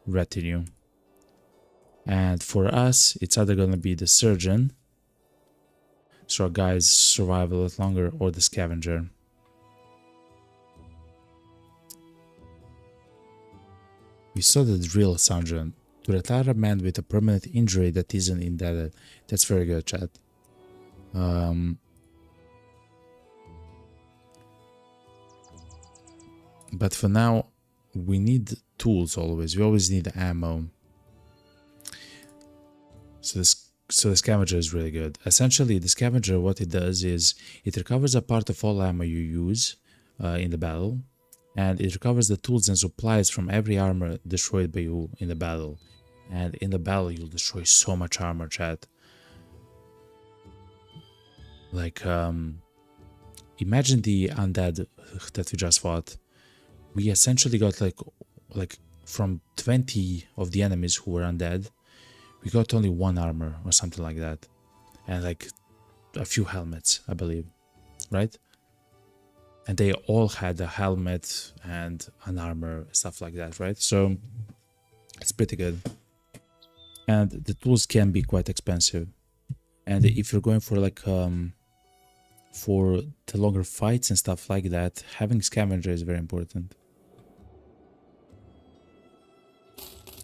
retinue. And for us, it's either going to be the surgeon, so our guys survive a lot longer, or the scavenger. We saw the drill, sergeant. To retire a man with a permanent injury that isn't indebted. That's very good, chat. But for now, we need tools always. We always need ammo. So the scavenger is really good. Essentially, the scavenger, what it does is it recovers a part of all ammo you use in the battle. and it recovers the tools and supplies from every armor destroyed by you in the battle. And in the battle, you'll destroy so much armor, chat. Like, imagine the undead that we just fought. We essentially got like from 20 of the enemies who were undead, we got only one armor or something like that, and like a few helmets, I believe, right? And they all had a helmet and an armor, stuff like that, right? So it's pretty good. And the tools can be quite expensive. And if you're going for like for the longer fights and stuff like that, having scavenger is very important.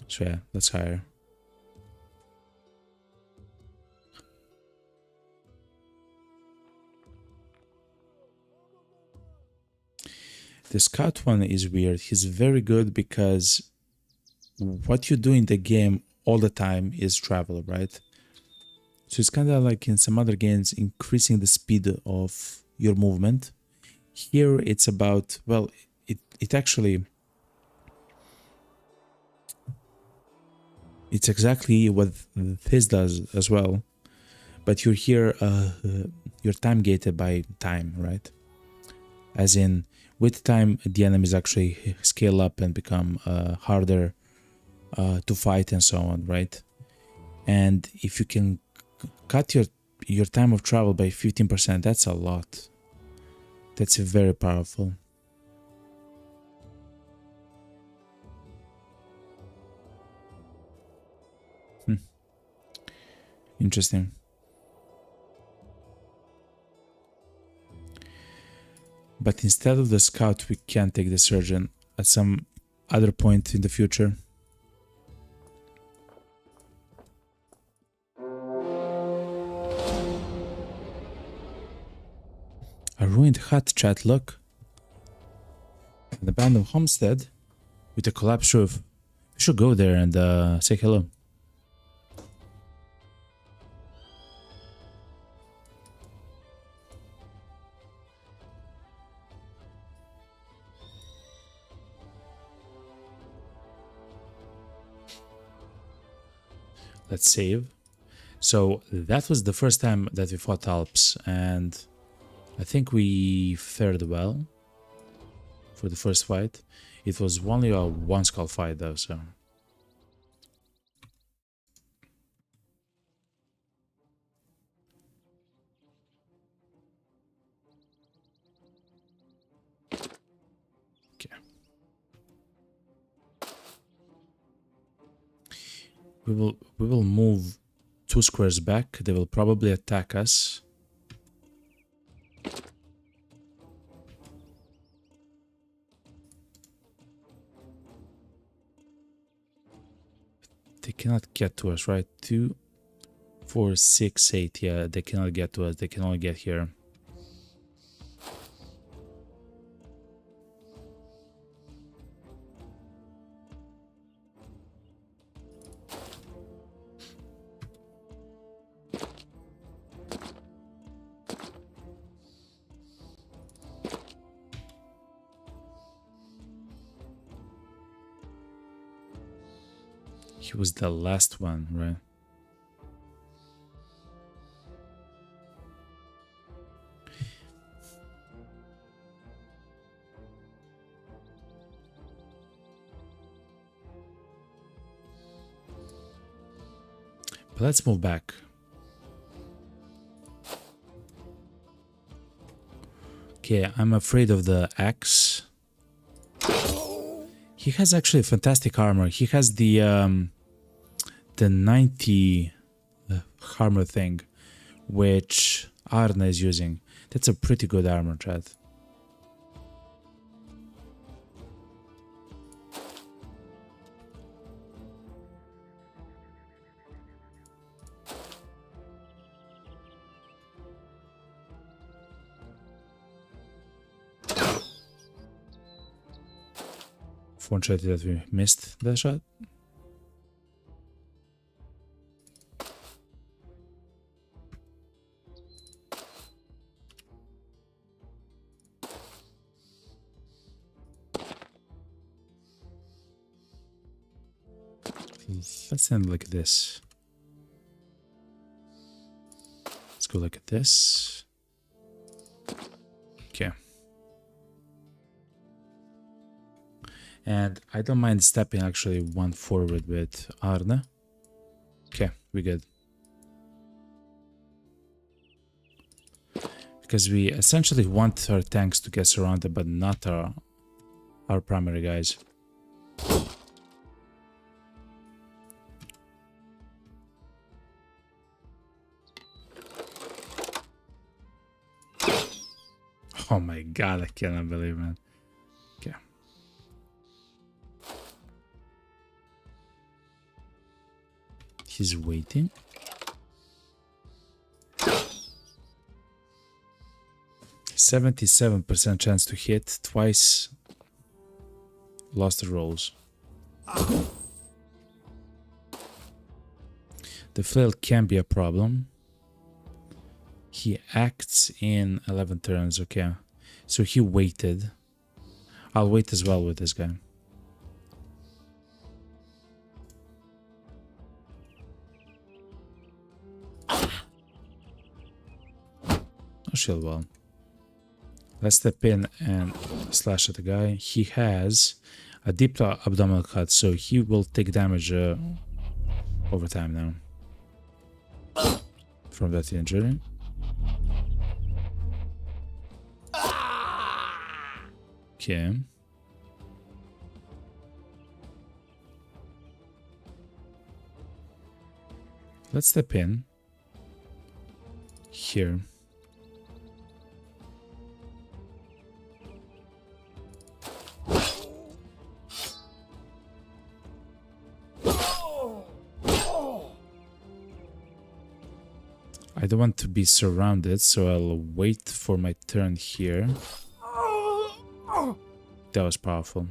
So yeah, let's hire. The scout one is weird. He's very good because what you do in the game all the time is travel, right? So it's kind of like in some other games, increasing the speed of your movement. Here it's about, well, it actually, it's exactly what this does as well. But you're here, you're time gated by time, right? As in, with time, the enemies actually scale up and become harder to fight and so on, right? And if you can cut your time of travel by 15%, that's a lot. That's very powerful. Interesting. But instead of the scout, we can take the surgeon at some other point in the future. A ruined hut, chat, look. An abandoned homestead with a collapsed roof. We should go there and say hello. Let's save. So that was the first time that we fought Alps, and I think we fared well for the first fight. It was only a one skull fight though, so. Okay. We will move 2 squares back. They will probably attack us. They cannot get to us, right? 2, 4, 6, 8. Yeah, they cannot get to us. They can only get here. He was the last one, right? But let's move back. Okay, I'm afraid of the axe. He has actually fantastic armor. He has the 90 armor thing, which Arna is using. That's a pretty good armor, chat. Fortunately that we missed that shot. let's end like this. Let's go like this. Okay. And I don't mind stepping actually one forward with Arne. Okay, we good. Because we essentially want our tanks to get surrounded, but not our primary guys. Oh my god, I cannot believe it. Okay. He's waiting. %77% chance to hit, twice lost the rolls. The flail can be a problem. He acts in 11 turns, okay. So he waited. I'll wait as well with this guy. Oh, shield well. Let's step in and slash at the guy. He has a deep abdominal cut, so he will take damage over time now from that injury. Okay. Let's step in here. I don't want to be surrounded, so I'll wait for my turn here. That was powerful.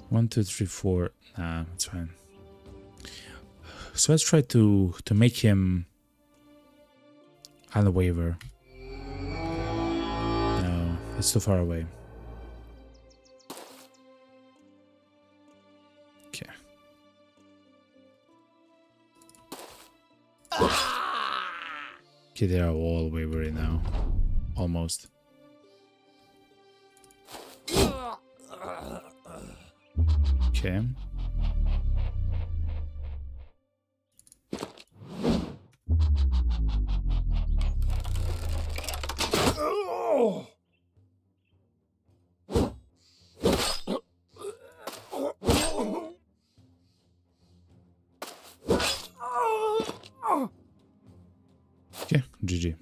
One, two, three, four. Nah, it's fine. So let's try to make him on the waiver. No, it's too far away. Okay. Okay, they are all wavering now. Almost. Okay. Okay, GG.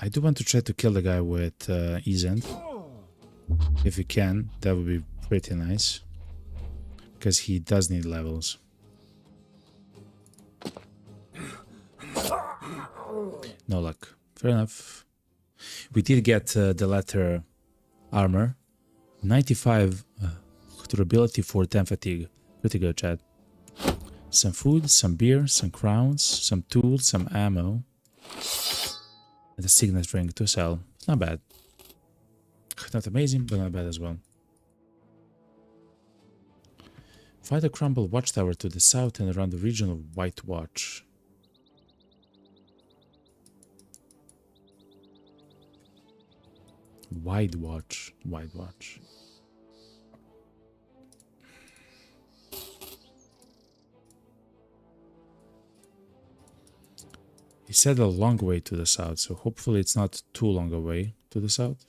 I do want to try to kill the guy with Ease End. If we can, that would be pretty nice. Because he does need levels. No luck. Fair enough. We did get the latter armor. 95 durability for 10 fatigue. Pretty good, Chad. Some food, some beer, some crowns, some tools, some ammo. And a signet ring to sell. Not bad. Not amazing, but not bad as well. Find a crumbled watchtower to the south and around the region of White Watch. Wide Watch. Wide Watch. He said a long way to the south, so hopefully it's not too long a way to the south.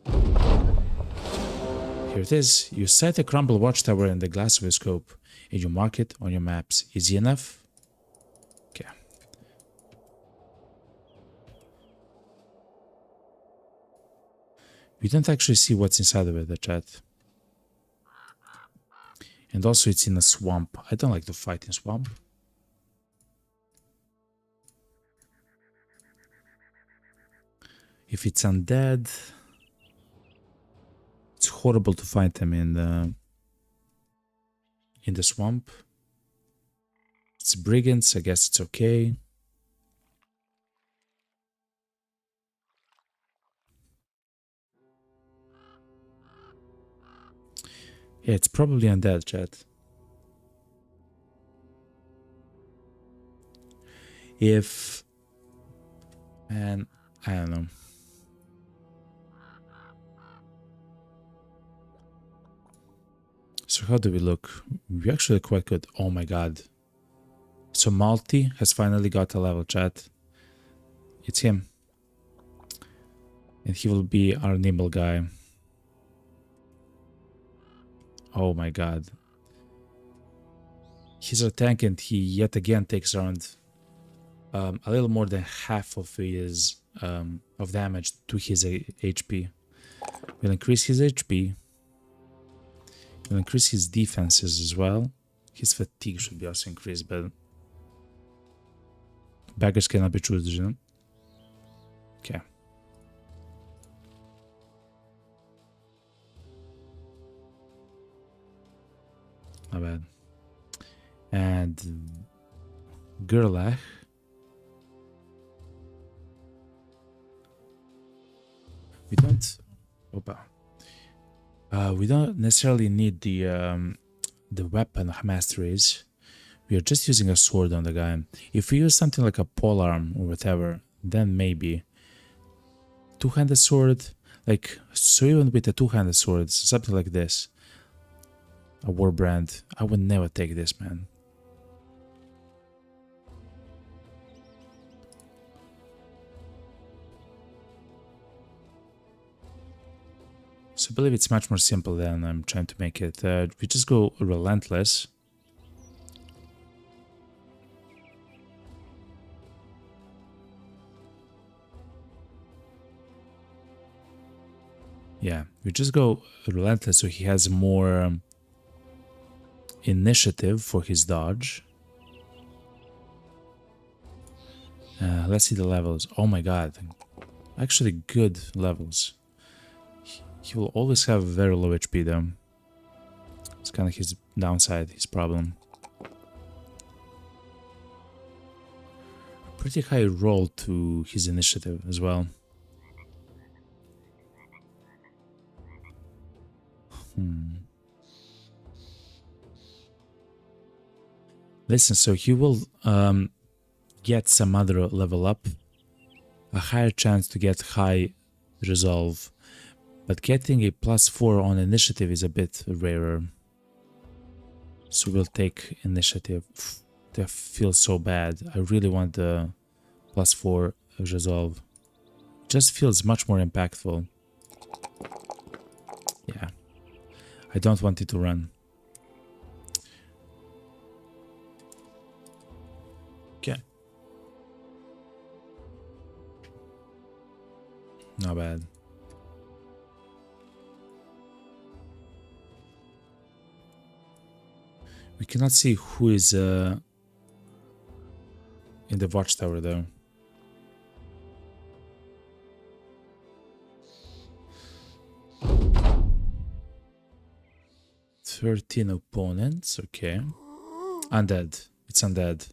Here it is. You set a crumbled watchtower in the glass of a scope and you mark it on your maps. Easy enough? Okay. We don't actually see what's inside of it, the chat. And also it's in a swamp. I don't like to fight in swamp. If it's undead, horrible to find them in the swamp. It's brigands, I guess it's okay. Yeah, it's probably undead, chat. If... And I don't know. So how do we look? We're actually quite good. Oh my god. So Malty has finally got a level, chat. It's him. And he will be our nimble guy. Oh my god. He's a tank and he yet again takes around a little more than half of his of damage to his HP. We'll increase his HP. We'll increase his defenses as well. His fatigue should be also increased, but beggars cannot be choosers, you know? Okay. Not bad. And Gerlach. We don't. Opa. We don't necessarily need the weapon of masteries. We are just using a sword on the guy. If we use something like a polearm or whatever, then maybe. Two-handed sword, like, so even with a two-handed sword, something like this. A warbrand, I would never take this, man. So I believe it's much more simple than I'm trying to make it. We just go relentless. Yeah, we just go relentless so he has more initiative for his dodge. Let's see the levels. Oh my god. Actually good levels. He will always have very low HP though. It's kind of his downside, his problem. Pretty high roll to his initiative as well. Listen, so he will get some other level up, a higher chance to get high resolve, but getting a +4 on initiative is a bit rarer. So we'll take initiative. That feels so bad. I really want the +4 resolve. It just feels much more impactful. Yeah. I don't want it to run. Okay. Not bad. We cannot see who is in the watchtower though. "13 opponents, okay. Undead. It's undead.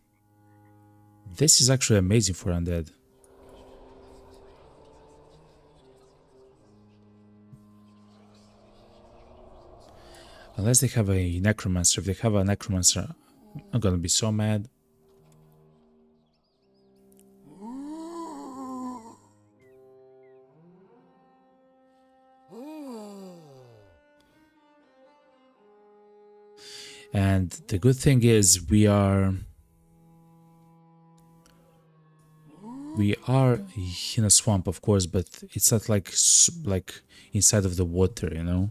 This is actually amazing for undead. Unless they have a necromancer. If they have a necromancer, I'm gonna be so mad. And the good thing is we are in a swamp, of course, but it's not like inside of the water, you know.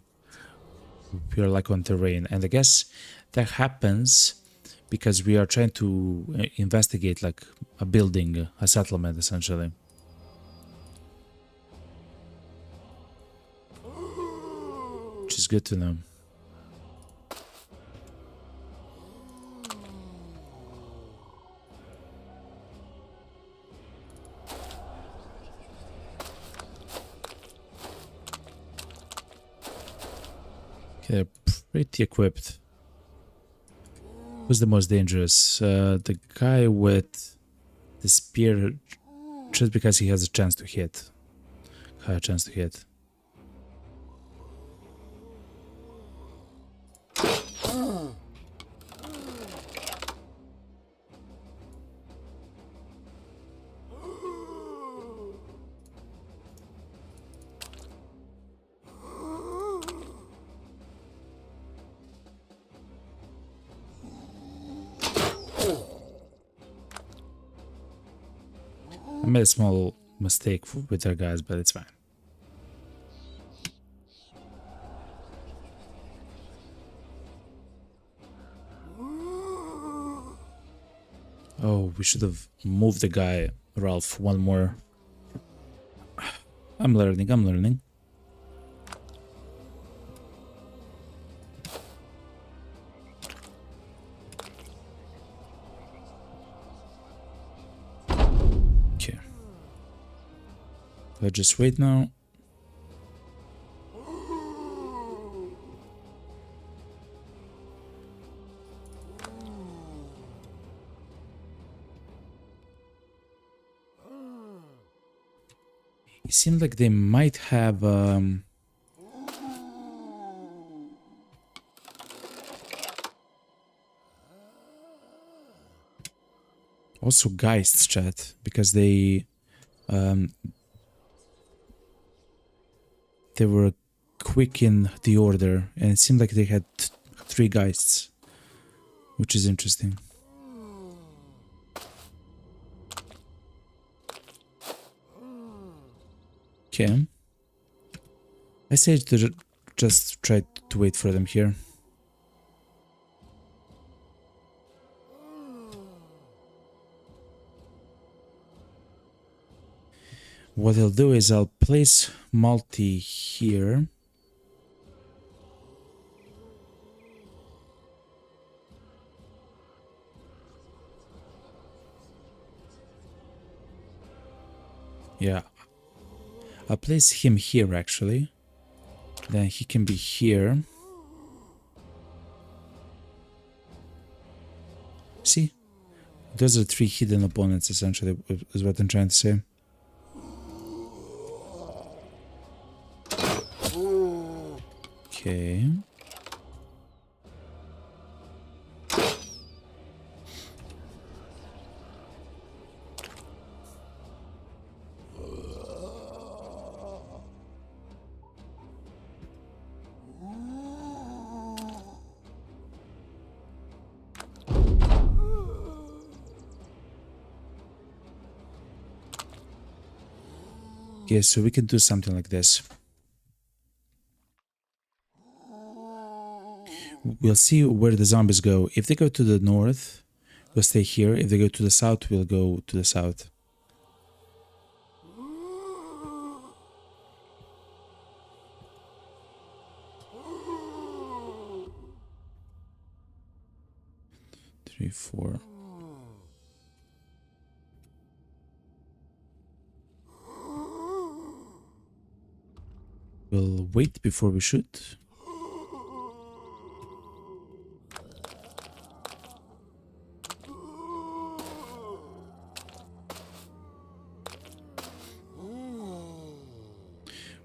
We are like on terrain, and I guess that happens because we are trying to investigate like a building, a settlement, essentially. Which is good to know. Okay, they're pretty equipped. Who's the most dangerous? The guy with the spear, just because he has a chance to hit. Higher chance to hit. I made a small mistake with our guys, but it's fine. Oh, we should have moved the guy, Ralph, one more. I'm learning. Okay. Let's just wait now. It seems like they might have also Geists, chat, because they were quick in the order, and it seemed like they had 3 Geists, which is interesting. Okay. I say to just try to wait for them here. What I'll do is I'll place multi here. Yeah. I'll place him here actually. Then he can be here. See? Those are 3 hidden opponents essentially, is what I'm trying to say. Okay. Okay, so we can do something like this. We'll see where the zombies go. If they go to the north, we'll stay here. If they go to the south, we'll go to the south. Three, 4. We'll wait before we shoot.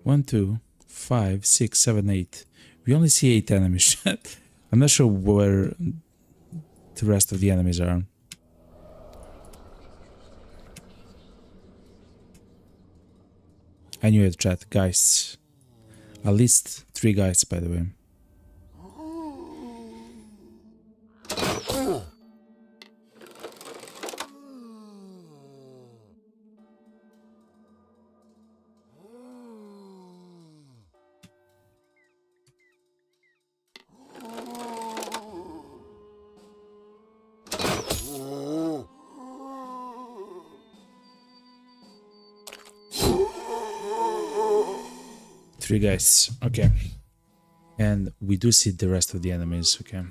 One, 2, 5, 6, 7, 8. We only see 8 enemies. I'm not sure where the rest of the enemies are. I knew it, chat. Guys. At least 3 guys, by the way. Three guys, okay. And we do see the rest of the enemies, okay.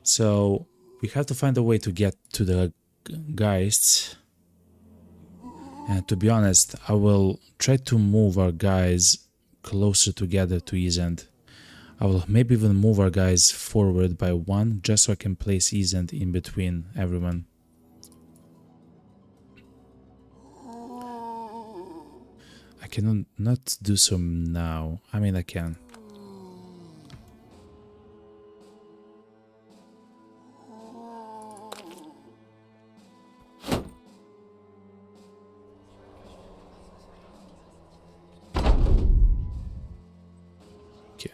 So we have to find a way to get to the guys. And to be honest, I will try to move our guys closer together to his end. I will maybe even move our guys forward by 1 just so I can place his end in between everyone. I cannot not do so now. I mean, I can. Okay.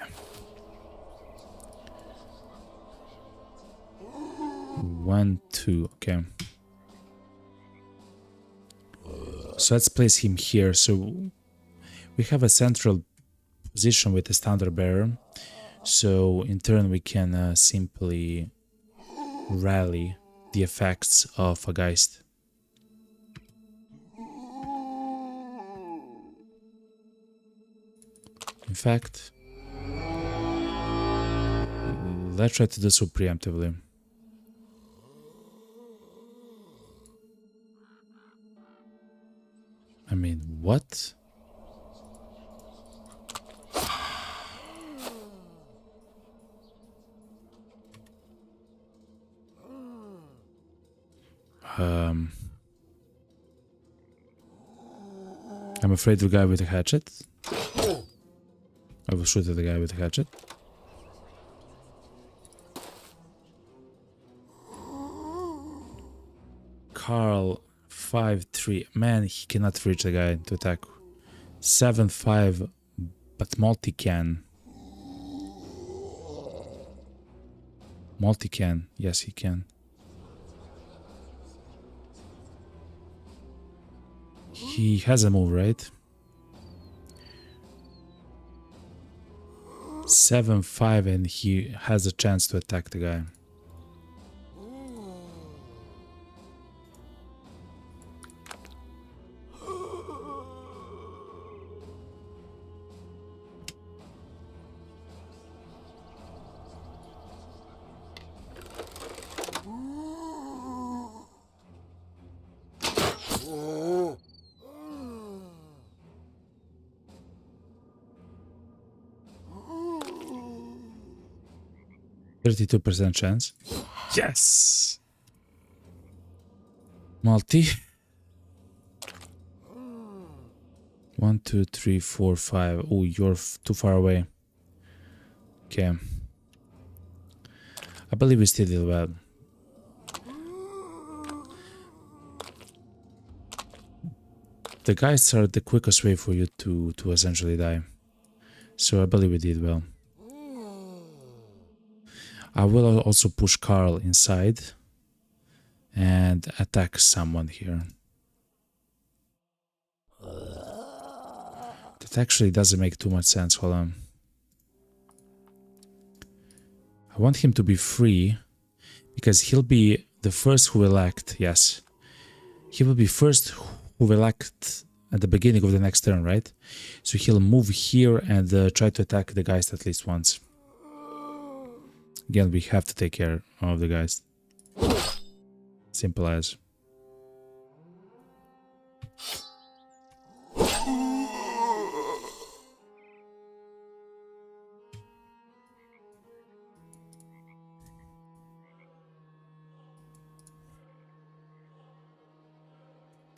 1, 2. Okay. So let's place him here. So we have a central position with the standard bearer. So in turn we can simply rally the effects of a Geist. In fact, let's try to do so preemptively. I mean, what? I'm afraid of the guy with the hatchet. I will shoot at the guy with the hatchet. Carl 5-3. Man, he cannot reach the guy to attack. 7-5, but multi can. Multi can. Yes, he can. He has a move, right? 7-5, and he has a chance to attack the guy. %32 chance. Yes! Multi. 1, 2, 3, 4, 5. Oh, you're too far away. Okay. I believe we still did well. The guys are the quickest way for you to essentially die. So I believe we did well. I will also push Carl inside and attack someone here. That actually doesn't make too much sense. Hold on. I want him to be free because he'll be the first who will act. Yes. He will be first who will act at the beginning of the next turn, right? So he'll move here and try to attack the Geist at least once. Again, we have to take care of the Geist. Simple as.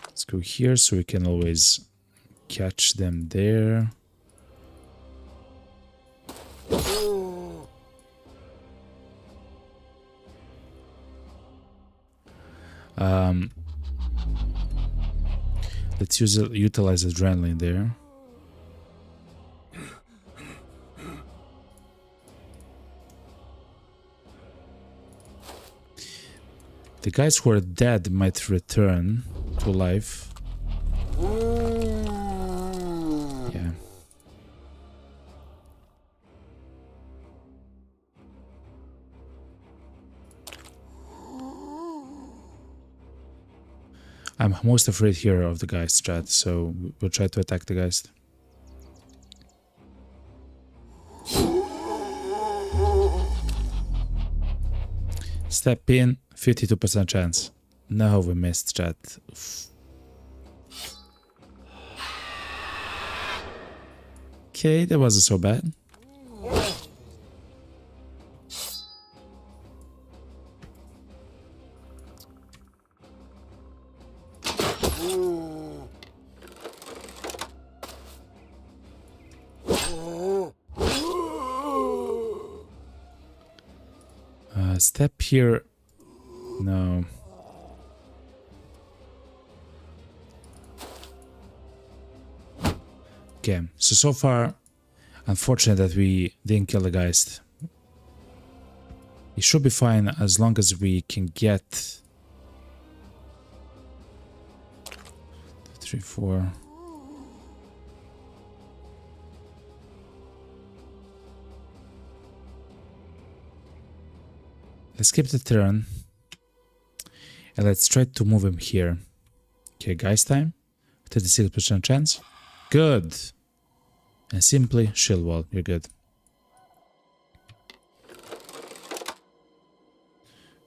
Let's go here so we can always catch them there. Let's utilize adrenaline there. The guys who are dead might return to life. Yeah. I'm most afraid here of the Geist, chat, so we'll try to attack the Geist. Step in, 52% chance. No, we missed, chat. Okay, that wasn't so bad. Step here. No. Okay, so far, unfortunate that we didn't kill the Geist. It should be fine as long as we can get 3, 4. Let's skip the turn and let's try to move him here. Okay, Geist time. 36% chance. Good. And simply shield wall. You're good.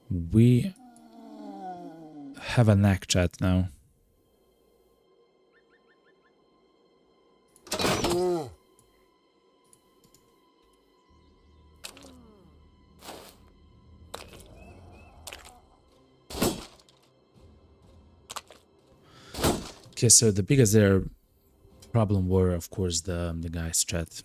We have a knack chat now. Okay, so the biggest their problem were, of course, the guys chat.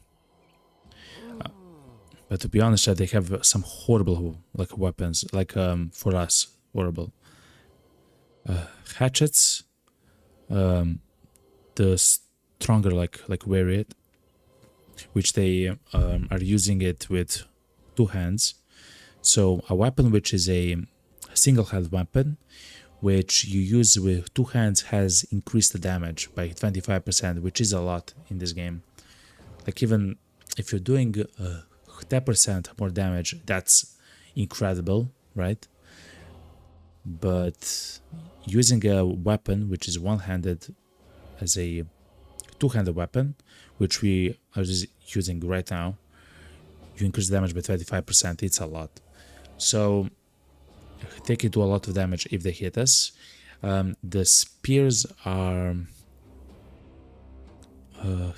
But to be honest, chat, they have some horrible like weapons, like for us, horrible hatchets. The stronger like Variet, which they are using it with 2 hands. So a weapon which is a single-hand weapon, which you use with 2 hands, has increased the damage by 25%, which is a lot in this game. Like even if you're doing 10% more damage, that's incredible, right? But using a weapon which is one-handed as a 2-handed weapon, which we are just using right now, you increase damage by 25%. It's a lot. So they can do a lot of damage if they hit us. The spears are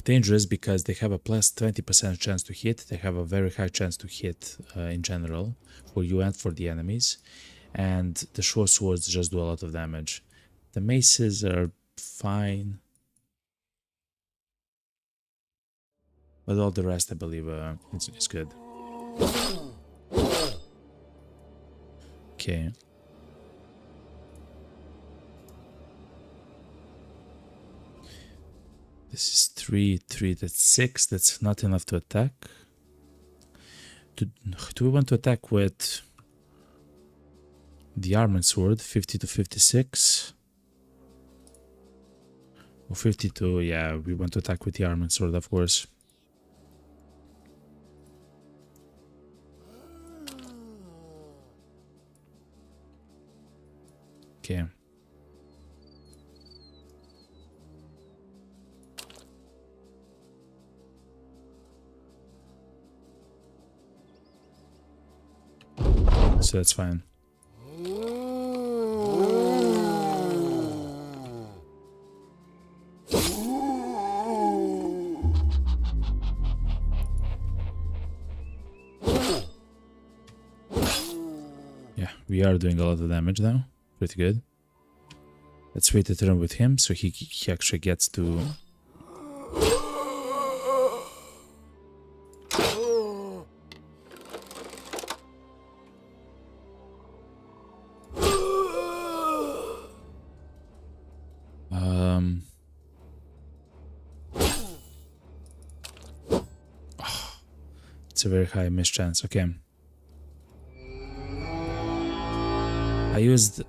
dangerous because they have a plus 20% chance to hit. They have a very high chance to hit in general for you and for the enemies. And the short swords just do a lot of damage. The maces are fine. But all the rest, I believe, it's good. Okay. This is 3, 3, that's 6. That's not enough to attack. Do we want to attack with the armored sword, 50 to 56? Or 52, yeah, we want to attack with the armored sword, of course. Okay. So that's fine. Yeah, we are doing a lot of damage now. Pretty good. Let's wait a turn with him so he actually gets to... It's a very high miss chance. Okay. I used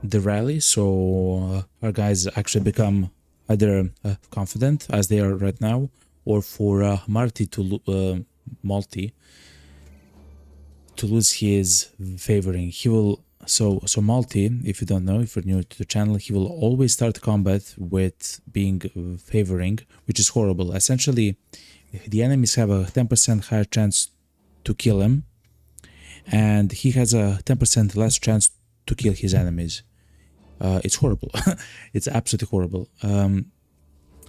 the rally, so our guys actually become either confident as they are right now, or for Marty to Malty to lose his favoring. He will so Malty, if you don't know, if you're new to the channel, he will always start combat with being favoring, which is horrible. Essentially, the enemies have a 10% higher chance to kill him, and he has a 10% less chance to kill his enemies. It's horrible. It's absolutely horrible.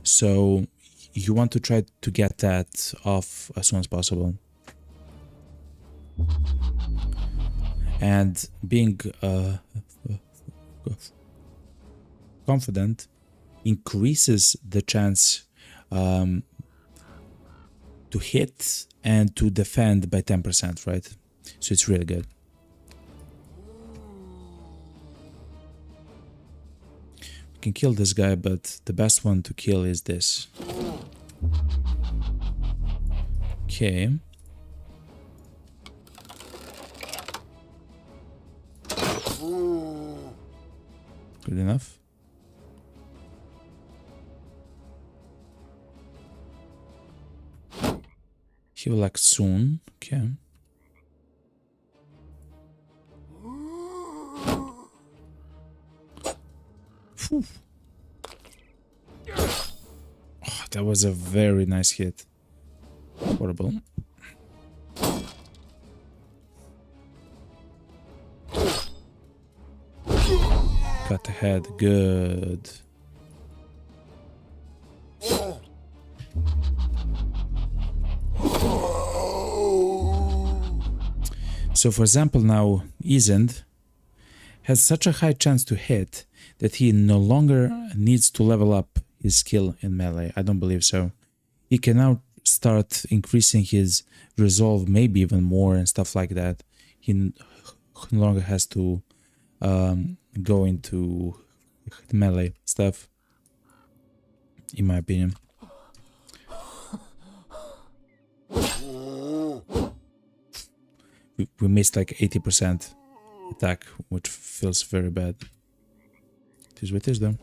So you want to try to get that off as soon as possible. And being confident increases the chance to hit and to defend by 10%, right? So it's really good. We can kill this guy, but the best one to kill is this. Okay. Good enough. He will act soon. Okay. Phew. Oh, that was a very nice hit. Horrible. Cut the head. Good. So for example now, Isend has such a high chance to hit that he no longer needs to level up his skill in melee. I don't believe so. He can now start increasing his resolve, maybe even more and stuff like that. He no longer has to go into melee stuff, in my opinion. We missed like 80% attack, which feels very bad. It is what it is though.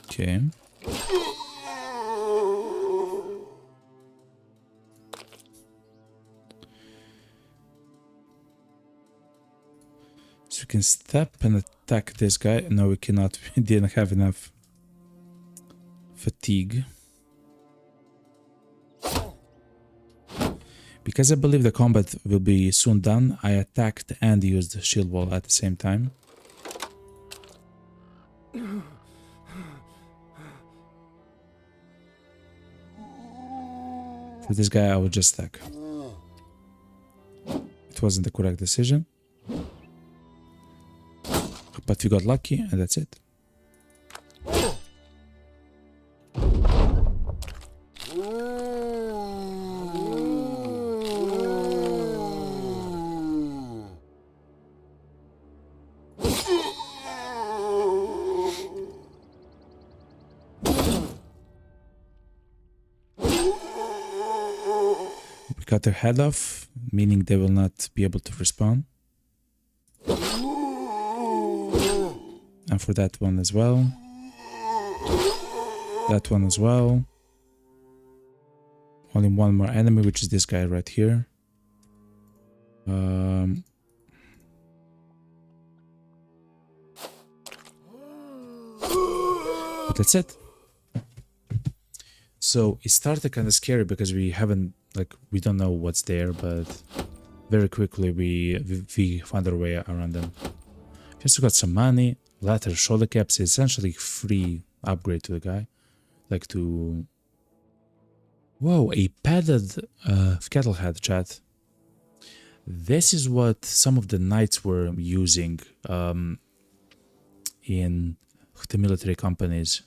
Okay. So we can step and attack this guy. No, we cannot. We didn't have enough fatigue. Because I believe the combat will be soon done, I attacked and used the shield wall at the same time. For this guy, I would just stack. It wasn't the correct decision. But we got lucky, and that's it. Cut their head off, meaning they will not be able to respawn. And for that one as well. That one as well. Only one more enemy, which is this guy right here. But that's it. So it started kind of scary because we haven't, like, we don't know what's there, but very quickly we found our way around them. We also got some money, later shoulder caps, essentially free upgrade to the guy. Like to... Whoa, a padded kettle head, chat. This is what some of the knights were using in the military companies.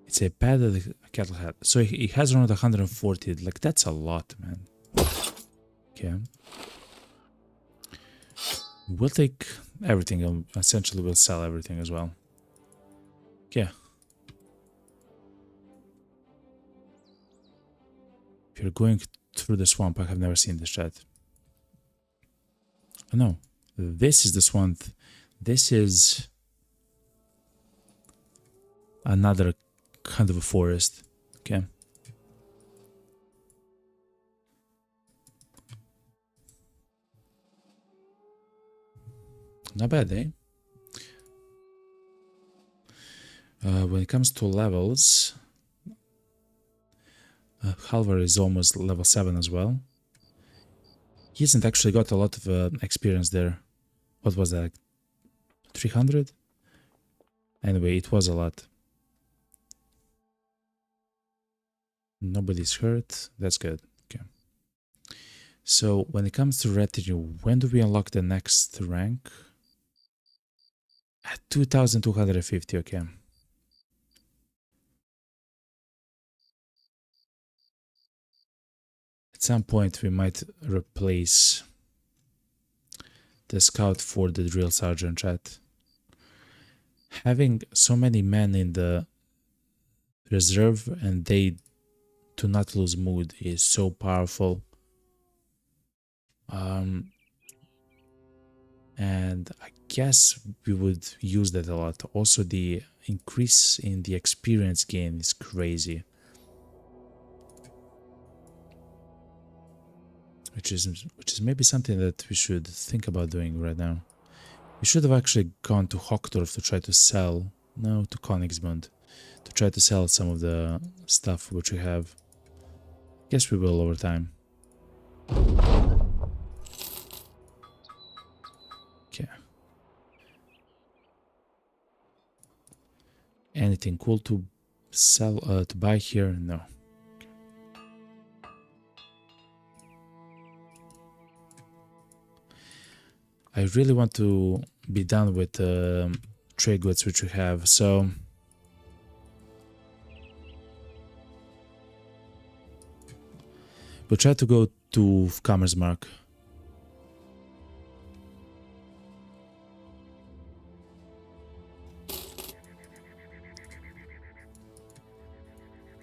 It's a padded kettle head. So he has around 140. Like, that's a lot, man. Okay. We'll take everything. And essentially, we'll sell everything as well. Yeah. If you're going through the swamp, I have never seen this, chat. Oh, no. This is the swamp. This is another kind of a forest. Okay. Not bad, eh? When it comes to levels, Halvar is almost level 7 as well. He hasn't actually got a lot of experience there. What was that? 300? Anyway, it was a lot. Nobody's hurt. That's good. Okay. So when it comes to retinue, when do we unlock the next rank? At 2250, okay. At some point we might replace the scout for the drill sergeant, chat. Having so many men in the reserve and they do not lose mood is so powerful. And I guess we would use that a lot. Also, the increase in the experience gain is crazy. Which is maybe something that we should think about doing right now. We should have actually gone to Hockdorf to try to sell, no, to Königsmund, to try to sell some of the stuff which we have. Guess we will over time. Okay. Anything cool to sell, to buy here? No. I really want to be done with trade goods which we have, so we'll try to go to Kammersmark.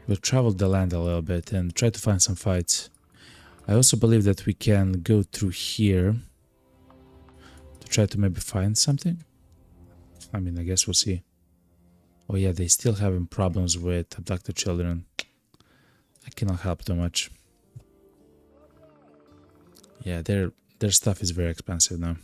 We'll travel the land a little bit and try to find some fights. I also believe that we can go through here to try to maybe find something. I mean, I guess we'll see. Oh yeah, they still having problems with abducted children. I cannot help too much. Yeah, their stuff is very expensive now.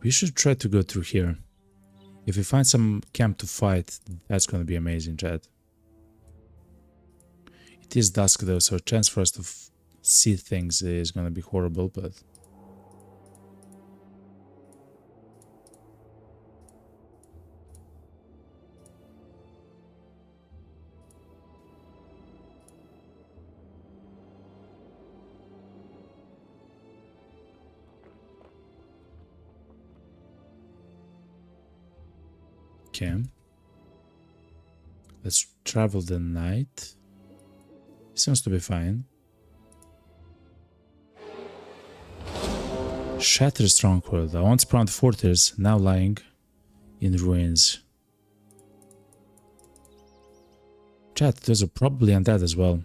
We should try to go through here. If we find some camp to fight, that's gonna be amazing, chat. It is dusk though, so chance for us to see things is gonna be horrible, but... Okay. Let's travel the night. Seems to be fine. Shattered stronghold. A once proud fortress now lying in ruins. Chat, those are probably undead as well.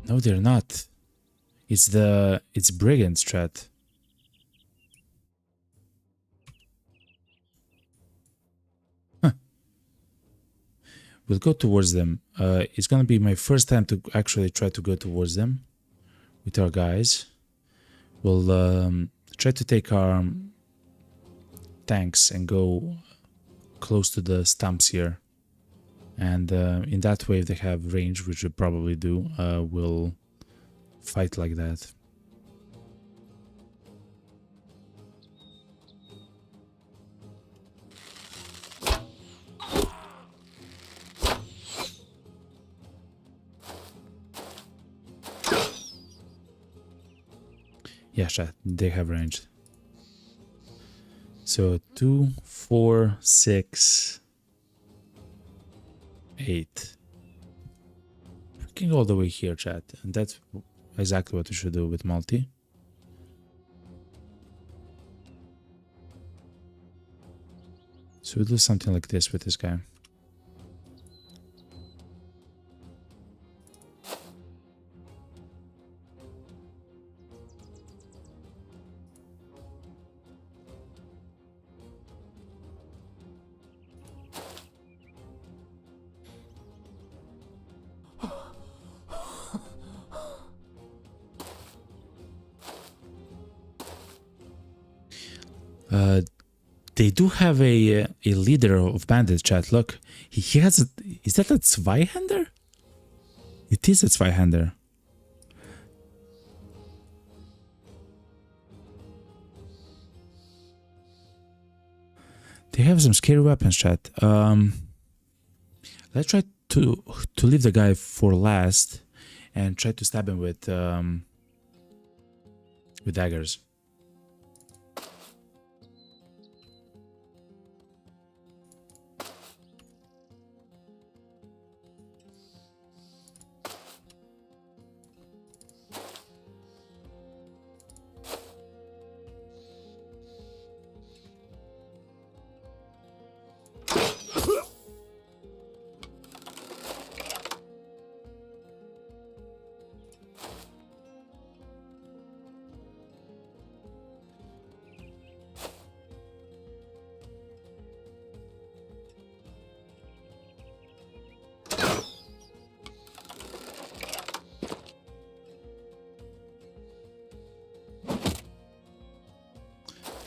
No, they're not. It's brigands, chat. Huh. We'll go towards them. It's gonna be my first time to actually try to go towards them with our guys. We'll try to take our tanks and go close to the stumps here. And in that way, if they have range, which we probably do, we'll fight like that. Yeah, chat, they have range. So 2, 4, 6, 8. We can go all the way here, chat, and that's exactly what we should do with multi. So we'll do something like this with this guy. They do have a leader of bandits, chat. Look, he has a... Is that a Zweihander? It is a Zweihander. They have some scary weapons, chat. Let's try to leave the guy for last and try to stab him with daggers.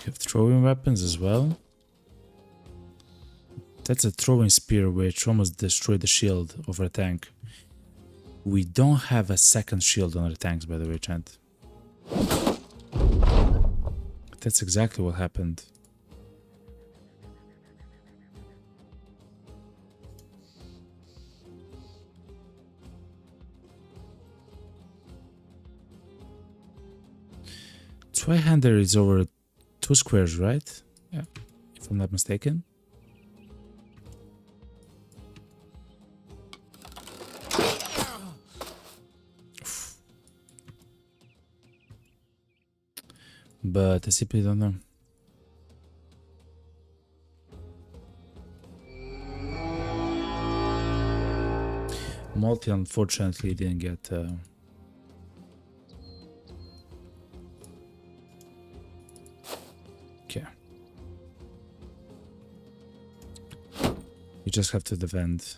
Have throwing weapons as well. That's a throwing spear which almost destroyed the shield of our tank. We don't have a second shield on our tanks, by the way, chat. That's exactly what happened. Zweihander is over 2 squares, right? Yeah, if I'm not mistaken. But I simply don't know. Multi unfortunately didn't get okay. You just have to defend.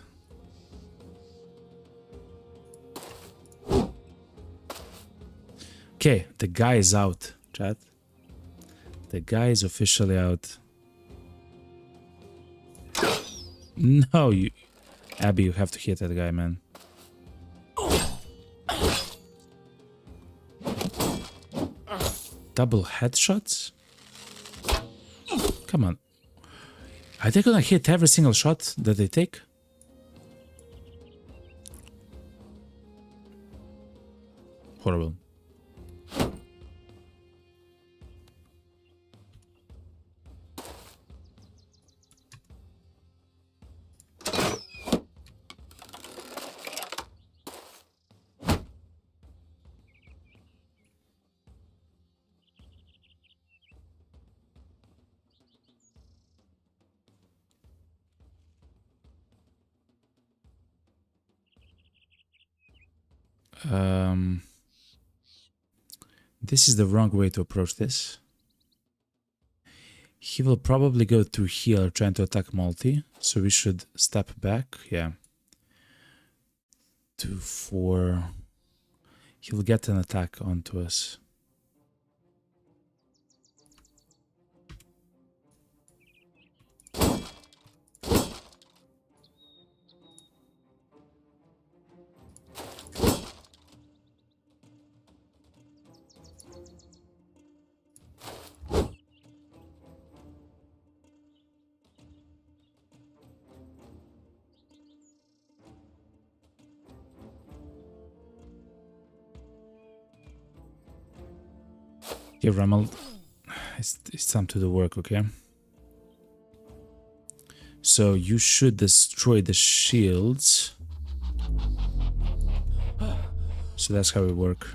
Okay, the guy is out, chat. The guy is officially out. No, you... Abby, you have to hit that guy, man. Double headshots? Come on. Are they gonna hit every single shot that they take? Horrible. This is the wrong way to approach this. He will probably go through here trying to attack multi, so we should step back. Yeah. 2, 4. He'll get an attack onto us. Okay, Ramal, it's time to do work, okay? So you should destroy the shields. So that's how we work.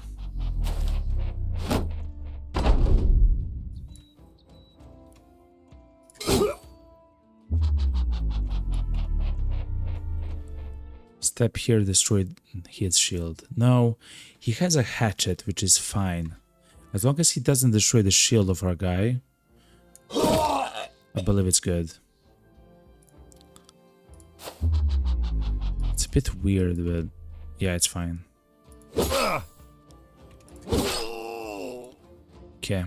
Step here, destroy his shield. No, he has a hatchet, which is fine. As long as he doesn't destroy the shield of our guy, I believe it's good. It's a bit weird, but yeah, it's fine. Okay.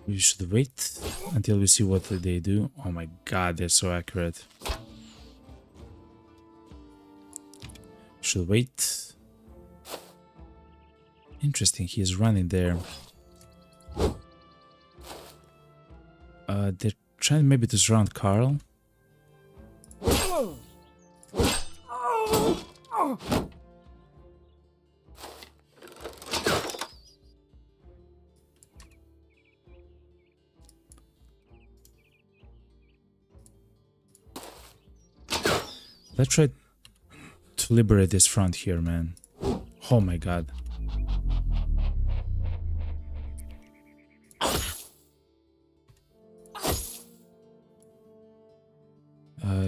We should wait until we see what they do. Oh my god, they're so accurate. Should wait. Interesting, he's running there. They're trying maybe to surround Carl. Let's try to liberate this front here, man. Oh my god.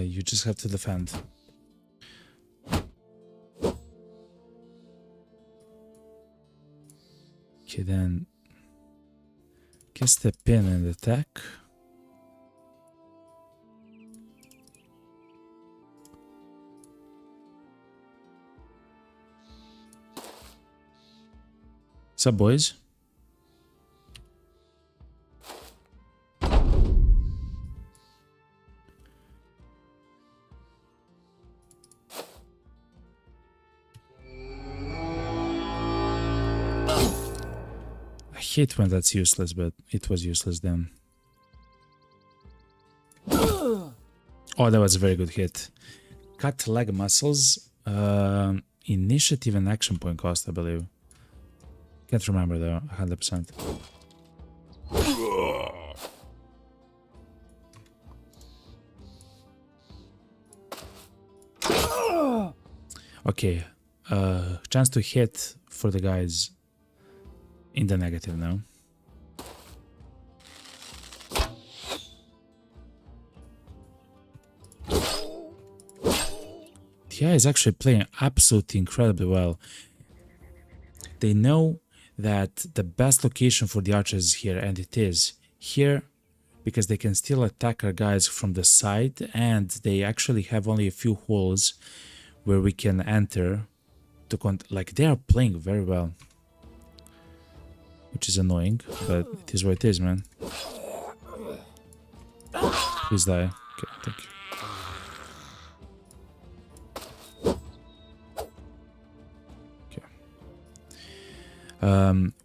You just have to defend. Okay, then guess step in and attack. What's up, boys? I hate when that's useless, but it was useless then. Oh, that was a very good hit. Cut leg muscles. Initiative and action point cost, I believe. Can't remember though, 100%. Okay, chance to hit for the guys in the negative now. The AI is actually playing absolutely incredibly well. They know that the best location for the archers is here, and it is here because they can still attack our guys from the side, and they actually have only a few holes where we can enter to like they are playing very well, which is annoying, but it is what it is, man. Please die. Okay, thank you.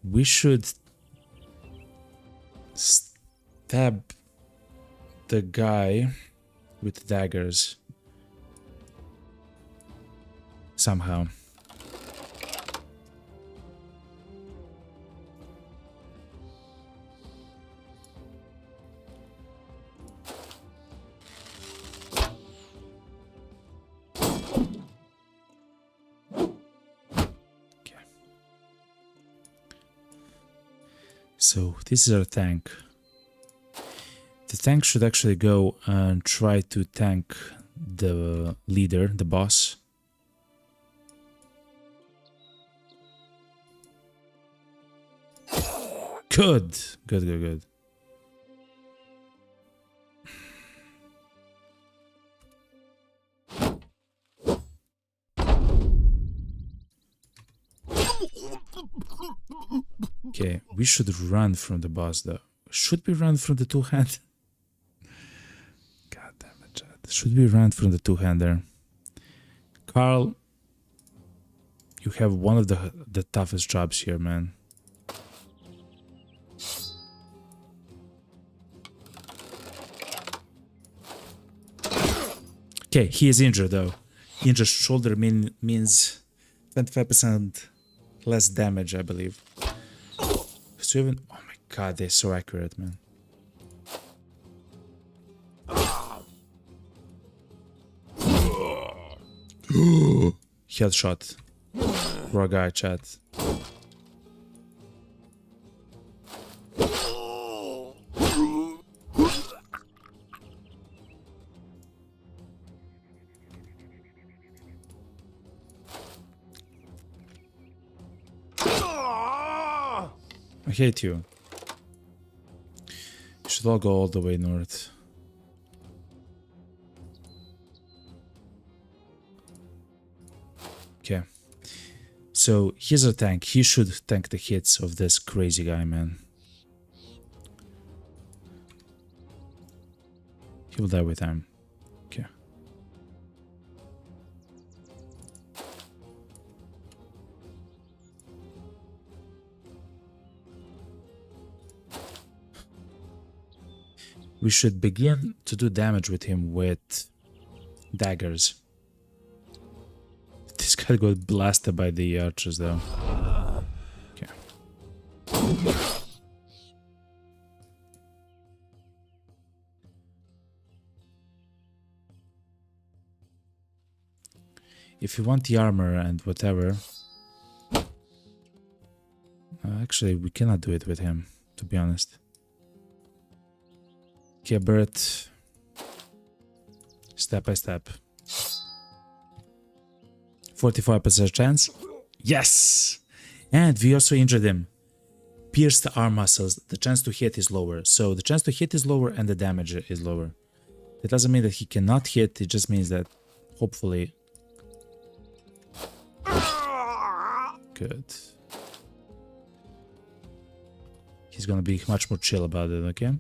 We should stab the guy with daggers somehow. So this is our tank. The tank should actually go and try to tank the leader, the boss. Good, good, good, good. Okay, we should run from the boss though. Should we run from the two-hand? God damn it, Chad. Should we run from the two-hander? Carl, you have one of the toughest jobs here, man. Okay, he is injured though. Injured shoulder means 25% less damage, I believe. So even, oh my god, they're so accurate, man. Headshot. Raw guy, chat. I hate you. You should all go all the way north. Okay. So here's a tank. He should tank the hits of this crazy guy, man. He will die with time. Okay. We should begin to do damage with him with daggers. This guy got blasted by the archers though. Okay. If you want the armor and whatever... actually, we cannot do it with him, to be honest. Okay, Bert. Step by step. 45% chance. Yes! And we also injured him. Pierced the arm muscles. The chance to hit is lower. So the chance to hit is lower and the damage is lower. It doesn't mean that he cannot hit. It just means that hopefully... Good. He's gonna be much more chill about it, okay?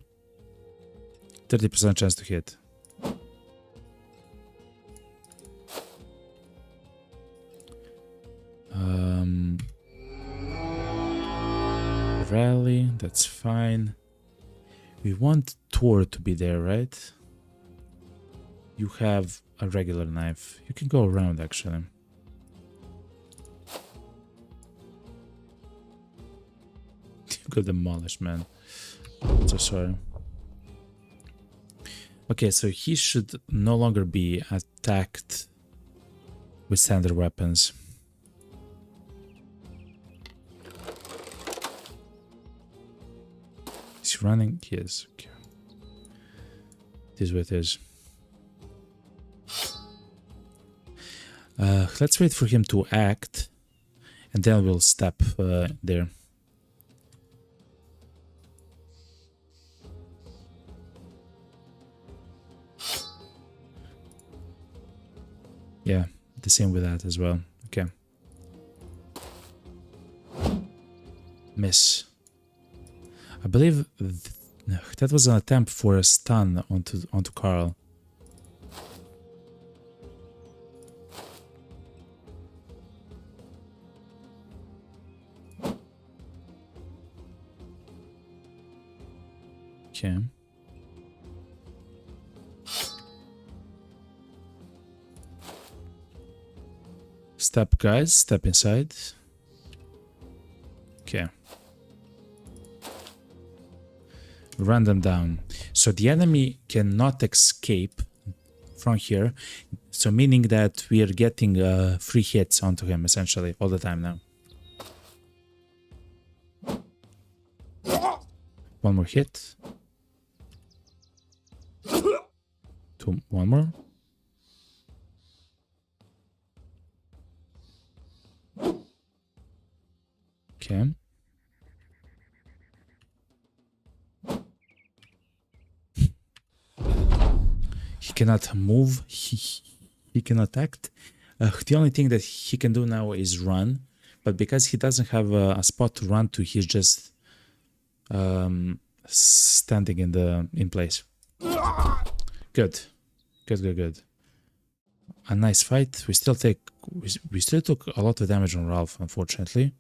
30% chance to hit. Rally, that's fine. We want Thor to be there, right? You have a regular knife. You can go around, actually. You got demolished, man. So sorry. Okay, so he should no longer be attacked with standard weapons. Is he running? Yes. Okay. It is what it is. Let's wait for him to act, and then we'll step there. Yeah, the same with that as well. Okay. Miss. I believe that was an attempt for a stun onto Carl. Okay. Step, guys. Step inside. Okay. Run them down. So the enemy cannot escape from here. So meaning that we are getting free hits onto him essentially all the time now. One more hit. One more. Okay. He cannot move. He cannot act. The only thing that he can do now is run. But because he doesn't have a spot to run to, he's just standing in place. Good. Good. A nice fight. We still took a lot of damage on Ralph, unfortunately.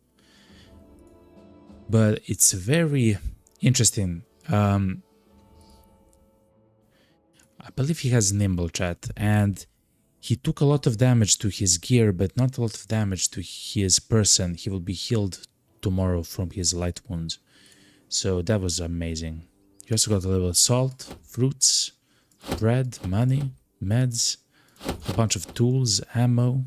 But it's very interesting. I believe he has nimble, chat, and he took a lot of damage to his gear, but not a lot of damage to his person. He will be healed tomorrow from his light wounds. So that was amazing. You also got a little salt, fruits, bread, money, meds, a bunch of tools, ammo.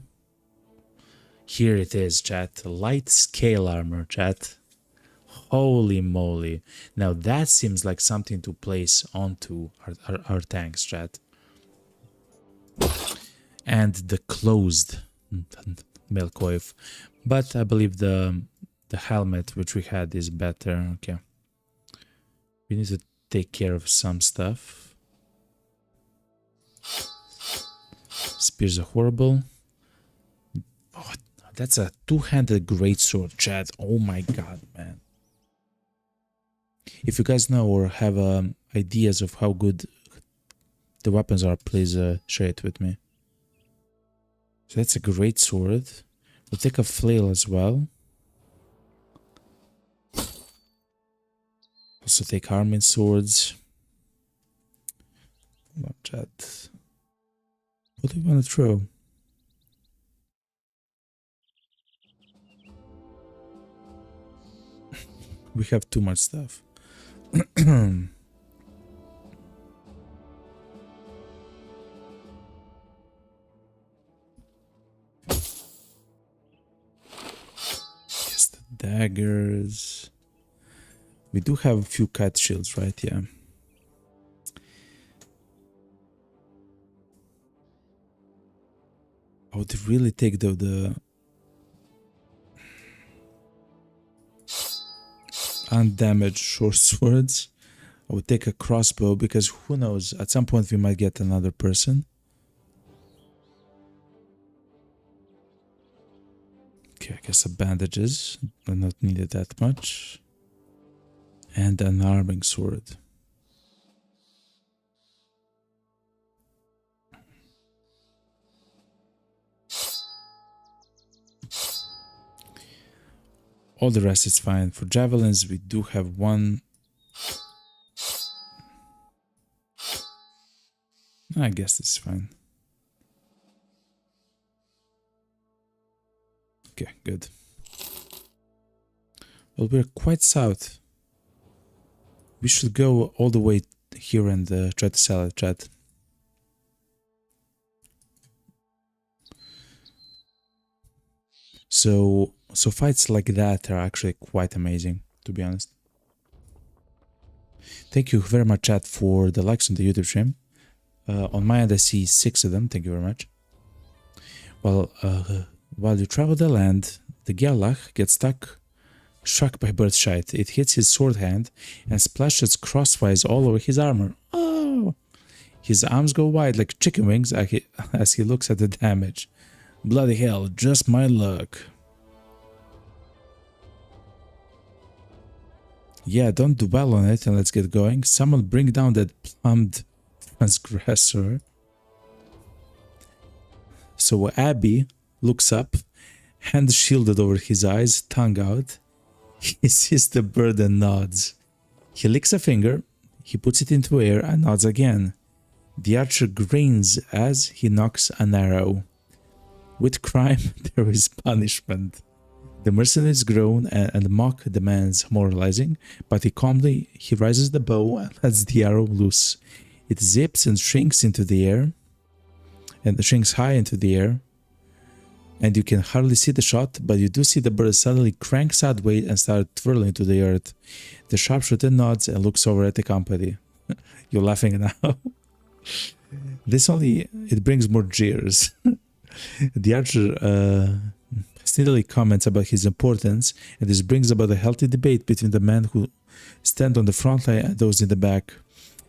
Here it is, chat. Light scale armor, chat. Holy moly. Now that seems like something to place onto our tanks, chat. And the closed Melkoif. But I believe the helmet which we had is better. Okay. We need to take care of some stuff. Spears are horrible. Oh, that's a two-handed greatsword, chat. Oh my god, man. If you guys know or have ideas of how good the weapons are, please share it with me. So that's a great sword. We'll take a flail as well. Also take arming swords. Not that. What do you want to throw? We have too much stuff. Yes, the daggers. We do have a few cat shields, right? Yeah. I would really take the undamaged short swords. I would take a crossbow because who knows, at some point we might get another person. Okay, I guess the bandages are not needed that much. And an arming sword. All the rest is fine. For javelins, we do have one. I guess it's fine. Okay, good. Well, we're quite south. We should go all the way here and try to sell it, chat. So fights like that are actually quite amazing, to be honest. Thank you very much, chat, for the likes on the YouTube stream. On my end, I see 6 of them. Thank you very much. Well, while you travel the land, the Gerlach gets struck by birdshite. It hits his sword hand and splashes crosswise all over his armor. Oh! His arms go wide like chicken wings as he looks at the damage. Bloody hell, just my luck. Yeah, don't dwell on it and let's get going. Someone bring down that plumbed transgressor. So Abby looks up, hand shielded over his eyes, tongue out. He sees the bird and nods. He licks a finger, he puts it into air and nods again. The archer grins as he knocks an arrow. With crime, there is punishment. The mercenaries groan and mock the man's moralizing, but he raises the bow and lets the arrow loose. It zips and shrinks into the air, and shrinks high into the air, and you can hardly see the shot, but you do see the bird suddenly crank sideways and start twirling to the earth. The sharpshooter nods and looks over at the company. You're laughing now. It brings more jeers. The archer sneakily comments about his importance, and this brings about a healthy debate between the men who stand on the front line and those in the back.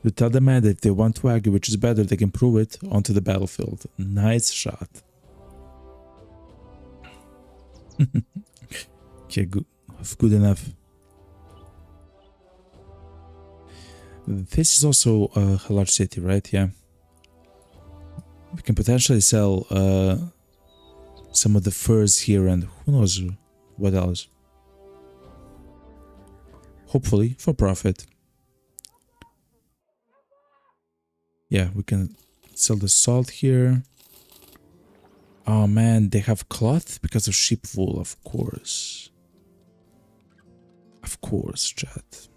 You tell the men that if they want to argue which is better, they can prove it onto the battlefield. Nice shot. Okay, good enough. This is also a large city, right? Yeah. We can potentially sell some of the furs here and who knows what else. Hopefully for profit. Yeah, we can sell the salt here. Oh man, they have cloth because of sheep wool, of course. Of course, chat.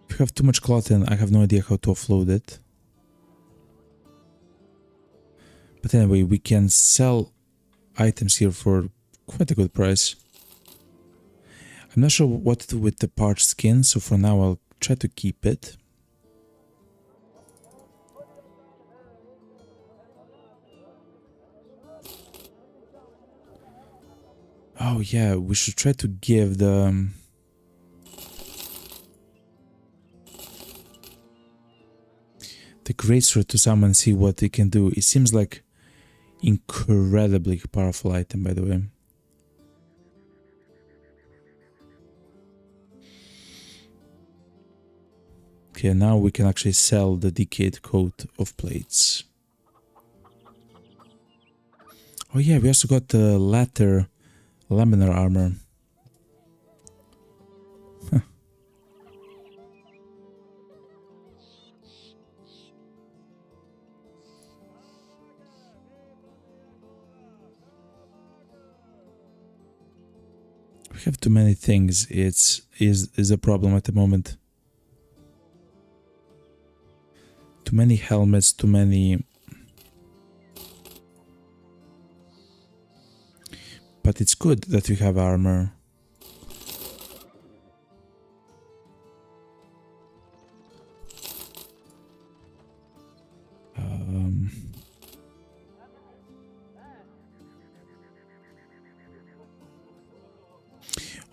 If you have too much cloth and I have no idea how to offload it. But anyway, we can sell items here for quite a good price. I'm not sure what to do with the parched skin, so for now I'll try to keep it. Oh yeah, we should try to give the greatsword to someone and see what they can do. It seems like incredibly powerful item, by the way. Okay, now we can actually sell the decayed coat of plates. Oh yeah, we also got the latter laminar armor. We have too many things. Is a problem at the moment. Too many helmets, too many. But it's good that we have armor.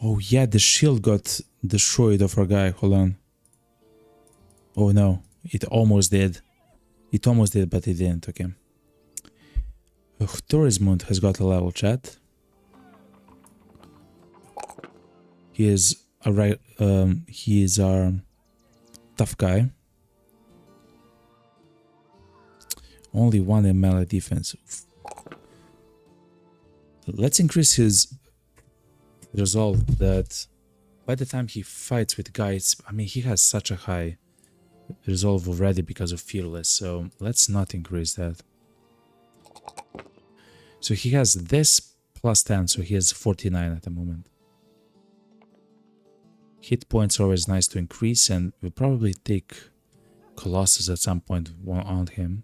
Oh yeah, the shield got destroyed of our guy. Hold on. Oh no, it almost did. It almost did, but it didn't. Okay. Tourismund has got a level, chat. He is our tough guy. Only one in melee defense. Let's increase his resolve that by the time he fights with guys, I mean, he has such a high resolve already because of fearless, so let's not increase that. So he has this plus 10, so he has 49 at the moment. Hit points are always nice to increase, and we'll probably take Colossus at some point on him.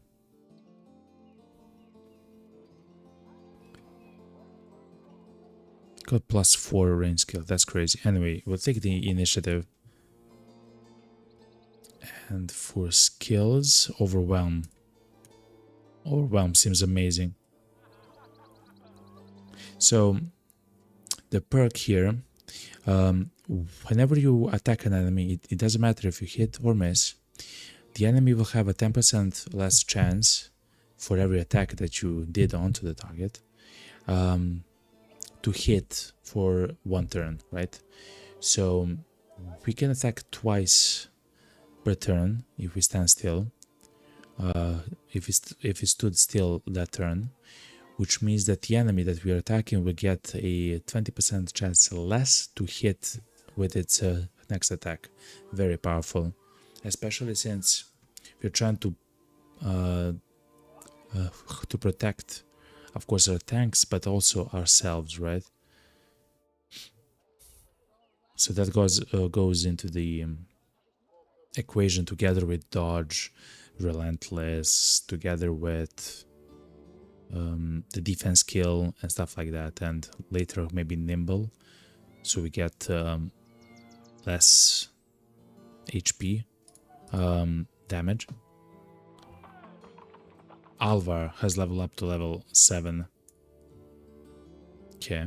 Got plus 4 range skill, that's crazy. Anyway, we'll take the initiative. And for skills, Overwhelm. Overwhelm seems amazing. So, the perk here, whenever you attack an enemy, it doesn't matter if you hit or miss, the enemy will have a 10% less chance for every attack that you did onto the target to hit for one turn, right? So we can attack twice per turn if we stand still, if it stood still that turn, which means that the enemy that we are attacking will get a 20% chance less to hit with its next attack. Very powerful, especially since we're trying to protect, of course, our tanks, but also ourselves, right? So that goes into the equation together with dodge, relentless, together with the defense skill and stuff like that, and later maybe nimble, so we get less HP damage. Alvar has leveled up to level 7. Okay.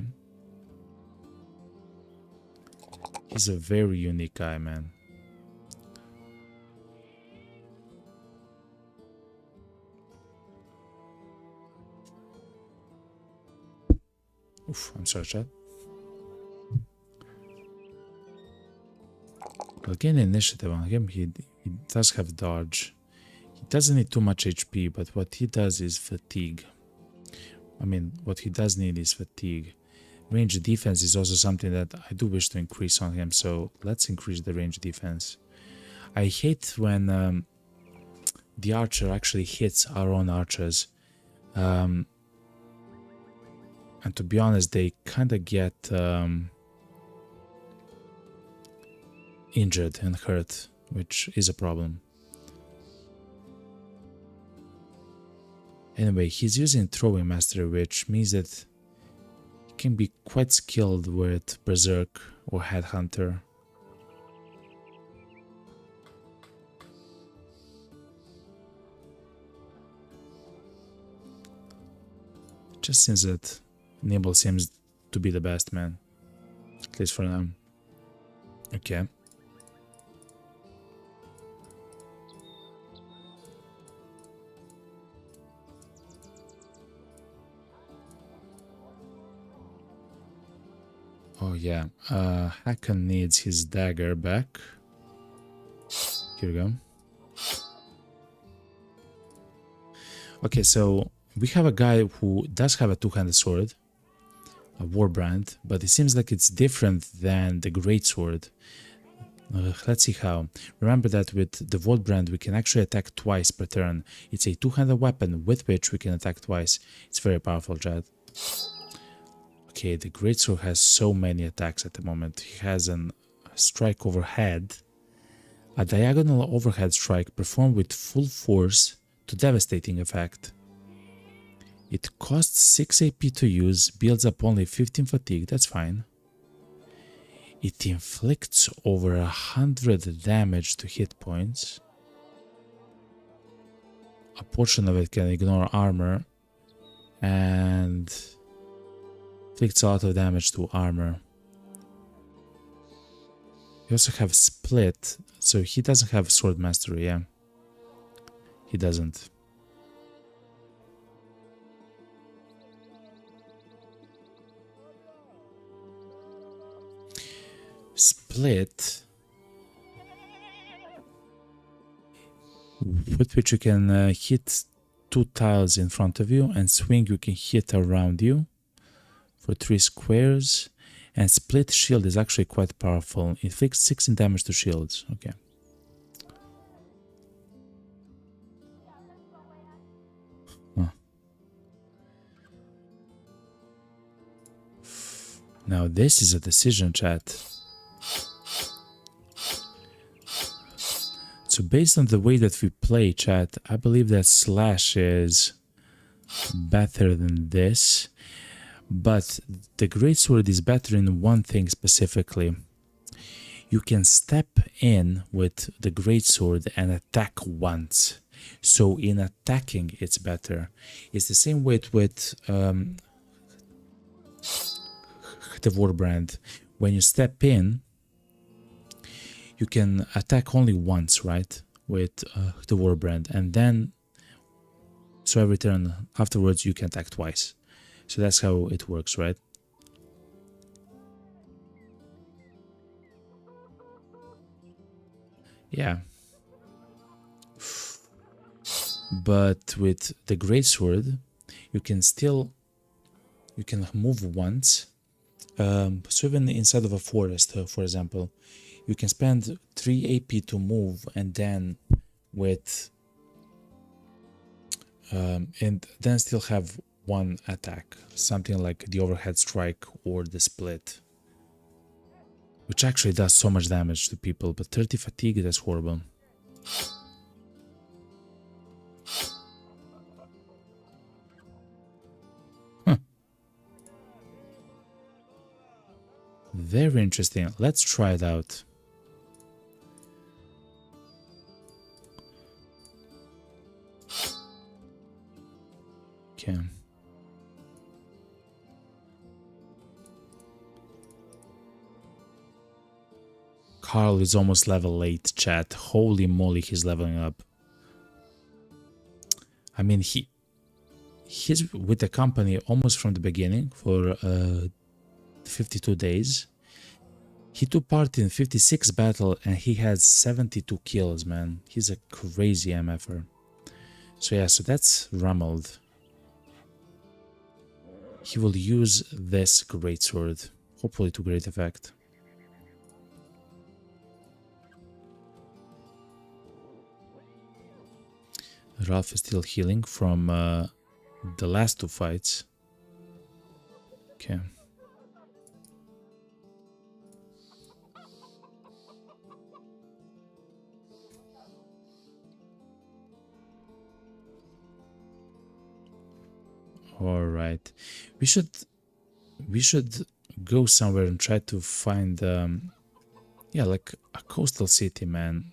He's a very unique guy, man. Oof, I'm sorry, chat. We'll gain initiative on him. He does have dodge. He doesn't need too much HP, but what he does is fatigue. I mean, what he does need is fatigue. Range defense is also something that I do wish to increase on him, so let's increase the range defense. I hate when the archer actually hits our own archers. And to be honest, they kind of get injured and hurt, which is a problem. Anyway, he's using throwing mastery, which means that he can be quite skilled with berserk or headhunter. Just seems that nimble seems to be the best, man, at least for now. Okay. Oh yeah, Hakon needs his dagger back. Here we go. Okay, so we have a guy who does have a two-handed sword, a warbrand, but it seems like it's different than the greatsword. Let's see how. Remember that with the warbrand we can actually attack twice per turn. It's a two-handed weapon with which we can attack twice. It's very powerful, Chad. Okay, the greatsword has so many attacks at the moment. He has a strike overhead, a diagonal overhead strike performed with full force to devastating effect. It costs 6 AP to use, builds up only 15 fatigue, that's fine. It inflicts over 100 damage to hit points. A portion of it can ignore armor and inflicts a lot of damage to armor. You also have split, so he doesn't have sword mastery, yeah. He doesn't. Split, with which you can hit 2 tiles in front of you, and swing you can hit around you for 3 squares. And split shield is actually quite powerful. It inflicts 16 damage to shields. Okay. Huh. Now this is a decision, chat. So based on the way that we play, chat, I believe that slash is better than this. But the greatsword is better in one thing specifically. You can step in with the greatsword and attack once. So in attacking, it's better. It's the same way with the warbrand. When you step in, you can attack only once, right? With the warbrand, and then so every turn afterwards you can attack twice. So that's how it works, right? Yeah. But with the greatsword, you can move once. So even inside of a forest, for example, you can spend 3 AP to move, and then with and then still have one attack, something like the overhead strike or the split, which actually does so much damage to people. But 30 fatigue, that's horrible. Huh. Very interesting. Let's try it out. Okay. Carl is almost level 8, chat. Holy moly, he's leveling up. I mean, he's with the company almost from the beginning for 52 days. He took part in 56 battles and he has 72 kills, man. He's a crazy MFer. So yeah, so that's Rumbled. He will use this greatsword, hopefully to great effect. Ralph is still healing from the last 2 fights. Okay. All right. We should go somewhere and try to find yeah, like a coastal city, man.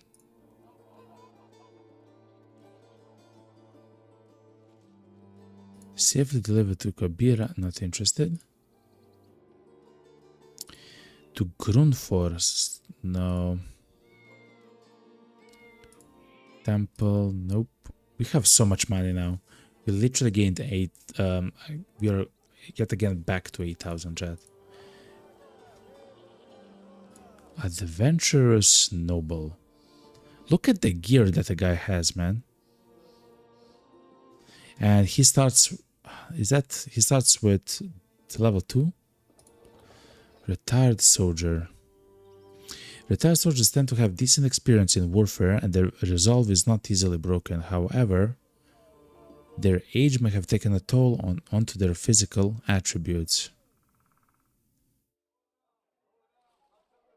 Safely delivered to Kabira, not interested. To Grundfors, no. Temple, nope. We have so much money now. We literally gained 8. We are yet again back to 8,000, chat. Adventurous Noble. Look at the gear that the guy has, man. And he starts... Is that... He starts with level 2? Retired soldier. Retired soldiers tend to have decent experience in warfare and their resolve is not easily broken. However, their age may have taken a toll onto their physical attributes.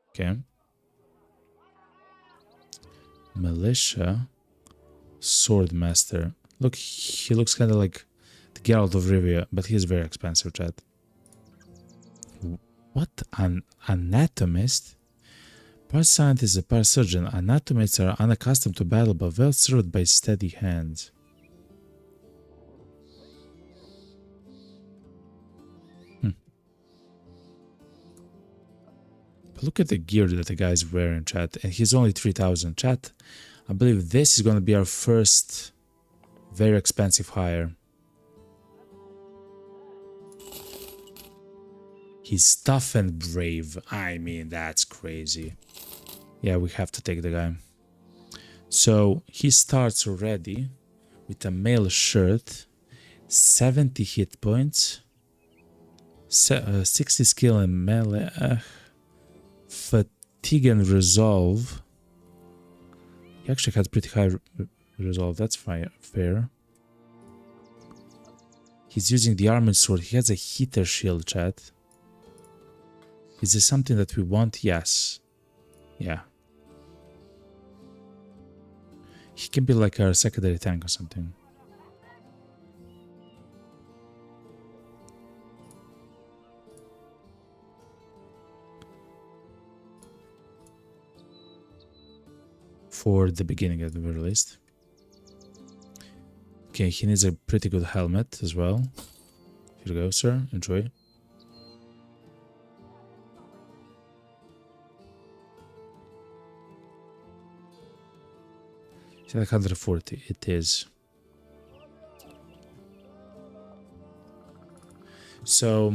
Okay. Militia. Swordmaster. Look, he looks kind of like the Geralt of Rivia, but he's very expensive, chat. What? An anatomist? Part scientist is a part surgeon. Anatomists are unaccustomed to battle but well served by steady hands. But look at the gear that the guy's wearing, chat. And he's only 3,000, chat. I believe this is going to be our first very expensive hire. He's tough and brave. I mean, that's crazy. Yeah, we have to take the guy. So he starts already with a mail shirt, 70 hit points, 60 skill and melee, fatigue and resolve. He actually had pretty high resolve, that's fair. He's using the armored sword. He has a heater shield, chat. Is this something that we want? Yes. Yeah. He can be like a secondary tank or something. For the beginning at the very least. Okay, he needs a pretty good helmet as well. Here you go, sir. Enjoy. 140, it is. So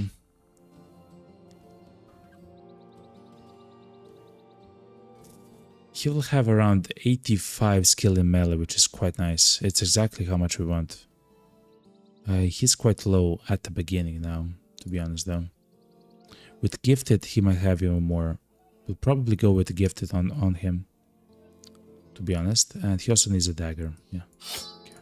he will have around 85 skill in melee, which is quite nice. It's exactly how much we want. He's quite low at the beginning now, to be honest though. With gifted, he might have even more. We'll probably go with gifted on him, to be honest. And he also needs a dagger. Yeah. Okay.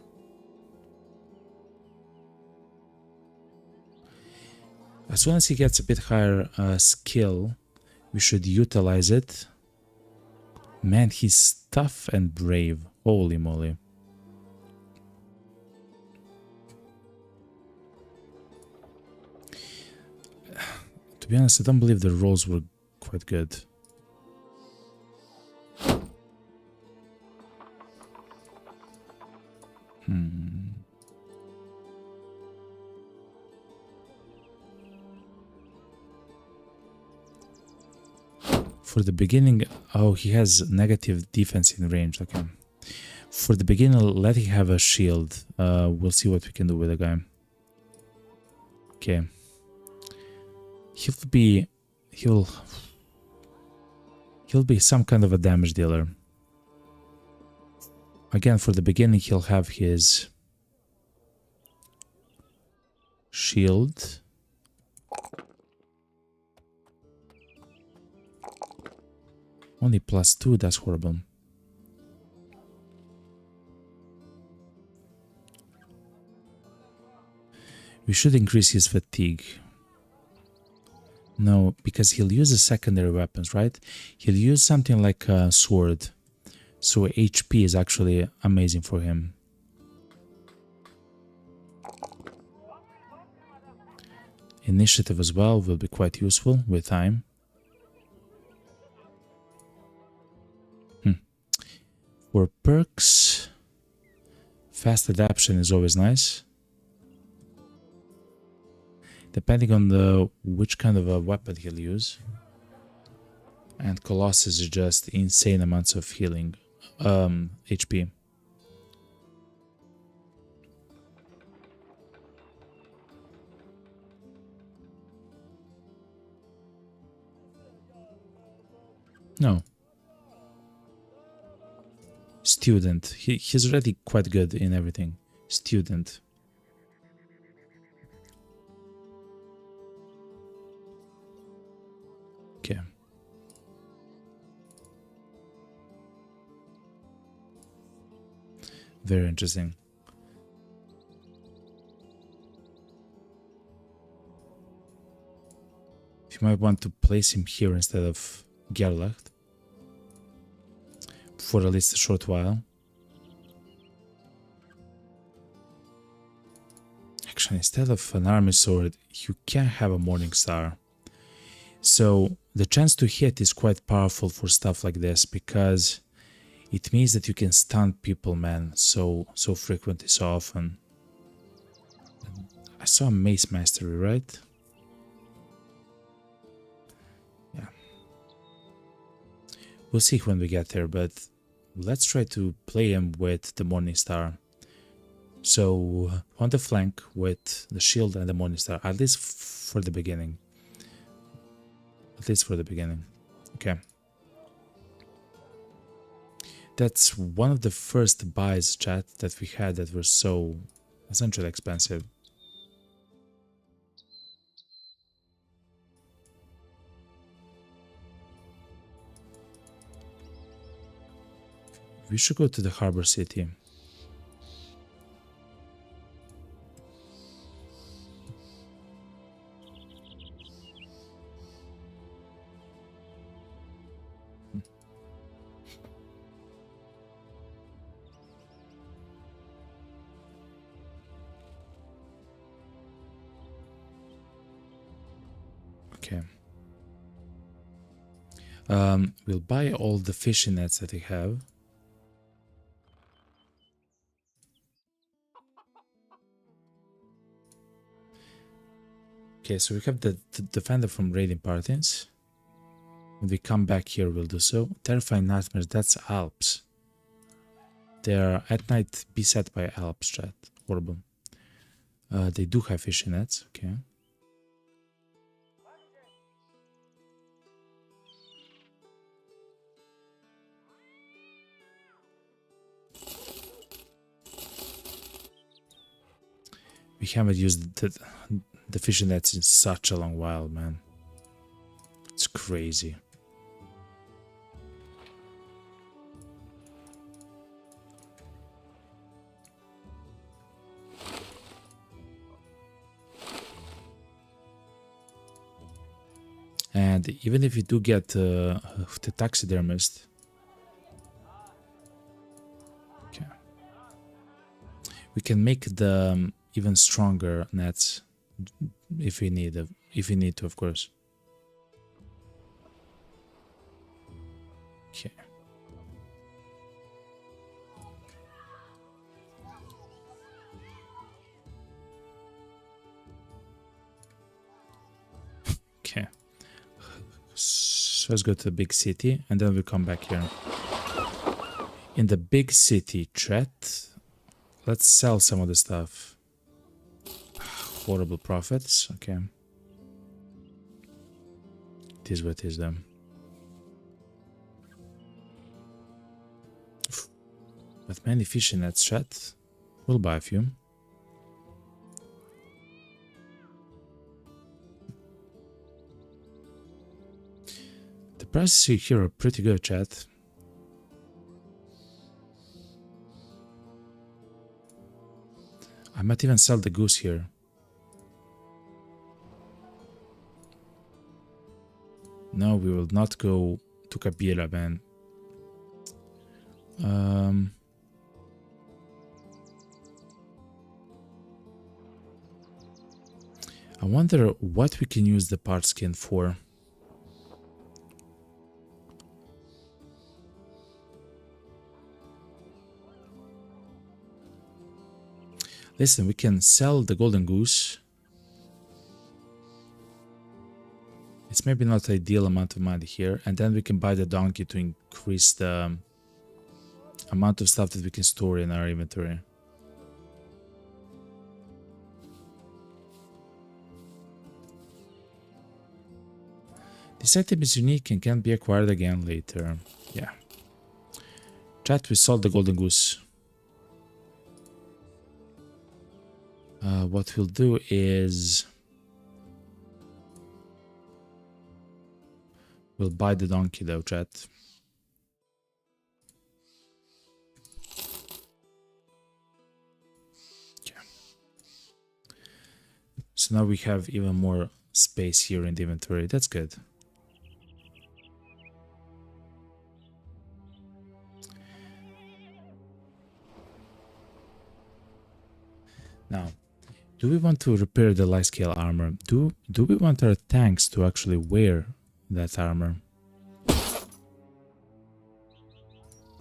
As soon as he gets a bit higher skill, we should utilize it. Man, he's tough and brave. Holy moly. To be honest, I don't believe the rolls were quite good. For the beginning, oh, he has negative defense in range. Okay. For the beginner, let him have a shield. We'll see what we can do with the guy. Okay. He'll be some kind of a damage dealer. Again, for the beginning, he'll have his shield. Only +2, that's horrible. We should increase his fatigue. No, because he'll use the secondary weapons, right? He'll use something like a sword. So HP is actually amazing for him. Initiative as well will be quite useful with time. For perks, fast adaptation is always nice. Depending on which kind of a weapon he'll use. And Colossus is just insane amounts of healing, HP. No. student. He's already quite good in everything. Student. Okay. Very interesting. You might want to place him here instead of Gerlacht for at least a short while. Actually, instead of an army sword, you can have a morning star. So the chance to hit is quite powerful for stuff like this because it means that you can stun people, man, so frequently, so often. I saw Mace Mastery, right? Yeah. We'll see when we get there, but let's try to play him with the Morning Star. So on the flank with the shield and the Morning Star, at least for the beginning. At least for the beginning. Okay. That's one of the first buys, chat, that we had that were so essentially expensive. We should go to the harbor city. Okay. We'll buy all the fishing nets that we have. Okay, so we have the defender from raiding parties. When we come back here, we'll do so. Terrifying nightmares, that's Alps. They are at night beset by Alps, chat. Horrible. They do have fishing nets, okay. We haven't used the fishing nets in such a long while, man. It's crazy. And even if you do get the taxidermist, okay, we can make the even stronger nets if we need to, of course. Okay. Okay. So let's go to the big city and then we'll come back here. In the big city, chat, let's sell some of the stuff. Horrible profits, okay. It is what it is then. But many fishing nets, chat. We'll buy a few. The prices here are pretty good, chat. I might even sell the goose here. No, we will not go to Kabila, man. I wonder what we can use the part skin for. Listen, we can sell the golden goose. It's maybe not the ideal amount of money here. And then we can buy the donkey to increase the amount of stuff that we can store in our inventory. This item is unique and can be acquired again later. Yeah. Chat, we sold the golden goose. What we'll do is we'll buy the donkey though, chat. Okay. So now we have even more space here in the inventory. That's good. Now, do we want to repair the light scale armor? Do we want our tanks to actually wear that armor?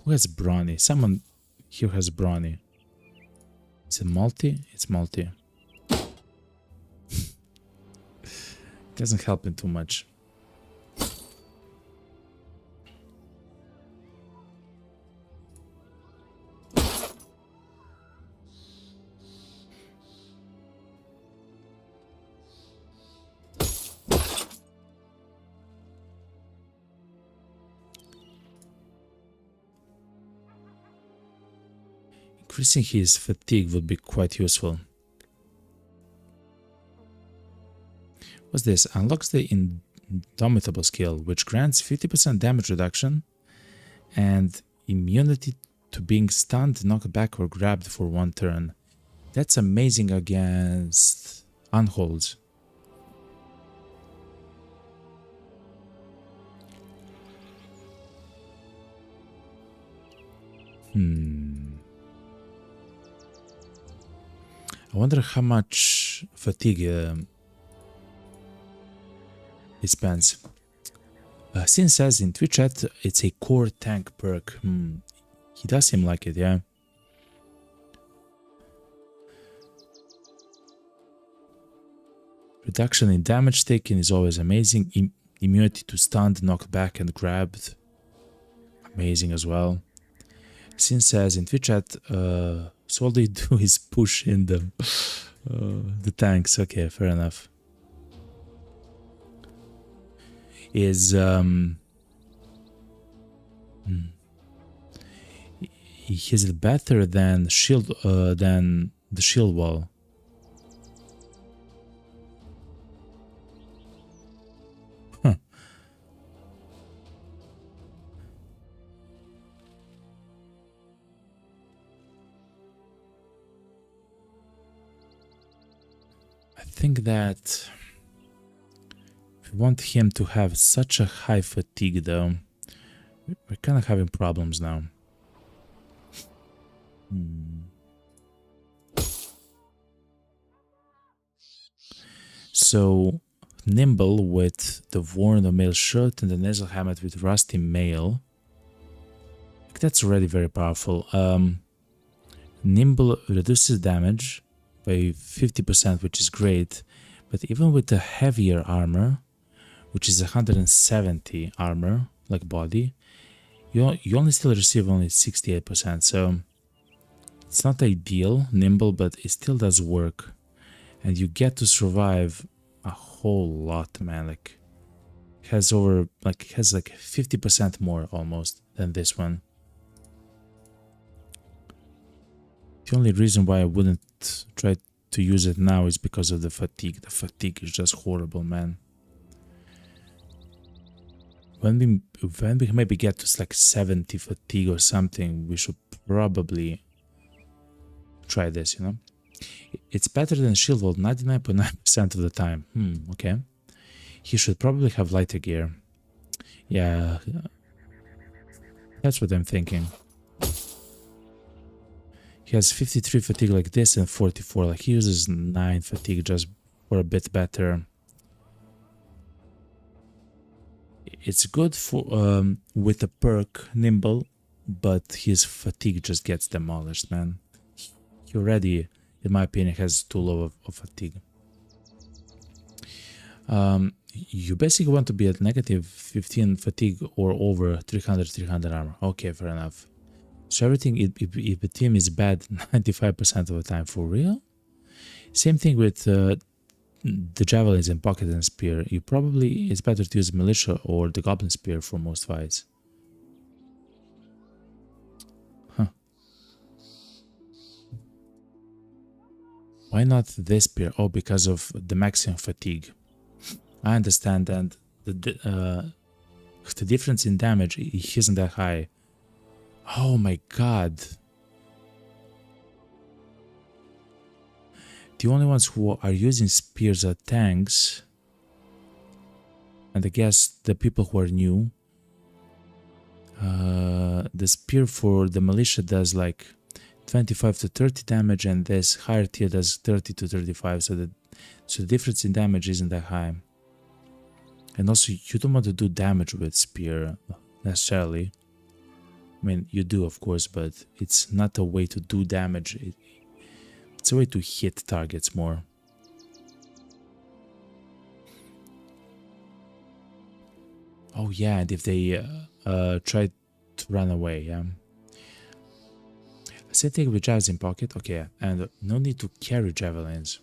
Who has brawny? Someone here has brawny. Is it multi? It's multi. Doesn't help him too much. Increasing his fatigue would be quite useful. What's this? Unlocks the Indomitable skill, which grants 50% damage reduction and immunity to being stunned, knocked back, or grabbed for 1 turn. That's amazing against unholds. I wonder how much fatigue it spends. Sin says in Twitch chat it's a core tank perk. He does seem like it, yeah. Reduction in damage taken is always amazing. Immunity to stunned, knocked back, and grabbed. Amazing as well. Sin says in Twitch chat, so all they do is push in the tanks. Okay, fair enough. Is is it better than the shield wall? Huh. I think that we want him to have such a high fatigue though. We're kind of having problems now. So nimble with the worn or mail shirt and the nasal helmet with rusty mail. That's already very powerful. Nimble reduces damage by 50%, which is great. But even with the heavier armor, which is 170 armor, like body, you only still receive only 68%. So it's not ideal, nimble, but it still does work. And you get to survive a whole lot, man. Like, it has like 50% more almost than this one. The only reason why I wouldn't try to use it now is because of the fatigue. The fatigue is just horrible, man. When we maybe get to like 70 fatigue or something, we should probably try this, you know? It's better than shield wall 99.9% of the time. Okay. He should probably have lighter gear. Yeah. That's what I'm thinking. He has 53 fatigue like this and 44. Like, he uses 9 fatigue just for a bit better. It's good for with the perk nimble, but his fatigue just gets demolished, man. He already, in my opinion, has too low of fatigue. You basically want to be at negative 15 fatigue or over 300 armor. Okay, fair enough. So everything, if the team is bad 95% of the time, for real? Same thing with the javelins and pocket and spear. It's better to use militia or the goblin spear for most fights. Why not this spear? Oh, because of the maximum fatigue. I understand, and the difference in damage isn't that high. Oh my god. The only ones who are using spears are tanks. And I guess the people who are new. The spear for the militia does like 25 to 30 damage, and this higher tier does 30 to 35, so the difference in damage isn't that high. And also, you don't want to do damage with spear necessarily. I mean, you do, of course, but it's not a way to do damage. It's a way to hit targets more. Oh yeah, and if they try to run away, yeah. Same thing with javelins in pocket, okay, and no need to carry javelins.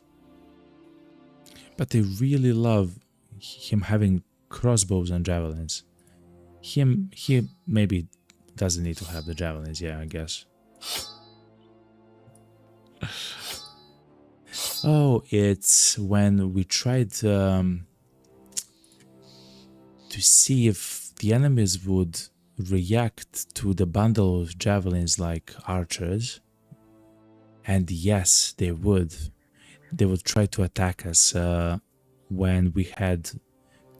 But I really love him having crossbows and javelins. He maybe doesn't need to have the javelins, yeah, I guess. Oh, it's when we tried to see if the enemies would react to the bundle of javelins like archers. And yes, they would. They would try to attack us when we had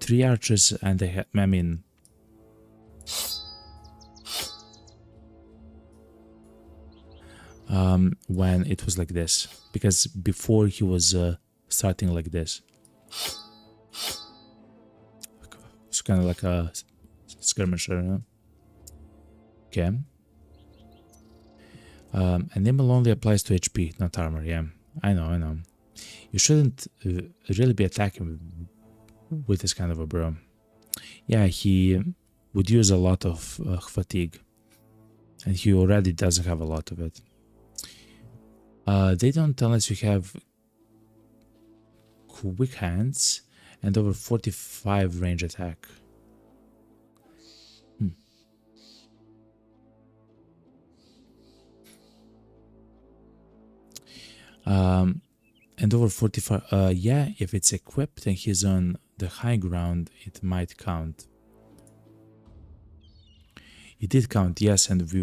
3 archers and they had, I mean... when it was like this. Because before he was starting like this. It's kind of like a skirmisher, you know? Okay. And nimble only applies to HP, not armor, yeah. I know. You shouldn't really be attacking with this kind of a bro. Yeah, he would use a lot of fatigue. And he already doesn't have a lot of it. They don't unless you have quick hands and over 45 range attack. And over 45, yeah, if it's equipped and he's on the high ground, it might count. It did count, yes, and we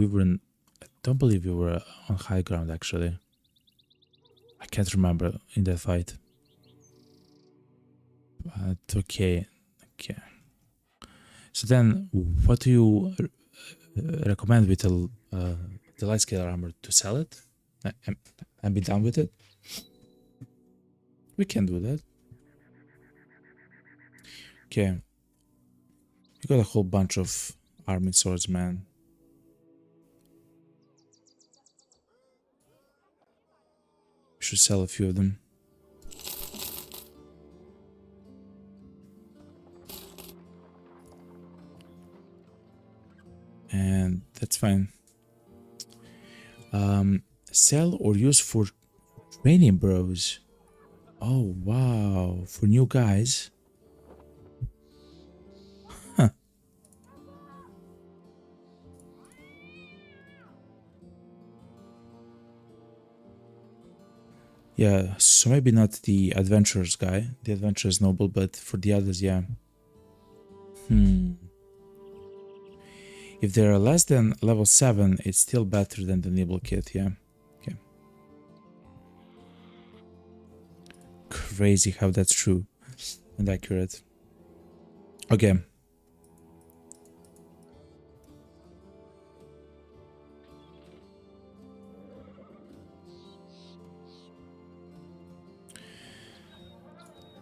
were in, I don't believe we were on high ground actually. I can't remember in that fight. But okay. So then, what do you recommend with the light scale armor? To sell it and be done with it? We can do that. Okay. We got a whole bunch of armored swords, man. We should sell a few of them. And that's fine. Sell or use for training bros. Oh wow, for new guys. Huh. Yeah, so maybe not the adventurers guy, the adventurers noble, but for the others, yeah. If they are less than level 7, it's still better than the Nibble kit, yeah. Okay. Crazy how that's true and accurate. Okay.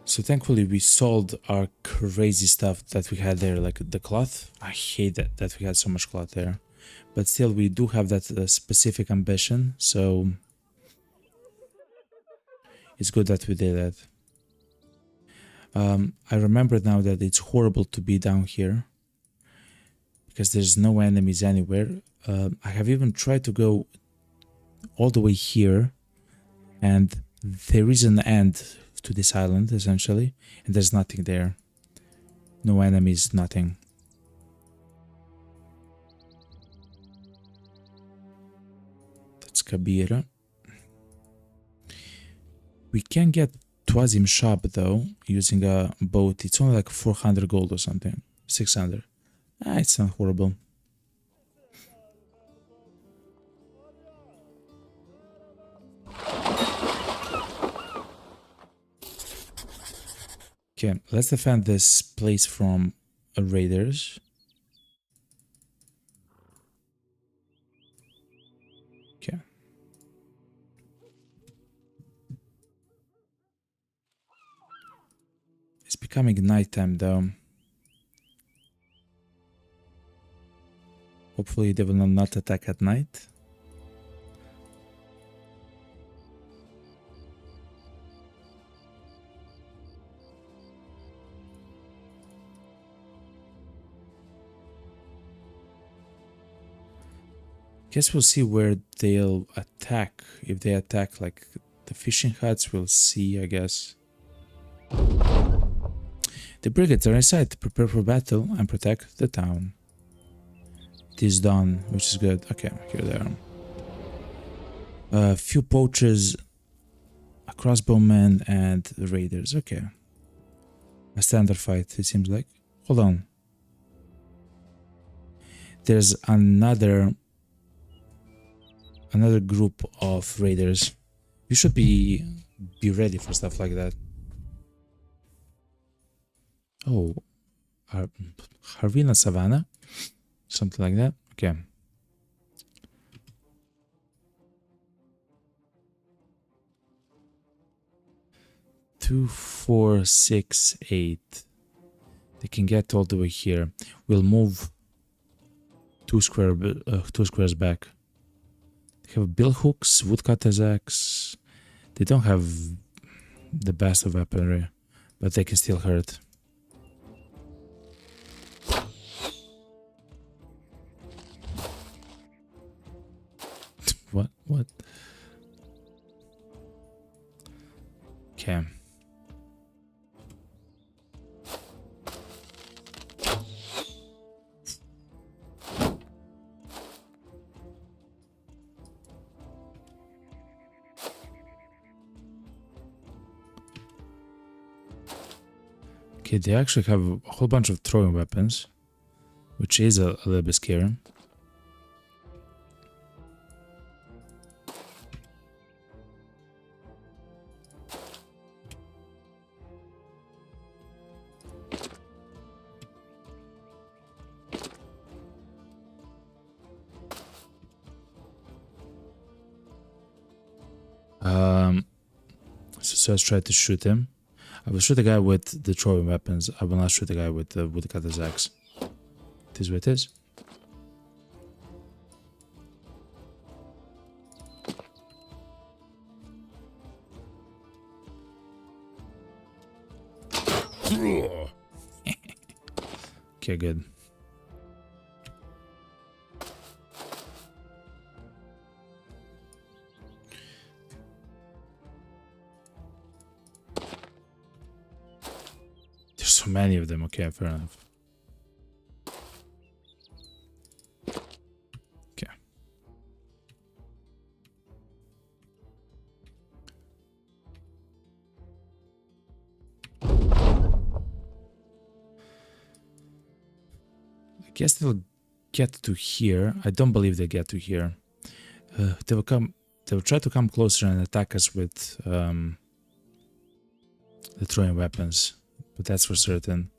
So thankfully we sold our crazy stuff that we had there, like the cloth. I hate that we had so much cloth there. But still we do have that specific ambition, so it's good that we did that. I remember now that it's horrible to be down here because there's no enemies anywhere. I have even tried to go all the way here and there is an end to this island essentially, and there's nothing there. No enemies, nothing. That's Kabira. We can get Twazim shop though using a boat. It's only like 400 gold or something. 600. Ah, it's not horrible. Okay, let's defend this place from raiders. Okay. It's becoming nighttime though. Hopefully they will not attack at night. Guess we'll see where they'll attack. If they attack like the fishing huts, we'll see, I guess. The brigades are inside to prepare for battle and protect the town. It is done, which is good. Okay, here they are. A few poachers, a crossbowman, and raiders. Okay. A standard fight, it seems like. Hold on. There's another group of raiders. You should be ready for stuff like that. Oh, Harvina Savannah? Something like that? Okay. Two, 4, 6, 8. They can get all the way here. We'll move two squares back. They have bill hooks, woodcutter's axe. They don't have the best of weaponry, but they can still hurt. What? Okay. Okay, they actually have a whole bunch of throwing weapons, which is a little bit scary. So let's try to shoot him. I will shoot the guy with the throwing weapons. I will not shoot the guy with the woodcutter's axe. It is what it is. Okay, good. There's so many of them. Okay, fair enough. Okay. I guess they'll get to here. I don't believe they get to here. They will come. They will try to come closer and attack us with the throwing weapons, but that's for certain.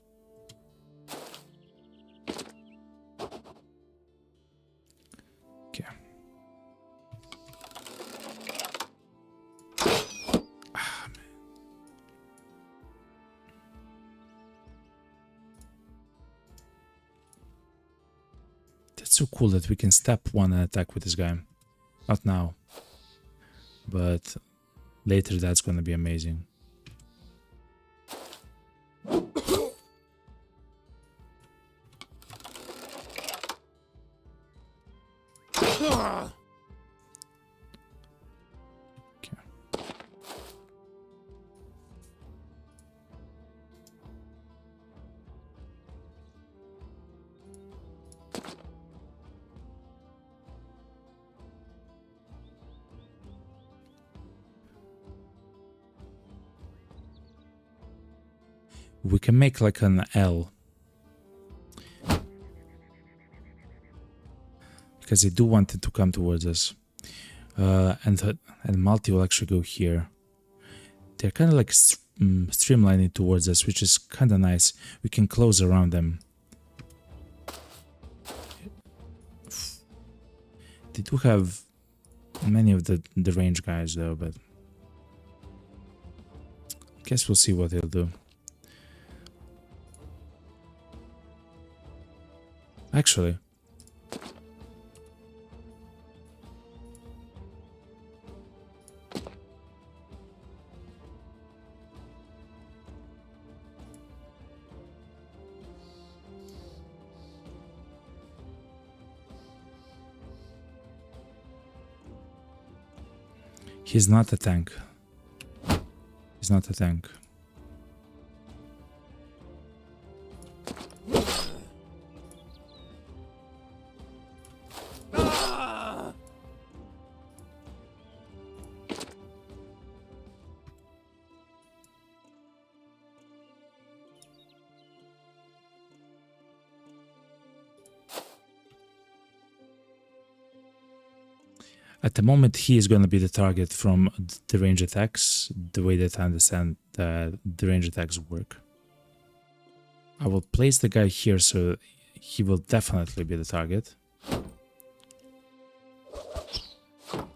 Okay. Ah, man. That's so cool that we can step one and attack with this guy. Not now, but later that's gonna be amazing. Okay. We can make like an L. Because they do want it to come towards us. And multi will actually go here. They're kind of like streamlining towards us, which is kind of nice. We can close around them. They do have many of the range guys though, but guess we'll see what they'll do. Actually, he's not a tank. He's not a tank. At the moment, he is going to be the target from the range attacks, the way that I understand the range attacks work. I will place the guy here, so he will definitely be the target.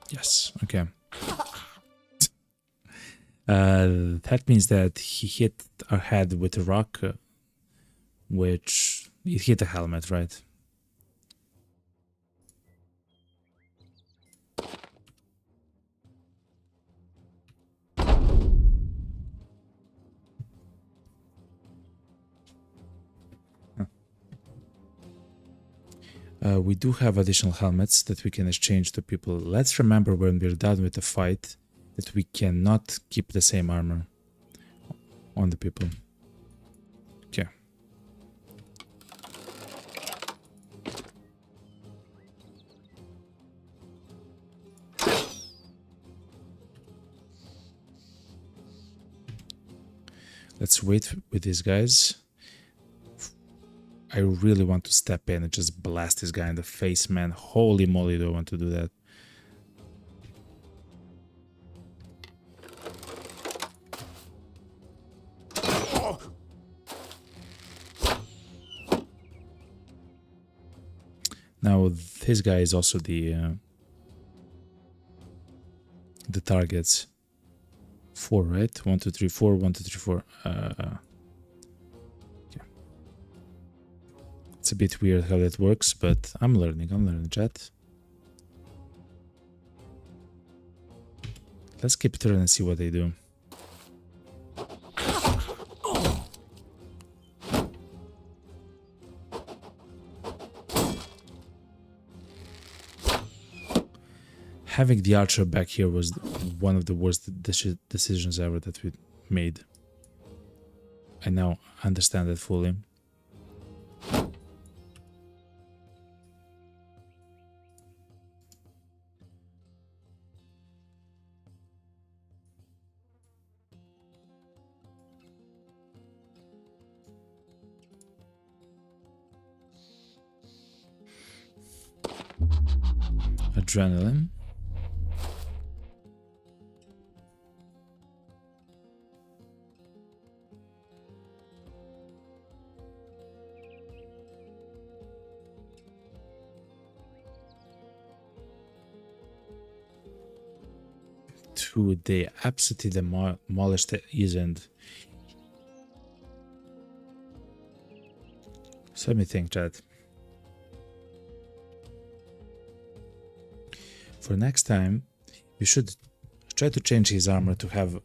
Yes, okay. That means that he hit our head with a rock, which it hit the helmet, right? We do have additional helmets that we can exchange to people. Let's remember when we're done with the fight that we cannot keep the same armor on the people. Okay. Let's wait with these guys. I really want to step in and just blast this guy in the face, man. Holy moly, do I want to do that. Now, this guy is also the targets. 4, right? 1, 2, 3, 4, 1, 2, 3, 4. It's a bit weird how that works, but I'm learning, chat. Let's keep turn and see what they do. Having the archer back here was one of the worst decisions ever that we made. I now understand that fully. Adrenaline. Dude, they absolutely demolished his end. So let me think, chat. For next time, we should try to change his armor to have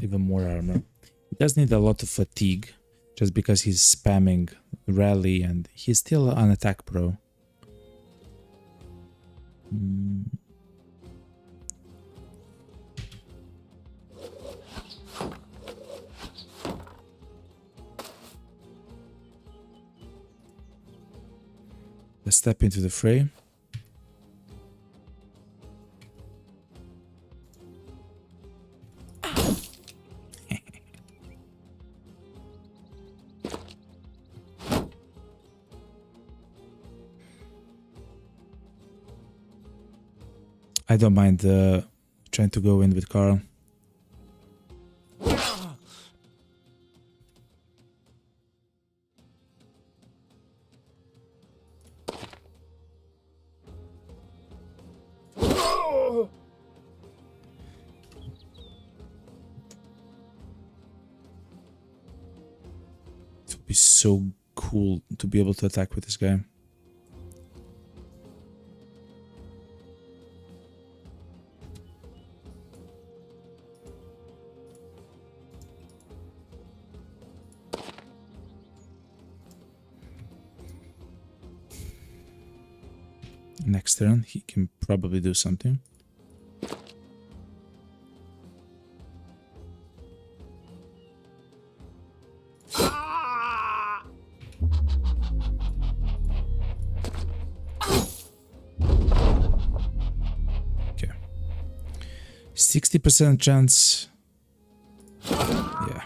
even more armor. He does need a lot of fatigue, just because he's spamming rally and he's still an attack pro. Let's step into the fray. I don't mind trying to go in with Carl. It would be so cool to be able to attack with this guy. Next turn, he can probably do something. Okay. 60% chance. Yeah.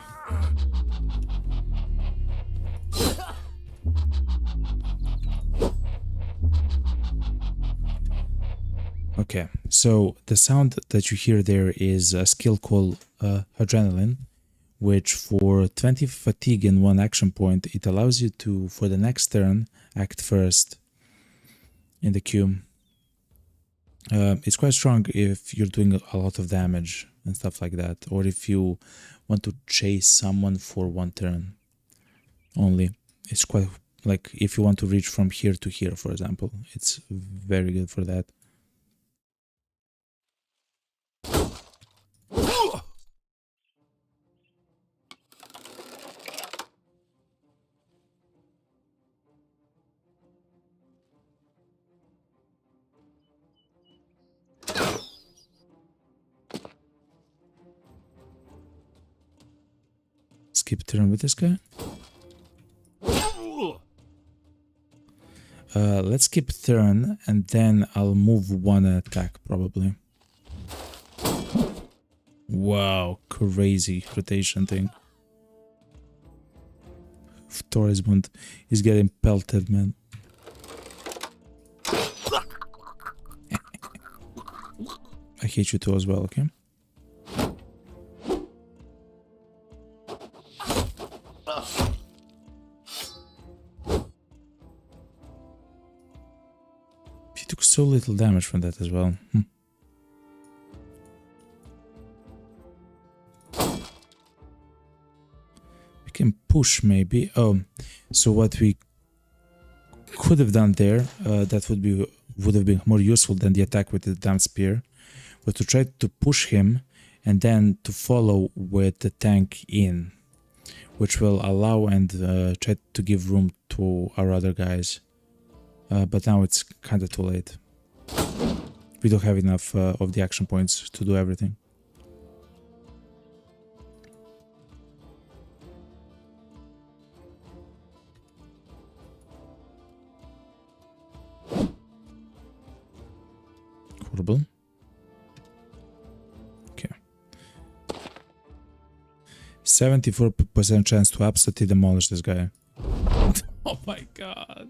Okay, so the sound that you hear there is a skill called Adrenaline, which for 20 fatigue in one action point, it allows you to, for the next turn, act first in the queue. It's quite strong if you're doing a lot of damage and stuff like that, or if you want to chase someone for one turn only. It's quite, like, if you want to reach from here to here, for example, it's very good for that. Skip turn with this guy. Let's skip turn and then I'll move one attack probably. Wow, crazy rotation thing. Torresmund is getting pelted, man. I hate you too as well, okay? He took so little damage from that as well. We can push maybe. Oh, so what we could have done there, that would have been more useful than the attack with the damn spear, was to try to push him and then to follow with the tank in, which will allow and try to give room to our other guys. But now it's kind of too late. We don't have enough of the action points to do everything. Horrible. Okay. 74% chance to absolutely demolish this guy. Oh my god.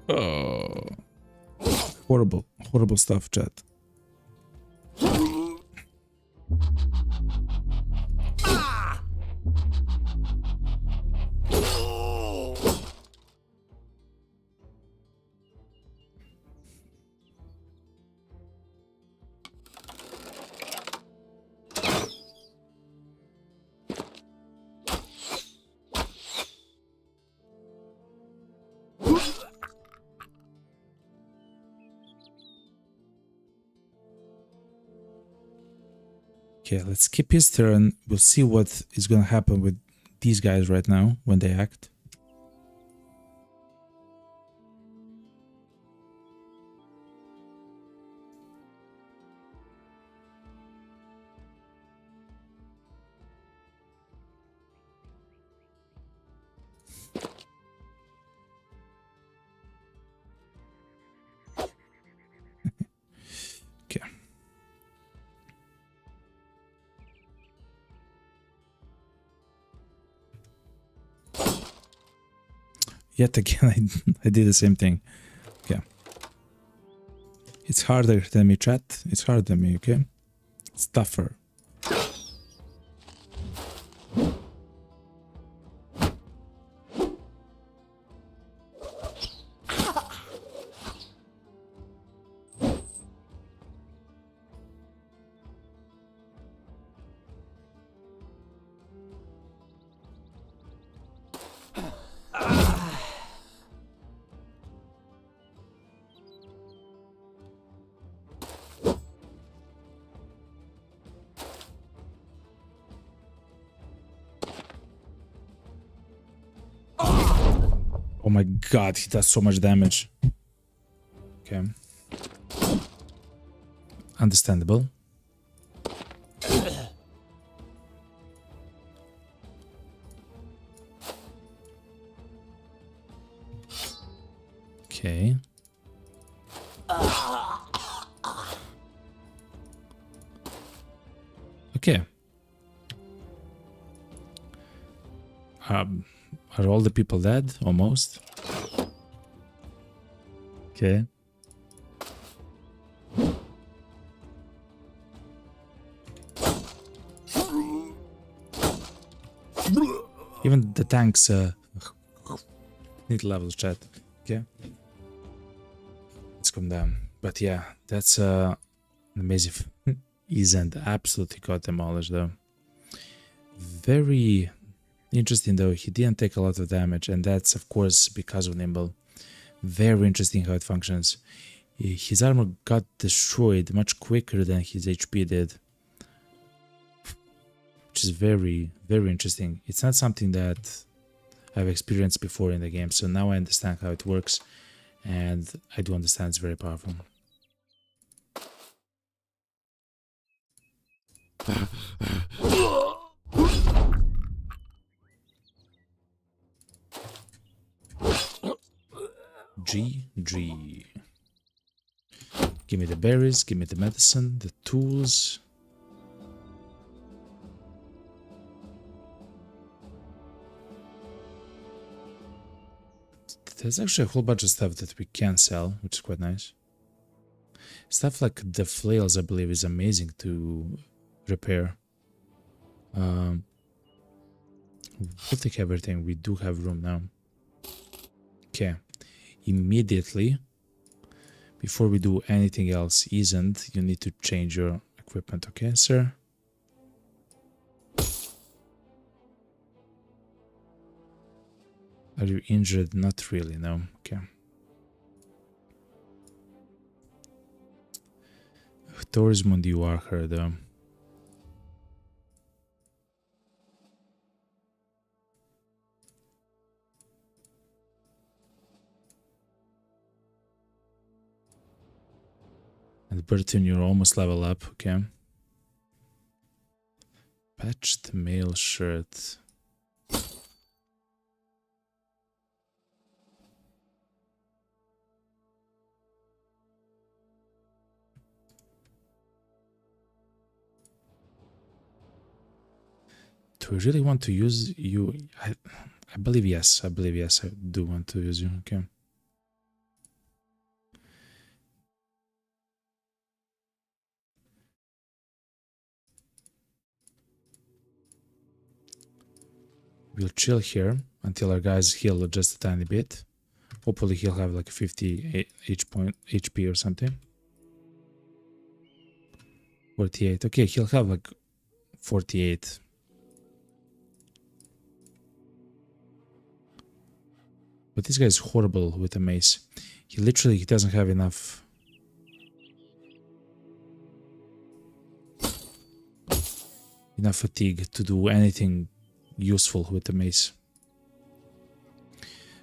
Oh. Horrible. Horrible stuff, chat. Okay, let's skip his turn. We'll see what is gonna happen with these guys right now when they act. Okay. Yet again, I did the same thing. Okay. It's harder than me, chat. It's harder than me, okay? It's tougher. Oh my god, he does so much damage. Okay. Understandable. Okay. Okay. Are all the people dead? Almost. Okay. Even the tanks need levels, chat. Okay. Let's come down. But yeah, that's an amazing isn't absolutely got demolished though. Very interesting though, he didn't take a lot of damage, and that's of course because of Nimble. Very interesting how it functions. His armor got destroyed much quicker than his HP did, which is very, very interesting. It's not something that I've experienced before in the game, so now I understand how it works, and I do understand it's very powerful. GG. Give me the berries, give me the medicine, the tools. There's actually a whole bunch of stuff that we can sell, which is quite nice. Stuff like the flails, I believe, is amazing to repair. We'll take everything. We do have room now. Okay. Immediately, before we do anything else, you need to change your equipment, okay, sir? Are you injured? Not really, no. Okay. Tourism, you are her, though. And Burton, you're almost level up, okay. Patched mail shirt. Do I really want to use you? I believe yes. I believe yes. I do want to use you, okay. We'll chill here until our guys heal just a tiny bit. Hopefully he'll have like 50 HP or something. 48. Okay, he'll have like 48. But this guy is horrible with the mace. He doesn't have enough. Enough fatigue to do anything useful with the mace.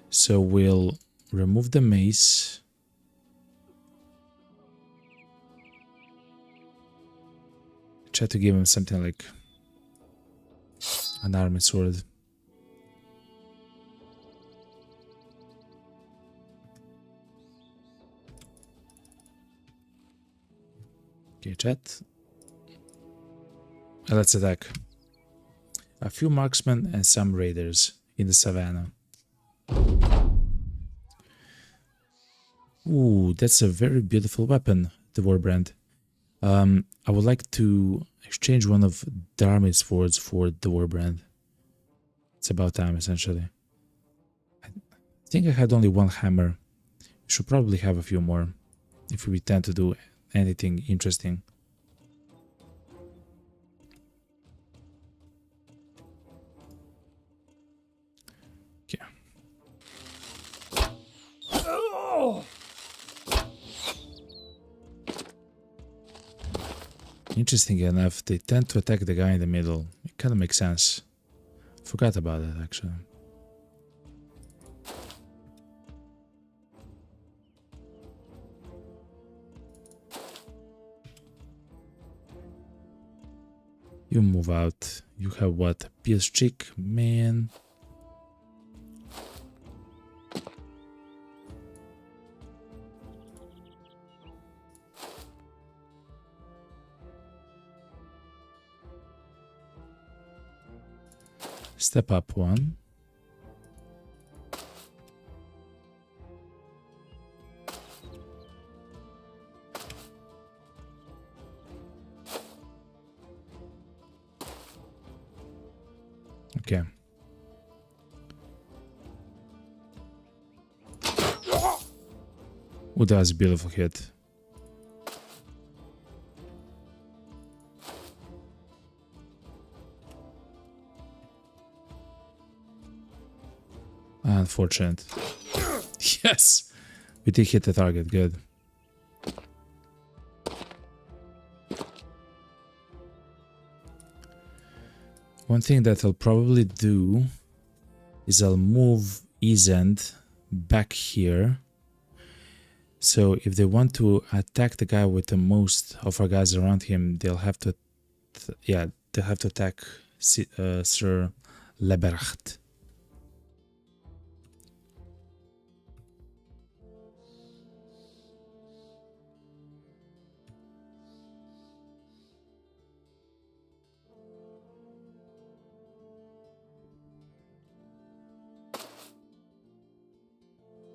So we'll remove the mace. Try to give him something like an army sword. Okay, chat. Let's attack. A few marksmen and some raiders in the savannah. Ooh, that's a very beautiful weapon. the Warbrand. I would like to exchange one of the army swords for the Warbrand. It's about time, essentially. I think I had only one hammer. We should probably have a few more if we tend to do anything interesting. Okay. Interesting enough, they tend to attack the guy in the middle. It kind of makes sense. Forgot about it, actually. You move out. You have what? Pierce chick, man. Step up one. Okay. Oh, that was a beautiful hit. Unfortunate. Yes! We did hit the target, good. One thing that I'll probably do is I'll move Ezend back here. So if they want to attack the guy with the most of our guys around him, they'll have to, they'll have to attack Sir Lebercht.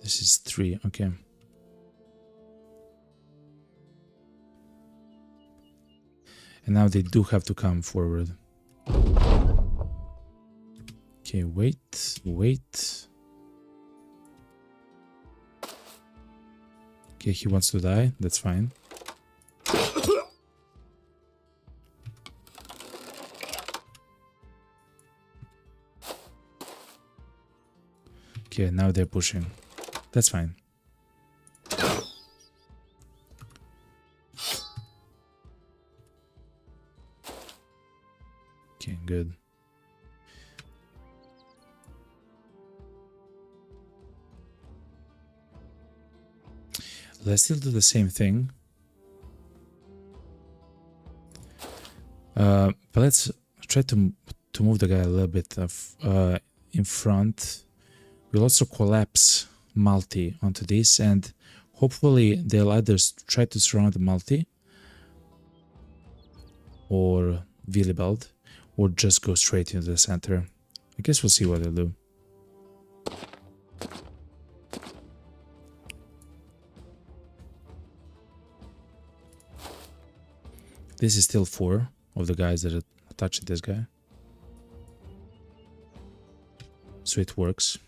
This is 3, okay. And now they do have to come forward. Okay, wait. Okay, he wants to die, that's fine. Okay, now they're pushing. That's fine. Okay, good. Let's still do the same thing. But let's try to move the guy a little bit in front. We'll also collapse Multi onto this, and hopefully they'll either try to surround the Multi or Willibald, or just go straight into the center. I guess we'll see what they'll do. This is still 4 of the guys that are touching this guy. So it works.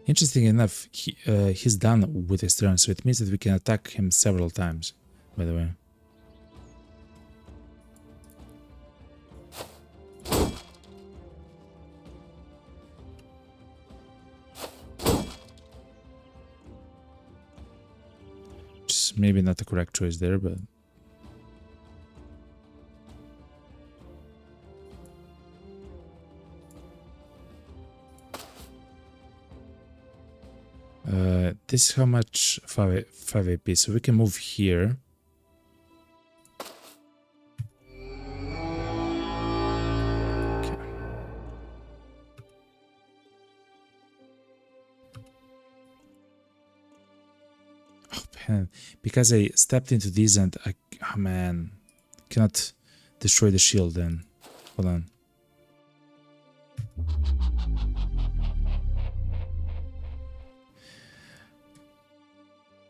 Interesting enough, he's done with his turn, so it means that we can attack him several times, by the way. Just maybe not the correct choice there, but... this is how much 5 AP, so we can move here. Okay. Oh man, because I stepped into these and I, oh man, cannot destroy the shield then. Hold on.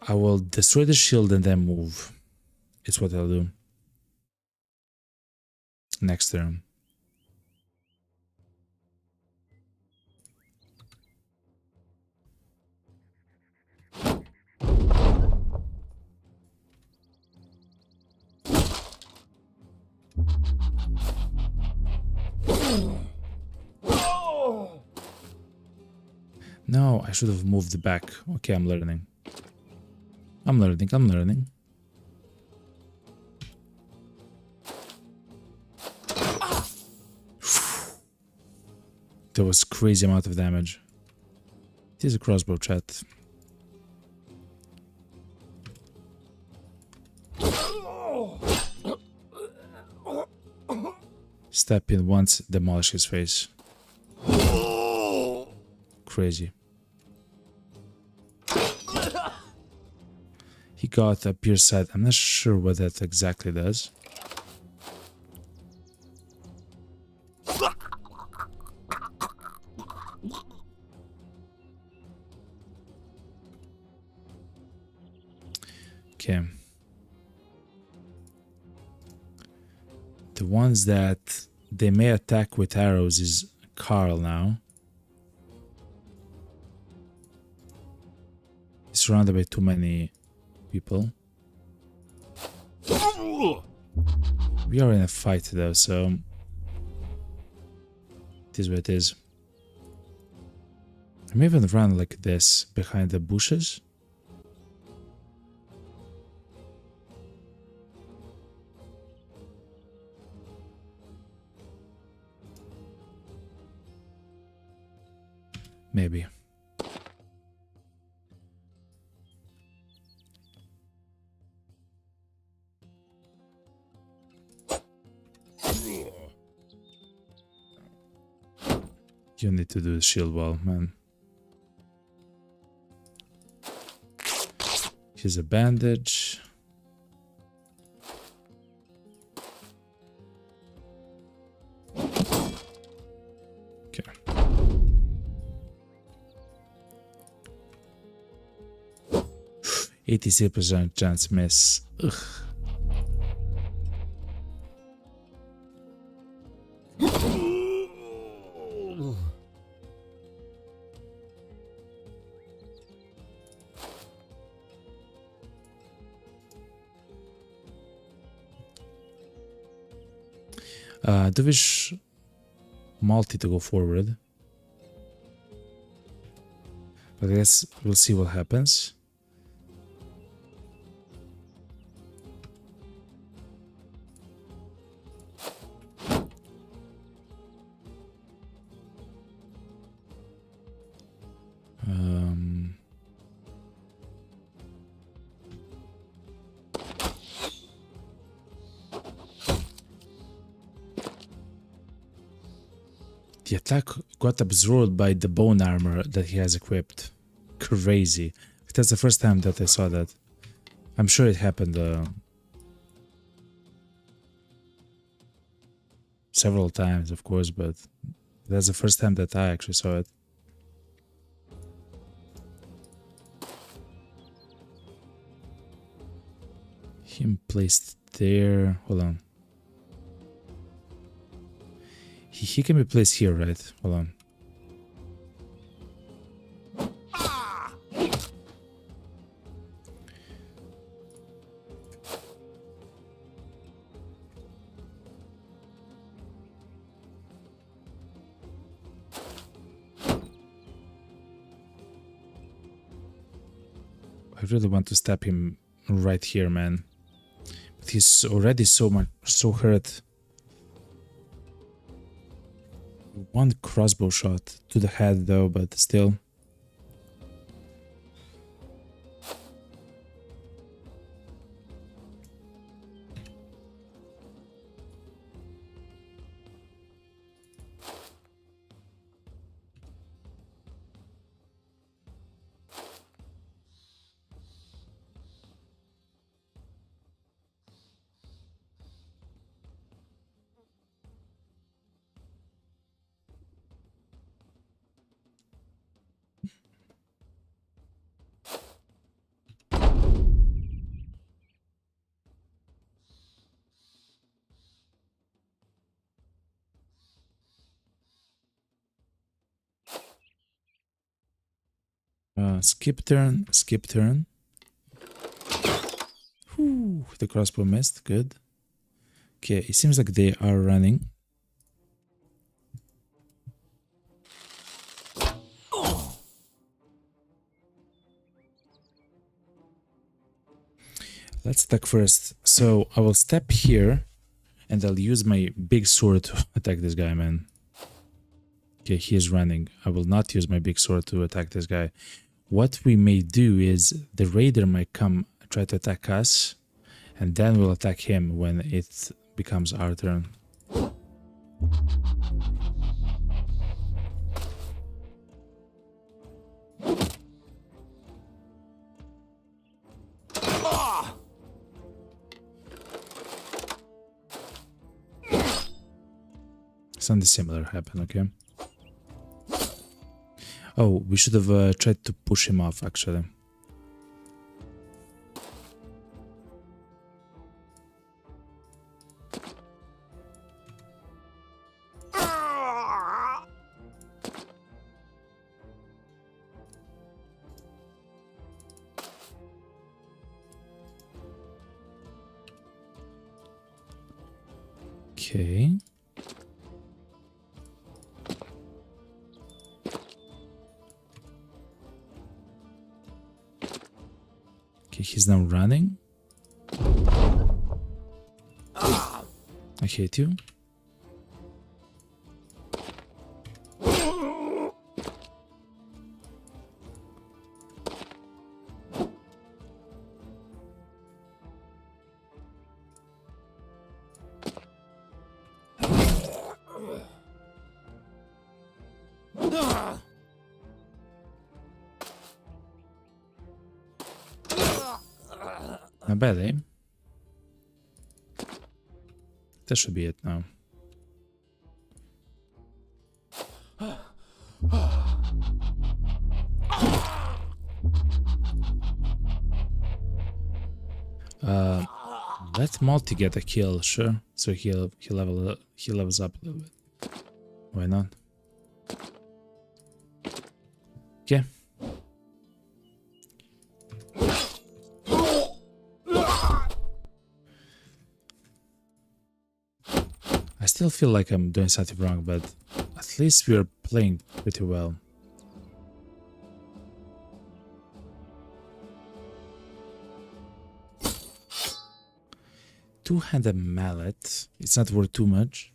I will destroy the shield and then move. It's what I'll do. Next turn. No, I should have moved back. Okay, I'm learning. I'm learning. There was crazy amount of damage. It is a crossbow, chat. Step in once, demolish his face. Crazy. He got a pierce sight. I'm not sure what that exactly does. Okay. The ones that they may attack with arrows is Carl now. He's surrounded by too many people. We are in a fight though, so it is what it is. I may even run like this behind the bushes. Maybe. You need to do the shield wall, man. Here's a bandage. Okay. 86% chance miss. Ugh. Do wish multi to go forward, but I guess we'll see what happens. The attack got absorbed by the bone armor that he has equipped. Crazy. That's the first time that I saw that. I'm sure it happened several times, of course, but that's the first time that I actually saw it. Him placed there. Hold on. He can be placed here, right? Hold on. I really want to stab him right here, man. But he's already so hurt. One crossbow shot to the head though, but still. Skip turn, skip turn. Whew, the crossbow missed, good. Okay, it seems like they are running. Let's attack first. So I will step here and I'll use my big sword to attack this guy, man. Okay, he is running. I will not use my big sword to attack this guy. What we may do is the raider might come try to attack us, and then we'll attack him when it becomes our turn. Something similar happened, okay? Oh, we should have tried to push him off, actually. Okay. Okay, he's now running. I hate you. Not bad, eh? That should be it now. Let Multi get a kill, sure. So he levels up a little bit. Why not? Okay. I still feel like I'm doing something wrong, but at least we're playing pretty well. Two-handed mallet. It's not worth too much.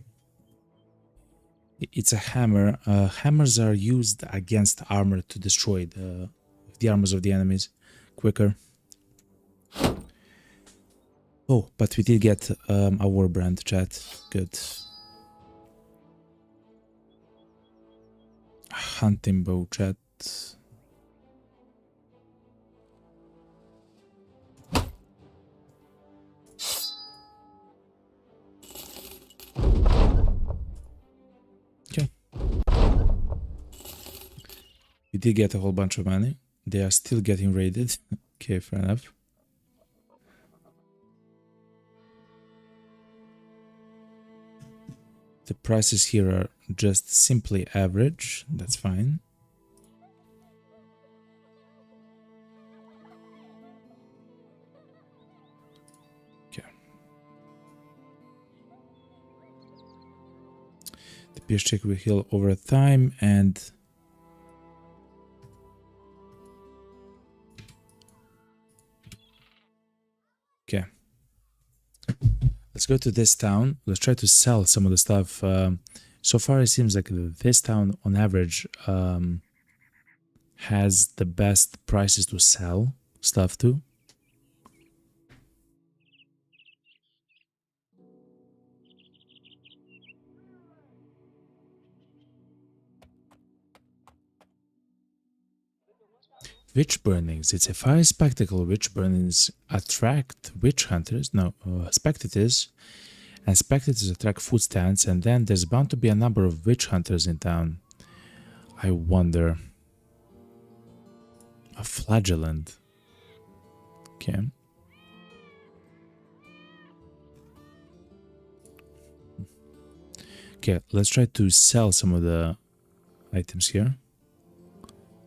It's a hammer. Hammers are used against armor to destroy the armors of the enemies quicker. Oh, but we did get a warbrand, chat. Good. Hunting bow, chat. Okay. We did get a whole bunch of money. They are still getting raided. Okay, fair enough. The prices here are just simply average. That's fine. Okay. The pierce check will heal over time and okay. Let's go to this town. Let's try to sell some of the stuff. So far, it seems like this town, on average, has the best prices to sell stuff to. Witch burnings. It's a fire spectacle. Witch burnings attract witch hunters. No, spectators. And spectators attract food stands. And then there's bound to be a number of witch hunters in town. I wonder. A flagellant. Okay. Okay, let's try to sell some of the items here.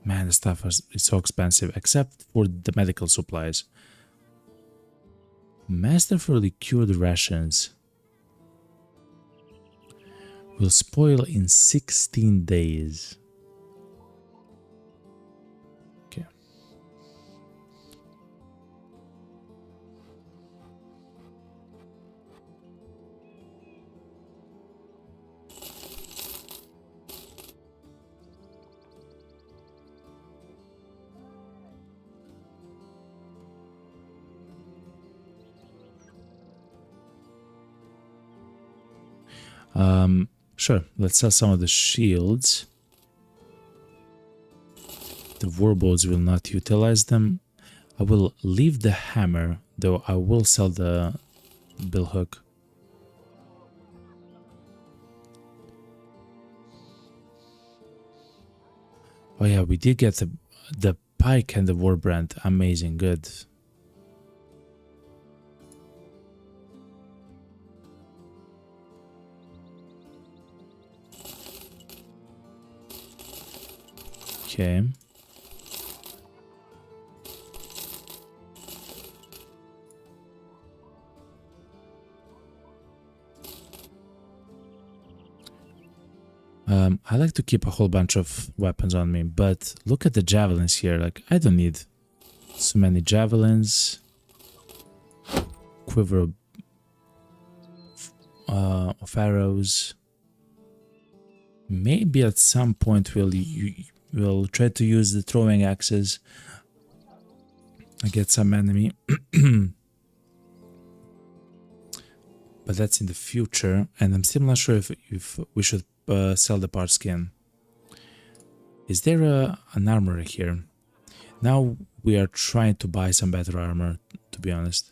Man, the stuff is so expensive, except for the medical supplies. Masterfully cured rations will spoil in 16 days. Okay. Sure, let's sell some of the shields. The warbows will not utilize them. I will leave the hammer, though I will sell the billhook. Oh yeah, we did get the pike and the warbrand. Amazing, good. Okay. I like to keep a whole bunch of weapons on me, but look at the javelins here. Like, I don't need so many javelins. Quiver of arrows. Maybe at some point we'll try to use the throwing axes against some enemy. But that's in the future, and I'm still not sure if we should sell the part skin. Is there an armor here? Now we are trying to buy some better armor, to be honest.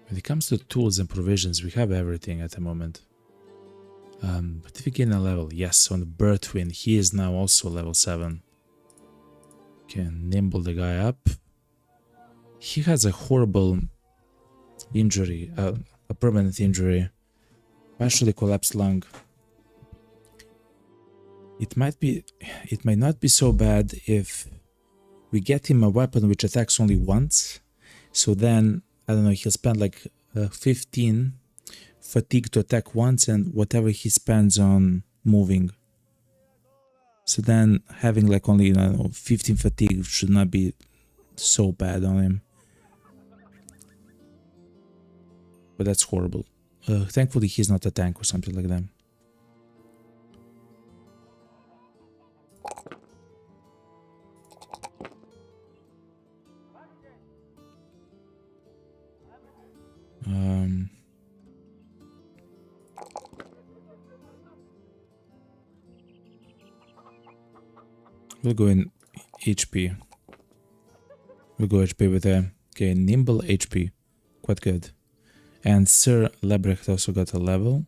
When it comes to tools and provisions, we have everything at the moment. But if we gain a level, yes, on the Birthwind, he is now also level 7. Can nimble the guy up. He has a horrible injury, a permanent injury, partially collapsed lung. It might not be so bad if we get him a weapon which attacks only once. So then, I don't know, he'll spend like 15 fatigue to attack once and whatever he spends on moving. So then having like only, you know, 15 fatigue should not be so bad on him. But that's horrible. Thankfully he's not a tank or something like that. We'll go in HP. We'll go HP with a okay, nimble HP. Quite good. And Sir Lebrecht also got a level.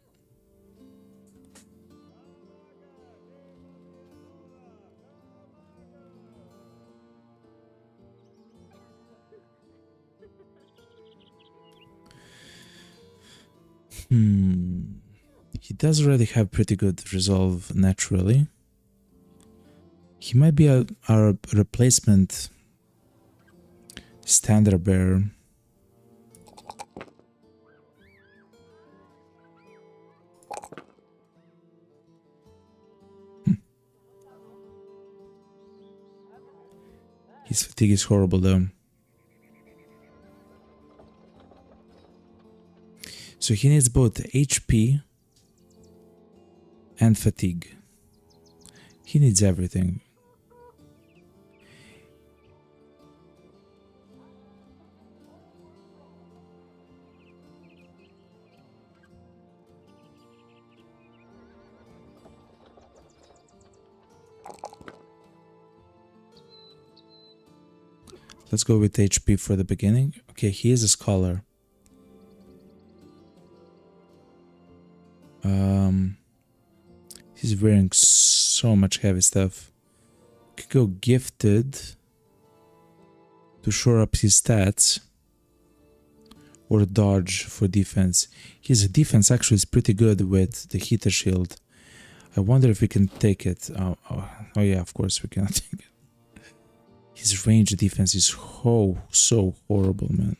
He does already have pretty good resolve naturally. He might be our replacement standard bearer. His fatigue is horrible though. So he needs both HP and fatigue. He needs everything. Let's go with HP for the beginning. Okay, he is a scholar. He's wearing so much heavy stuff. Could go gifted. to shore up his stats, or dodge for defense. His defense actually is pretty good with the heater shield. I wonder if we can take it. Oh yeah, of course we cannot take it. His range defense is so horrible, man.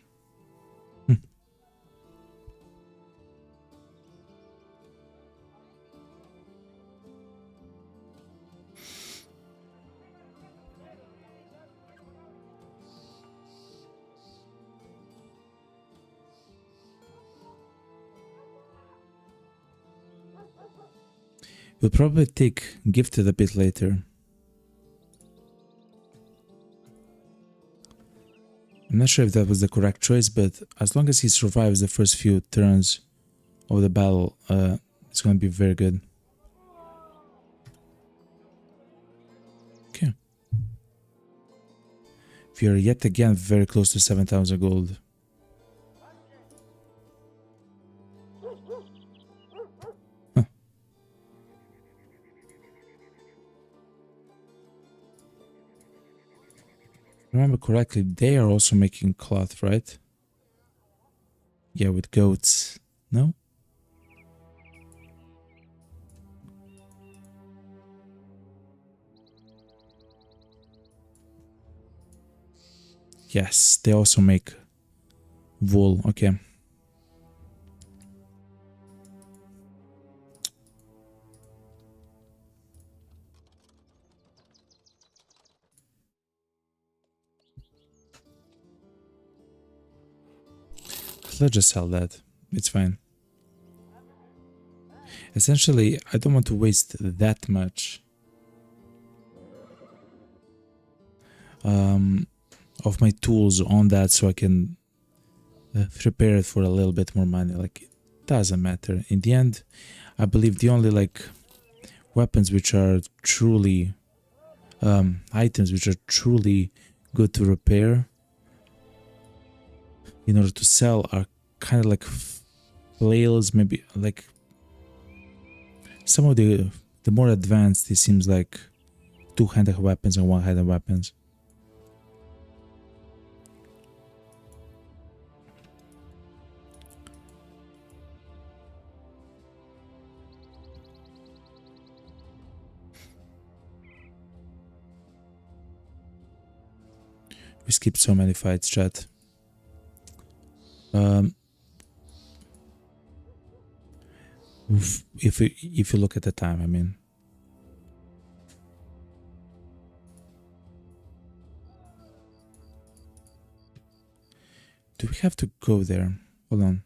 We'll probably take Gifted a bit later. I'm not sure if that was the correct choice, but as long as he survives the first few turns of the battle, it's going to be very good. Okay. We are yet again very close to 7,000 gold. Huh. Remember correctly, they are also making cloth, right? Yeah, with goats. No? Yes, they also make wool. Okay. Let's just sell that. It's fine. Essentially, I don't want to waste that much of my tools on that, so I can repair it for a little bit more money. Like, it doesn't matter. In the end, I believe the only like weapons which are truly items which are truly good to repair in order to sell are kind of like flails, maybe like some of the more advanced. It seems like two-handed weapons and one-handed weapons. We skipped so many fights, chat. If you look at the time, I mean. Do we have to go there? Hold on.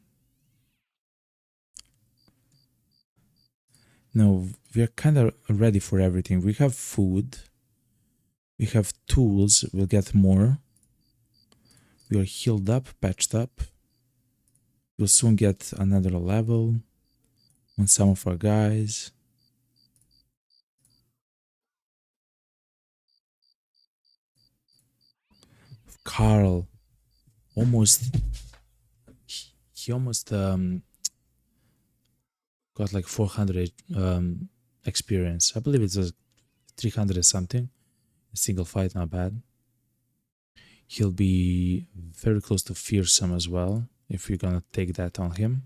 No, we are kind of ready for everything. We have food. We have tools. We'll get more. We are healed up, patched up. We'll soon get another level on some of our guys. Carl, almost, he almost got like 400 experience. I believe it was 300 something. A single fight, not bad. He'll be very close to fearsome as well, if you're gonna take that on him.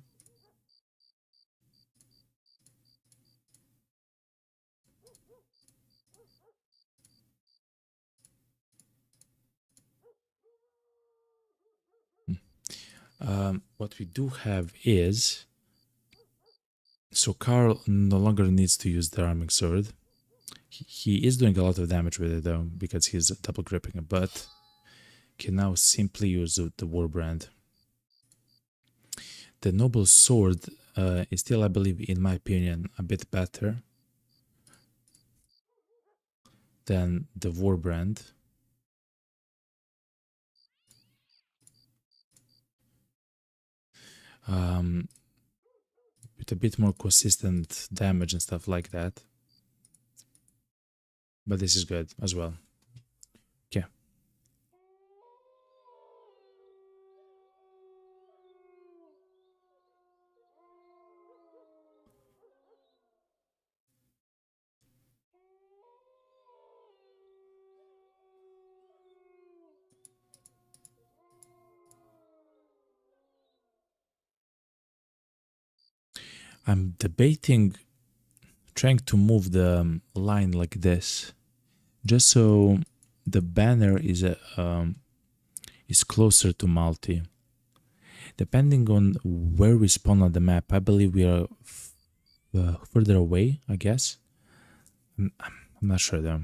What we do have is, so Carl no longer needs to use the arming sword. He is doing a lot of damage with it though, because he's double gripping it, but can now simply use the warbrand. The noble sword is still, I believe, in my opinion, a bit better than the warbrand. With a bit more consistent damage and stuff like that. But this is good as well. Okay. I'm debating trying to move the line like this, just so the banner is closer to multi. Depending on where we spawn on the map, I believe we are further away, I guess. I'm not sure though.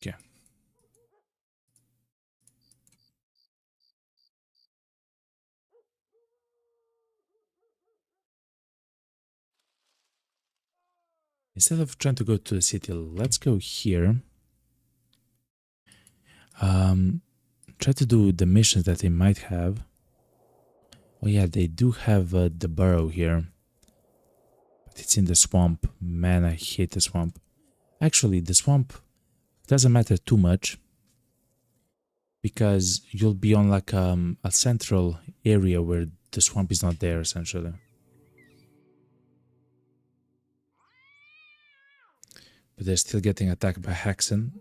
Okay. Instead of trying to go to the city, let's go here. Try to do the missions that they might have. Oh yeah, they do have the burrow here. But it's in the swamp. Man, I hate the swamp. Actually, the swamp doesn't matter too much, because you'll be on like a central area where the swamp is not there, essentially. But they're still getting attacked by Haxen.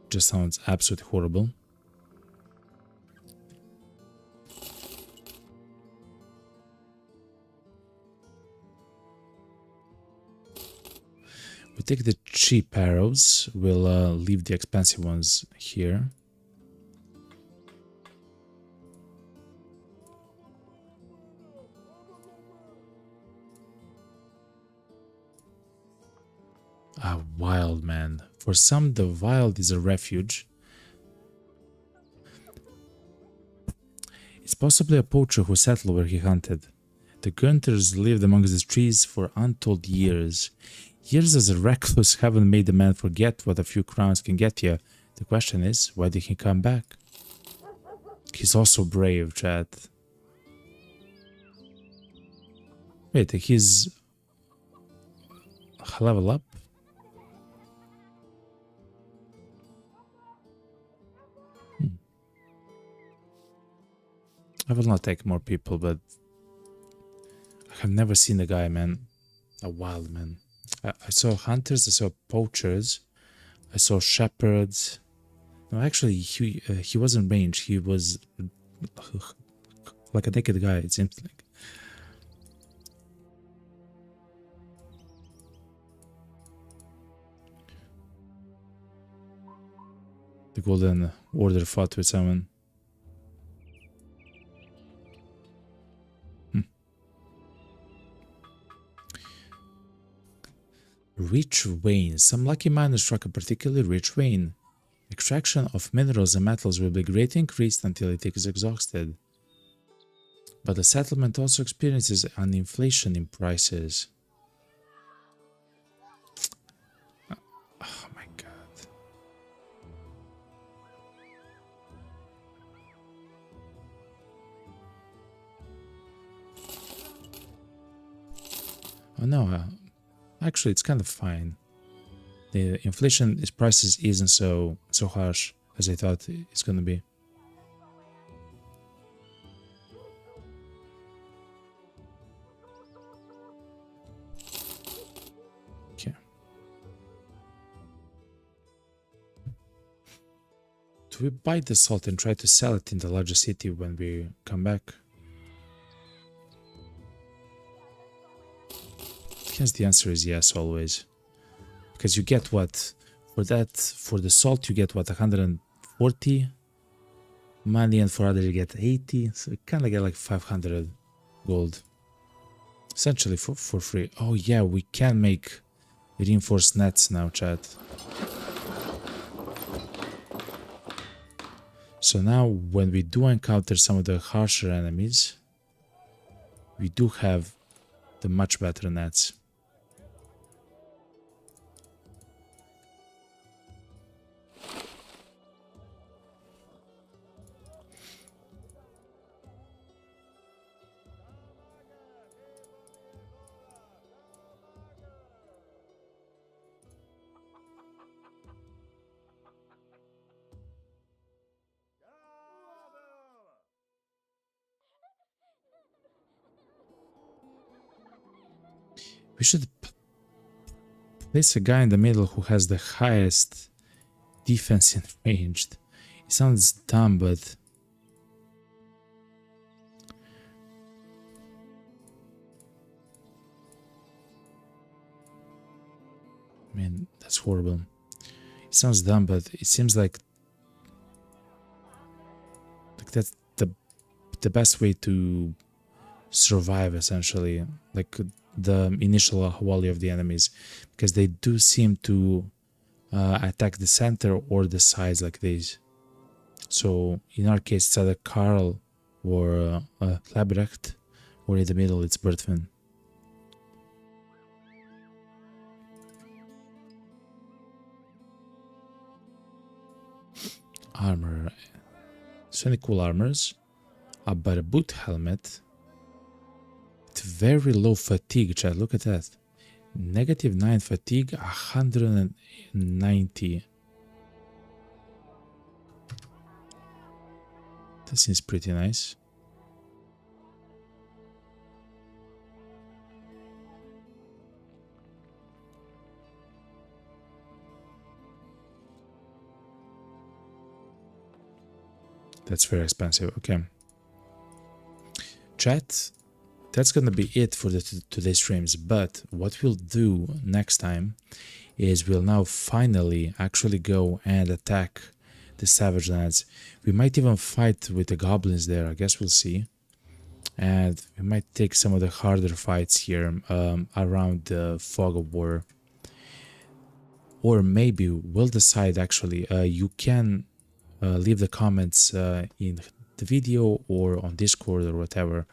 Just sounds absolutely horrible. We take the cheap arrows. We'll leave the expensive ones here. Ah, wild, man. For some, the wild is a refuge. It's possibly a poacher who settled where he hunted. The Gunters lived amongst the trees for untold years. Years as a recluse haven't made the man forget what a few crowns can get you. The question is, why did he come back? He's also brave, chat. Wait, he's level up? I will not take more people, but I have never seen a guy, man. A wild man. I saw hunters, I saw poachers, I saw shepherds. No, actually, he wasn't ranged. He was like a naked guy, it seems like. The Golden Order fought with someone. Rich vein. Some lucky miners struck a particularly rich vein. Extraction of minerals and metals will be greatly increased until it is exhausted. But the settlement also experiences an inflation in prices. Oh my god. Oh no, actually it's kind of fine. The inflation is prices isn't so harsh as I thought it's gonna be. Okay. Do we buy the salt and try to sell it in the larger city when we come back? I guess the answer is yes, always. Because you get what? For the salt you get what, 140 money, and for other you get 80. So you kind of get like 500 gold. Essentially for free. Oh yeah, we can make reinforced nets now, chat. So now when we do encounter some of the harsher enemies, we do have the much better nets. We should place a guy in the middle who has the highest defense in ranged. It sounds dumb, but I mean, that's horrible. It sounds dumb, but it seems like that's the best way to survive, essentially, like the initial volley of the enemies, because they do seem to attack the center or the sides like this. So in our case, it's either Karl or Labrecht, or in the middle it's Bertwin. Armor. So many cool armors. But a boot helmet. It's very low fatigue, chat. Look at that. -9 fatigue, 190. That seems pretty nice. That's very expensive. Okay. Chat, that's gonna be it for the today's streams. But what we'll do next time is we'll now finally actually go and attack the Savage Lands. We might even fight with the goblins there. I guess we'll see. And we might take some of the harder fights here around the Fog of War. Or maybe we'll decide actually. You can leave the comments in the video or on Discord or whatever.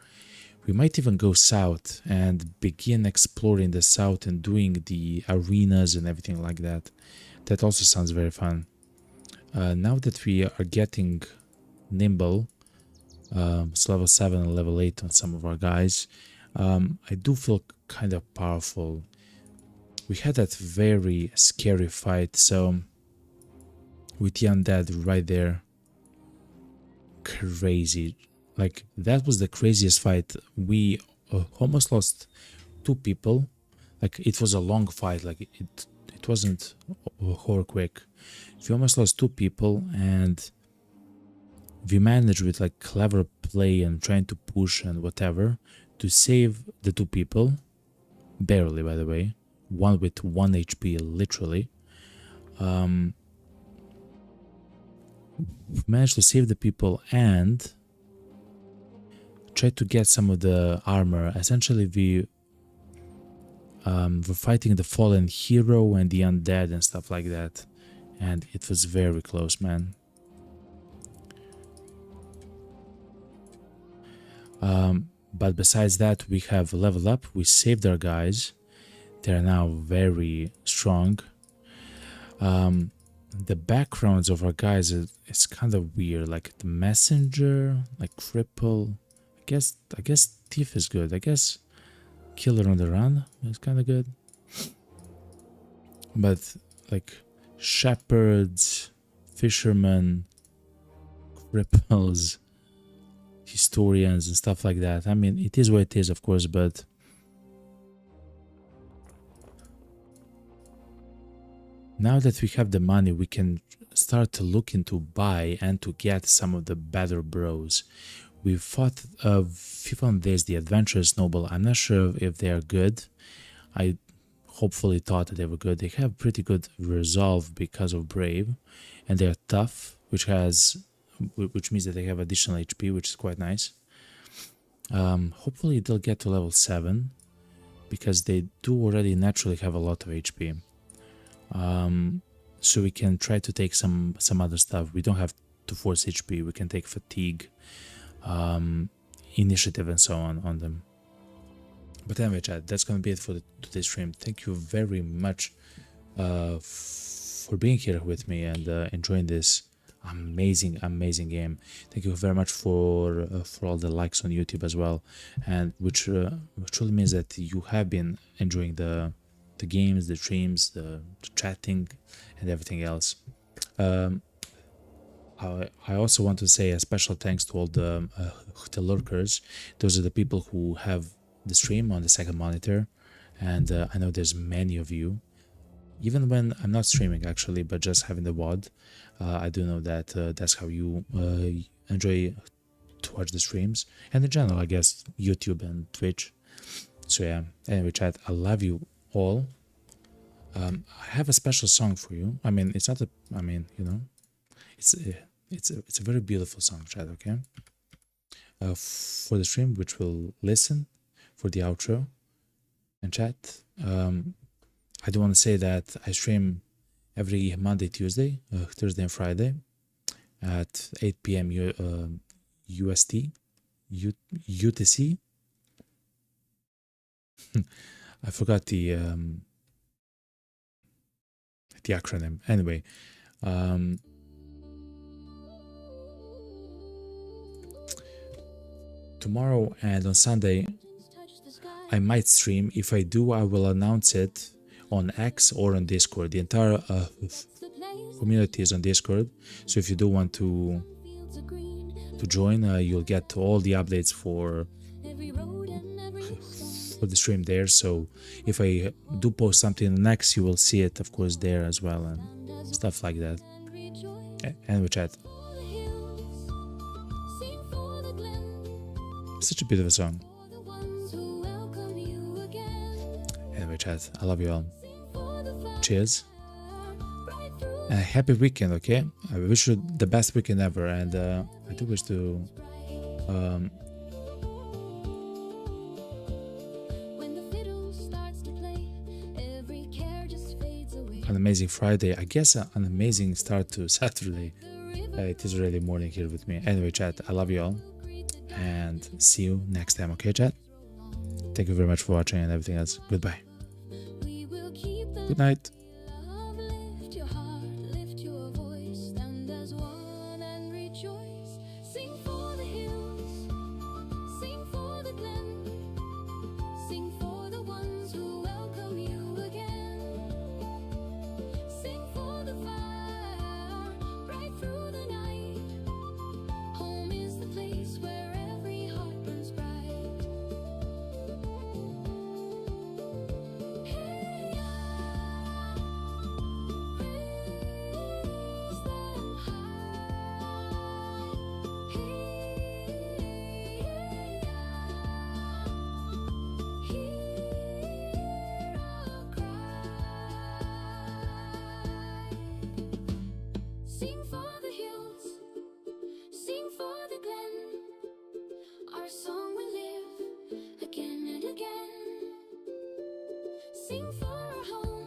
We might even go south and begin exploring the south and doing the arenas and everything like that. That also sounds very fun. Now that we are getting nimble, it's level 7 and level 8 on some of our guys, I do feel kind of powerful. We had that very scary fight, so with the undead right there, crazy. Like, that was the craziest fight. We almost lost 2 people. Like, it was a long fight. Like, it wasn't horror quick. We almost lost 2 people, and we managed with like clever play and trying to push and whatever to save the 2 people. Barely, by the way. One with 1 HP, literally. We managed to save the people and try to get some of the armor. Essentially, we were fighting the fallen hero and the undead and stuff like that, and it was very close, man. But besides that, we have leveled up. We saved our guys. They're now very strong. The backgrounds of our guys is kind of weird. Like the messenger, like cripple. I guess thief is good. I guess killer on the run is kind of good. But like shepherds, fishermen, cripples, historians and stuff like that. I mean, it is what it is, of course, but now that we have the money, we can start to look into buy and to get some of the better bros. We fought FIFA Days, the Adventurous Noble. I'm not sure if they are good. I hopefully thought that they were good. They have pretty good resolve because of Brave, and they are tough, which means that they have additional HP, which is quite nice. Hopefully they'll get to level 7, because they do already naturally have a lot of HP. So we can try to take some other stuff. We don't have to force HP. We can take fatigue, initiative, and so on them. But anyway, chat, that's gonna be it for today's stream. Thank you very much for being here with me and enjoying this amazing game. Thank you very much for all the likes on YouTube as well, and which truly means that you have been enjoying the games, the streams, the chatting, and everything else. I also want to say a special thanks to all the lurkers. Those are the people who have the stream on the second monitor, and I know there's many of you. even when I'm not streaming actually, but just having the VOD. I do know that that's how you enjoy to watch the streams, and in general, I guess YouTube and Twitch. So yeah. Anyway, chat, I love you all. I have a special song for you. I mean, it's not a. I mean, you know, it's a very beautiful song, chat. Okay. For the stream, which will listen for the outro and chat. I do want to say that I stream every Monday, Tuesday, Thursday, and Friday at 8 p.m. UST, UTC. I forgot the acronym. Anyway, tomorrow and on Sunday, I might stream. If I do, I will announce it on X or on Discord. The entire community is on Discord, so if you do want to join, you'll get all the updates for the stream there. So if I do post something on X, you will see it, of course, there as well, and stuff like that. And we chat. Such a beautiful song. Anyway, chat, I love you all. Cheers. And a happy weekend, okay? I wish you the best weekend ever, and I do wish to an amazing Friday. I guess an amazing start to Saturday. It is really morning here with me. Anyway, chat, I love you all, and see you next time, okay, chat? Thank you very much for watching and everything else. Goodbye. Good night. Sing for the hills, sing for the glen. Our song will live again and again. Sing for our home.